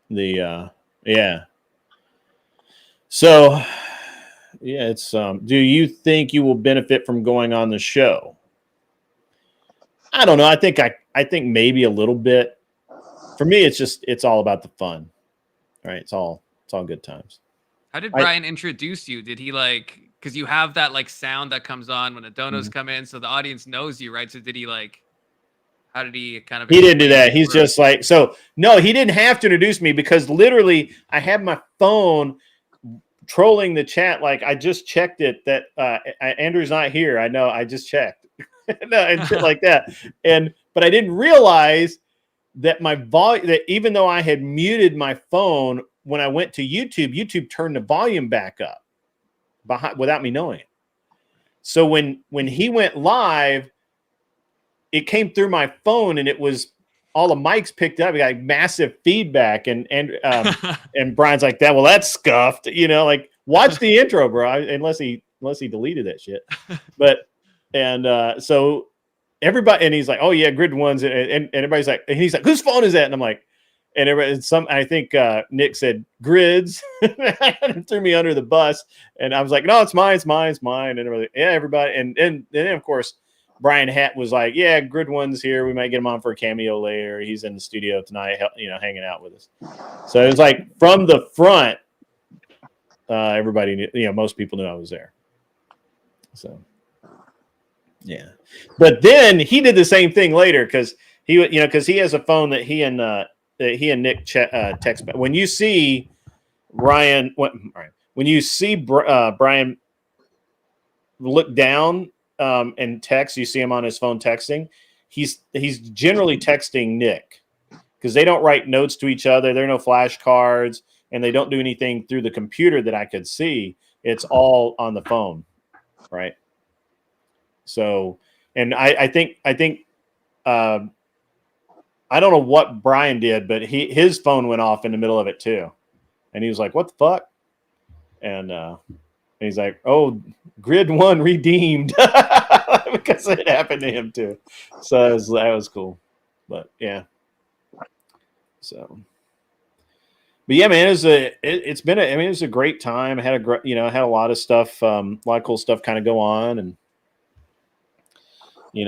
yeah. So yeah, it's do you think you will benefit from going on the show? I don't know. I think maybe a little bit. For me, it's all about the fun. Right? It's all good times. How did Brian introduce you? Did he because you have that sound that comes on when the donos come in, so the audience knows you, right? So did he how did he kind of? He didn't do that. He's just no, he didn't have to introduce me because literally I have my phone trolling the chat. Like I just checked it that Andrew's not here. I know. I just checked and shit like that. But I didn't realize that that even though I had muted my phone when I went to YouTube turned the volume back up without me knowing it. So when he went live, it came through my phone, and it was all the mics picked up. We got massive feedback, and Brian's like that. Well, that's scuffed, watch the intro, bro. Unless he deleted that shit, but so everybody, and he's like, oh yeah, Grid Ones, and everybody's like, and he's like, whose phone is that? And I'm like, and everybody, I think Nick said Grids, threw me under the bus, and I was like, no, it's mine, and everybody, yeah, everybody, and then of course. Brian Hatt was like, yeah, Grid One's here. We might get him on for a cameo later. He's in the studio tonight, hanging out with us. So it was like from the front, everybody knew, most people knew I was there. So, yeah. But then he did the same thing later because he has a phone that he and he and Nick text. When you see Ryan, when you see Brian look down and text, you see him on his phone texting. He's generally texting Nick because they don't write notes to each other. There are no flashcards, and they don't do anything through the computer that I could see. It's all on the phone, right? So, and I think I don't know what Brian did, but his phone went off in the middle of it too, and he was like, "What the fuck?" And he's like, "Oh, Grid 1 redeemed," because it happened to him too. So that was cool, but yeah. So, but yeah, man, it was a great time. I had had a lot of stuff, a lot of cool stuff kind of go on, and it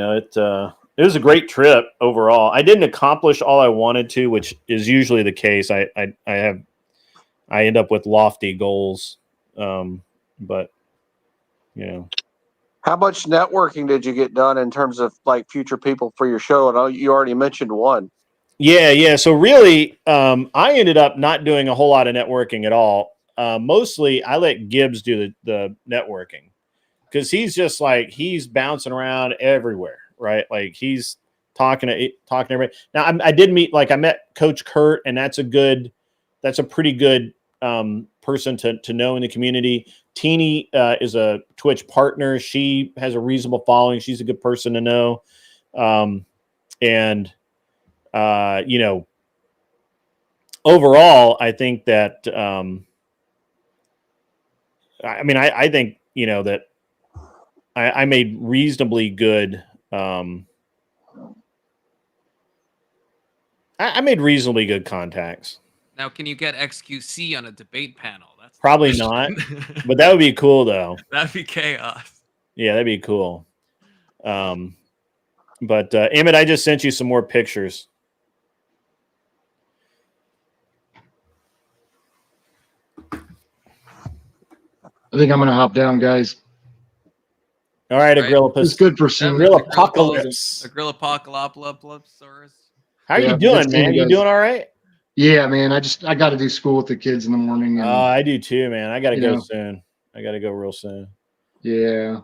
was a great trip overall. I didn't accomplish all I wanted to, which is usually the case. I end up with lofty goals, but How much networking did you get done in terms of like future people for your show? I know you already mentioned one. Yeah. So really, I ended up not doing a whole lot of networking at all. Mostly, I let Gibbs do the networking because he's just like he's bouncing around everywhere, right? Like he's talking to everybody. Now, I did I met Coach Kurt, and that's a pretty good person to know in the community. Teeny is a Twitch partner. She has a reasonable following. She's a good person to know, and. Overall, I think that, I think, that I made reasonably good, I made reasonably good contacts. Now, can you get XQC on a debate panel? That's probably not, but that would be cool though. That'd be chaos. Yeah, that'd be cool. But Emmett, I just sent you some more pictures. I think I'm going to hop down, guys. All right, Agrillipus. It's good for some Agrillapocalypse. Agrillapocalypse. How are you doing, man? You doing all right? Yeah, man. I got to do school with the kids in the morning. And, I do too, man. I got to go soon. I got to go real soon. Yeah,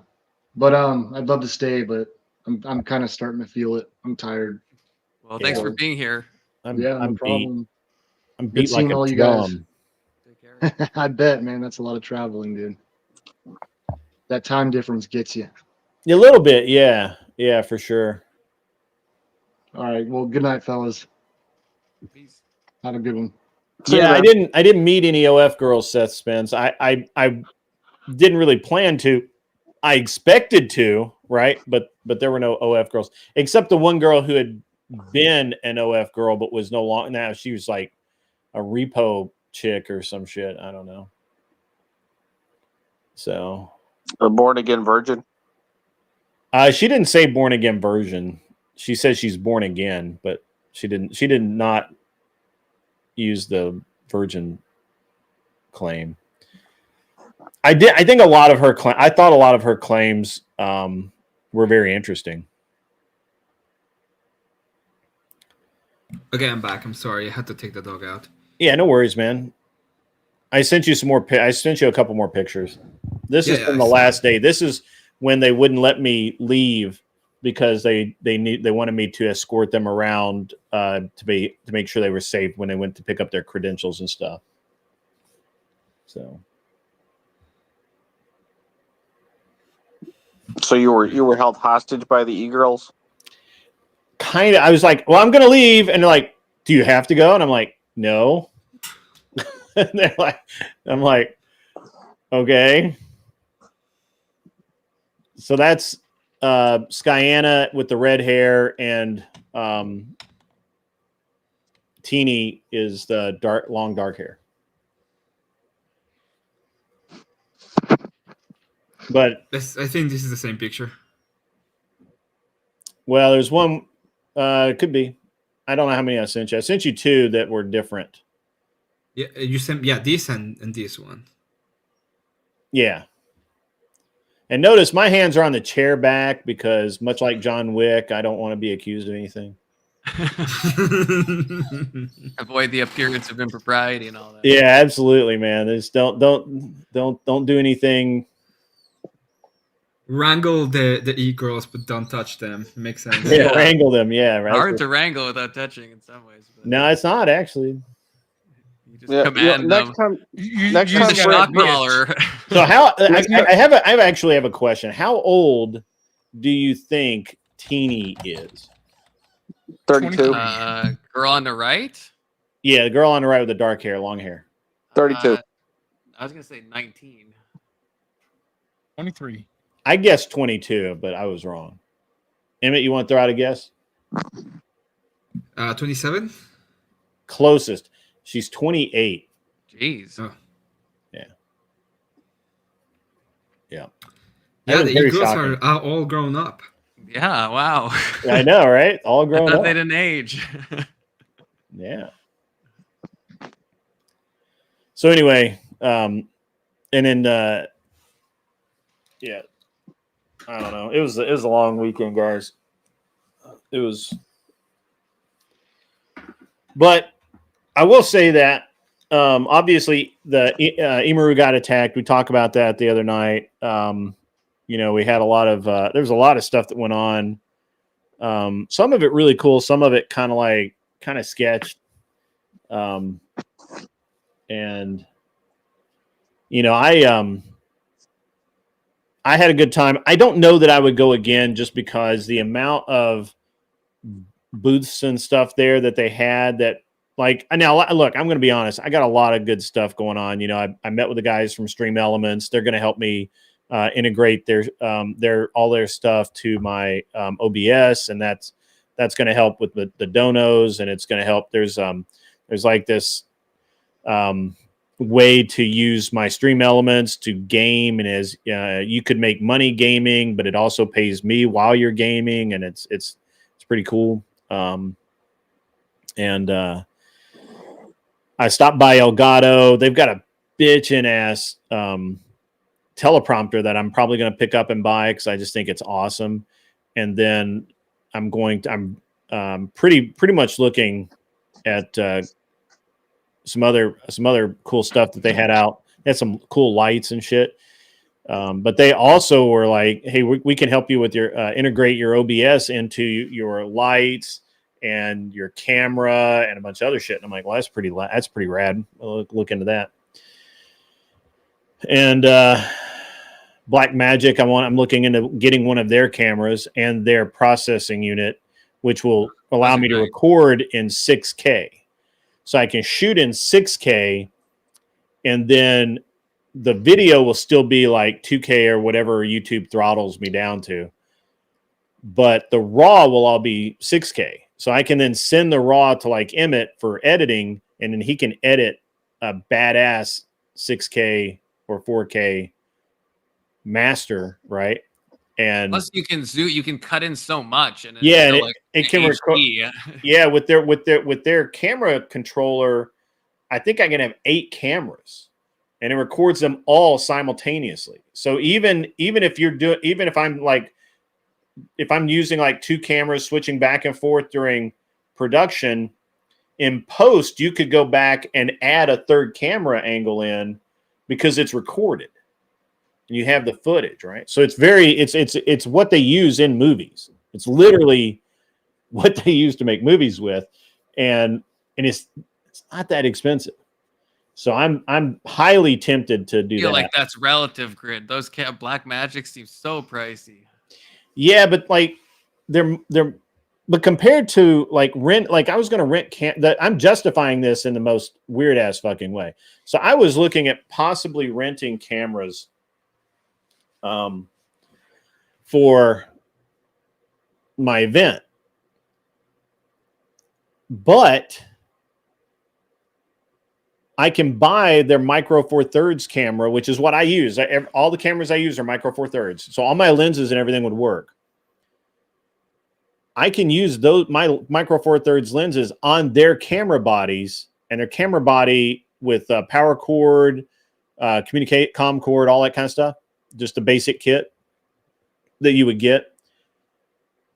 but I'd love to stay, but I'm kind of starting to feel it. I'm tired. Well, thanks for being here. No I'm problem. I'm beat like all a you drum. guys. I bet, man. That's a lot of traveling, dude. That time difference gets you. A little bit, yeah. Yeah, for sure. All right. Well, good night, fellas. Peace. Have a good one. Yeah, I didn't meet any OF girls, Seth Spence. I didn't really plan to. I expected to, right? But there were no OF girls, except the one girl who had been an OF girl but was no longer. Now she was like a repo chick or some shit. I don't know. So a born again virgin. She didn't say born again virgin. She says she's born again, but she did not use the virgin claim. I think a lot of her I thought a lot of her claims were very interesting. Okay, I'm back. I'm sorry. I had to take the dog out. Yeah, no worries, man. I sent you some more. I sent you a couple more pictures. This is from the last day. This is when they wouldn't let me leave because they wanted me to escort them around to make sure they were safe when they went to pick up their credentials and stuff. So you were held hostage by the e-girls? Kind of. I was like, well, I'm going to leave. And they're like, do you have to go? And I'm like, no. And they're like, I'm like, okay. So that's Skyana with the red hair, and Teeny is the long dark hair. But I think this is the same picture. Well, there's one. It could be. I don't know how many I sent you. I sent you two that were different. Yeah, you sent this and this one. Yeah. And notice my hands are on the chair back because, much like John Wick, I don't want to be accused of anything. Avoid the appearance of impropriety and all that. Yeah, absolutely, man. Just don't do anything. Wrangle the e-girls, but don't touch them. Makes sense. Yeah, wrangle them. Yeah, right. Hard to wrangle without touching in some ways. But no, it's not actually. you just command them. Next Use time, a shock collar. So how? I actually have a question. How old do you think Teeny is? 32. Girl on the right. Yeah, the girl on the right with the dark hair, long hair. 32. I was gonna say 19. 23. I guessed 22, but I was wrong. Emmett, you want to throw out a guess? 27. Closest. She's 28. Jeez. Oh. Yeah. Yeah, the e-girls are all grown up. Yeah. Wow. I know, right? All grown I thought up. they didn't age. Yeah. So anyway, and then yeah, I don't know. It was a long weekend, guys. It was, but I will say that obviously the Emaru got attacked. We talked about that the other night. You know, we had a lot of there was a lot of stuff that went on. Some of it really cool, some of it kind of sketched. And you know, I had a good time. I don't know that I would go again just because the amount of booths and stuff there that they had that, like, now look, I'm going to be honest. I got a lot of good stuff going on. You know, I met with the guys from Stream Elements. They're going to help me integrate all their stuff to my OBS, and that's going to help with the donos, and it's going to help. There's like this way to use my Stream Elements to game, and as you could make money gaming, but it also pays me while you're gaming, and it's pretty cool. And I stopped by Elgato. They've got a bitchin' ass teleprompter that I'm probably going to pick up and buy because I just think it's awesome. And then I'm pretty much looking at some other cool stuff that they had out. They had some cool lights and shit. But they also were like, hey, we can help you with your integrate your OBS into your lights and your camera and a bunch of other shit. And I'm like, well, that's pretty rad. I'll look into that. And Black Magic, I'm looking into getting one of their cameras and their processing unit, which will allow me to record in 6K. So I can shoot in 6K, and then the video will still be like 2K or whatever YouTube throttles me down to. But the raw will all be 6K. So I can then send the raw to like Emmett for editing, and then he can edit a badass 6K or 4K master, right? And plus you can cut in so much, and yeah, and it can record. Yeah, with their camera controller, I think I can have 8 cameras, and it records them all simultaneously. So even if I'm using like 2 cameras switching back and forth during production, in post you could go back and add a 3rd camera angle in because it's recorded. And you have the footage, right? So it's what they use in movies. It's literally what they use to make movies with, and it's not that expensive. So I'm highly tempted to do that. I feel like that's relative, Grid. Those Black Magic seem so pricey. Yeah, but like but compared to like rent, like I was going to rent I'm justifying this in the most weird ass fucking way. So I was looking at possibly renting cameras for my event, but I can buy their Micro Four Thirds camera, which is what I use. All the cameras I use are Micro Four Thirds, so all my lenses and everything would work. I can use my Micro Four Thirds lenses on their camera bodies, and their camera body with power cord, comm cord, all that kind of stuff. Just a basic kit that you would get.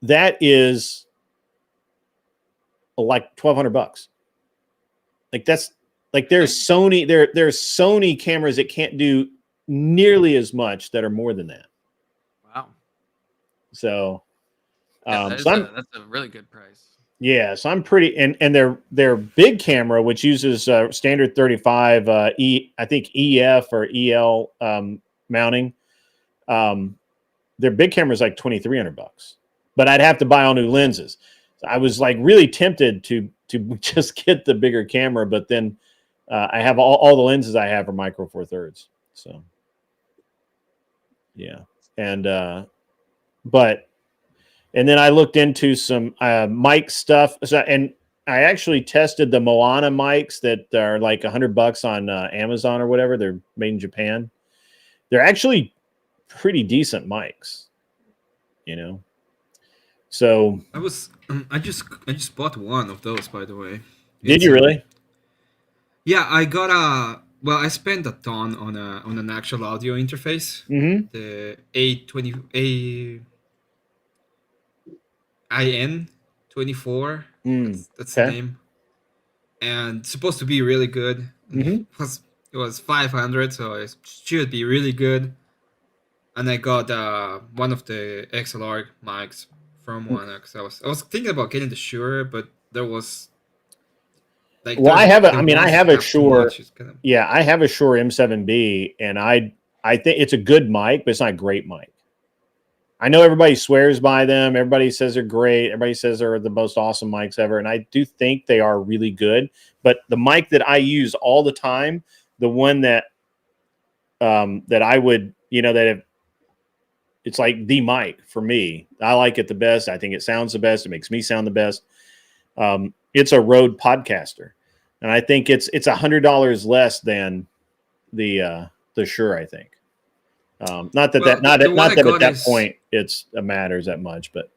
That is like $1,200. Like that's like there's Sony there's Sony cameras that can't do nearly as much that are more than that. Wow. So, Yeah, that's a really good price. Yeah, so I'm pretty and their big camera, which uses standard 35 I think EF or EL mounting. Their big camera is like $2,300, but I'd have to buy all new lenses. So I was like really tempted to just get the bigger camera, but then I have all the lenses I have are micro four thirds. So yeah, and then I looked into some mic stuff. So, and I actually tested the Moana mics that are like $100 on Amazon or whatever. They're made in Japan. They're actually pretty decent mics, you know. So I just bought one of those, by the way. Did you really? Yeah, I got I spent a ton on an actual audio interface. Mm-hmm. The A20 IN24. That's the name. And it's supposed to be really good. Mm-hmm. It was 500, so it should be really good. And I got one of the XLR mics from one because I was thinking about getting the Shure, but there was like I have a Shure. Yeah, I have a Shure M7B, and I think it's a good mic, but it's not a great mic. I know everybody swears by them. Everybody says they're great. Everybody says they're the most awesome mics ever, and I do think they are really good. But the mic that I use all the time, the one that I would, it's like the mic for me. I like it the best. I think it sounds the best. It makes me sound the best. It's a Rode Podcaster, and I think it's $100 less than the Shure. I think. Not at that point it matters that much, but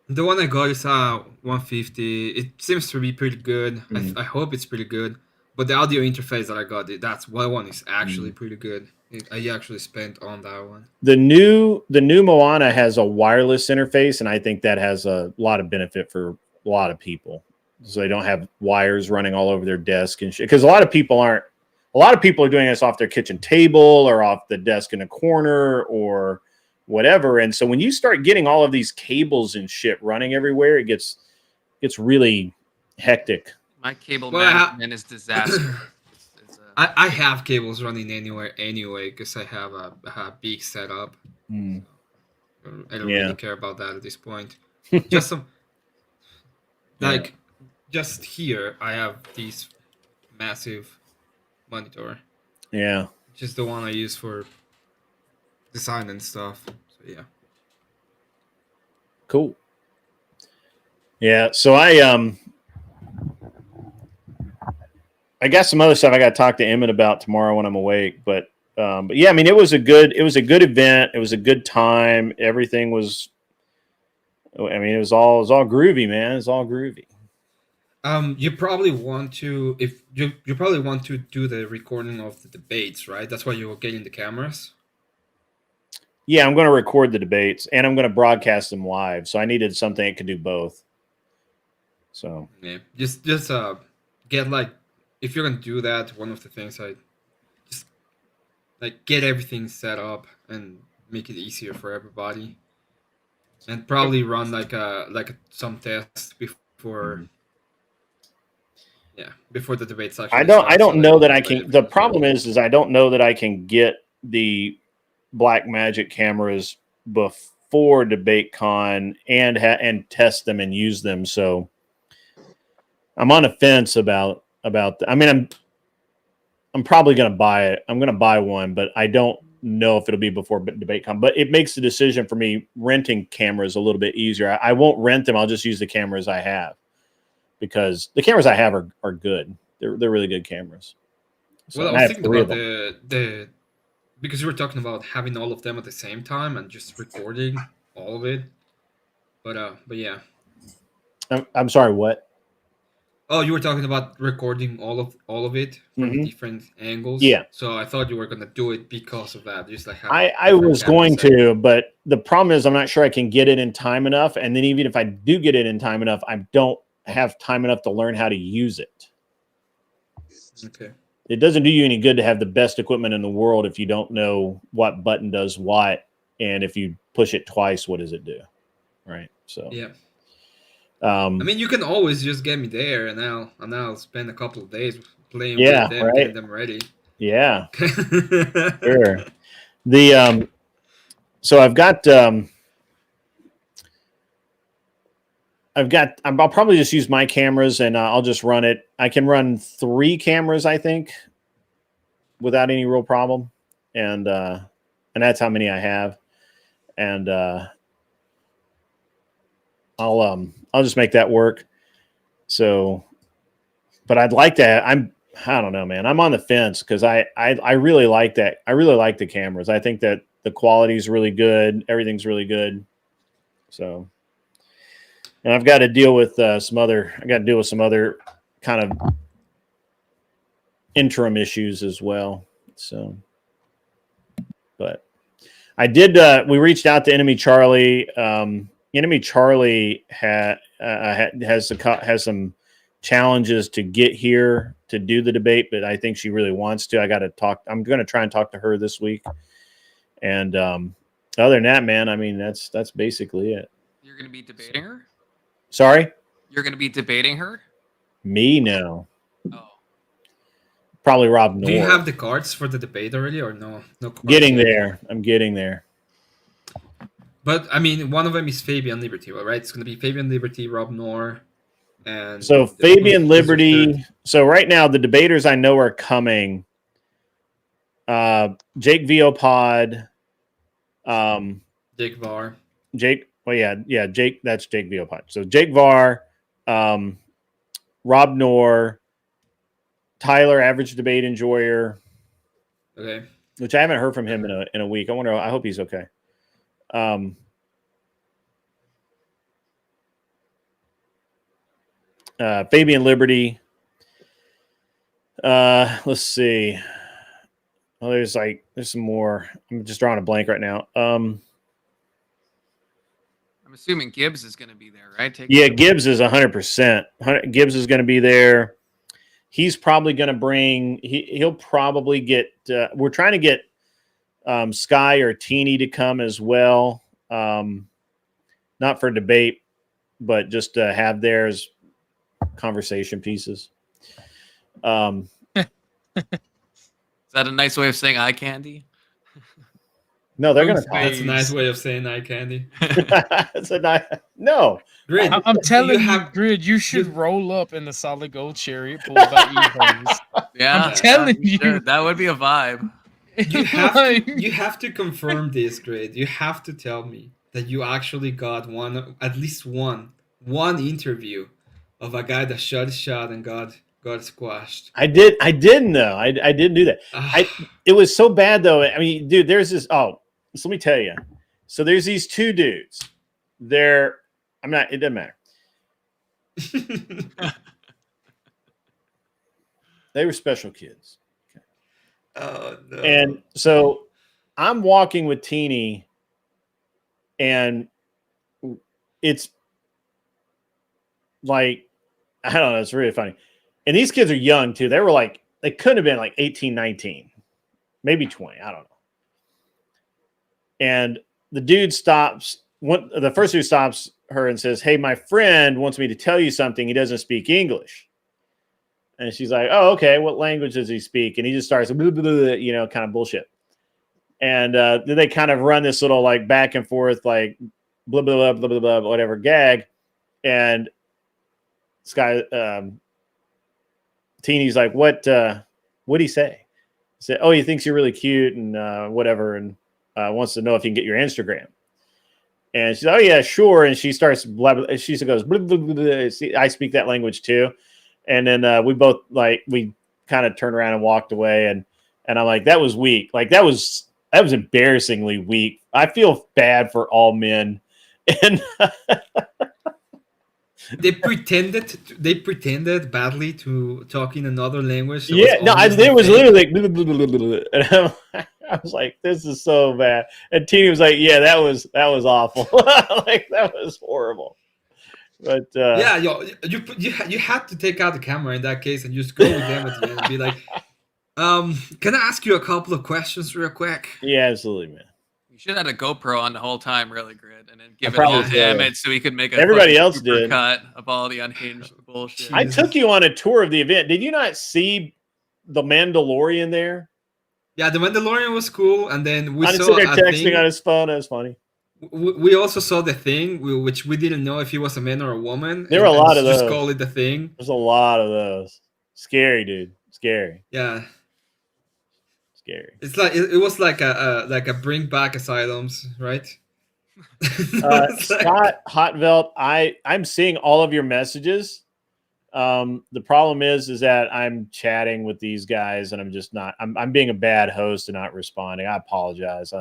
the one I got is 150. It seems to be pretty good. Mm-hmm. I hope it's pretty good. But the audio interface that I got, that's one is actually pretty good. I actually spent on that one. The new Moana has a wireless interface, and I think that has a lot of benefit for a lot of people, so they don't have wires running all over their desk and shit. Because a lot of people are doing this off their kitchen table or off the desk in a corner or whatever. And so when you start getting all of these cables and shit running everywhere, it gets really hectic. My cable management is disastrous. I have cables running anyway because I have a big setup. Mm. So I don't really care about that at this point. Just just here I have these massive monitor. Yeah. Just the one I use for design and stuff. So yeah. Cool. Yeah, so I got some other stuff I got to talk to Emmett about tomorrow when I'm awake, but yeah, I mean it was a good event. It was a good time. Everything was it was all groovy, man. It's all groovy. You probably want to do the recording of the debates, right? That's why you're getting the cameras. Yeah, I'm going to record the debates and I'm going to broadcast them live. So I needed something that could do both. So yeah, just get if you're going to do that, one of the things I just get everything set up and make it easier for everybody, and probably run some tests before. Mm-hmm. Yeah, before the debates actually. I don't know that I can. The problem is I don't know that I can get the Blackmagic cameras before DebateCon and test them and use them. So I'm on a fence about that. I mean, I'm probably going to buy it. I'm going to buy one, but I don't know if it'll be before DebateCon. But it makes the decision for me renting cameras a little bit easier. I won't rent them. I'll just use the cameras I have. Because the cameras I have are good. They're really good cameras. So well, I was thinking about the because you were talking about having all of them at the same time and just recording all of it. But yeah. I'm sorry, what? Oh, you were talking about recording all of it from different angles. Yeah. So I thought you were gonna do it because of that. Just I was going to, but the problem is I'm not sure I can get it in time enough. And then even if I do get it in time enough, I don't have time enough to learn how to use it. Okay. It doesn't do you any good to have the best equipment in the world if you don't know what button does what, and if you push it twice, what does it do? Right. So yeah. I mean, you can always just get me there, and I'll spend a couple of days playing with them, right. getting them ready. Yeah. Sure. The so I'll probably just use my cameras, and I'll just run it. I can run 3 cameras, I think, without any real problem, and that's how many I have. And I'll just make that work. So, but I'd like to. I don't know, man. I'm on the fence because I really like that. I really like the cameras. I think that the quality is really good. Everything's really good. So, and I've got to deal with some other kind of interim issues as well. So, but I did. We reached out to Enemy Charlie. Enemy Charlie has some challenges to get here to do the debate, but I think she really wants to. I'm going to try and talk to her this week. And other than that, man, I mean, that's basically it. You're going to be debating her? Sorry? You're going to be debating her? Me? No. Oh. Probably Rob Noor. Do you have the cards for the debate already, or no? No cards Getting yet? there. I'm getting there. But I mean, one of them is Fabian Liberty, right? It's going to be Fabian Liberty, Rob Noor, and so Fabian Liberty. So right now, the debaters I know are coming. Jake Viopod, Jake Var. Jake. Well, yeah, Jake. That's Jake Viopod. So Jake Var, Rob Noor, Tyler, average debate enjoyer. Okay. Which I haven't heard from him in a week. I hope he's okay. Fabian Liberty. Let's see. Well, there's some more. I'm just drawing a blank right now. I'm assuming Gibbs is going to be there, right? Gibbs is 100%. Gibbs is going to be there. He's probably going to bring. He'll probably get. We're trying to get Sky or Teeny to come as well. Not for debate, but just to have theirs conversation pieces. Is that a nice way of saying eye candy? No, they're gonna. That's a nice way of saying eye candy. It's a nice. No, Grid, I'm telling you, Grid, you should roll up in the solid gold chariot pulled by E-Homes. Yeah, I'm telling you, sure. That would be a vibe. You have to confirm this, Grid. You have to tell me that you actually got at least one interview of a guy that shot his shot and got squashed. I didn't though. I didn't do that. It was so bad though. I mean, dude, there's this. So let me tell you. So there's these 2 dudes. It doesn't matter. They were special kids. Okay. Oh no. And so I'm walking with Teeny, and it's like, I don't know, it's really funny. And these kids are young too. They couldn't have been 18, 19, maybe 20. I don't know. And the dude the first dude stops her and says, "Hey, my friend wants me to tell you something. He doesn't speak English." And she's like, "Oh, okay. What language does he speak?" And he just starts, blah, blah, blah, kind of bullshit. And then they kind of run this little back and forth, blah, blah, blah, blah, blah, blah, whatever gag. And Sky, Teeny's like, what'd he say? He said, "Oh, he thinks you're really cute and whatever, and wants to know if you can get your Instagram." And she's like, "Oh yeah, sure." And she starts blah, blah, she goes, blah, blah, blah, blah. See, I speak that language too. And then we both we kind of turned around and walked away, and I'm like, that was weak. That was embarrassingly weak. I feel bad for all men. And They pretended badly to talk in another language. So yeah, no, there was literally blah, blah, blah, blah, blah. And I was like, this is so bad. And Teeny was like, yeah, that was awful. That was horrible. But yeah, you had to take out the camera in that case and just go with them at the end and be like, can I ask you a couple of questions real quick? Yeah, absolutely, man. You should have had a GoPro on the whole time, really, Grid, and then give it probably all to should, yeah. Emmett so he could make a Everybody fucking else super did. cut of all the unhinged bullshit. I took you on a tour of the event. Did you not see the Mandalorian there? Yeah, the Mandalorian was cool, and then we I saw sit there a texting thing. on his phone. That was funny. We also saw the thing, which we didn't know if he was a man or a woman. There were a lot of those. Just call it the thing. There's a lot of those. Scary, dude. Scary. Yeah. Scary. It's like it was like a bring back asylums, right? Scott Hotveld, I'm seeing all of your messages. The problem is that I'm chatting with these guys and I'm just not. I'm being a bad host and not responding. I apologize.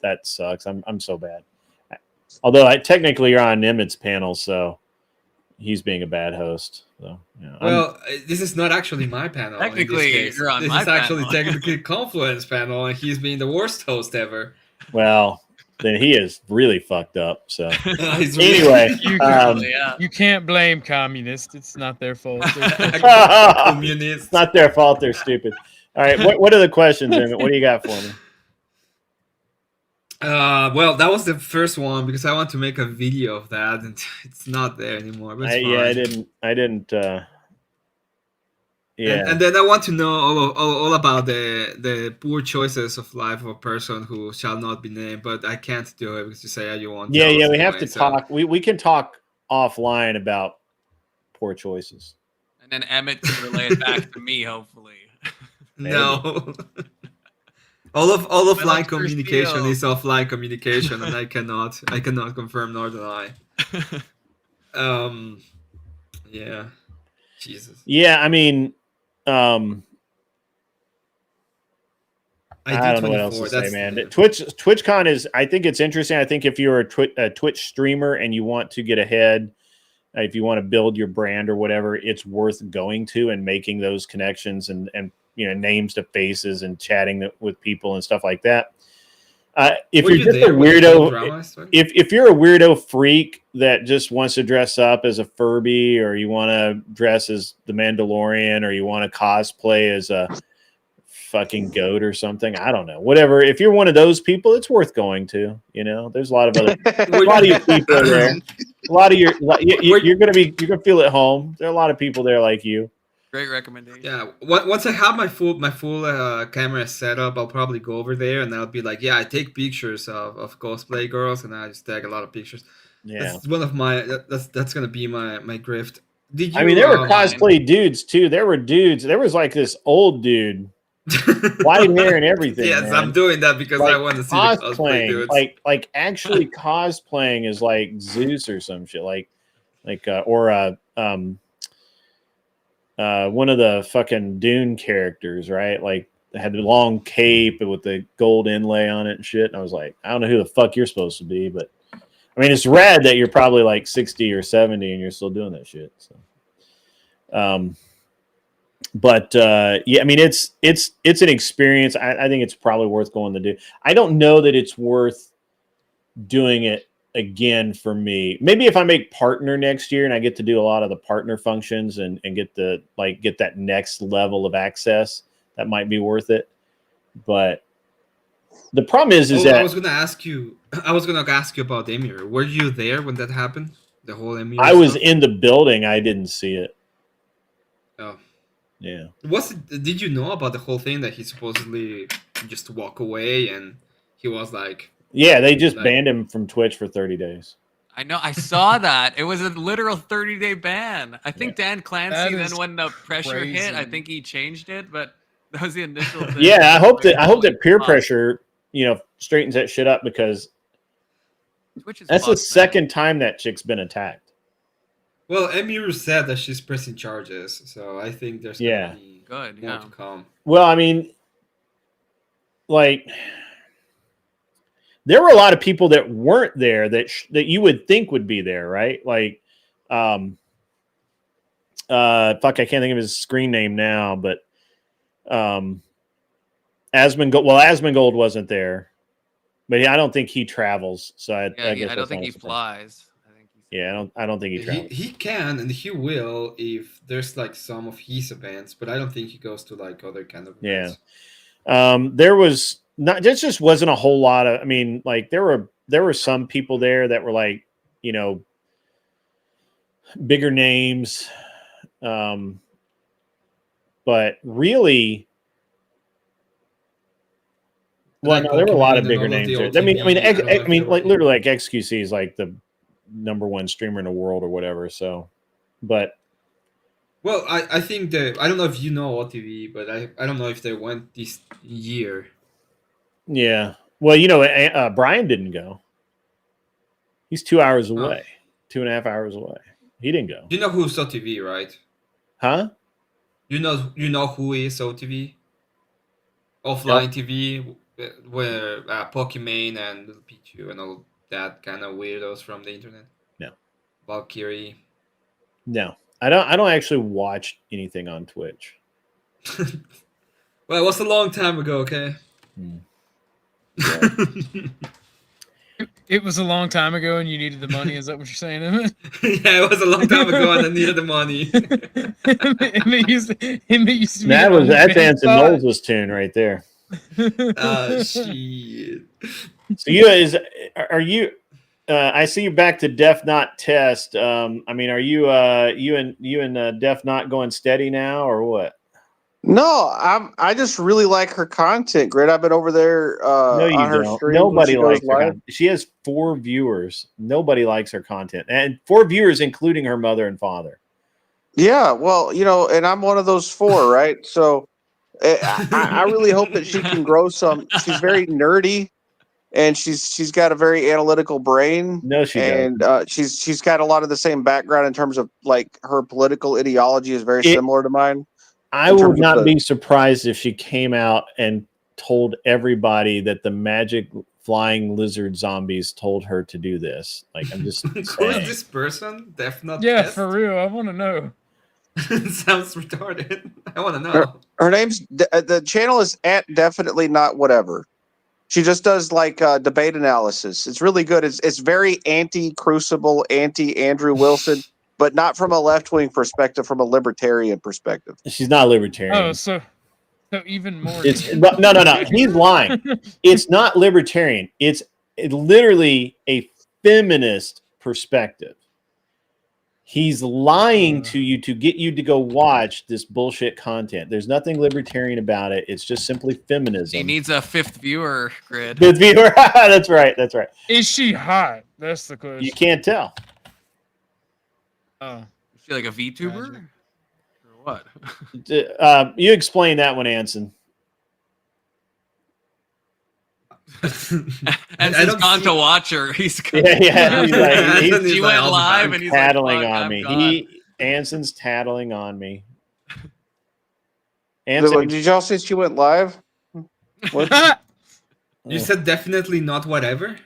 That sucks. I'm so bad. Although technically you're on Emmett's panel, so he's being a bad host. So well, this is not actually my panel. Technically, you're on my panel. This is actually panel. technically Confluence panel, and he's being the worst host ever. Well, then he is really fucked up. So anyway, you can't blame communists. It's not their fault. It's not their fault. They're stupid. All right, what are the questions, Emmett? What do you got for me? Well, that was the first one because I want to make a video of that, and it's not there anymore. But it's I didn't. Yeah, and then I want to know all about the poor choices of life of a person who shall not be named, but I can't do it because you say you want. Yeah, we have to talk. We can talk offline about poor choices. And then Emmett can relay it back to me, hopefully. No. All of offline communication is offline communication, and I cannot confirm nor deny. Yeah, Jesus. Yeah, I mean, I don't know what else to say, man. TwitchCon is. I think it's interesting. I think if you're a Twitch streamer and you want to get ahead, if you want to build your brand or whatever, it's worth going to and making those connections and names to faces and chatting with people and stuff like that. If you're just a weirdo, if you're a weirdo freak that just wants to dress up as a Furby, or you want to dress as the Mandalorian, or you want to cosplay as a fucking goat or something, I don't know, whatever. If you're one of those people, it's worth going to. There's a lot of other, a lot of your people there. A lot of you're gonna feel at home. There are a lot of people there like you. Great recommendation. Yeah, once I have my full camera set up, I'll probably go over there and I'll be like, yeah, I take pictures of cosplay girls, and I just tag a lot of pictures. Yeah, that's one of my that's gonna be my grift. Did you? I mean, there were cosplay dudes too. There were dudes. There was like this old dude, white hair and everything. Yes, man. I'm doing that because I want to see the cosplay dudes. Like actually cosplaying is like Zeus or some shit. One of the fucking Dune characters, right? Like they had the long cape with the gold inlay on it and shit. And I was like, I don't know who the fuck you're supposed to be, but I mean, it's rad that you're probably like 60 or 70 and you're still doing that shit. So, yeah, I mean, it's an experience. I think it's probably worth going to do. I don't know that it's worth doing it again for me. Maybe if I make partner next year and I get to do a lot of the partner functions and get that next level of access, that might be worth it. But the problem is that I was going to ask you about Emir. Were you there when that happened? The whole Emir I was in the building. I didn't see it. Oh. Yeah. Did you know about the whole thing that he supposedly just walk away and he was like, yeah, they just banned him from Twitch for 30 days. I know. I saw that. It was a literal 30-day ban. I think Dan Clancy, then when the pressure hit, I think he changed it, but that was the initial thing. Yeah, I hope that peer pressure, straightens that shit up, because that's the second time that chick's been attacked. Well, Emir said that she's pressing charges, so I think there's gonna be more to come. Well, I mean, like, there were a lot of people that weren't there that you would think would be there, right? Like, fuck, I can't think of his screen name now, but Asmongold wasn't there, but I don't think he travels. So I guess I don't think he flies. Yeah, I don't think he travels. He can and he will if there's like some of his events, but I don't think he goes to like other kind of events. There was not just wasn't a whole lot of. I mean, like there were some people there that were like, you know, bigger names, but really. Well, no, there were a lot of bigger names there. I mean, like literally, like XQC is like the #1 streamer in the world or whatever. So, but well, I think I don't know if you know OTV, but I don't know if they went this year. Yeah, well, you know, Brian didn't go. He's 2 hours away, 2.5 hours away. He didn't go. You know who's OTV, right? Huh? You know who is OTV? Offline TV, where Pokimane and Little Pichu and all that kind of weirdos from the internet. No. Valkyrie. No, I don't actually watch anything on Twitch. Well, it was a long time ago. Okay. Yeah. It was a long time ago, and you needed the money. Is that what you're saying? Yeah, it was a long time ago, and I needed the money. That's Anson Knowles' tune right there. Shit. So are you? I see you back to Def Not Test. I mean, are you and Def Not going steady now, or what? No, I just really like her content, Grit. I've been over there No, you on her don't. stream. Nobody likes her content. She has 4 viewers. Nobody likes her content, and 4 viewers, including her mother and father. Yeah, well, you know, and I'm one of those 4, right? So I really hope that she can grow some. She's very nerdy, and she's got a very analytical brain. No, she doesn't. And she's got a lot of the same background in terms of like her political ideology is very similar to mine. I would not be surprised if she came out and told everybody that the magic flying lizard zombies told her to do this. Like, I'm just Who is this person? Definitely. Yeah, for real. I want to know. Sounds retarded. I want to know. Her name's the channel is @definitely not whatever. She just does like debate analysis. It's really good. It's very anti-Crucible, anti-Andrew Wilson. But not from a left-wing perspective, from a libertarian perspective. She's not libertarian. Oh, so even more. No. He's lying. It's not libertarian. It's literally a feminist perspective. He's lying to you to get you to go watch this bullshit content. There's nothing libertarian about it. It's just simply feminism. He needs a 5th viewer, Grid. 5th viewer. That's right. Is she hot? That's the question. You can't tell. Oh. Is she like a VTuber? Or what? You explain that one, Anson. Anson's gone to watch her. He's She went live and he's tattling like, on me. Anson's tattling on me. Anson, did y'all see she went live? What? You said definitely not whatever.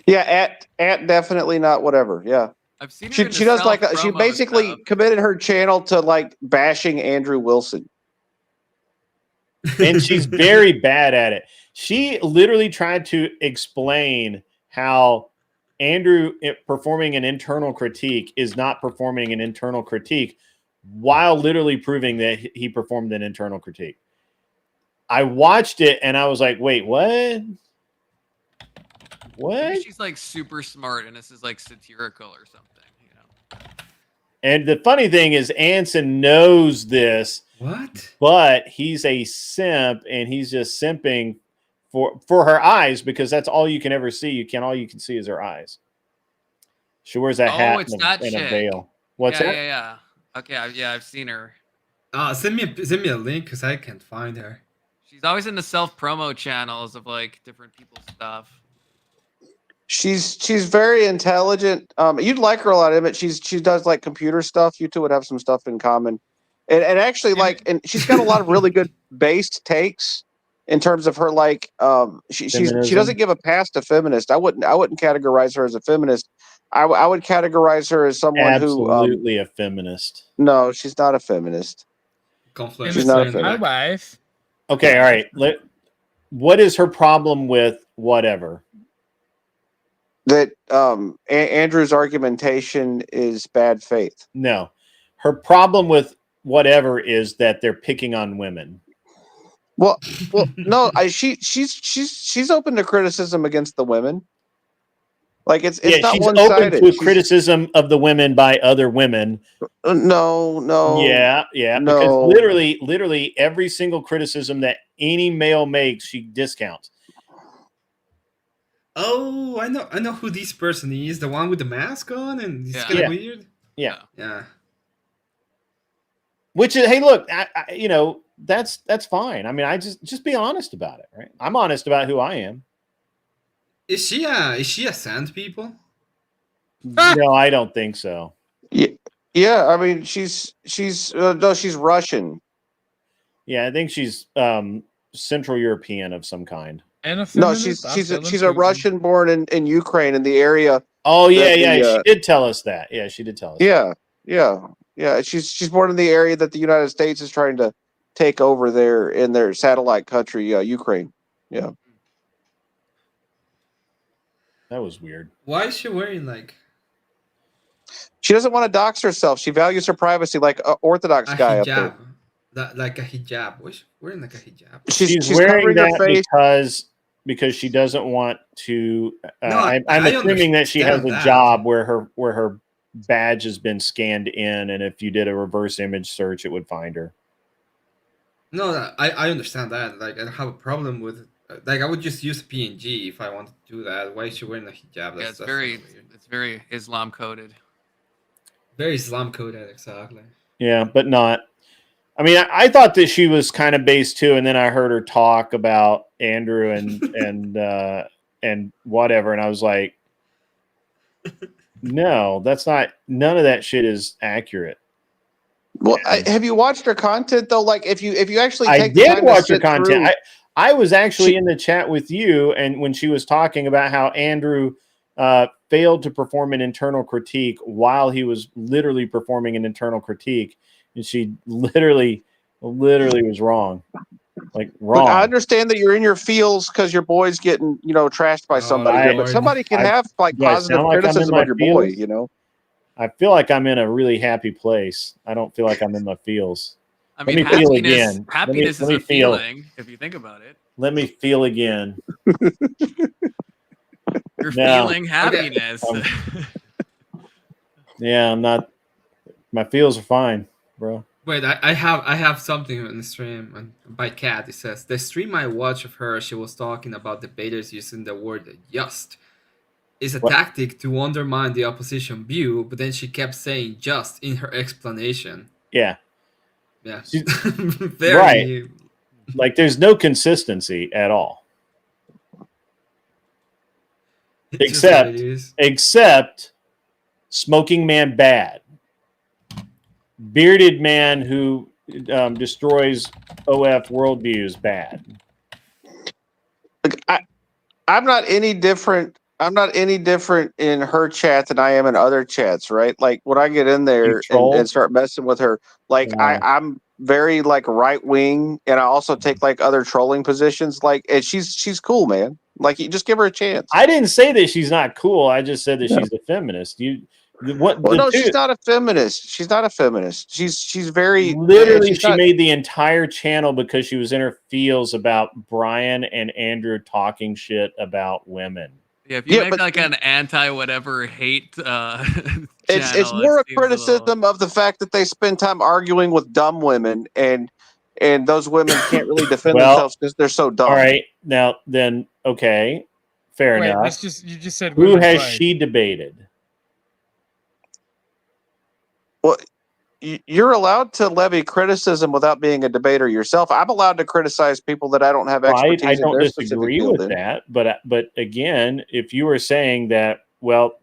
Yeah, at definitely not whatever. Yeah. I've seen her She does like she basically committed her channel to like bashing Andrew Wilson. And she's very bad at it. She literally tried to explain how Andrew performing an internal critique is not performing an internal critique while literally proving that he performed an internal critique. I watched it and I was like, wait, what? What? Maybe she's like super smart and this is like satirical or something, you know. And the funny thing is Anson knows this. What? But he's a simp and he's just simping for her eyes because that's all you can ever see. All you can see is her eyes. She wears a hat and a veil. What's that? Yeah. Okay, I've seen her. Send me a link because I can't find her. She's always in the self-promo channels of like different people's stuff. She's very intelligent. You'd like her a lot, Emmett. She does like computer stuff. You two would have some stuff in common. And actually, and she's got a lot of really good based takes in terms of her like she doesn't give a pass to feminist. I wouldn't categorize her as a feminist. I would categorize her as someone absolutely a feminist. No, she's not a feminist. She's not a feminist. My wife. Okay, all right. What is her problem with whatever? that Andrew's argumentation is bad faith. No, her problem with whatever is that they're picking on women. Well, no, she's open to criticism against the women. Like it's not she's one-sided. open to criticism of the women by other women. No. Yeah, because literally every single criticism that any male makes, she discounts. Oh, I know who this person is. The one with the mask on, and he's kind of weird. Yeah. Which is, hey, look, I that's fine. I mean, I just be honest about it, right? I'm honest about who I am. Is she a sand people? No, I don't think so. Yeah. I mean, she's Russian. Yeah, I think she's Central European of some kind. No, she's a Russian born in Ukraine, in the area. Oh yeah, she did tell us that. Yeah, she did tell us. Yeah. She's born in the area that the United States is trying to take over there in their satellite country, Ukraine. Yeah. That was weird. Why is she wearing like? She doesn't want to dox herself. She values her privacy, like an Orthodox guy hijab. up there. Like a hijab. Why is she wearing like a hijab? She's wearing that because she doesn't want to. I'm assuming that she has a job where her badge has been scanned in, and if you did a reverse image search, it would find her. No, I understand that. Like, I don't have a problem with. Like, I would just use PNG if I wanted to do that. Why is she wearing a hijab? It's very Islam coded. Very Islam coded, exactly. Yeah, but not. I mean, I thought that she was kind of based too, and then I heard her talk about Andrew and whatever, and I was like, no, that's not. None of that shit is accurate. Well, have you watched her content though? Like, if you actually, I did watch her content. I was actually in the chat with you, and when she was talking about how Andrew failed to perform an internal critique while he was literally performing an internal critique, and she literally was wrong. Like, wrong. Look, I understand that you're in your feels because your boy's getting trashed by somebody, but somebody can have positive criticism of your boy. I feel like I'm in a really happy place. I don't feel like I'm in my feels. I mean, let me feel again. Happiness is a feeling, if you think about it. Let me feel again. You're feeling happiness. Yeah, I'm not. My feels are fine, bro. Wait, I have something on the stream by Kat. It says the stream I watched of her, she was talking about debaters using the word "just" is a tactic to undermine the opposition view, but then she kept saying "just" in her explanation. Yeah. Very, right. Like, there's no consistency at all. Except smoking man bad. Bearded man who destroys OF worldviews bad. Look, I'm not any different. I'm not any different in her chat than I am in other chats, right? Like, when I get in there and start messing with her, like, I'm very like right wing, and I also take like other trolling positions. Like, and she's cool, man. Like, you just give her a chance. I didn't say that she's not cool. I just said that she's a feminist. She's not a feminist. She's not a feminist. She's very literally. She made the entire channel because she was in her feels about Brian and Andrew talking shit about women. Yeah, if you make like an anti-whatever hate it's more a criticism of the fact that they spend time arguing with dumb women, and those women can't really defend themselves because they're so dumb. All right, now then, okay, fair enough. You just said who has she debated? Well, you're allowed to levy criticism without being a debater yourself. I'm allowed to criticize people that I don't have expertise. I don't disagree with that, but again, if you were saying that, well,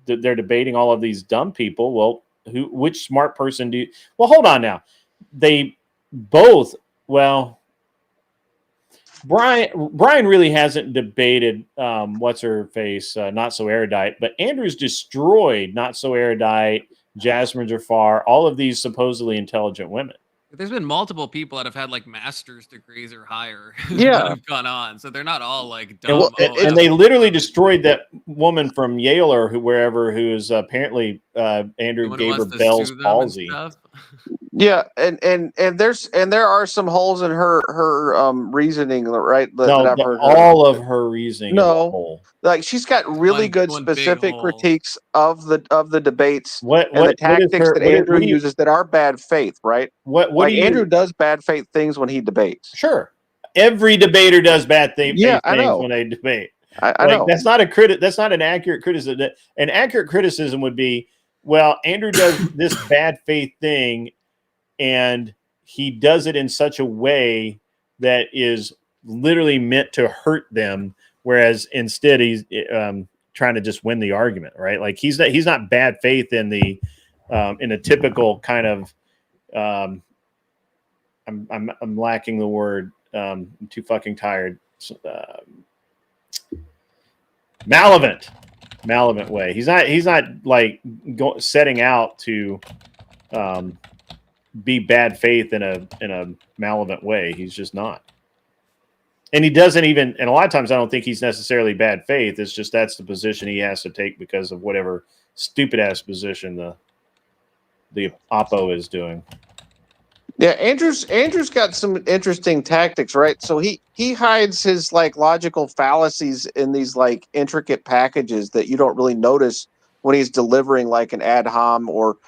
they're debating all of these dumb people. Well, which smart person do you? Well, hold on now. They both. Well, Brian really hasn't debated what's her face, Not So Erudite, but Andrew's destroyed Not So Erudite, Jasmine Jafar, all of these supposedly intelligent women. There's been multiple people that have had like master's degrees or higher Yeah. that have gone on, so they're not all like dumb. And, well, oh, and they literally destroyed that woman from Yale or wherever who's apparently Andrew gave her Bell's palsy. Yeah, and there are some holes in her reasoning, right? That I've heard all of her reasoning. No, like she's got really good specific critiques of the debates and the tactics that Andrew uses that are bad faith, right? What Andrew does bad faith things when he debates. Sure, every debater does bad things when they debate. I know that's not that's not an accurate criticism. An accurate criticism would be, well, Andrew does this bad faith thing, and he does it in such a way that is literally meant to hurt them, whereas instead he's trying to just win the argument, right? Like he's not bad faith in the in a typical kind of I'm lacking the word. I'm too fucking tired. Malevolent way. He's not like setting out to be bad faith in a malevolent way. He's just not. And he doesn't even, and a lot of times I don't think he's necessarily bad faith. It's just that's the position he has to take because of whatever stupid ass position the oppo is doing. Yeah, Andrew's got some interesting tactics, right? So he hides his like logical fallacies in these like intricate packages that you don't really notice when he's delivering like an ad hom or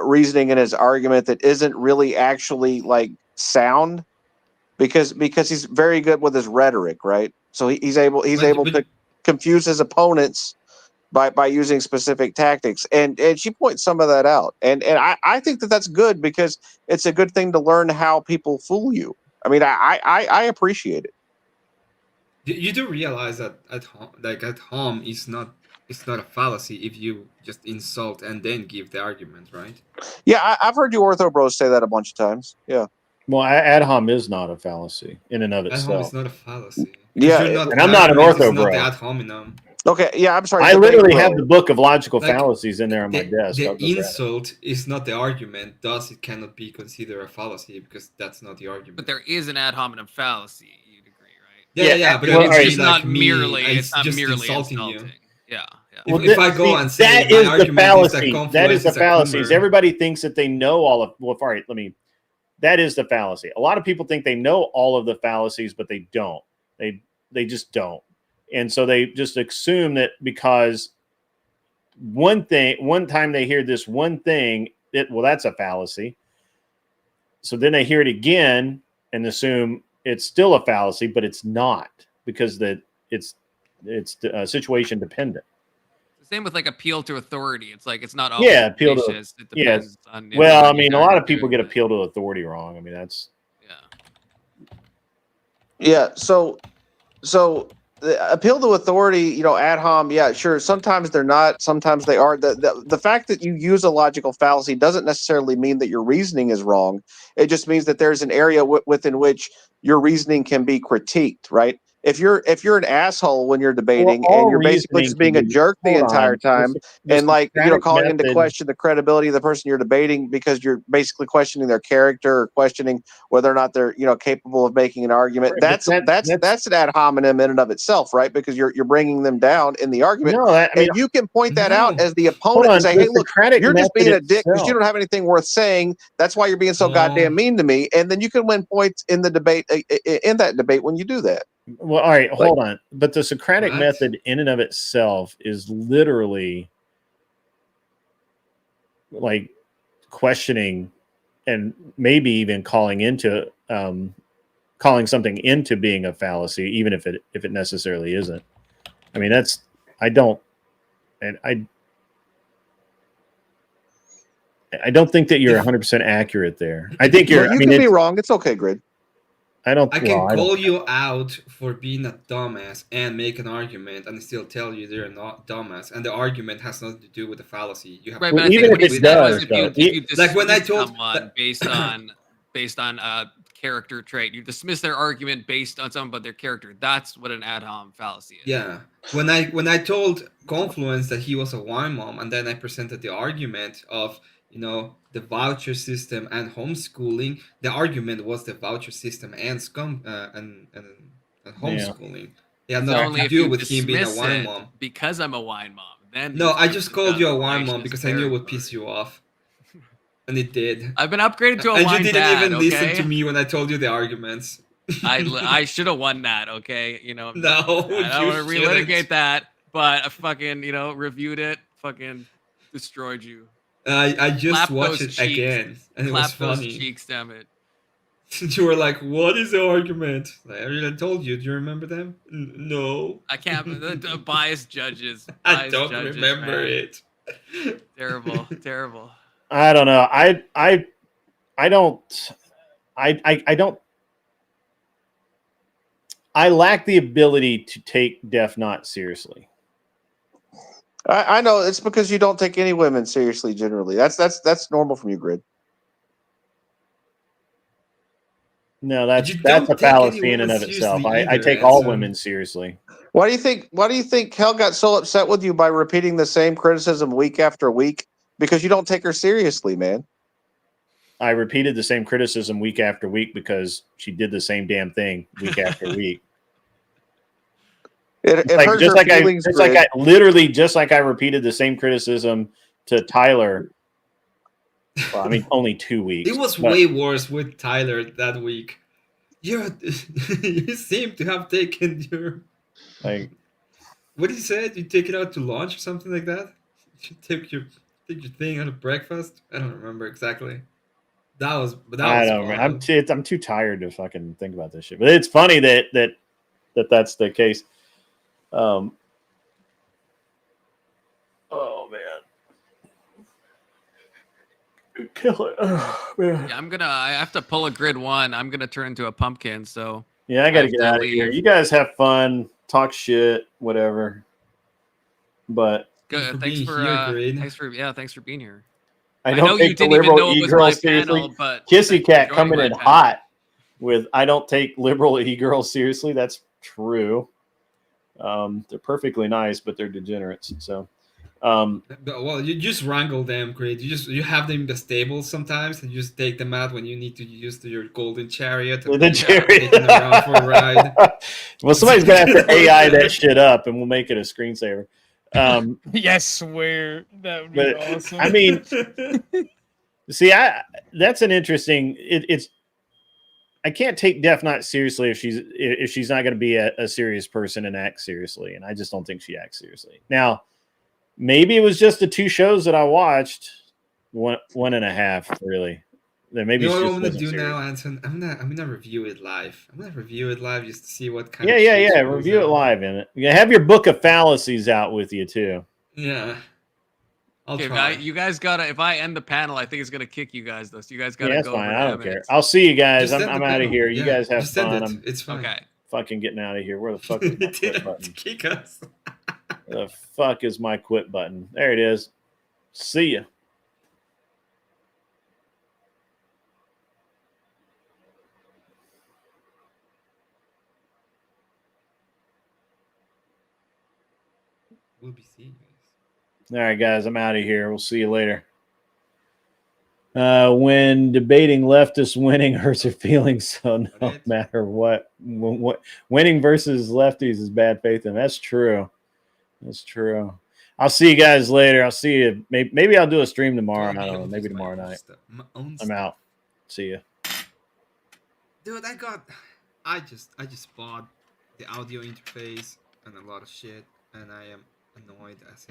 reasoning in his argument that isn't really actually like sound, because he's very good with his rhetoric, right? So he's able to confuse his opponents by using specific tactics, and she points some of that out, and I think that's good because it's a good thing to learn how people fool you. I mean, I appreciate it. You do realize that at home is not a fallacy if you just insult and then give the argument, right? Yeah, I've heard you ortho bros say that a bunch of times. Yeah. Well, ad hom is not a fallacy in and of itself. Ad hom is not a fallacy. Yeah, and I'm not an ortho bro. Not the ad hominem. Okay, yeah, I'm sorry. I literally have the book of logical fallacies in there on my desk. The insult is not the argument, thus it cannot be considered a fallacy because that's not the argument. But there is an ad hominem fallacy. You'd agree, right? Yeah, but it's not merely insulting you. Yeah. Well, if I go and say that is the fallacy. That is the fallacies. Everybody thinks that they know all of. Well, all right, that is the fallacy. A lot of people think they know all of the fallacies, but they don't. They just don't. And so they just assume that because one time they hear this one thing, that's a fallacy. So then they hear it again and assume it's still a fallacy, but it's not, because it's situation dependent. Same with like appeal to authority. It's like it's not always appeal to it depends on, well, I mean, a lot of people get appeal to authority wrong. I mean, that's So the appeal to authority, ad hom, yeah, sure. Sometimes they're not, sometimes they are. The fact that you use a logical fallacy doesn't necessarily mean that your reasoning is wrong. It just means that there's an area within which your reasoning can be critiqued, right? If you're an asshole when you're debating and you're basically just being a jerk the entire time and like, calling into question the credibility of the person you're debating because you're basically questioning their character or questioning whether or not they're, capable of making an argument. Right, that's an ad hominem in and of itself, right? Because you're bringing them down in the argument. And you can point that out as the opponent and say, hey, look, you're just being a dick because you don't have anything worth saying. That's why you're being so goddamn mean to me. And then you can win points in the debate, in that debate when you do that. Well, all right, hold on. But the Socratic method in and of itself is literally like questioning and maybe even calling something into being a fallacy, even if it necessarily isn't. I mean, I don't think that you're 100% accurate there. I think you can be wrong. It's okay, Grid. I can call you out for being a dumbass and make an argument and still tell you they're not dumbass, and the argument has nothing to do with the fallacy. You have right, but even if it does, if you like when I told someone based on a character trait, you dismiss their argument based on something but their character. That's what an ad hom fallacy is. Yeah, when I told Confluence that he was a wine mom, and then I presented the argument of you know, the voucher system and homeschooling. The argument was the voucher system and homeschooling. It had It's nothing only to if do you with him being a dismiss wine it mom. because I'm a wine mom. Then No, these I just bitches called got you a wine mom gracious because I knew it would territory. piss you off. And it did. I've been upgraded to a And wine you didn't dad, even listen okay? to me when I told you the arguments. I should have won that, okay? You know, No, I don't you want to shouldn't. relitigate that, but I fucking, you know, reviewed it, fucking destroyed you. I just Clap watched those it cheeks. again, and it was Clap those funny. cheeks, damn it. You were like, "What is the argument?" Like, I told you. Do you remember them? No. I can't. The biased judges. I Biased don't judges, remember man. it. Terrible, terrible. I don't know. I don't. I lack the ability to take Death Knot seriously. I know it's because you don't take any women seriously. Generally, that's normal from you, Grid. No, that's You a don't take fallacy any in and woman of itself. seriously I either, take all Anson. women seriously. Why do you think Hell got so upset with you by repeating the same criticism week after week? Because you don't take her seriously, man. I repeated the same criticism week after week because she did the same damn thing week after week. It hurts her feelings. Just like I repeated the same criticism to Tyler. Well, I mean, only 2 weeks. It was way worse with Tyler that week. You seem to have taken your like. What did you say? You take it out to lunch or something like that? You take your thing out of breakfast? I don't remember exactly. I don't know. I'm too tired to fucking think about this shit. But it's funny that's the case. Oh man. Kill it. Oh, man. Yeah, I have to pull a Grid 1. I'm gonna turn into a pumpkin, so yeah, I gotta get out of here. You guys have fun, talk shit, whatever. But good. Thanks for being here. I don't take the liberal e-girl seriously. But Kissy Cat coming in hot with I don't take liberal e-girls seriously. That's true. They're perfectly nice, but they're degenerates. So, well, you just wrangle them, Grid. You have them in the stable sometimes, and you just take them out when you need to use your golden chariot. And take them around for a ride. Well, somebody's gonna have to AI that shit up, and we'll make it a screensaver. Yes, swear that would be awesome. I mean, see, that's an interesting. It's I can't take Death Knot seriously if she's not going to be a serious person and act seriously, and I just don't think she acts seriously. Now, maybe it was just the 2 shows that I watched, one and a half really. Then maybe you know what I'm gonna do now, Anton? I'm gonna review it live. I'm gonna review it live just to see what kind of review it live in it. You have your book of fallacies out with you too. Yeah. You guys gotta. If I end the panel, I think it's gonna kick you guys though. So you guys gotta go. Fine. I don't care. I'll see you guys. I'm out of here. Yeah, you guys have fun. It's fine. Okay. Fucking getting out of here. Where the fuck is my quit button? Kick us. The fuck is my quit button? There it is. See ya. We'll be seeing you. All right, guys, I'm out of here. We'll see you later. When debating leftists, winning hurts her feelings, so no matter what, winning versus lefties is bad faith, and that's true. That's true. I'll see you guys later. I'll see you. Maybe I'll do a stream tomorrow. I don't know. Maybe tomorrow night. I'm out. See you. Dude, I just bought the audio interface and a lot of shit, and I am annoyed as